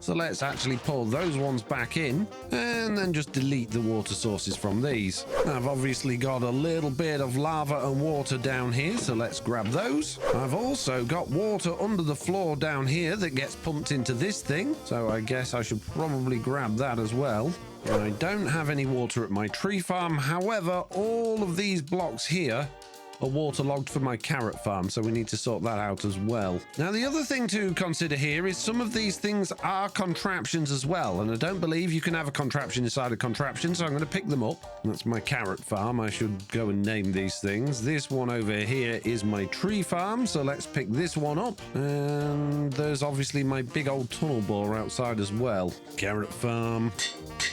So let's actually pull those ones back in and then just delete the water sources from these. I've obviously got a little bit of lava and water down here, so let's grab those. I've also got water under the floor down here that gets pumped into this thing, so I guess I should probably grab that as well. I don't have any water at my tree farm. However, all of these blocks here are waterlogged for my carrot farm, so we need to sort that out as well. Now, the other thing to consider here is some of these things are contraptions as well, and I don't believe you can have a contraption inside a contraption, so I'm going to pick them up. That's my carrot farm. I should go and name these things. This one over here is my tree farm, so let's pick this one up. And there's obviously my big old tunnel bore outside as well. Carrot farm.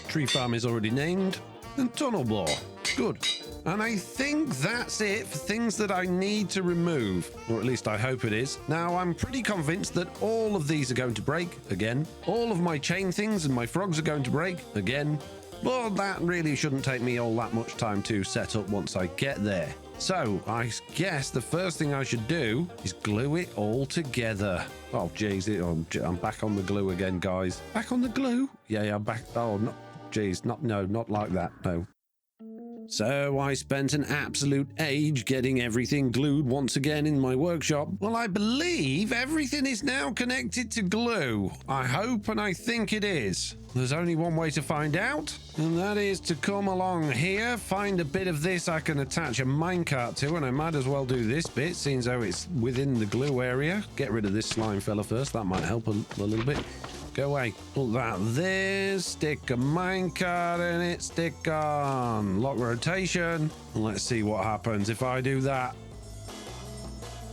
Tree farm is already named. And tunnel bore. Good. And I think that's it for things that I need to remove, or at least I hope it is. Now, I'm pretty convinced that all of these are going to break again. All of my chain things and my frogs are going to break again. But that really shouldn't take me all that much time to set up once I get there. So I guess the first thing I should do is glue it all together. Oh, geez, I'm back on the glue again, guys. Back on the glue? Yeah, I'm back. Oh, not, geez, not like that, no. So I spent an absolute age getting everything glued once again in my workshop. Well, I believe everything is now connected to glue. I hope and I think it is. There's only one way to find out, and that is to come along here, find a bit of this I can attach a minecart to, and I might as well do this bit, seeing as though it's within the glue area. Get rid of this slime fella first, that might help a little bit. Go away. Put that there, stick a minecart in it, stick on lock rotation, and let's see what happens if I do that.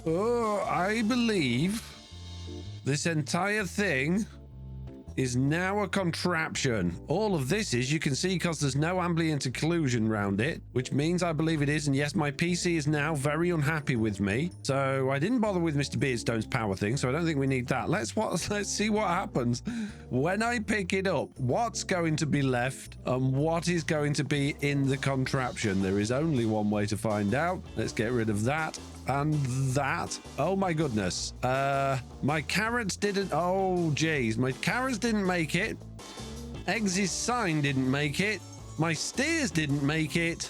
Oh, I believe this entire thing is now a contraption. All of this is, you can see, because there's no ambient occlusion around it, which means I believe it is. And yes, my PC is now very unhappy with me. So I didn't bother with Mr. Beardstone's power thing, so I don't think we need that. Let's see what happens when I pick it up. What's going to be left and what is going to be in the contraption? There is only one way to find out. Let's get rid of that. And that. Oh my goodness. My carrots didn't. Oh geez, my carrots didn't make it. Eggs' sign didn't make it. My stairs didn't make it.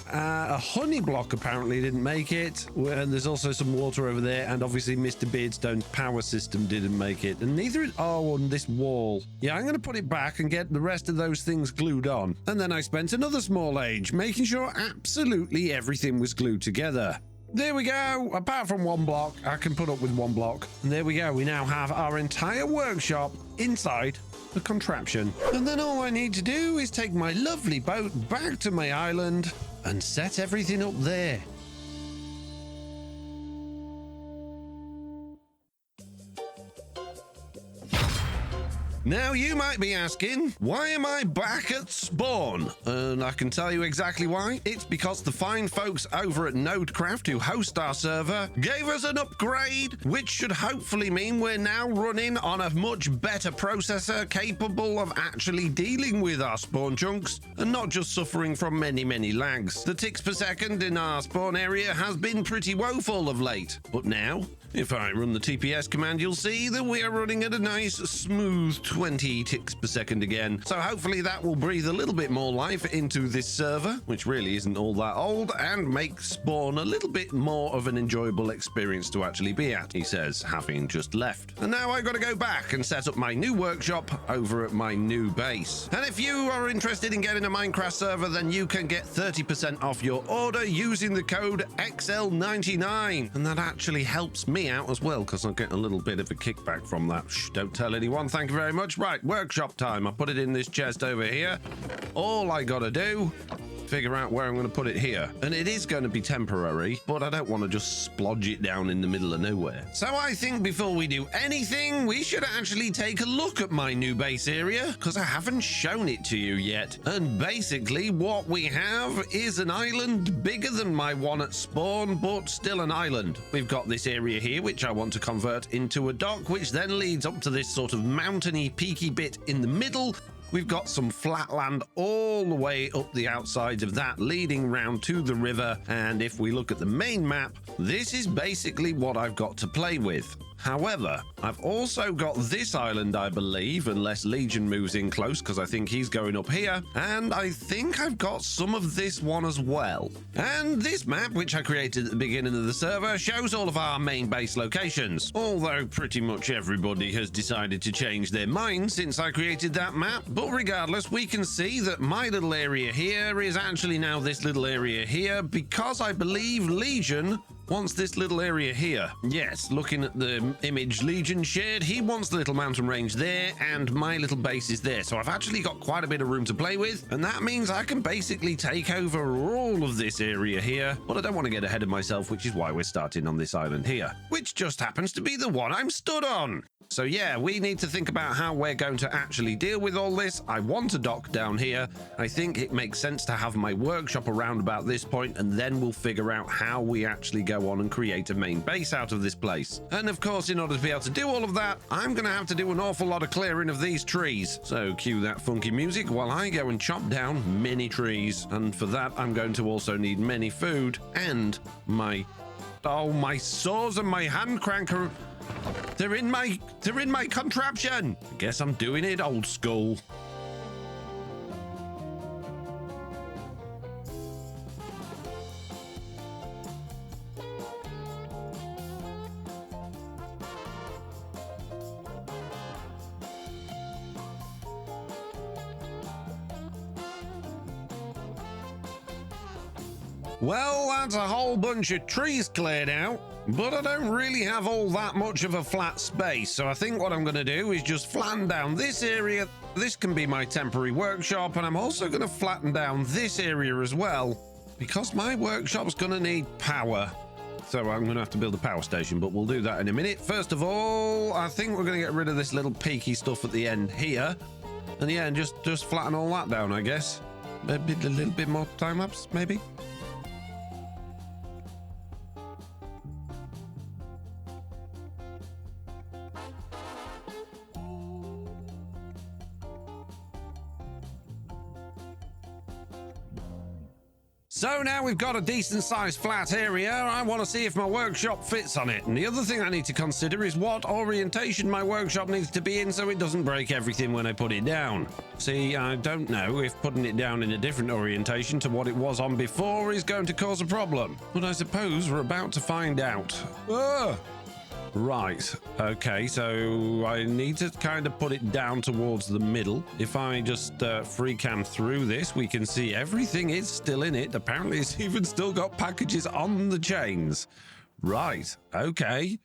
A honey block apparently didn't make it. And there's also some water over there. And obviously Mr. Beardstone's power system didn't make it. And neither. Oh, on this wall. Yeah, I'm going to put it back and get the rest of those things glued on. And then I spent another small age making sure absolutely everything was glued together. There we go. Apart from one block, I can put up with one block. And there we go. We now have our entire workshop inside the contraption. And then all I need to do is take my lovely boat back to my island and set everything up there. Now you might be asking, why am I back at spawn? And I can tell you exactly why. It's because the fine folks over at Nodecraft who host our server gave us an upgrade, which should hopefully mean we're now running on a much better processor capable of actually dealing with our spawn chunks and not just suffering from many lags. The ticks per second in our spawn area has been pretty woeful of late, but now if I run the TPS command, you'll see that we are running at a nice smooth 20 ticks per second again. So hopefully that will breathe a little bit more life into this server, which really isn't all that old, and make spawn a little bit more of an enjoyable experience to actually be at, he says, having just left. And now I've got to go back and set up my new workshop over at my new base. And if you are interested in getting a Minecraft server, then you can get 30% off your order using the code XL99. And that actually helps me out as well, because I'll get a little bit of a kickback from that. Shh, don't tell anyone. Thank you very much. Right, workshop time. I put it in this chest over here. All I gotta do, figure out where I'm going to put it here. And it is going to be temporary, but I don't want to just splodge it down in the middle of nowhere. So I think before we do anything, we should actually take a look at my new base area, because I haven't shown it to you yet. And basically what we have is an island bigger than my one at spawn, but still an island. We've got this area here, which I want to convert into a dock, which then leads up to this sort of mountainy, peaky bit in the middle. We've got some flat land all the way up the outsides of that, leading round to the river. And if we look at the main map, this is basically what I've got to play with. However, I've also got this island, I believe, unless Legion moves in close, because I think he's going up here. And I think I've got some of this one as well. And this map, which I created at the beginning of the server, shows all of our main base locations. Although pretty much everybody has decided to change their mind since I created that map. But regardless, we can see that my little area here is actually now this little area here, because I believe Legion wants this little area here. Yes, looking at the image Legion shared, he wants the little mountain range there, and my little base is there. So I've actually got quite a bit of room to play with, and that means I can basically take over all of this area here. But I don't want to get ahead of myself, which is why we're starting on this island here, which just happens to be the one I'm stood on. So yeah, we need to think about how we're going to actually deal with all this. I want a dock down here. I think it makes sense to have my workshop around about this point, and then we'll figure out how we actually go on and create a main base out of this place. And of course, in order to be able to do all of that, I'm going to have to do an awful lot of clearing of these trees. So cue that funky music while I go and chop down many trees. And for that, I'm going to also need many food and my saws and my hand cranker. They're in my contraption. I guess I'm doing it old school. Well, that's a whole bunch of trees cleared out, but I don't really have all that much of a flat space, so I think what I'm going to do is just flatten down this area. This can be my temporary workshop, and I'm also going to flatten down this area as well, because my workshop's going to need power. So I'm going to have to build a power station, but we'll do that in a minute. First of all, I think we're going to get rid of this little peaky stuff at the end here. And yeah, and just flatten all that down, I guess. A little bit more time-lapse, maybe? So now we've got a decent sized flat area, I want to see if my workshop fits on it. And the other thing I need to consider is what orientation my workshop needs to be in so it doesn't break everything when I put it down. See, I don't know if putting it down in a different orientation to what it was on before is going to cause a problem. But I suppose we're about to find out. Right, okay, so I need to kind of put it down towards the middle. If I just free cam through this, we can see everything is still in it. Apparently it's even still got packages on the chains. Right, okay.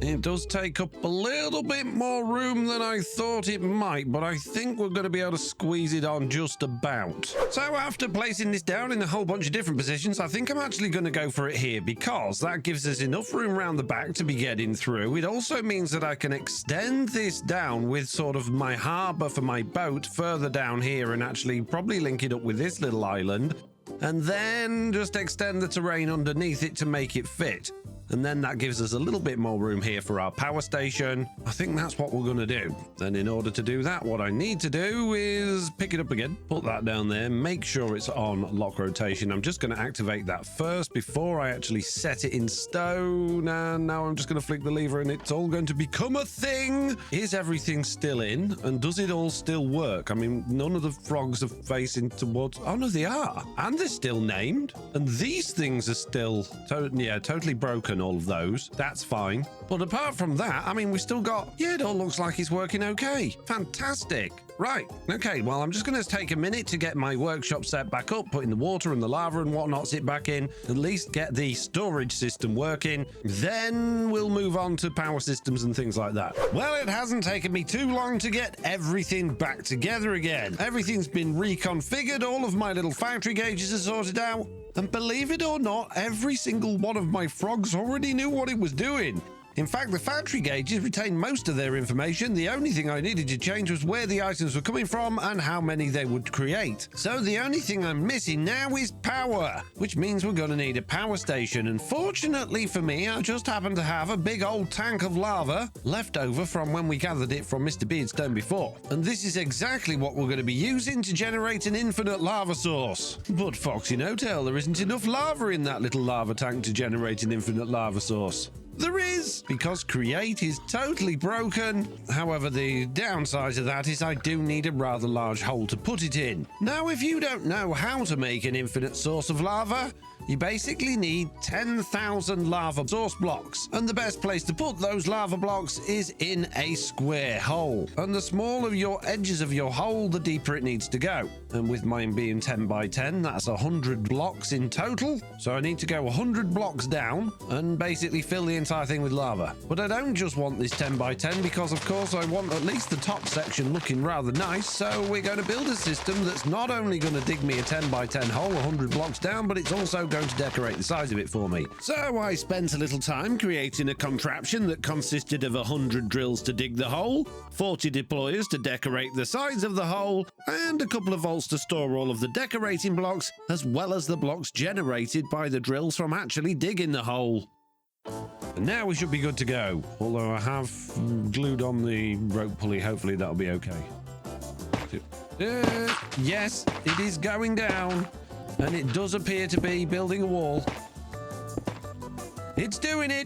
It does take up a little bit more room than I thought it might, but I think we're going to be able to squeeze it on just about. So after placing this down in a whole bunch of different positions, I think I'm actually going to go for it here because that gives us enough room around the back to be getting through. It also means that I can extend this down with sort of my harbour for my boat further down here and actually probably link it up with this little island and then just extend the terrain underneath it to make it fit. And then that gives us a little bit more room here for our power station. I think that's what we're going to do. And in order to do that, what I need to do is pick it up again, put that down there, make sure it's on lock rotation. I'm just going to activate that first before I actually set it in stone. And now I'm just going to flick the lever and it's all going to become a thing. Is everything still in? And does it all still work? I mean, none of the frogs are facing towards... Oh, no, they are. And they're still named. And these things are still totally broken. All of those, that's fine, but apart from that, I mean, we still got, yeah, it all looks like it's working okay. Fantastic. Right, okay, well, I'm just going to take a minute to get my workshop set back up, put in the water and the lava and whatnot, sit back in, at least get the storage system working, then we'll move on to power systems and things like that. Well, it hasn't taken me too long to get everything back together again. Everything's been reconfigured, all of my little factory gauges are sorted out, and believe it or not, every single one of my frogs already knew what it was doing. In fact, the factory gauges retained most of their information. The only thing I needed to change was where the items were coming from and how many they would create. So the only thing I'm missing now is power, which means we're going to need a power station. And fortunately for me, I just happen to have a big old tank of lava left over from when we gathered it from Mr. Beardstone before. And this is exactly what we're going to be using to generate an infinite lava source. But FoxyNoTail, there isn't enough lava in that little lava tank to generate an infinite lava source. There is, because Create is totally broken. However, the downside of that is I do need a rather large hole to put it in. Now, if you don't know how to make an infinite source of lava, you basically need 10,000 lava source blocks. And the best place to put those lava blocks is in a square hole. And the smaller your edges of your hole, the deeper it needs to go. And with mine being 10 by 10, that's 100 blocks in total. So I need to go 100 blocks down and basically fill the entire thing with lava. But I don't just want this 10 by 10 because, of course, I want at least the top section looking rather nice. So we're going to build a system that's not only going to dig me a 10 by 10 hole 100 blocks down, but it's also going to decorate the size of it for me. So I spent a little time creating a contraption that consisted of 100 drills to dig the hole, 40 deployers to decorate the sides of the hole, and a couple of vaults to store all of the decorating blocks, as well as the blocks generated by the drills from actually digging the hole. And now we should be good to go, although I have glued on the rope pulley. Hopefully that'll be okay. Yes, it is going down. And it does appear to be building a wall. It's doing it.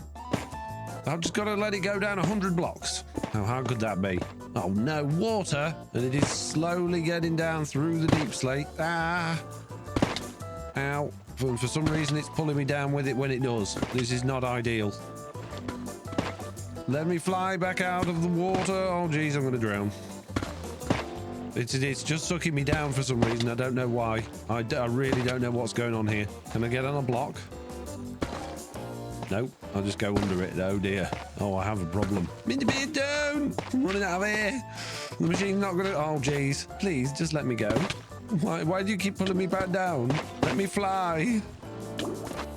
I've just got to let it go down 100 blocks. Oh, how could that be? Oh, no, water. And it is slowly getting down through the deep slate. Ah. Ow. For some reason, it's pulling me down with it when it does. This is not ideal. Let me fly back out of the water. Oh, geez, I'm going to drown. It's just sucking me down for some reason. I don't know why. I really don't know what's going on here. Can I get on a block? Nope. I'll just go under it. Oh dear. Oh, I have a problem. Mindy Beard down! I'm running out of air. The machine's not gonna... Oh, jeez. Please, just let me go. Why do you keep pulling me back down? Let me fly.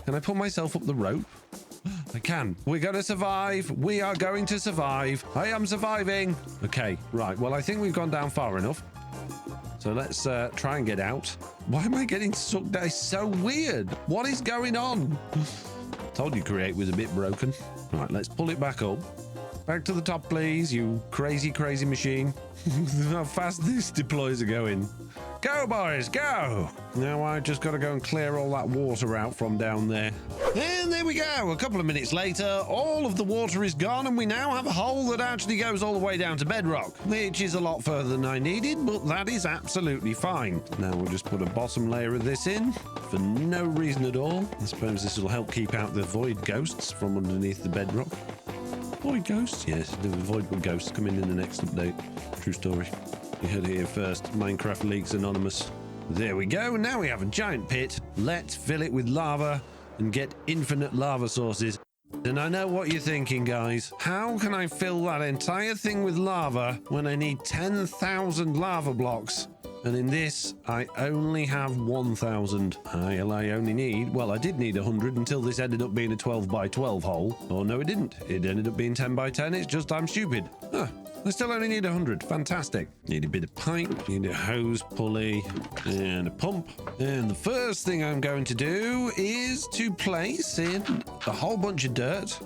Can I pull myself up the rope? I can. We're going to survive. We are going to survive. I am surviving. Okay, right. Well, I think we've gone down far enough. So let's try and get out. Why am I getting sucked down? It's so weird. What is going on? Told you Create was a bit broken. Right, let's pull it back up. Back to the top, please, you crazy, crazy machine. How fast these deploys are going. Go, boys, go! Now I've just got to go and clear all that water out from down there. And there we go. A couple of minutes later, all of the water is gone, and we now have a hole that actually goes all the way down to bedrock, which is a lot further than I needed, but that is absolutely fine. Now we'll just put a bottom layer of this in for no reason at all. I suppose this will help keep out the void ghosts from underneath the bedrock. Void ghosts? Yes, the void ghosts coming in the next update. True story. You heard it here first. Minecraft Leaks Anonymous. There we go. Now we have a giant pit. Let's fill it with lava and get infinite lava sources. And I know what you're thinking, guys. How can I fill that entire thing with lava when I need 10,000 lava blocks? And in this, I only have 1,000. I only need, well, I did need 100 until this ended up being a 12 by 12 hole. Oh, no, it didn't. It ended up being 10 by 10. It's just I'm stupid. Huh. I still only need 100. Fantastic. Need a bit of pipe, need a hose pulley, and a pump. And the first thing I'm going to do is to place in a whole bunch of dirt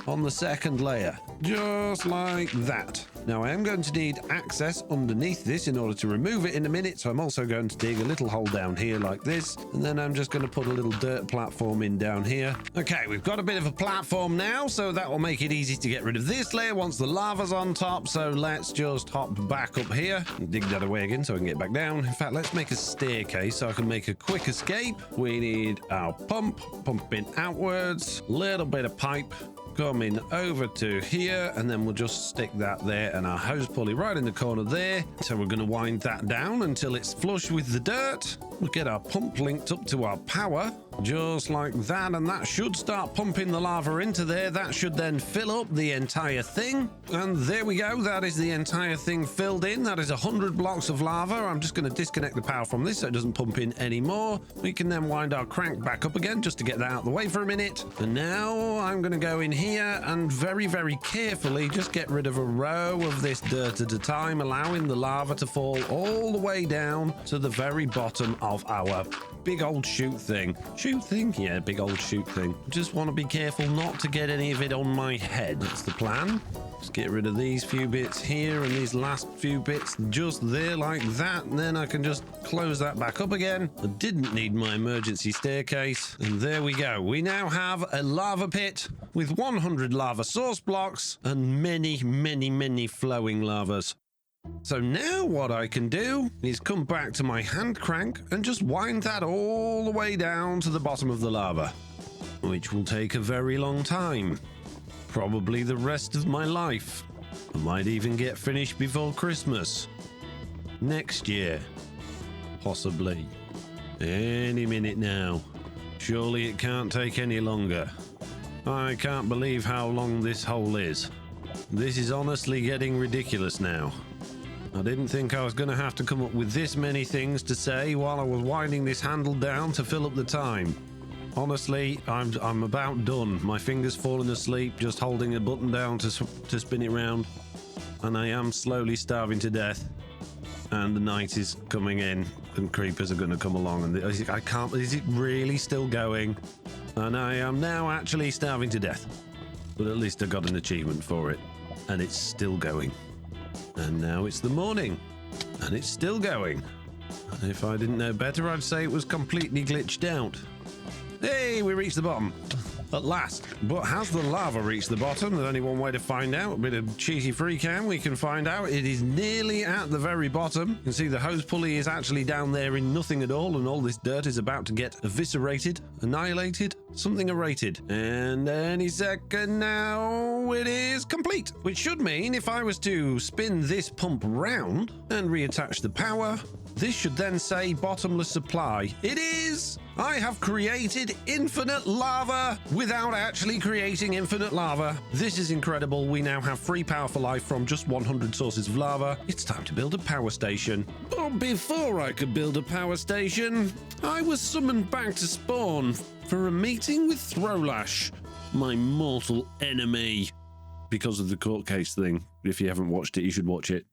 on the second layer. Just like that. Now I am going to need access underneath this in order to remove it in a minute, so I'm also going to dig a little hole down here like this, and then I'm just going to put a little dirt platform in down here. Okay, we've got a bit of a platform now, so that will make it easy to get rid of this layer once the lava's on top. So let's just hop back up here and dig that away again so I can get back down. In fact, let's make a staircase so I can make a quick escape. We need our pump, pumping outwards, little bit of pipe coming over to here, and then we'll just stick that there, and our hose pulley right in the corner there. So we're going to wind that down until it's flush with the dirt. We'll get our pump linked up to our power, just like that, and that should start pumping the lava into there. That should then fill up the entire thing, and there we go. That is the entire thing filled in. That is 100 blocks of lava. I'm just going to disconnect the power from this so it doesn't pump in anymore. We can then wind our crank back up again just to get that out of the way for a minute. And now I'm going to go in here and very, very carefully just get rid of a row of this dirt at a time, allowing the lava to fall all the way down to the very bottom of our big old chute thing. Chute thing? Yeah, big old chute thing. Just want to be careful not to get any of it on my head. That's the plan. Just get rid of these few bits here and these last few bits just there like that, and then I can just close that back up again. I didn't need my emergency staircase, and there we go. We now have a lava pit with 100 lava source blocks and many, many, many flowing lavas. So now what I can do is come back to my hand crank and just wind that all the way down to the bottom of the lava, which will take a very long time. Probably the rest of my life. I might even get finished before Christmas. Next year. Possibly. Any minute now. Surely it can't take any longer. I can't believe how long this hole is. This is honestly getting ridiculous now. I didn't think I was going to have to come up with this many things to say while I was winding this handle down to fill up the time. Honestly, I'm about done. My finger's falling asleep just holding a button down to spin it round, and I am slowly starving to death. And the night is coming in, and creepers are going to come along, and I can't. Is it really still going? And I am now actually starving to death. But at least I got an achievement for it, and it's still going. And now it's the morning, and it's still going. And if I didn't know better, I'd say it was completely glitched out. Hey, we reached the bottom. at last. But has the lava reached the bottom? There's only one way to find out. A bit of cheesy free cam, we can find out. It is nearly at the very bottom. You can see the hose pulley is actually down there in nothing at all, and all this dirt is about to get eviscerated, annihilated, something erated. And any second now, it is complete. Which should mean if I was to spin this pump round and reattach the power, this should then say bottomless supply. It is! I have created infinite lava without actually creating infinite lava. This is incredible. We now have free power for life from just 100 sources of lava. It's time to build a power station. But before I could build a power station, I was summoned back to spawn for a meeting with Throwlash, my mortal enemy. Because of the court case thing. If you haven't watched it, you should watch it.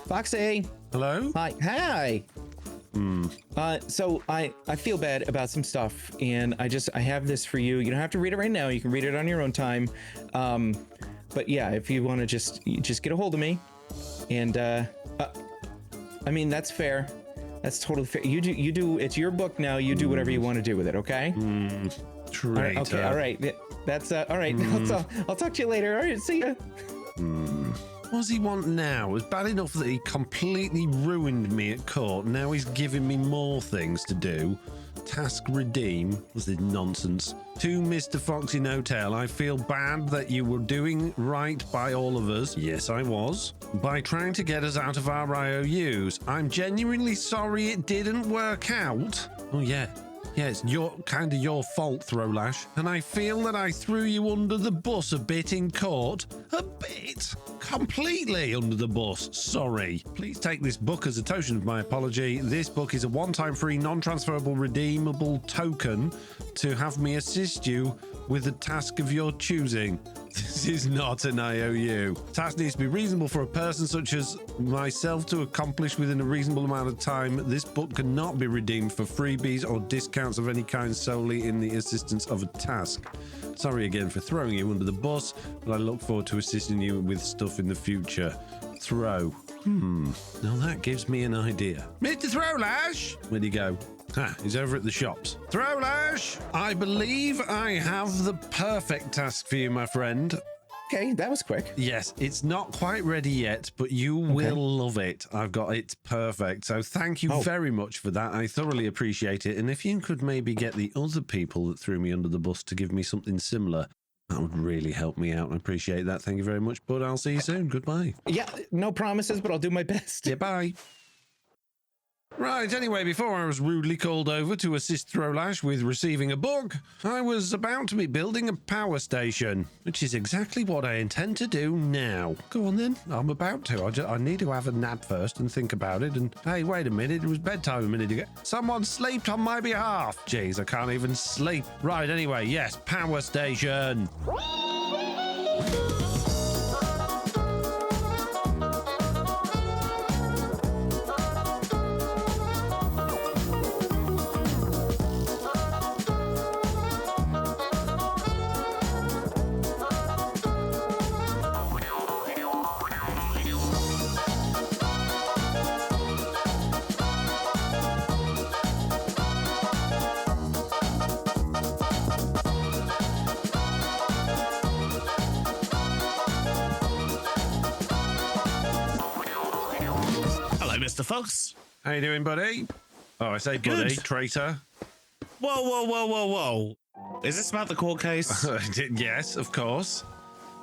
Foxy. Hello? Hi. So I feel bad about some stuff, and I have this for you. You don't have to read it right now. You can read it on your own time. But yeah, if you want to just get a hold of me, and I mean, that's fair. That's totally fair. You do. It's your book now. You do whatever you want to do with it. Okay. Traitor. Okay. All right. That's all right. I'll talk to you later. All right. See ya. What does he want now? It's bad enough that he completely ruined me at court. Now he's giving me more things to do. Task redeem. What's this nonsense? To Mr. FoxyNoTail, I feel bad that you were doing right by all of us. Yes, I was. By trying to get us out of our IOUs. I'm genuinely sorry it didn't work out. Oh, yeah. Yeah, it's your fault, Throwlash. And I feel that I threw you under the bus a bit in court. A bit. Completely under the bus. Sorry. Please take this book as a token of my apology. This book is a one-time free, non-transferable, redeemable token to have me assist you with a task of your choosing. This is not an IOU. Task needs to be reasonable for a person such as myself to accomplish within a reasonable amount of time. This book cannot be redeemed for freebies or discounts of any kind solely in the assistance of a task. Sorry again for throwing you under the bus, but I look forward to assisting you with stuff in the future. Throw. Now that gives me an idea. Mr. Throwlash! Where'd he go? He's over at the shops. Throwlash! I believe I have the perfect task for you, my friend. Okay, that was quick. Yes, it's not quite ready yet, but you will love it. I've got it perfect. So thank you very much for that. I thoroughly appreciate it. And if you could maybe get the other people that threw me under the bus to give me something similar, that would really help me out. I appreciate that. Thank you very much, bud. I'll see you soon. Goodbye. Yeah, no promises, but I'll do my best. Yeah, bye. Right, anyway, before I was rudely called over to assist Throwlash with receiving a book, I was about to be building a power station, which is exactly what I intend to do now. Go on then, I'm about to. I need to have a nap first and think about it, and hey, wait a minute, it was bedtime a minute ago. Someone slept on my behalf. Jeez, I can't even sleep. Right, anyway, yes, power station. Mr. Fox. How you doing, buddy? Oh, I say buddy, Good. traitor. Whoa. Is this about the court case? Yes, of course.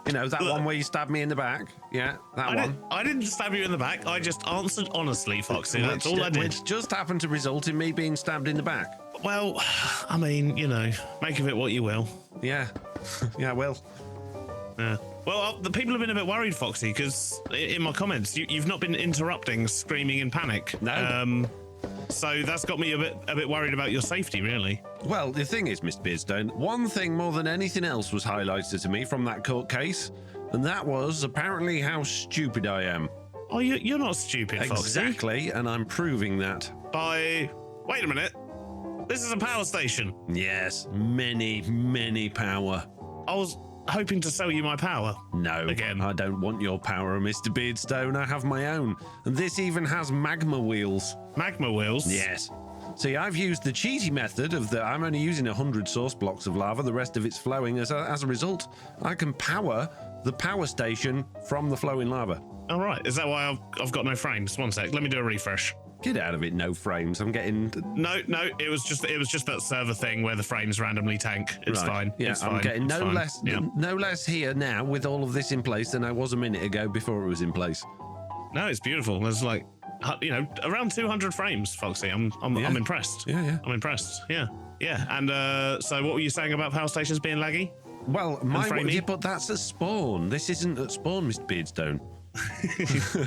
You know, that one where you stabbed me in the back. Yeah, that one. I didn't stab you in the back. I just answered honestly, Foxy. That's all I did. Which just happened to result in me being stabbed in the back. Well, I mean, you know, make of it what you will. Yeah. Yeah, well. Yeah. Well, the people have been a bit worried, Foxy, because in my comments, you've not been interrupting, screaming in panic. No. So that's got me a bit worried about your safety, really. Well, the thing is, Mr. Beardstone, one thing more than anything else was highlighted to me from that court case, and that was apparently how stupid I am. Oh, you're not stupid, Foxy. Exactly, and I'm proving that. Wait a minute. This is a power station. Yes, many power. I was hoping to sell you my power. No, again. I don't want your power, Mr. Beardstone. I have my own. And this even has magma wheels. Magma wheels? Yes. See, I've used the cheaty method of I'm only using 100 source blocks of lava. The rest of it's flowing. As a result, I can power the power station from the flowing lava. All right. Is that why I've got no frames? One sec. Let me do a refresh. Get out of it, no frames. I'm getting... No, it was just that server thing where the frames randomly tank. It's Right. fine. Yeah, it's I'm fine. getting It's fine. no less here now with all of this in place than I was a minute ago before it was in place. No, it's beautiful. There's like, around 200 frames, Foxy. I'm impressed. Yeah. I'm impressed. Yeah. And so what were you saying about power stations being laggy? Well, framey? but that's at spawn. This isn't at spawn, Mr. Beardstone.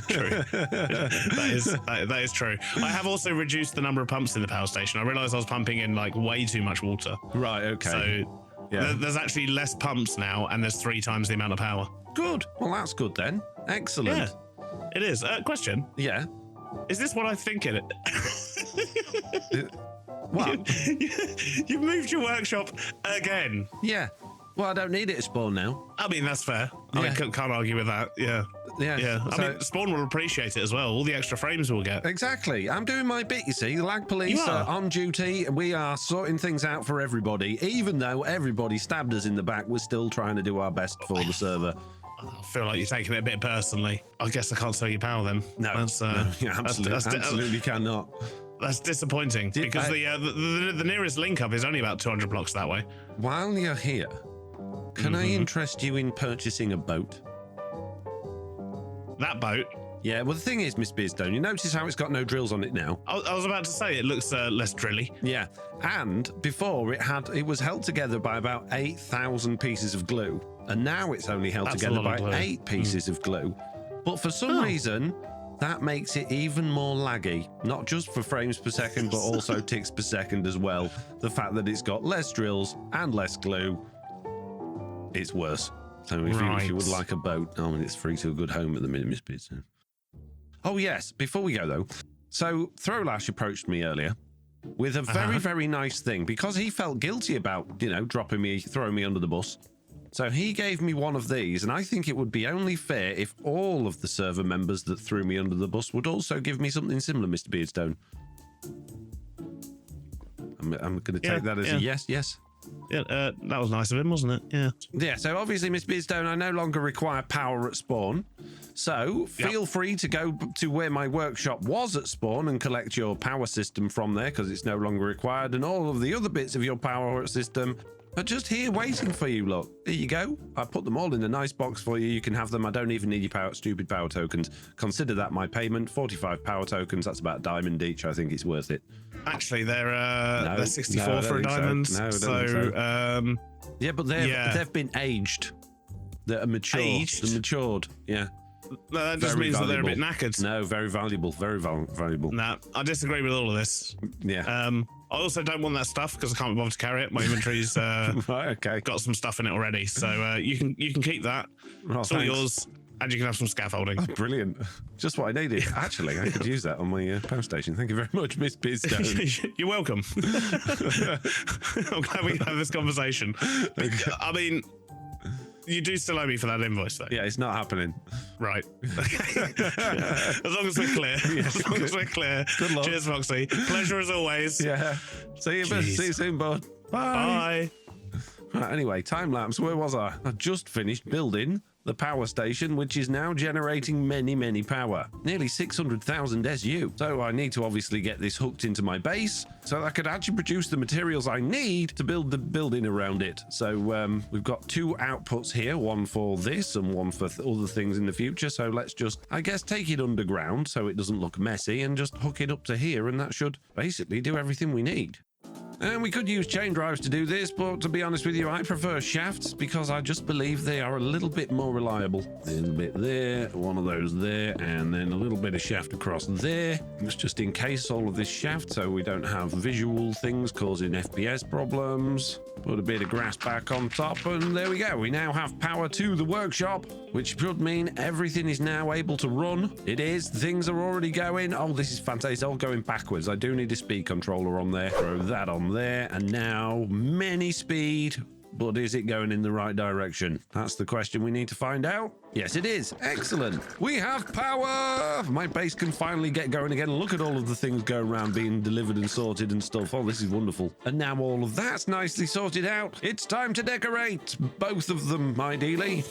True. that is true. I have also reduced the number of pumps in the power station. I realized I was pumping in like way too much water. Right, okay. So Yeah. there's actually less pumps now, and there's 3 times the amount of power. Good. Well, that's good then. Excellent. Yeah, it is. Question. Yeah. Is this what I think it? What? You moved your workshop again. Yeah. Well, I don't need it at spawn now. I mean, that's fair. I Yeah. mean, can't argue with that. Yeah. Yeah. I mean, Spawn will appreciate it as well. All the extra frames we'll get. Exactly. I'm doing my bit, you see. The lag police You are. are on duty. We are sorting things out for everybody. Even though everybody stabbed us in the back, we're still trying to do our best for the server. I feel like you're taking it a bit personally. I guess I can't sell you power then. No, That's, you absolutely cannot. That's disappointing because the nearest link up is only about 200 blocks that way. While you're here, can I interest you in purchasing a boat? That boat? Yeah, well, the thing is, Miss Beardstone, you notice how it's got no drills on it now? I was about to say it looks less drilly. Yeah, and before it was held together by about 8,000 pieces of glue, and now it's only held That's a together lot by of glue. 8 pieces of glue. But for some reason, that makes it even more laggy, not just for frames per second, but also ticks per second as well. The fact that it's got less drills and less glue, it's worse. So if you would like a boat, and it's free to a good home at the minute, Miss Beardstone. Oh yes, before we go though, so Throwlash approached me earlier with a very nice thing because he felt guilty about, throwing me under the bus. So he gave me one of these, and I think it would be only fair if all of the server members that threw me under the bus would also give me something similar, Mr. Beardstone. I'm going to take that as a yes. Yeah, that was nice of him, wasn't it? Yeah. Yeah, so obviously, Miss Beardstone, I no longer require power at spawn. So feel free to go to where my workshop was at spawn and collect your power system from there because it's no longer required, and all of the other bits of your power system are just here waiting for you. Look, here you go. I put them all in a nice box for you. You can have them. I don't even need your stupid power tokens. Consider that my payment. 45 power tokens. That's about a diamond each. I think it's worth it. Actually, they're 64 for a diamond. So. Yeah, but they've been aged. They're matured. Aged? They're matured. Yeah. No, that just means that they're a bit knackered. No, very valuable. Very valuable. Nah, I disagree with all of this. Yeah. I also don't want that stuff because I can't be bothered to carry it. My inventory's got some stuff in it already, so you can keep that. Oh, it's all yours, and you can have some scaffolding. Oh, brilliant! Just what I needed. Actually, I could use that on my power station. Thank you very much, Miss Beardstone. You're welcome. I'm glad we can have this conversation. I mean, you do still owe me for that invoice, though. Yeah, it's not happening. Right. As long as we're clear. As long as we're clear. Good luck. Cheers, Foxy. Pleasure as always. Yeah. See you soon, bud. Bye. Right, anyway, time lapse. Where was I? I just finished building the power station, which is now generating many power. Nearly 600,000 SU. So I need to obviously get this hooked into my base so I could actually produce the materials I need to build the building around it. So we've got 2 outputs here, one for this and one for other things in the future. So let's just, I guess, take it underground so it doesn't look messy and just hook it up to here, and that should basically do everything we need. And we could use chain drives to do this, but to be honest with you, I prefer shafts because I just believe they are a little bit more reliable. A little bit there, one of those there, and then a little bit of shaft across there. Let's just encase all of this shaft so we don't have visual things causing FPS problems. Put a bit of grass back on top, and there we go. We now have power to the workshop, which should mean everything is now able to run. It is. Things are already going. Oh, this is fantastic. It's all going backwards. I do need a speed controller on there. Throw that on there, and now many speed. but is it going in the right direction? That's the question we need to find out. Yes, it is. Excellent. We have power. My base can finally get going again. Look at all of the things going around being delivered and sorted and stuff. Oh, this is wonderful. And now all of that's nicely sorted out. It's time to decorate. Both of them, ideally.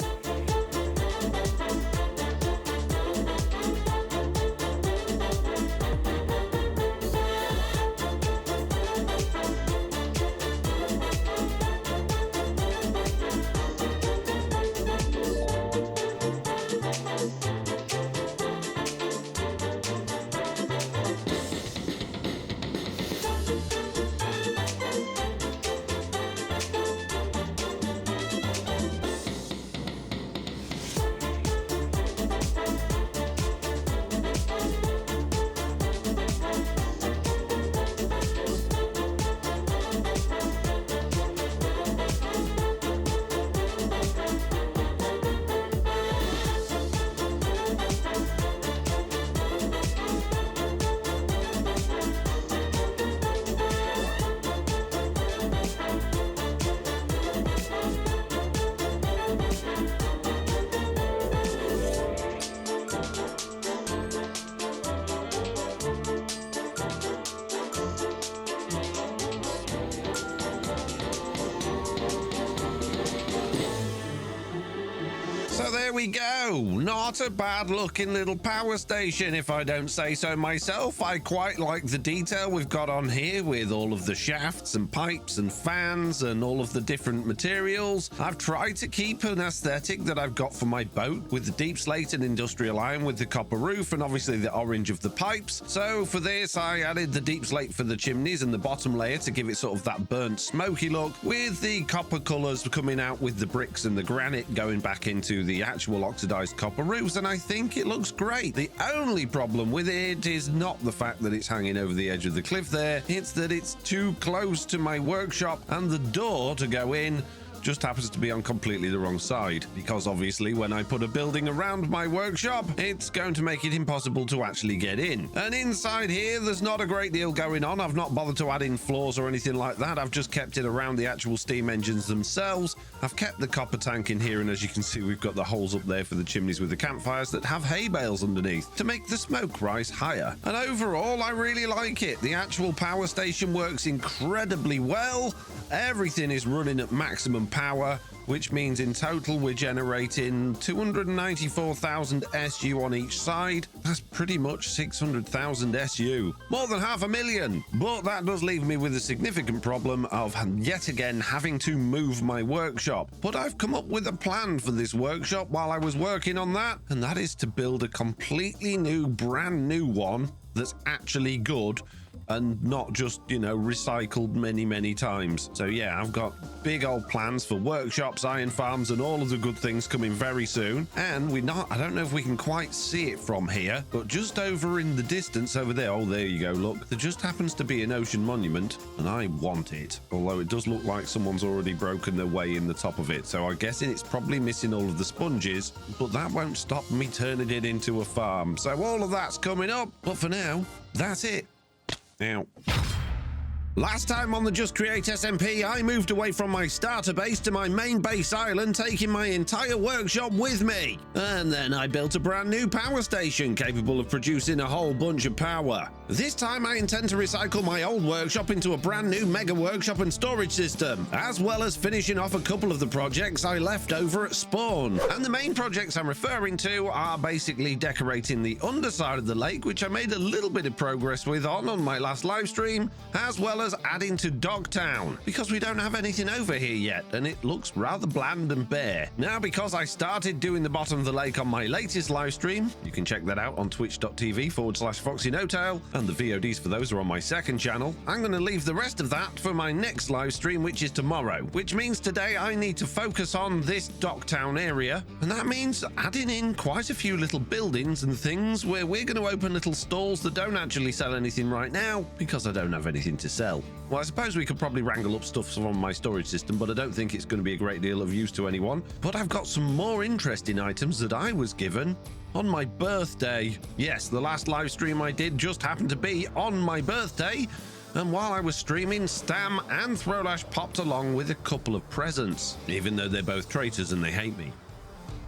So there we go. Not a bad looking little power station, if I don't say so myself. I quite like the detail we've got on here with all of the shafts and pipes and fans and all of the different materials. I've tried to keep an aesthetic that I've got for my boat with the deep slate and industrial iron with the copper roof and obviously the orange of the pipes. So for this, I added the deep slate for the chimneys and the bottom layer to give it sort of that burnt smoky look, with the copper colors coming out with the bricks and the granite going back into the actual oxidized copper roofs, and I think it looks great. The only problem with it is not the fact that it's hanging over the edge of the cliff there, it's that it's too close to my workshop, and the door to go in just happens to be on completely the wrong side, because obviously when I put a building around my workshop, it's going to make it impossible to actually get in. And inside here, there's not a great deal going on. I've not bothered to add in floors or anything like that. I've just kept it around the actual steam engines themselves. I've kept the copper tank in here, and as you can see, we've got the holes up there for the chimneys with the campfires that have hay bales underneath to make the smoke rise higher. And overall, I really like it. The actual power station works incredibly well. Everything is running at maximum power, which means in total we're generating 294,000 SU on each side. That's pretty much 600,000 SU. More than 500,000. But that does leave me with a significant problem of yet again having to move my workshop. But I've come up with a plan for this workshop while I was working on that, and that is to build a completely new, brand new one that's actually good and not just, you know, recycled many times. So yeah, I've got big old plans for workshops, iron farms, and all of the good things coming very soon. And I don't know if we can quite see it from here, but just over in the distance over there, oh, there you go, look, there just happens to be an ocean monument, and I want it. Although it does look like someone's already broken their way in the top of it, so I'm guessing it's probably missing all of the sponges, but that won't stop me turning it into a farm. So all of that's coming up, but for now, that's it. Now, last time on the Just Create SMP, I moved away from my starter base to my main base island, taking my entire workshop with me. And then I built a brand new power station capable of producing a whole bunch of power. This time I intend to recycle my old workshop into a brand new mega workshop and storage system, as well as finishing off a couple of the projects I left over at spawn. And the main projects I'm referring to are basically decorating the underside of the lake, which I made a little bit of progress with on my last live stream, as well as adding to Dogtown, because we don't have anything over here yet, and it looks rather bland and bare. Now, because I started doing the bottom of the lake on my latest live stream, you can check that out on twitch.tv/FoxyNoTail, and the VODs for those are on my second channel. I'm going to leave the rest of that for my next live stream, which is tomorrow, which means today I need to focus on this Dogtown area, and that means adding in quite a few little buildings and things where we're going to open little stalls that don't actually sell anything right now, because I don't have anything to sell. Well, I suppose we could probably wrangle up stuff from my storage system, but I don't think it's going to be a great deal of use to anyone. But I've got some more interesting items that I was given on my birthday. Yes, the last live stream I did just happened to be on my birthday, And while I was streaming, Stam and Throwlash popped along with a couple of presents, even though they're both traitors and they hate me.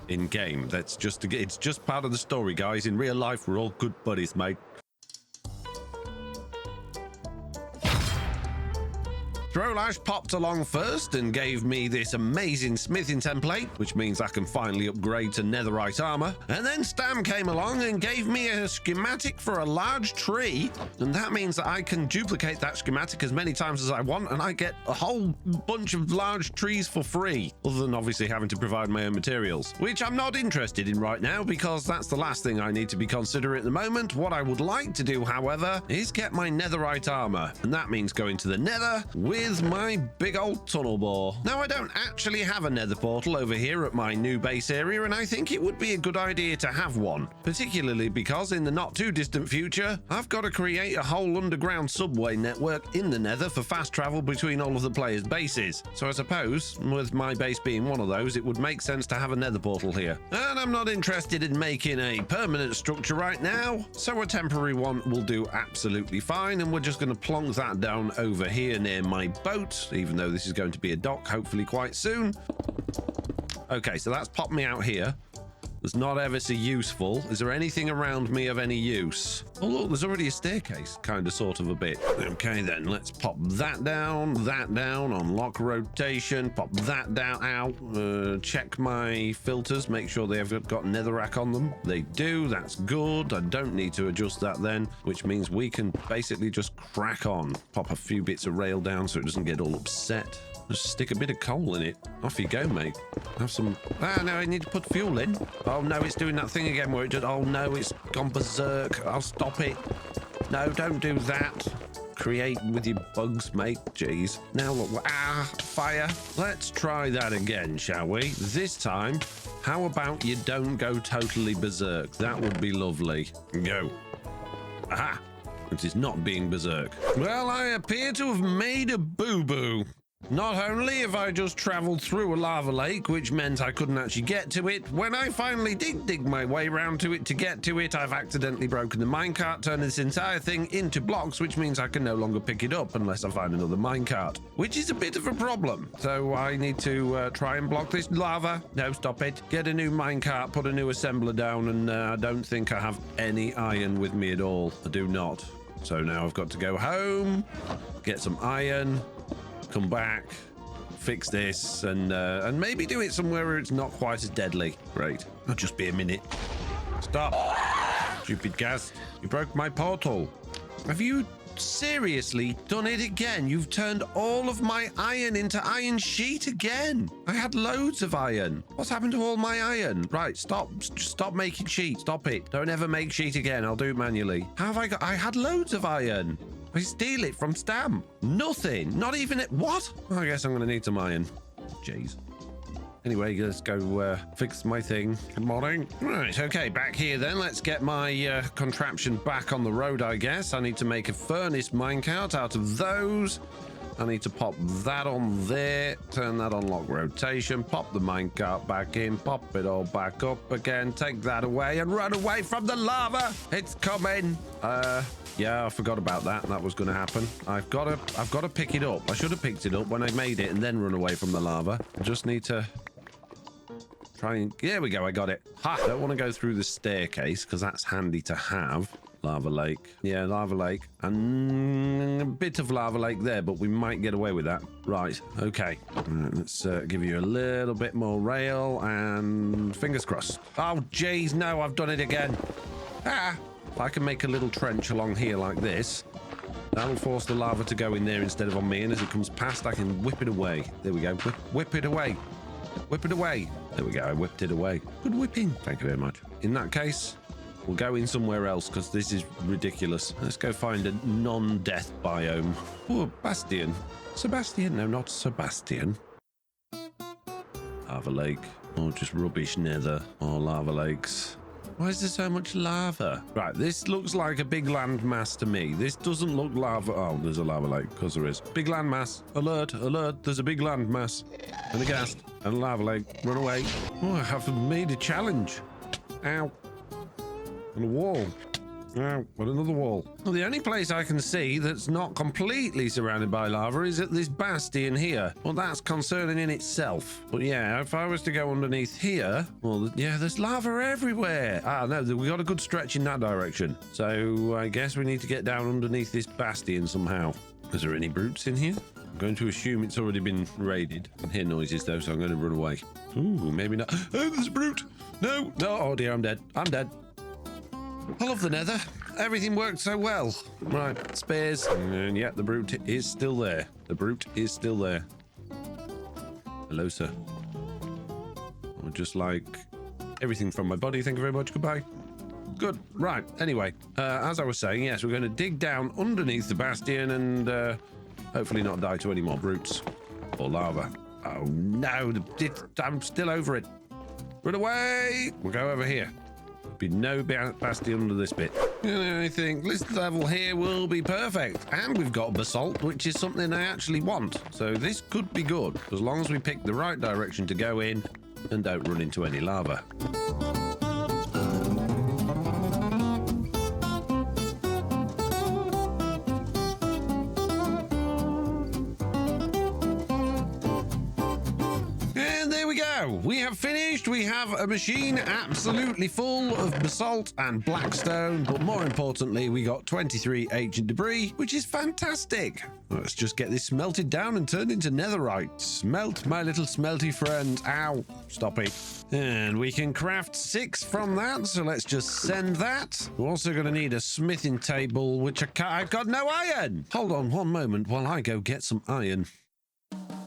In game, it's just part of the story, guys. In real life, we're all good buddies, mate. Throwlash popped along first and gave me this amazing smithing template, which means I can finally upgrade to netherite armor. And then Stam came along and gave me a schematic for a large tree, and that means that I can duplicate that schematic as many times as I want, and I get a whole bunch of large trees for free, other than obviously having to provide my own materials, which I'm not interested in right now because that's the last thing I need to be considering at the moment. What I would like to do, however, is get my netherite armor, and that means going to the nether with my big old tunnel bore. Now, I don't actually have a nether portal over here at my new base area, and I think it would be a good idea to have one, particularly because in the not too distant future, I've got to create a whole underground subway network in the nether for fast travel between all of the players' bases. So I suppose, with my base being one of those, it would make sense to have a nether portal here. And I'm not interested in making a permanent structure right now, so a temporary one will do absolutely fine, and we're just going to plonk that down over here near my boat, even though this is going to be a dock hopefully quite soon. Okay, so that's popped me out here. There's not ever so useful. Is there anything around me of any use? Oh look, there's already a staircase, kind of sort of a bit. Okay then, let's pop that down, unlock rotation, pop that down, out, check my filters, make sure they have got netherrack on them. They do, that's good. I don't need to adjust that then, which means we can basically just crack on. Pop a few bits of rail down so it doesn't get all upset. Just stick a bit of coal in it. Off you go, mate. Have some... Ah, no, I need to put fuel in. Oh, no, it's doing that thing again where it just... Oh, no, it's gone berserk. I'll stop it. No, don't do that. Create with your bugs, mate. Jeez. Now, look. Ah, fire. Let's try that again, shall we? This time, how about you don't go totally berserk? That would be lovely. Go. Aha. It is not being berserk. Well, I appear to have made a boo-boo. Not only have I just traveled through a lava lake, which meant I couldn't actually get to it, when I finally did dig my way round to it to get to it, I've accidentally broken the minecart, turning this entire thing into blocks, which means I can no longer pick it up unless I find another minecart, which is a bit of a problem. So I need to try and block this lava. No, stop it. Get a new minecart, put a new assembler down, and I don't think I have any iron with me at all. I do not. So now I've got to go home, get some iron, come back, fix this, and maybe do it somewhere where it's not quite as deadly. Great. I'll just be a minute. Stop. Stupid ghast. You broke my portal. Have you seriously done it again? You've turned all of my iron into iron sheet again. I had loads of iron. What's happened to all my iron? Right, stop making sheet. Stop it. Don't ever make sheet again. I'll do it manually. How have I got? I had loads of iron. I steal it from Stam. Nothing. Not even it. What? I guess I'm going to need some iron. Jeez. Anyway, let's go fix my thing. Good morning. Right, okay, back here then. Let's get my contraption back on the road, I guess. I need to make a furnace minecart out of those. I need to pop that on there, turn that on lock rotation, pop the minecart back in, pop it all back up again, take that away and run away from the lava. It's coming. Yeah, I forgot about that. That was going to happen. I've got to pick it up. I should have picked it up when I made it and then run away from the lava. I just need to try and... There we go. I got it. Ha! Don't want to go through the staircase because that's handy to have. Lava lake. Yeah, lava lake. And a bit of lava lake there, but we might get away with that. Right. Okay. Right, let's give you a little bit more rail and fingers crossed. Oh, jeez. No, I've done it again. Ah! If I can make a little trench along here like this, that'll force the lava to go in there instead of on me, and as it comes past, I can whip it away. There we go. Whip it away. Whip it away. There we go. I whipped it away. Good whipping. Thank you very much. In that case, we'll go in somewhere else because this is ridiculous. Let's go find a non-death biome. Oh, Bastion. Sebastian. No, not Sebastian. Lava lake. Oh, just rubbish nether. Oh, lava lakes. Why is there so much lava? Right, this looks like a big land mass to me. This doesn't look lava. Oh, there's a lava lake, because there is. Big land mass. Alert, alert. There's a big land mass. And a ghast. And a lava lake. Run away. Oh, I have made a challenge. Ow. On a wall. Oh, what another wall. Well, the only place I can see that's not completely surrounded by lava is at this bastion here. Well, that's concerning in itself. But yeah, if I was to go underneath here, well, yeah, there's lava everywhere. Ah, no, we got a good stretch in that direction. So I guess we need to get down underneath this bastion somehow. Is there any brutes in here? I'm going to assume it's already been raided. I can hear noises though, so I'm going to run away. Ooh, maybe not. Oh, there's a brute. No, no, oh dear, I'm dead. I'm dead. I love the nether. Everything worked so well. Right, spares. And yeah, the brute is still there. The brute is still there. Hello, sir. I would just like everything from my body. Thank you very much. Goodbye. Good. Right. Anyway, as I was saying, yes, we're going to dig down underneath the bastion and hopefully not die to any more brutes or lava. Oh, no. I'm still over it. Run away. We'll go over here. Be no bastion under this bit. And I think this level here will be perfect. And we've got basalt, which is something I actually want. So this could be good, as long as we pick the right direction to go in and don't run into any lava. We have finished. We have a machine absolutely full of basalt and blackstone, but more importantly, we got 23 ancient debris, which is fantastic. Let's just get this smelted down and turned into netherite. Smelt, my little smelty friend. Ow, stop it. And we can craft 6 from that, so let's just send that. We're also going to need a smithing table, which I've got no iron. Hold on one moment while I go get some iron.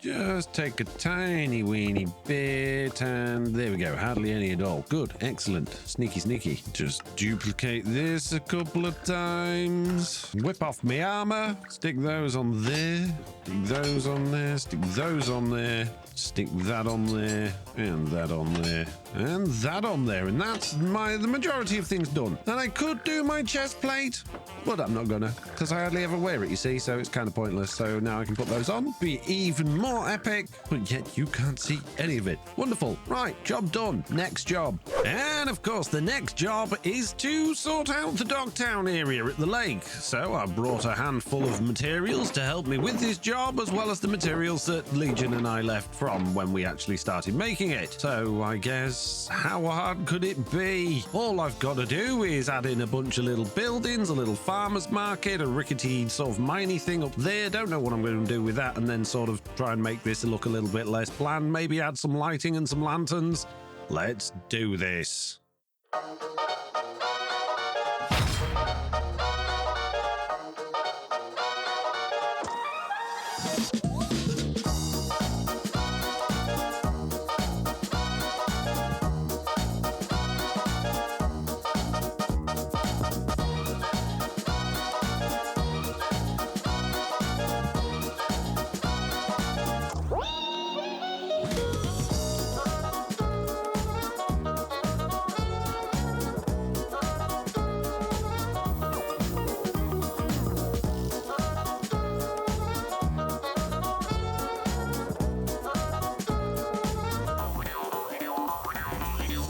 Just take a tiny weeny bit and there we go. Hardly any at all. Good. Excellent. Sneaky, sneaky. Just duplicate this a couple of times. Whip off my armor. Stick those on there. Stick those on there. Stick those on there. Stick that on there, and that on there, and that on there, and that's the majority of things done. And I could do my chest plate, but I'm not gonna, because I hardly ever wear it, you see, so it's kind of pointless. So now I can put those on, be even more epic, but yet you can't see any of it. Wonderful. Right, job done. Next job. And of course, the next job is to sort out the Dogtown area at the lake. So I brought a handful of materials to help me with this job, as well as the materials that Legion and I left from when we actually started making it. So I guess, how hard could it be? All I've got to do is add in a bunch of little buildings, a little farmer's market, a rickety sort of miney thing up there. Don't know what I'm going to do with that, and then sort of try and make this look a little bit less bland. Maybe add some lighting and some lanterns. Let's do this.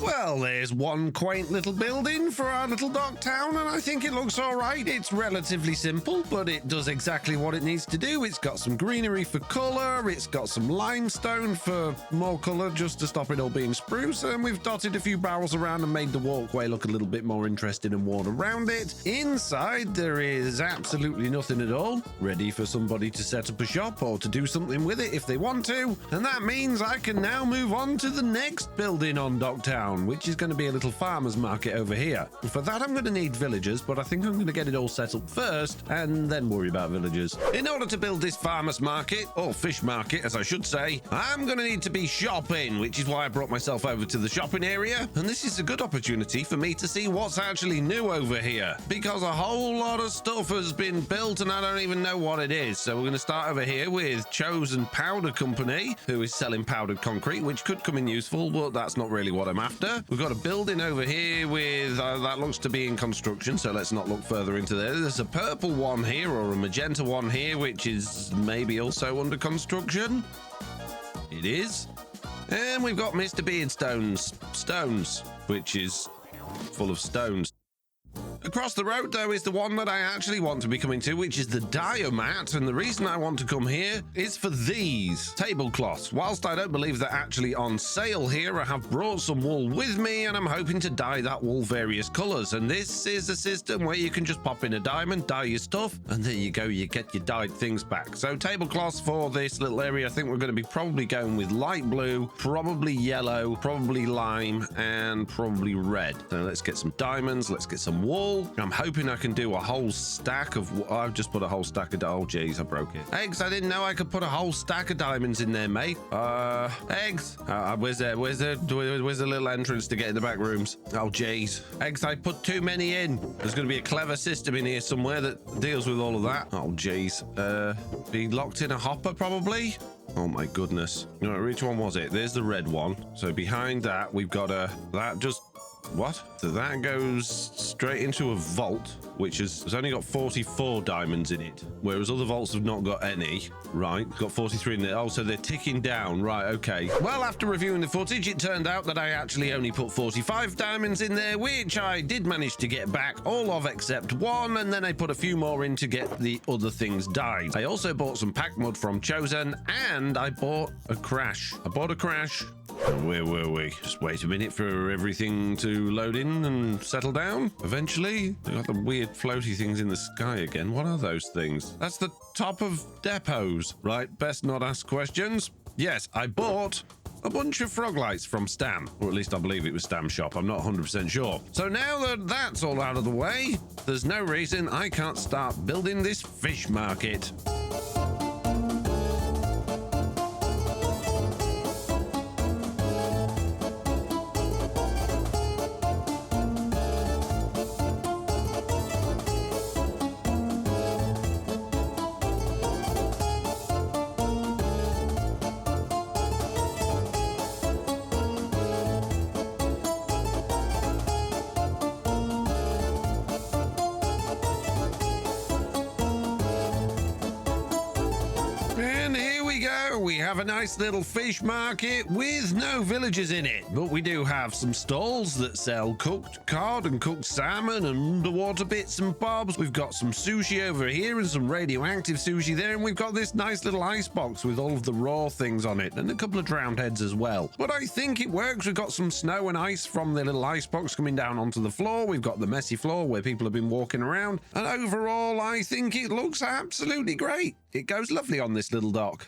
Well, there's one quaint little building for our little Dogtown, and I think it looks all right. It's relatively simple, but it does exactly what it needs to do. It's got some greenery for colour, it's got some limestone for more colour, just to stop it all being spruce, and we've dotted a few barrels around and made the walkway look a little bit more interesting and worn around it. Inside, there is absolutely nothing at all, ready for somebody to set up a shop or to do something with it if they want to, and that means I can now move on to the next building on Dogtown, which is going to be a little farmer's market over here. And for that, I'm going to need villagers, but I think I'm going to get it all set up first and then worry about villagers. In order to build this farmer's market, or fish market, as I should say, I'm going to need to be shopping, which is why I brought myself over to the shopping area. And this is a good opportunity for me to see what's actually new over here, because a whole lot of stuff has been built and I don't even know what it is. So we're going to start over here with Chosen Powder Company, who is selling powdered concrete, which could come in useful, but that's not really what I'm after. We've got a building over here with that looks to be in construction, so let's not look further into there. There's a purple one here, or a magenta one here, which is maybe also under construction. It is. And we've got Mr. Beardstone's stones, which is full of stones. Across the road, though, is the one that I actually want to be coming to, which is the Diomat. And the reason I want to come here is for these tablecloths. Whilst I don't believe they're actually on sale here, I have brought some wool with me, and I'm hoping to dye that wool various colors. And this is a system where you can just pop in a diamond, dye your stuff, and there you go, you get your dyed things back. So tablecloths for this little area, I think we're going to be probably going with light blue, probably yellow, probably lime, and probably red. So let's get some diamonds, let's get some wool. I'm hoping I can do a whole stack of, I've just put a whole stack of, oh geez, I broke it. Eggs, I didn't know I could put a whole stack of diamonds in there, mate. Eggs. Where's the little entrance to get in the back rooms? Oh geez. Eggs, I put too many in. There's going to be a clever system in here somewhere that deals with all of that. Oh geez. Be locked in a hopper probably. Oh my goodness. You know, which one was it? There's the red one. So behind that, we've got that just, what? So that goes straight into a vault, which has only got 44 diamonds in it, whereas other vaults have not got any. Right, got 43 in there. Oh, so they're ticking down. Right, okay. Well, after reviewing the footage, it turned out that I actually only put 45 diamonds in there, which I did manage to get back all of except one, and then I put a few more in to get the other things dyed. I also bought some pack mud from Chosen, and I bought a crash. Where were we? Just wait a minute for everything to load in and settle down. Eventually, we got the weird floaty things in the sky again. What are those things? That's the top of depots. Right, best not ask questions. Yes, I bought a bunch of frog lights from Stam, or at least I believe it was Stam's shop. I'm not 100% sure. So now that that's all out of the way, there's no reason I can't start building this fish market. We have a nice little fish market with no villagers in it, but we do have some stalls that sell cooked cod and cooked salmon and underwater bits and bobs. We've got some sushi over here and some radioactive sushi there, and we've got this nice little ice box with all of the raw things on it and a couple of drowned heads as well. But I think it works. We've got some snow and ice from the little ice box coming down onto the floor. We've got the messy floor where people have been walking around, and overall I think it looks absolutely great. It goes lovely on this little dock.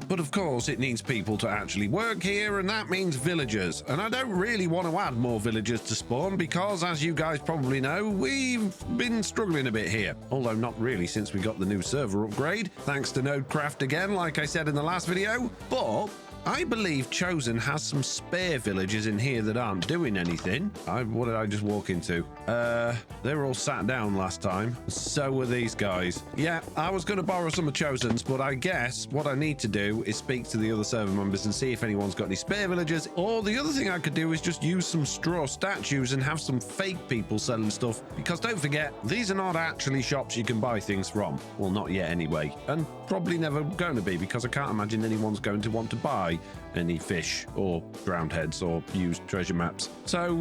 But of course, it needs people to actually work here, and that means villagers. And I don't really want to add more villagers to spawn because, as you guys probably know, we've been struggling a bit here. Although not really since we got the new server upgrade, thanks to Nodecraft again, like I said in the last video. But I believe Chosen has some spare villagers in here that aren't doing anything. What did I just walk into? They were all sat down last time. So were these guys. Yeah, I was going to borrow some of Chosen's, but I guess what I need to do is speak to the other server members and see if anyone's got any spare villagers. Or the other thing I could do is just use some straw statues and have some fake people selling stuff. Because don't forget, these are not actually shops you can buy things from. Well, not yet anyway. And probably never going to be, because I can't imagine anyone's going to want to buy any fish or drowned heads or used treasure maps. So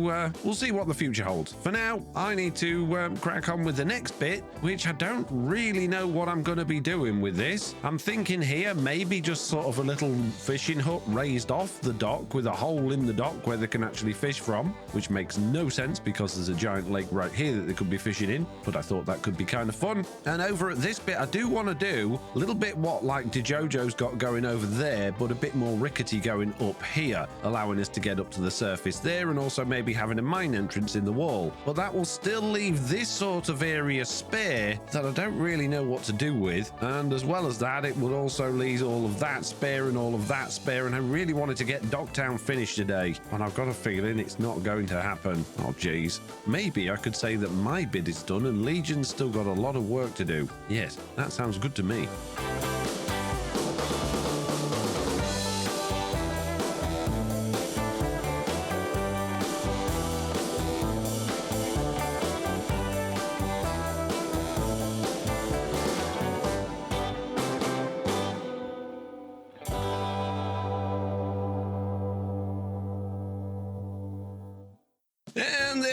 we'll see what the future holds. For now, I need to crack on with the next bit, which I don't really know what I'm going to be doing with this. I'm thinking here maybe just sort of a little fishing hut raised off the dock with a hole in the dock where they can actually fish from, which makes no sense because there's a giant lake right here that they could be fishing in, but I thought that could be kind of fun. And over at this bit, I do want to do a little bit what like DeJojo's got going over there, but a bit more rickety going up here, allowing us to get up to the surface there, and also maybe having a mine entrance in the wall. But that will still leave this sort of area spare that I don't really know what to do with, and as well as that, it would also leave all of that spare and all of that spare, and I really wanted to get Docktown finished today, and I've got a feeling it's not going to happen. Oh geez, maybe I could say that my bid is done and Legion's still got a lot of work to do. Yes, that sounds good to me.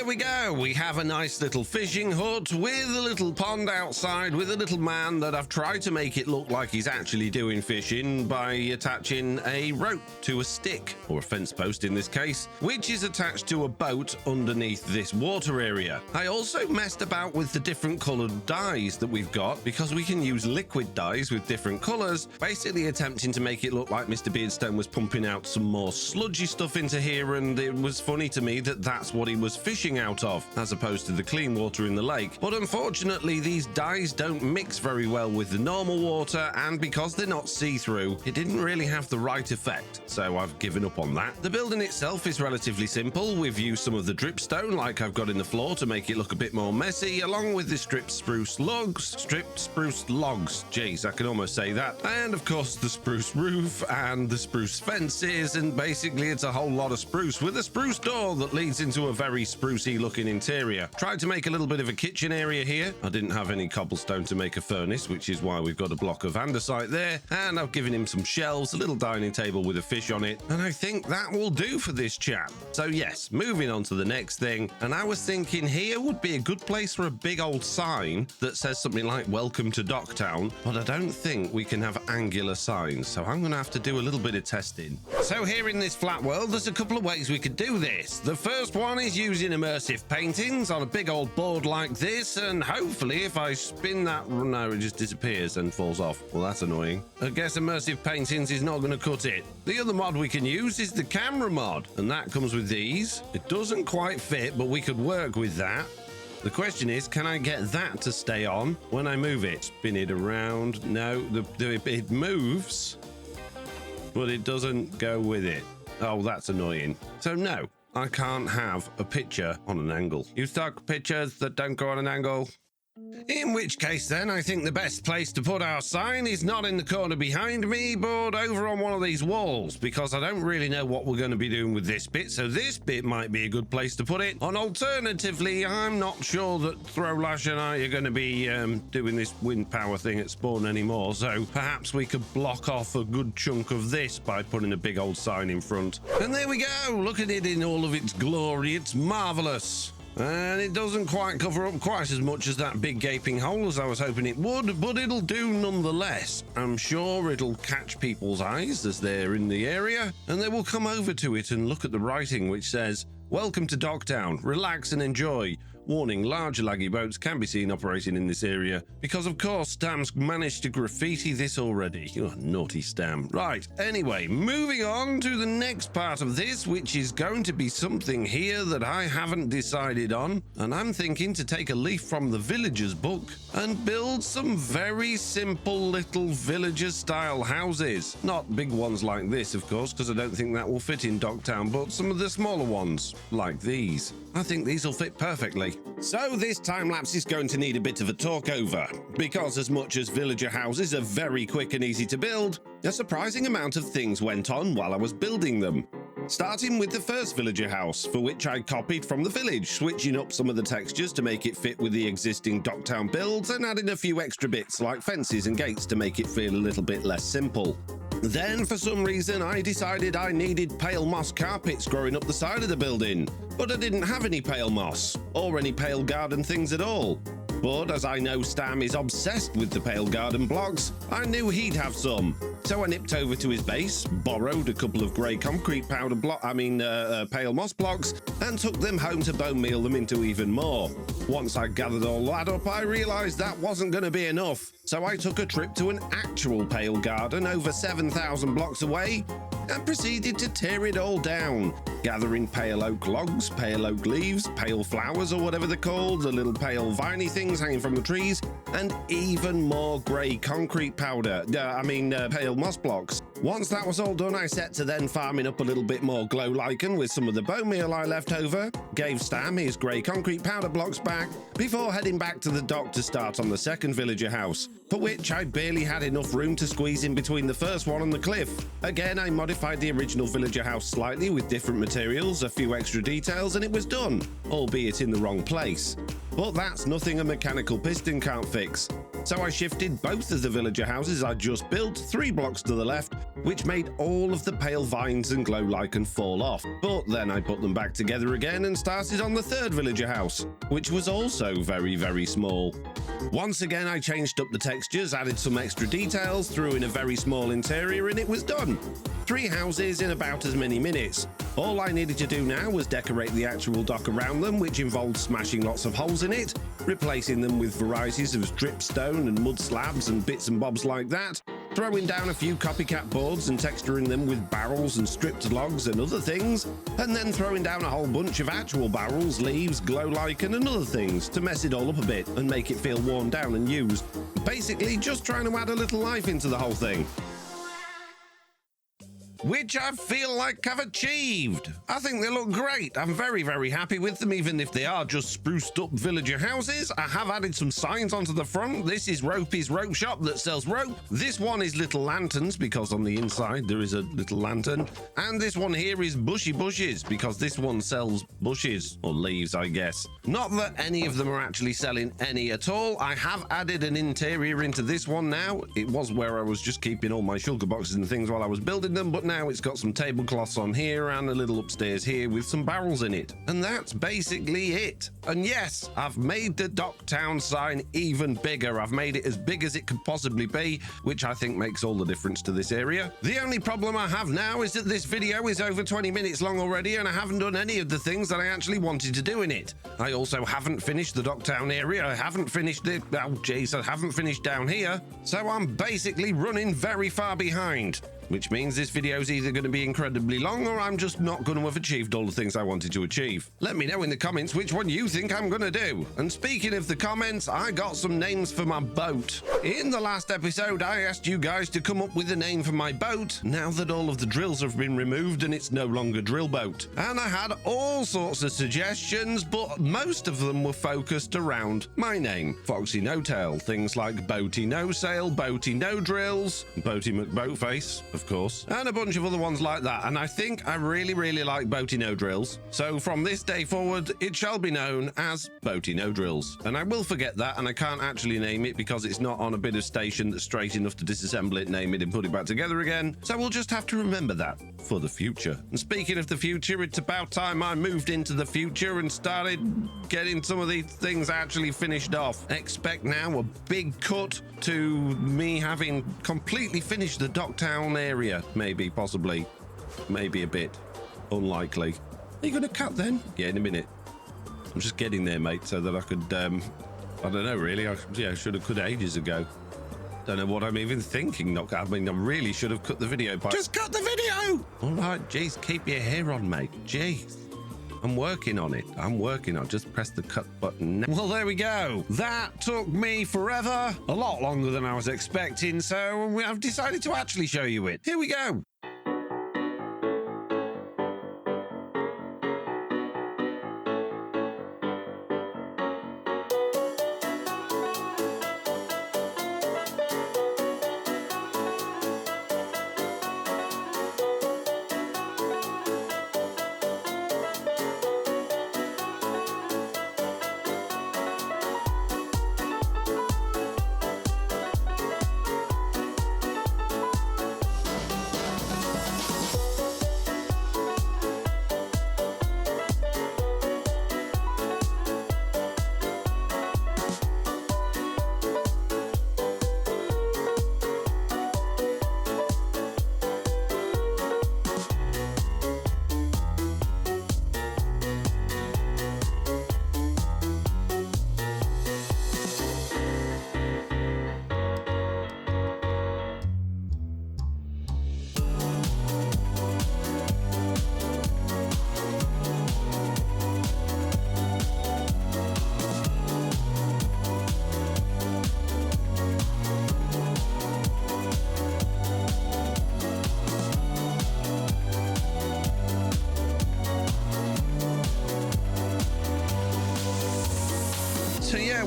there we go. We have a nice little fishing hut with a little pond outside with a little man that I've tried to make it look like he's actually doing fishing by attaching a rope to a stick, or a fence post in this case, which is attached to a boat underneath this water area. I also messed about with the different coloured dyes that we've got, because we can use liquid dyes with different colours, basically attempting to make it look like Mr. Beardstone was pumping out some more sludgy stuff into here, and it was funny to me that that's what he was fishing out of, as opposed to the clean water in the lake. But unfortunately, these dyes don't mix very well with the normal water, and because they're not see-through, it didn't really have the right effect, so I've given up on that. The building itself is relatively simple. We've used some of the dripstone like I've got in the floor to make it look a bit more messy, along with the stripped spruce logs. Jeez, I can almost say that. And of course the spruce roof and the spruce fences, and basically it's a whole lot of spruce with a spruce door that leads into a very sprucey looking interior. Tried to make a little bit of a kitchen area here. I didn't have any cobblestone to make a furnace, which is why we've got a block of andesite there, and I've given him some shelves, a little dining table with a fish on it, and I think that will do for this chap. So yes, moving on to the next thing, and I was thinking here would be a good place for a big old sign that says something like "Welcome to Docktown," but I don't think we can have angular signs, so I'm going to have to do a little bit of testing. So here in this flat world, there's a couple of ways we could do this. The first one is using immersive paintings on a big old board like this, and hopefully if I spin that, no, it just disappears and falls off. Well, that's annoying. I guess immersive paintings is not going to cut it. The other mod we can use is the camera mod, and that comes with these. It doesn't quite fit, but we could work with that. The question is, can I get that to stay on when I move it? Spin it around. No, it moves, but it doesn't go with it. Oh, that's annoying. So no, I can't have a picture on an angle. You stock pictures that don't go on an angle? In which case then, I think the best place to put our sign is not in the corner behind me, but over on one of these walls, because I don't really know what we're going to be doing with this bit, so this bit might be a good place to put it. And alternatively, I'm not sure that Throwlash and I are going to be doing this wind power thing at spawn anymore, so perhaps we could block off a good chunk of this by putting a big old sign in front. And there we go, look at it in all of its glory, it's marvellous. And it doesn't quite cover up quite as much as that big gaping hole as I was hoping it would, but it'll do nonetheless. I'm sure it'll catch people's eyes as they're in the area, and they will come over to it and look at the writing which says, "Welcome to Docktown, relax and enjoy. Warning, large laggy boats can be seen operating in this area," because of course Stam's managed to graffiti this already. Oh, naughty Stam. Right, anyway, moving on to the next part of this, which is going to be something here that I haven't decided on, and I'm thinking to take a leaf from the Villagers book and build some very simple little villager style houses. Not big ones like this, of course, because I don't think that will fit in Docktown, but some of the smaller ones, like these. I think these will fit perfectly. So this time-lapse is going to need a bit of a talk over, because as much as villager houses are very quick and easy to build, a surprising amount of things went on while I was building them. Starting with the first villager house, for which I copied from the village, switching up some of the textures to make it fit with the existing Docktown builds, and adding a few extra bits like fences and gates to make it feel a little bit less simple. Then, for some reason, I decided I needed pale moss carpets growing up the side of the building, but I didn't have any pale moss, or any pale garden things at all. But as I know Stam is obsessed with the pale garden blocks, I knew he'd have some. So I nipped over to his base, borrowed a couple of grey concrete pale moss blocks, and took them home to bone meal them into even more. Once I gathered all that up, I realised that wasn't going to be enough. So I took a trip to an actual pale garden over 7,000 blocks away, and proceeded to tear it all down, gathering pale oak logs, pale oak leaves, pale flowers or whatever they're called, the little pale viney things hanging from the trees, and even more grey concrete powder, pale moss blocks. Once that was all done, I set to then farming up a little bit more glow lichen with some of the bone meal I left over, gave Stam his grey concrete powder blocks back, before heading back to the dock to start on the second villager house, for which I barely had enough room to squeeze in between the first one and the cliff. Again, I modified the original villager house slightly with different materials, a few extra details, and it was done, albeit in the wrong place. But that's nothing a mechanical piston can't fix. So I shifted both of the villager houses I just built 3 blocks to the left which made all of the pale vines and glow lichen fall off. But then I put them back together again and started on the third villager house, which was also very, very small. Once again, I changed up the textures, added some extra details, threw in a very small interior, and it was done. 3 houses in about as many minutes. All I needed to do now was decorate the actual dock around them, which involved smashing lots of holes in it, replacing them with varieties of dripstone and mud slabs and bits and bobs like that, throwing down a few copycat boards and texturing them with barrels and stripped logs and other things, and then throwing down a whole bunch of actual barrels, leaves, glow lichen and other things to mess it all up a bit and make it feel worn down and used. Basically just trying to add a little life into the whole thing, which I feel like I've achieved. I think they look great. I'm very, very happy with them, even if they are just spruced up villager houses. I have added some signs onto the front. This is Ropey's Rope Shop that sells rope. This one is Little Lanterns, because on the inside there is a little lantern. And this one here is Bushy Bushes, because this one sells bushes, or leaves, I guess. Not that any of them are actually selling any at all. I have added an interior into this one now. It was where I was just keeping all my sugar boxes and things while I was building them, but now it's got some tablecloths on here and a little upstairs here with some barrels in it. And that's basically it. And yes, I've made the Docktown sign even bigger. I've made it as big as it could possibly be, which I think makes all the difference to this area. The only problem I have now is that this video is over 20 minutes long already and I haven't done any of the things that I actually wanted to do in it. I also haven't finished the Docktown area. I haven't finished it. Oh, jeez, I haven't finished down here. So I'm basically running very far behind, which means this video is either going to be incredibly long or I'm just not going to have achieved all the things I wanted to achieve. Let me know in the comments which one you think I'm going to do. And speaking of the comments, I got some names for my boat. In the last episode, I asked you guys to come up with a name for my boat, now that all of the drills have been removed and it's no longer Drill Boat. And I had all sorts of suggestions, but most of them were focused around my name, FoxyNoTail. Things like Boaty No Sail, Boaty No Drills, Boaty McBoatface, of course, and a bunch of other ones like that. And I think I really, really like Boaty No Drills. So from this day forward, it shall be known as Boaty No Drills. And I will forget that, and I can't actually name it because it's not on a bit of station that's straight enough to disassemble it, name it, and put it back together again. So we'll just have to remember that for the future. And speaking of the future, it's about time I moved into the future and started getting some of these things actually finished off. Expect now a big cut to me having completely finished the Docktown area. Maybe, possibly, maybe a bit. Unlikely. Are you going to cut then? Yeah, in a minute. I'm just getting there, mate, so that I could, I don't know, really. I should have cut ages ago. Don't know what I'm even thinking. I mean, I really should have cut the video part. Just cut the video! All right, jeez, keep your hair on, mate. Jeez. I'm working on it. Just press the cut button. Well, there we go. That took me forever. A lot longer than I was expecting, so I've decided to actually show you it. Here we go.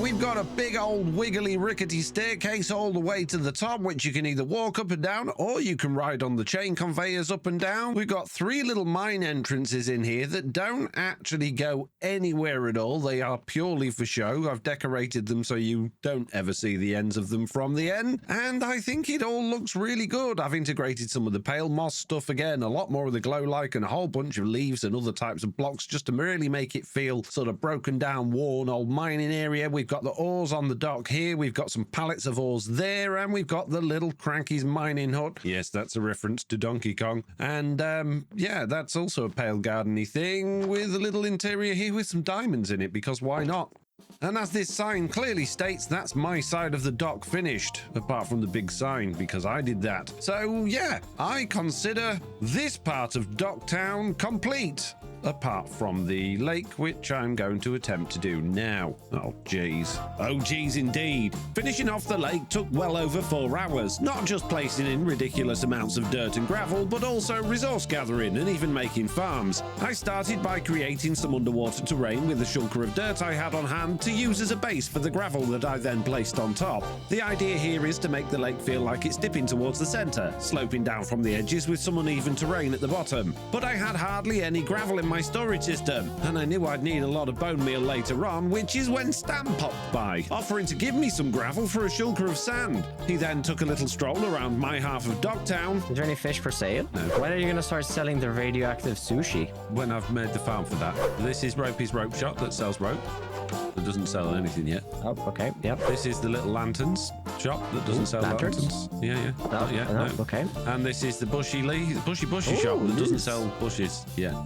we've got a big old wiggly rickety staircase all the way to the top, which you can either walk up and down or you can ride on the chain conveyors up and down. We've got 3 little mine entrances in here that don't actually go anywhere at all. They are purely for show. I've decorated them so you don't ever see the ends of them from the end, and I think it all looks really good. I've integrated some of the pale moss stuff again, a lot more of the glow like, and a whole bunch of leaves and other types of blocks just to really make it feel sort of broken down, worn old mining area. We've got the ores on the dock here, we've got some pallets of ores there, and we've got the little Cranky's mining hut. Yes, that's a reference to Donkey Kong. And yeah, that's also a pale gardeny thing with a little interior here with some diamonds in it, because why not? And as this sign clearly states, that's my side of the dock finished, apart from the big sign, because I did that. So yeah, I consider this part of Docktown complete, apart from the lake, which I'm going to attempt to do now. Oh geez. Oh geez indeed. Finishing off the lake took well over 4 hours, not just placing in ridiculous amounts of dirt and gravel, but also resource gathering and even making farms. I started by creating some underwater terrain with the shulker of dirt I had on hand to use as a base for the gravel that I then placed on top. The idea here is to make the lake feel like it's dipping towards the center, sloping down from the edges with some uneven terrain at the bottom. But I had hardly any gravel in my storage system, and I knew I'd need a lot of bone meal later on, which is when Stan popped by, offering to give me some gravel for a shulker of sand. He then took a little stroll around my half of Docktown. Is there any fish for sale? No. When are you going to start selling the radioactive sushi? When I've made the farm for that. This is Ropey's Rope Shop that sells rope. That doesn't sell anything yet. Oh, okay. Yep. This is the little lanterns shop that doesn't sell lanterns. Yeah. Not yet. No. Okay. And this is the bushy shop that doesn't sell bushes. Yeah.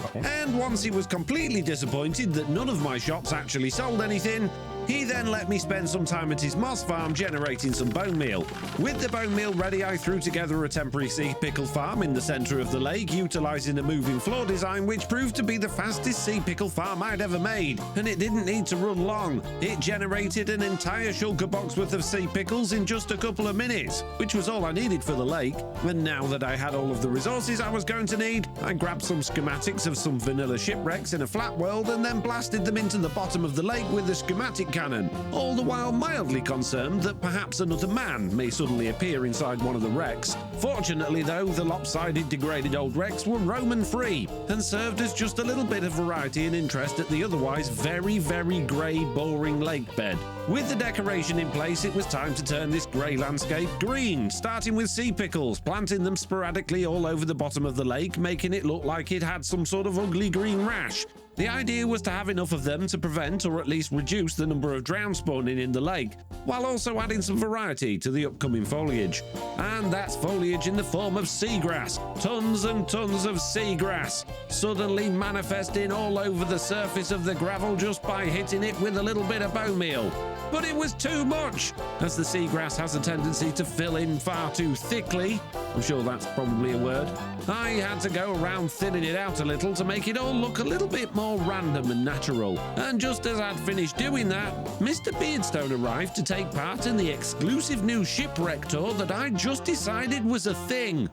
Okay. And once he was completely disappointed that none of my shops actually sold anything, he then let me spend some time at his moss farm generating some bone meal. With the bone meal ready, I threw together a temporary sea pickle farm in the center of the lake, utilizing a moving floor design which proved to be the fastest sea pickle farm I'd ever made. And it didn't need to run long. It generated an entire shulker box worth of sea pickles in just a couple of minutes, which was all I needed for the lake. And now that I had all of the resources I was going to need, I grabbed some schematics of some vanilla shipwrecks in a flat world and then blasted them into the bottom of the lake with the schematic cannon, all the while mildly concerned that perhaps another man may suddenly appear inside one of the wrecks. Fortunately though, the lopsided degraded old wrecks were Roman free and served as just a little bit of variety and interest at the otherwise very, very grey, boring lake bed. With the decoration in place, it was time to turn this grey landscape green, starting with sea pickles, planting them sporadically all over the bottom of the lake, making it look like it had some sort of ugly green rash. The idea was to have enough of them to prevent or at least reduce the number of drown spawning in the lake, while also adding some variety to the upcoming foliage. And that's foliage in the form of seagrass. Tons and tons of seagrass, suddenly manifesting all over the surface of the gravel just by hitting it with a little bit of bone meal. But it was too much, as the seagrass has a tendency to fill in far too thickly. I'm sure that's probably a word. I had to go around thinning it out a little to make it all look a little bit more random and natural. And just as I'd finished doing that, Mr. Beardstone arrived to take part in the exclusive new shipwreck tour that I just decided was a thing.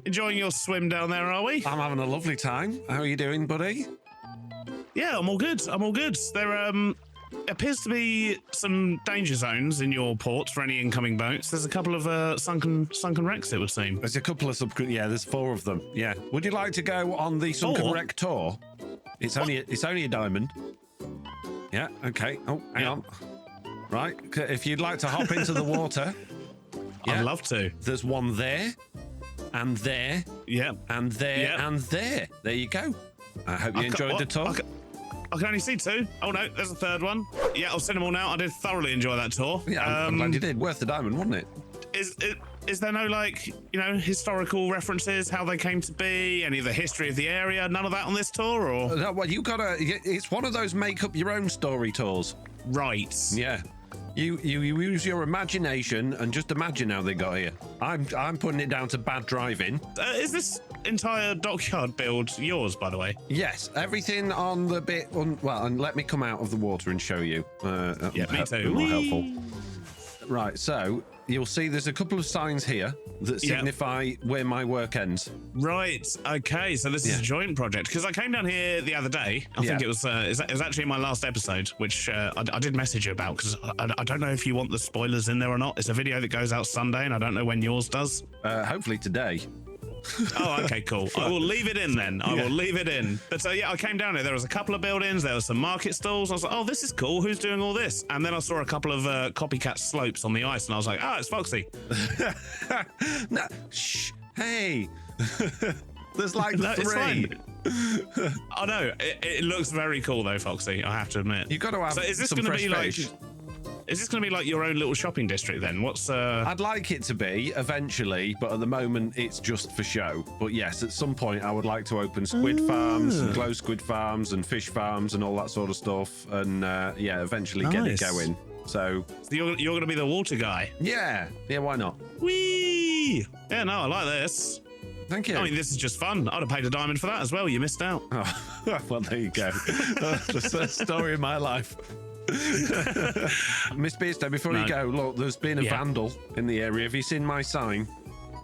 Enjoying your swim down there, are we? I'm having a lovely time. How are you doing, buddy? Yeah, I'm all good. There appears to be some danger zones in your port for any incoming boats. There's a couple of sunken wrecks, it would seem. There's a couple of there's 4 of them. Yeah. Would you like to go on the sunken wreck tour? It's only a diamond. Yeah. Okay. Oh, hang on. Right. If you'd like to hop into the water, I'd love to. There's one there, and there, and there, and there. There you go. I hope you enjoyed the tour. I can only see 2. Oh no, there's a 3rd one. Yeah, I'll send them all now. I did thoroughly enjoy that tour. Yeah, I'm glad you did. Worth the diamond, wasn't it? Is there no, like, historical references, how they came to be, any of the history of the area? None of that on this tour, or? No, well, it's one of those make up your own story tours. Right. Yeah. You use your imagination and just imagine how they got here. I'm putting it down to bad driving. Is this entire dockyard build yours, by the way? Yes, everything on the bit. And let me come out of the water and show you. Yeah, me too. More helpful. Right, so you'll see there's a couple of signs here that signify where my work ends. Right. Okay. So this is a joint project because I came down here the other day. I think it was actually in my last episode, which I did message you about because I don't know if you want the spoilers in there or not. It's a video that goes out Sunday, and I don't know when yours does. Hopefully today. Oh, okay, cool. I will leave it in then. I will leave it in. But I came down here. There was a couple of buildings. There was some market stalls. I was like, oh, this is cool. Who's doing all this? And then I saw a couple of copycat slopes on the ice, and I was like, oh, it's Foxy. No, shh. Hey. There's like no, 3. I know. It looks very cool though, Foxy. I have to admit. You've got to have so is this some going to fresh be like? fish. Is this going to be like your own little shopping district then? What's I'd like it to be eventually, but at the moment it's just for show. But yes, at some point I would like to open squid farms and glow squid farms and fish farms and all that sort of stuff. And eventually get it going. So you're going to be the water guy. Yeah, why not? Whee! Yeah, no, I like this. Thank you. I mean, this is just fun. I'd have paid a diamond for that as well. You missed out. Oh, well, there you go. That's the story of my life. Miss Beasto, before you go, look, there's been a vandal in the area. Have you seen my sign?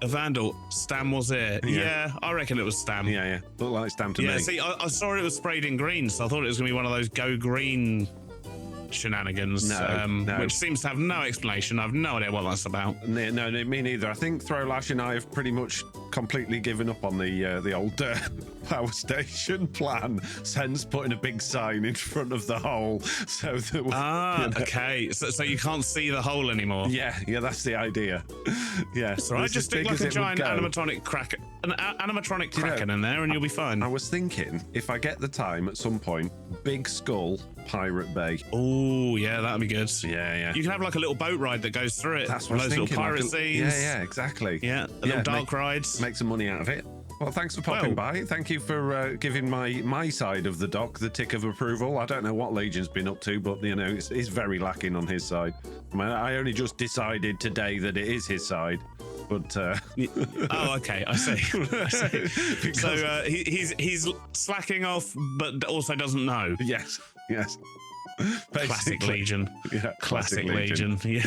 A vandal. Stam was here. Yeah, I reckon it was Stam. Yeah. Looked like Stam to me. Yeah, see, I saw it was sprayed in green, so I thought it was going to be one of those go green shenanigans, No. which seems to have no explanation. I have no idea what that's about. No, me neither. I think Throwlash and I have pretty much completely given up on the old power station plan since putting a big sign in front of the hole, so that okay, so you can't see the hole anymore. Yeah, that's the idea. Yeah, so I just stick like a giant animatronic kraken in there, and you'll be fine. I was thinking if I get the time at some point, Big Skull Pirate Bay. Oh yeah, that'd be good. Yeah. You can have like a little boat ride that goes through it. That's what I was thinking. Little pirate scenes. Yeah, exactly. Yeah, little dark rides. Make some money out of it. Well, thanks for popping by. Thank you for giving my side of the dock the tick of approval. I don't know what Legion's been up to, but it's very lacking on his side. I mean, I only just decided today that it is his side. But oh, okay, I see. So he's slacking off, but also doesn't know. Yes. Classic Legion. Yeah, classic Legion. Yeah.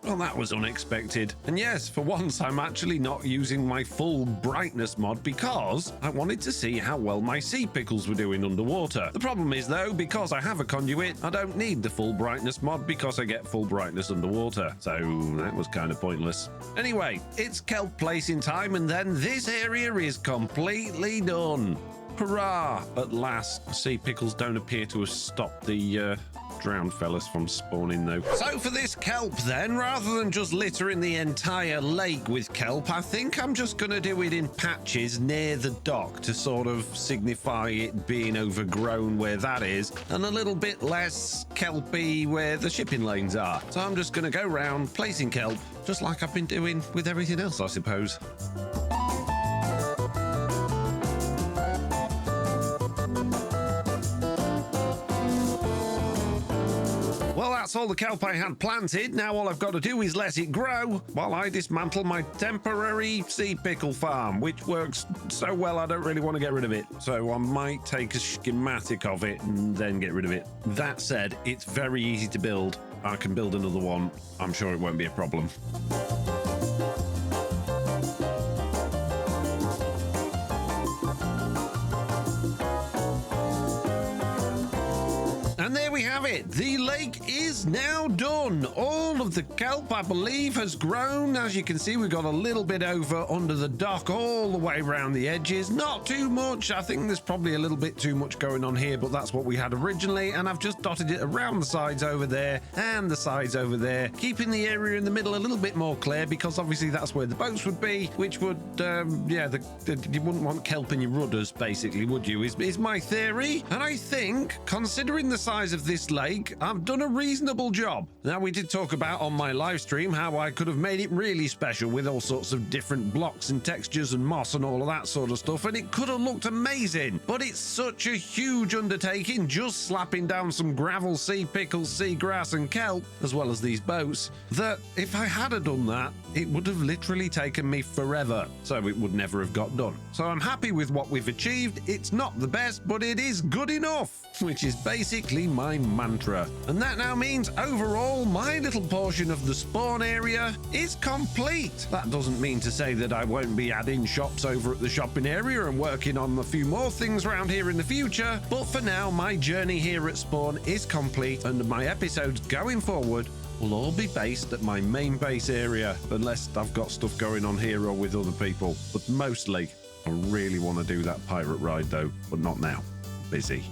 Well, that was unexpected. And yes, for once, I'm actually not using my full brightness mod because I wanted to see how well my sea pickles were doing underwater. The problem is, though, because I have a conduit, I don't need the full brightness mod because I get full brightness underwater. So that was kind of pointless. Anyway, it's kelp placing time, and then this area is completely done. Hurrah! At last. Sea pickles don't appear to have stopped the drowned fellas from spawning, though. So for this kelp, then, rather than just littering the entire lake with kelp, I think I'm just going to do it in patches near the dock to sort of signify it being overgrown where that is, and a little bit less kelpy where the shipping lanes are. So I'm just going to go around placing kelp, just like I've been doing with everything else, I suppose. Well, that's all the kelp I had planted. Now all I've got to do is let it grow while I dismantle my temporary sea pickle farm, which works so well I don't really want to get rid of it. So I might take a schematic of it and then get rid of it. That said, it's very easy to build. I can build another one. I'm sure it won't be a problem. And there we have it. The lake is now done. All of the kelp, I believe, has grown. As you can see, we've got a little bit over under the dock all the way around the edges. Not too much. I think there's probably a little bit too much going on here, but that's what we had originally. And I've just dotted it around the sides over there and the sides over there, keeping the area in the middle a little bit more clear because obviously that's where the boats would be, which would, you wouldn't want kelp in your rudders, basically, would you? Is my theory. And I think, considering the size of this lake, I've done a reasonable job. Now, we did talk about on my live stream how I could have made it really special with all sorts of different blocks and textures and moss and all of that sort of stuff, and it could have looked amazing, but it's such a huge undertaking just slapping down some gravel, sea pickles, sea grass and kelp, as well as these boats, that if I had done that, it would have literally taken me forever, so it would never have got done. So I'm happy with what we've achieved. It's not the best, but it is good enough, which is basically my mantra etc. And that now means overall my little portion of the spawn area is complete. That doesn't mean to say that I won't be adding shops over at the shopping area and working on a few more things around here in the future, but for now my journey here at spawn is complete, and my episodes going forward will all be based at my main base area, unless I've got stuff going on here or with other people. But mostly, I really want to do that pirate ride though, but not now. Busy.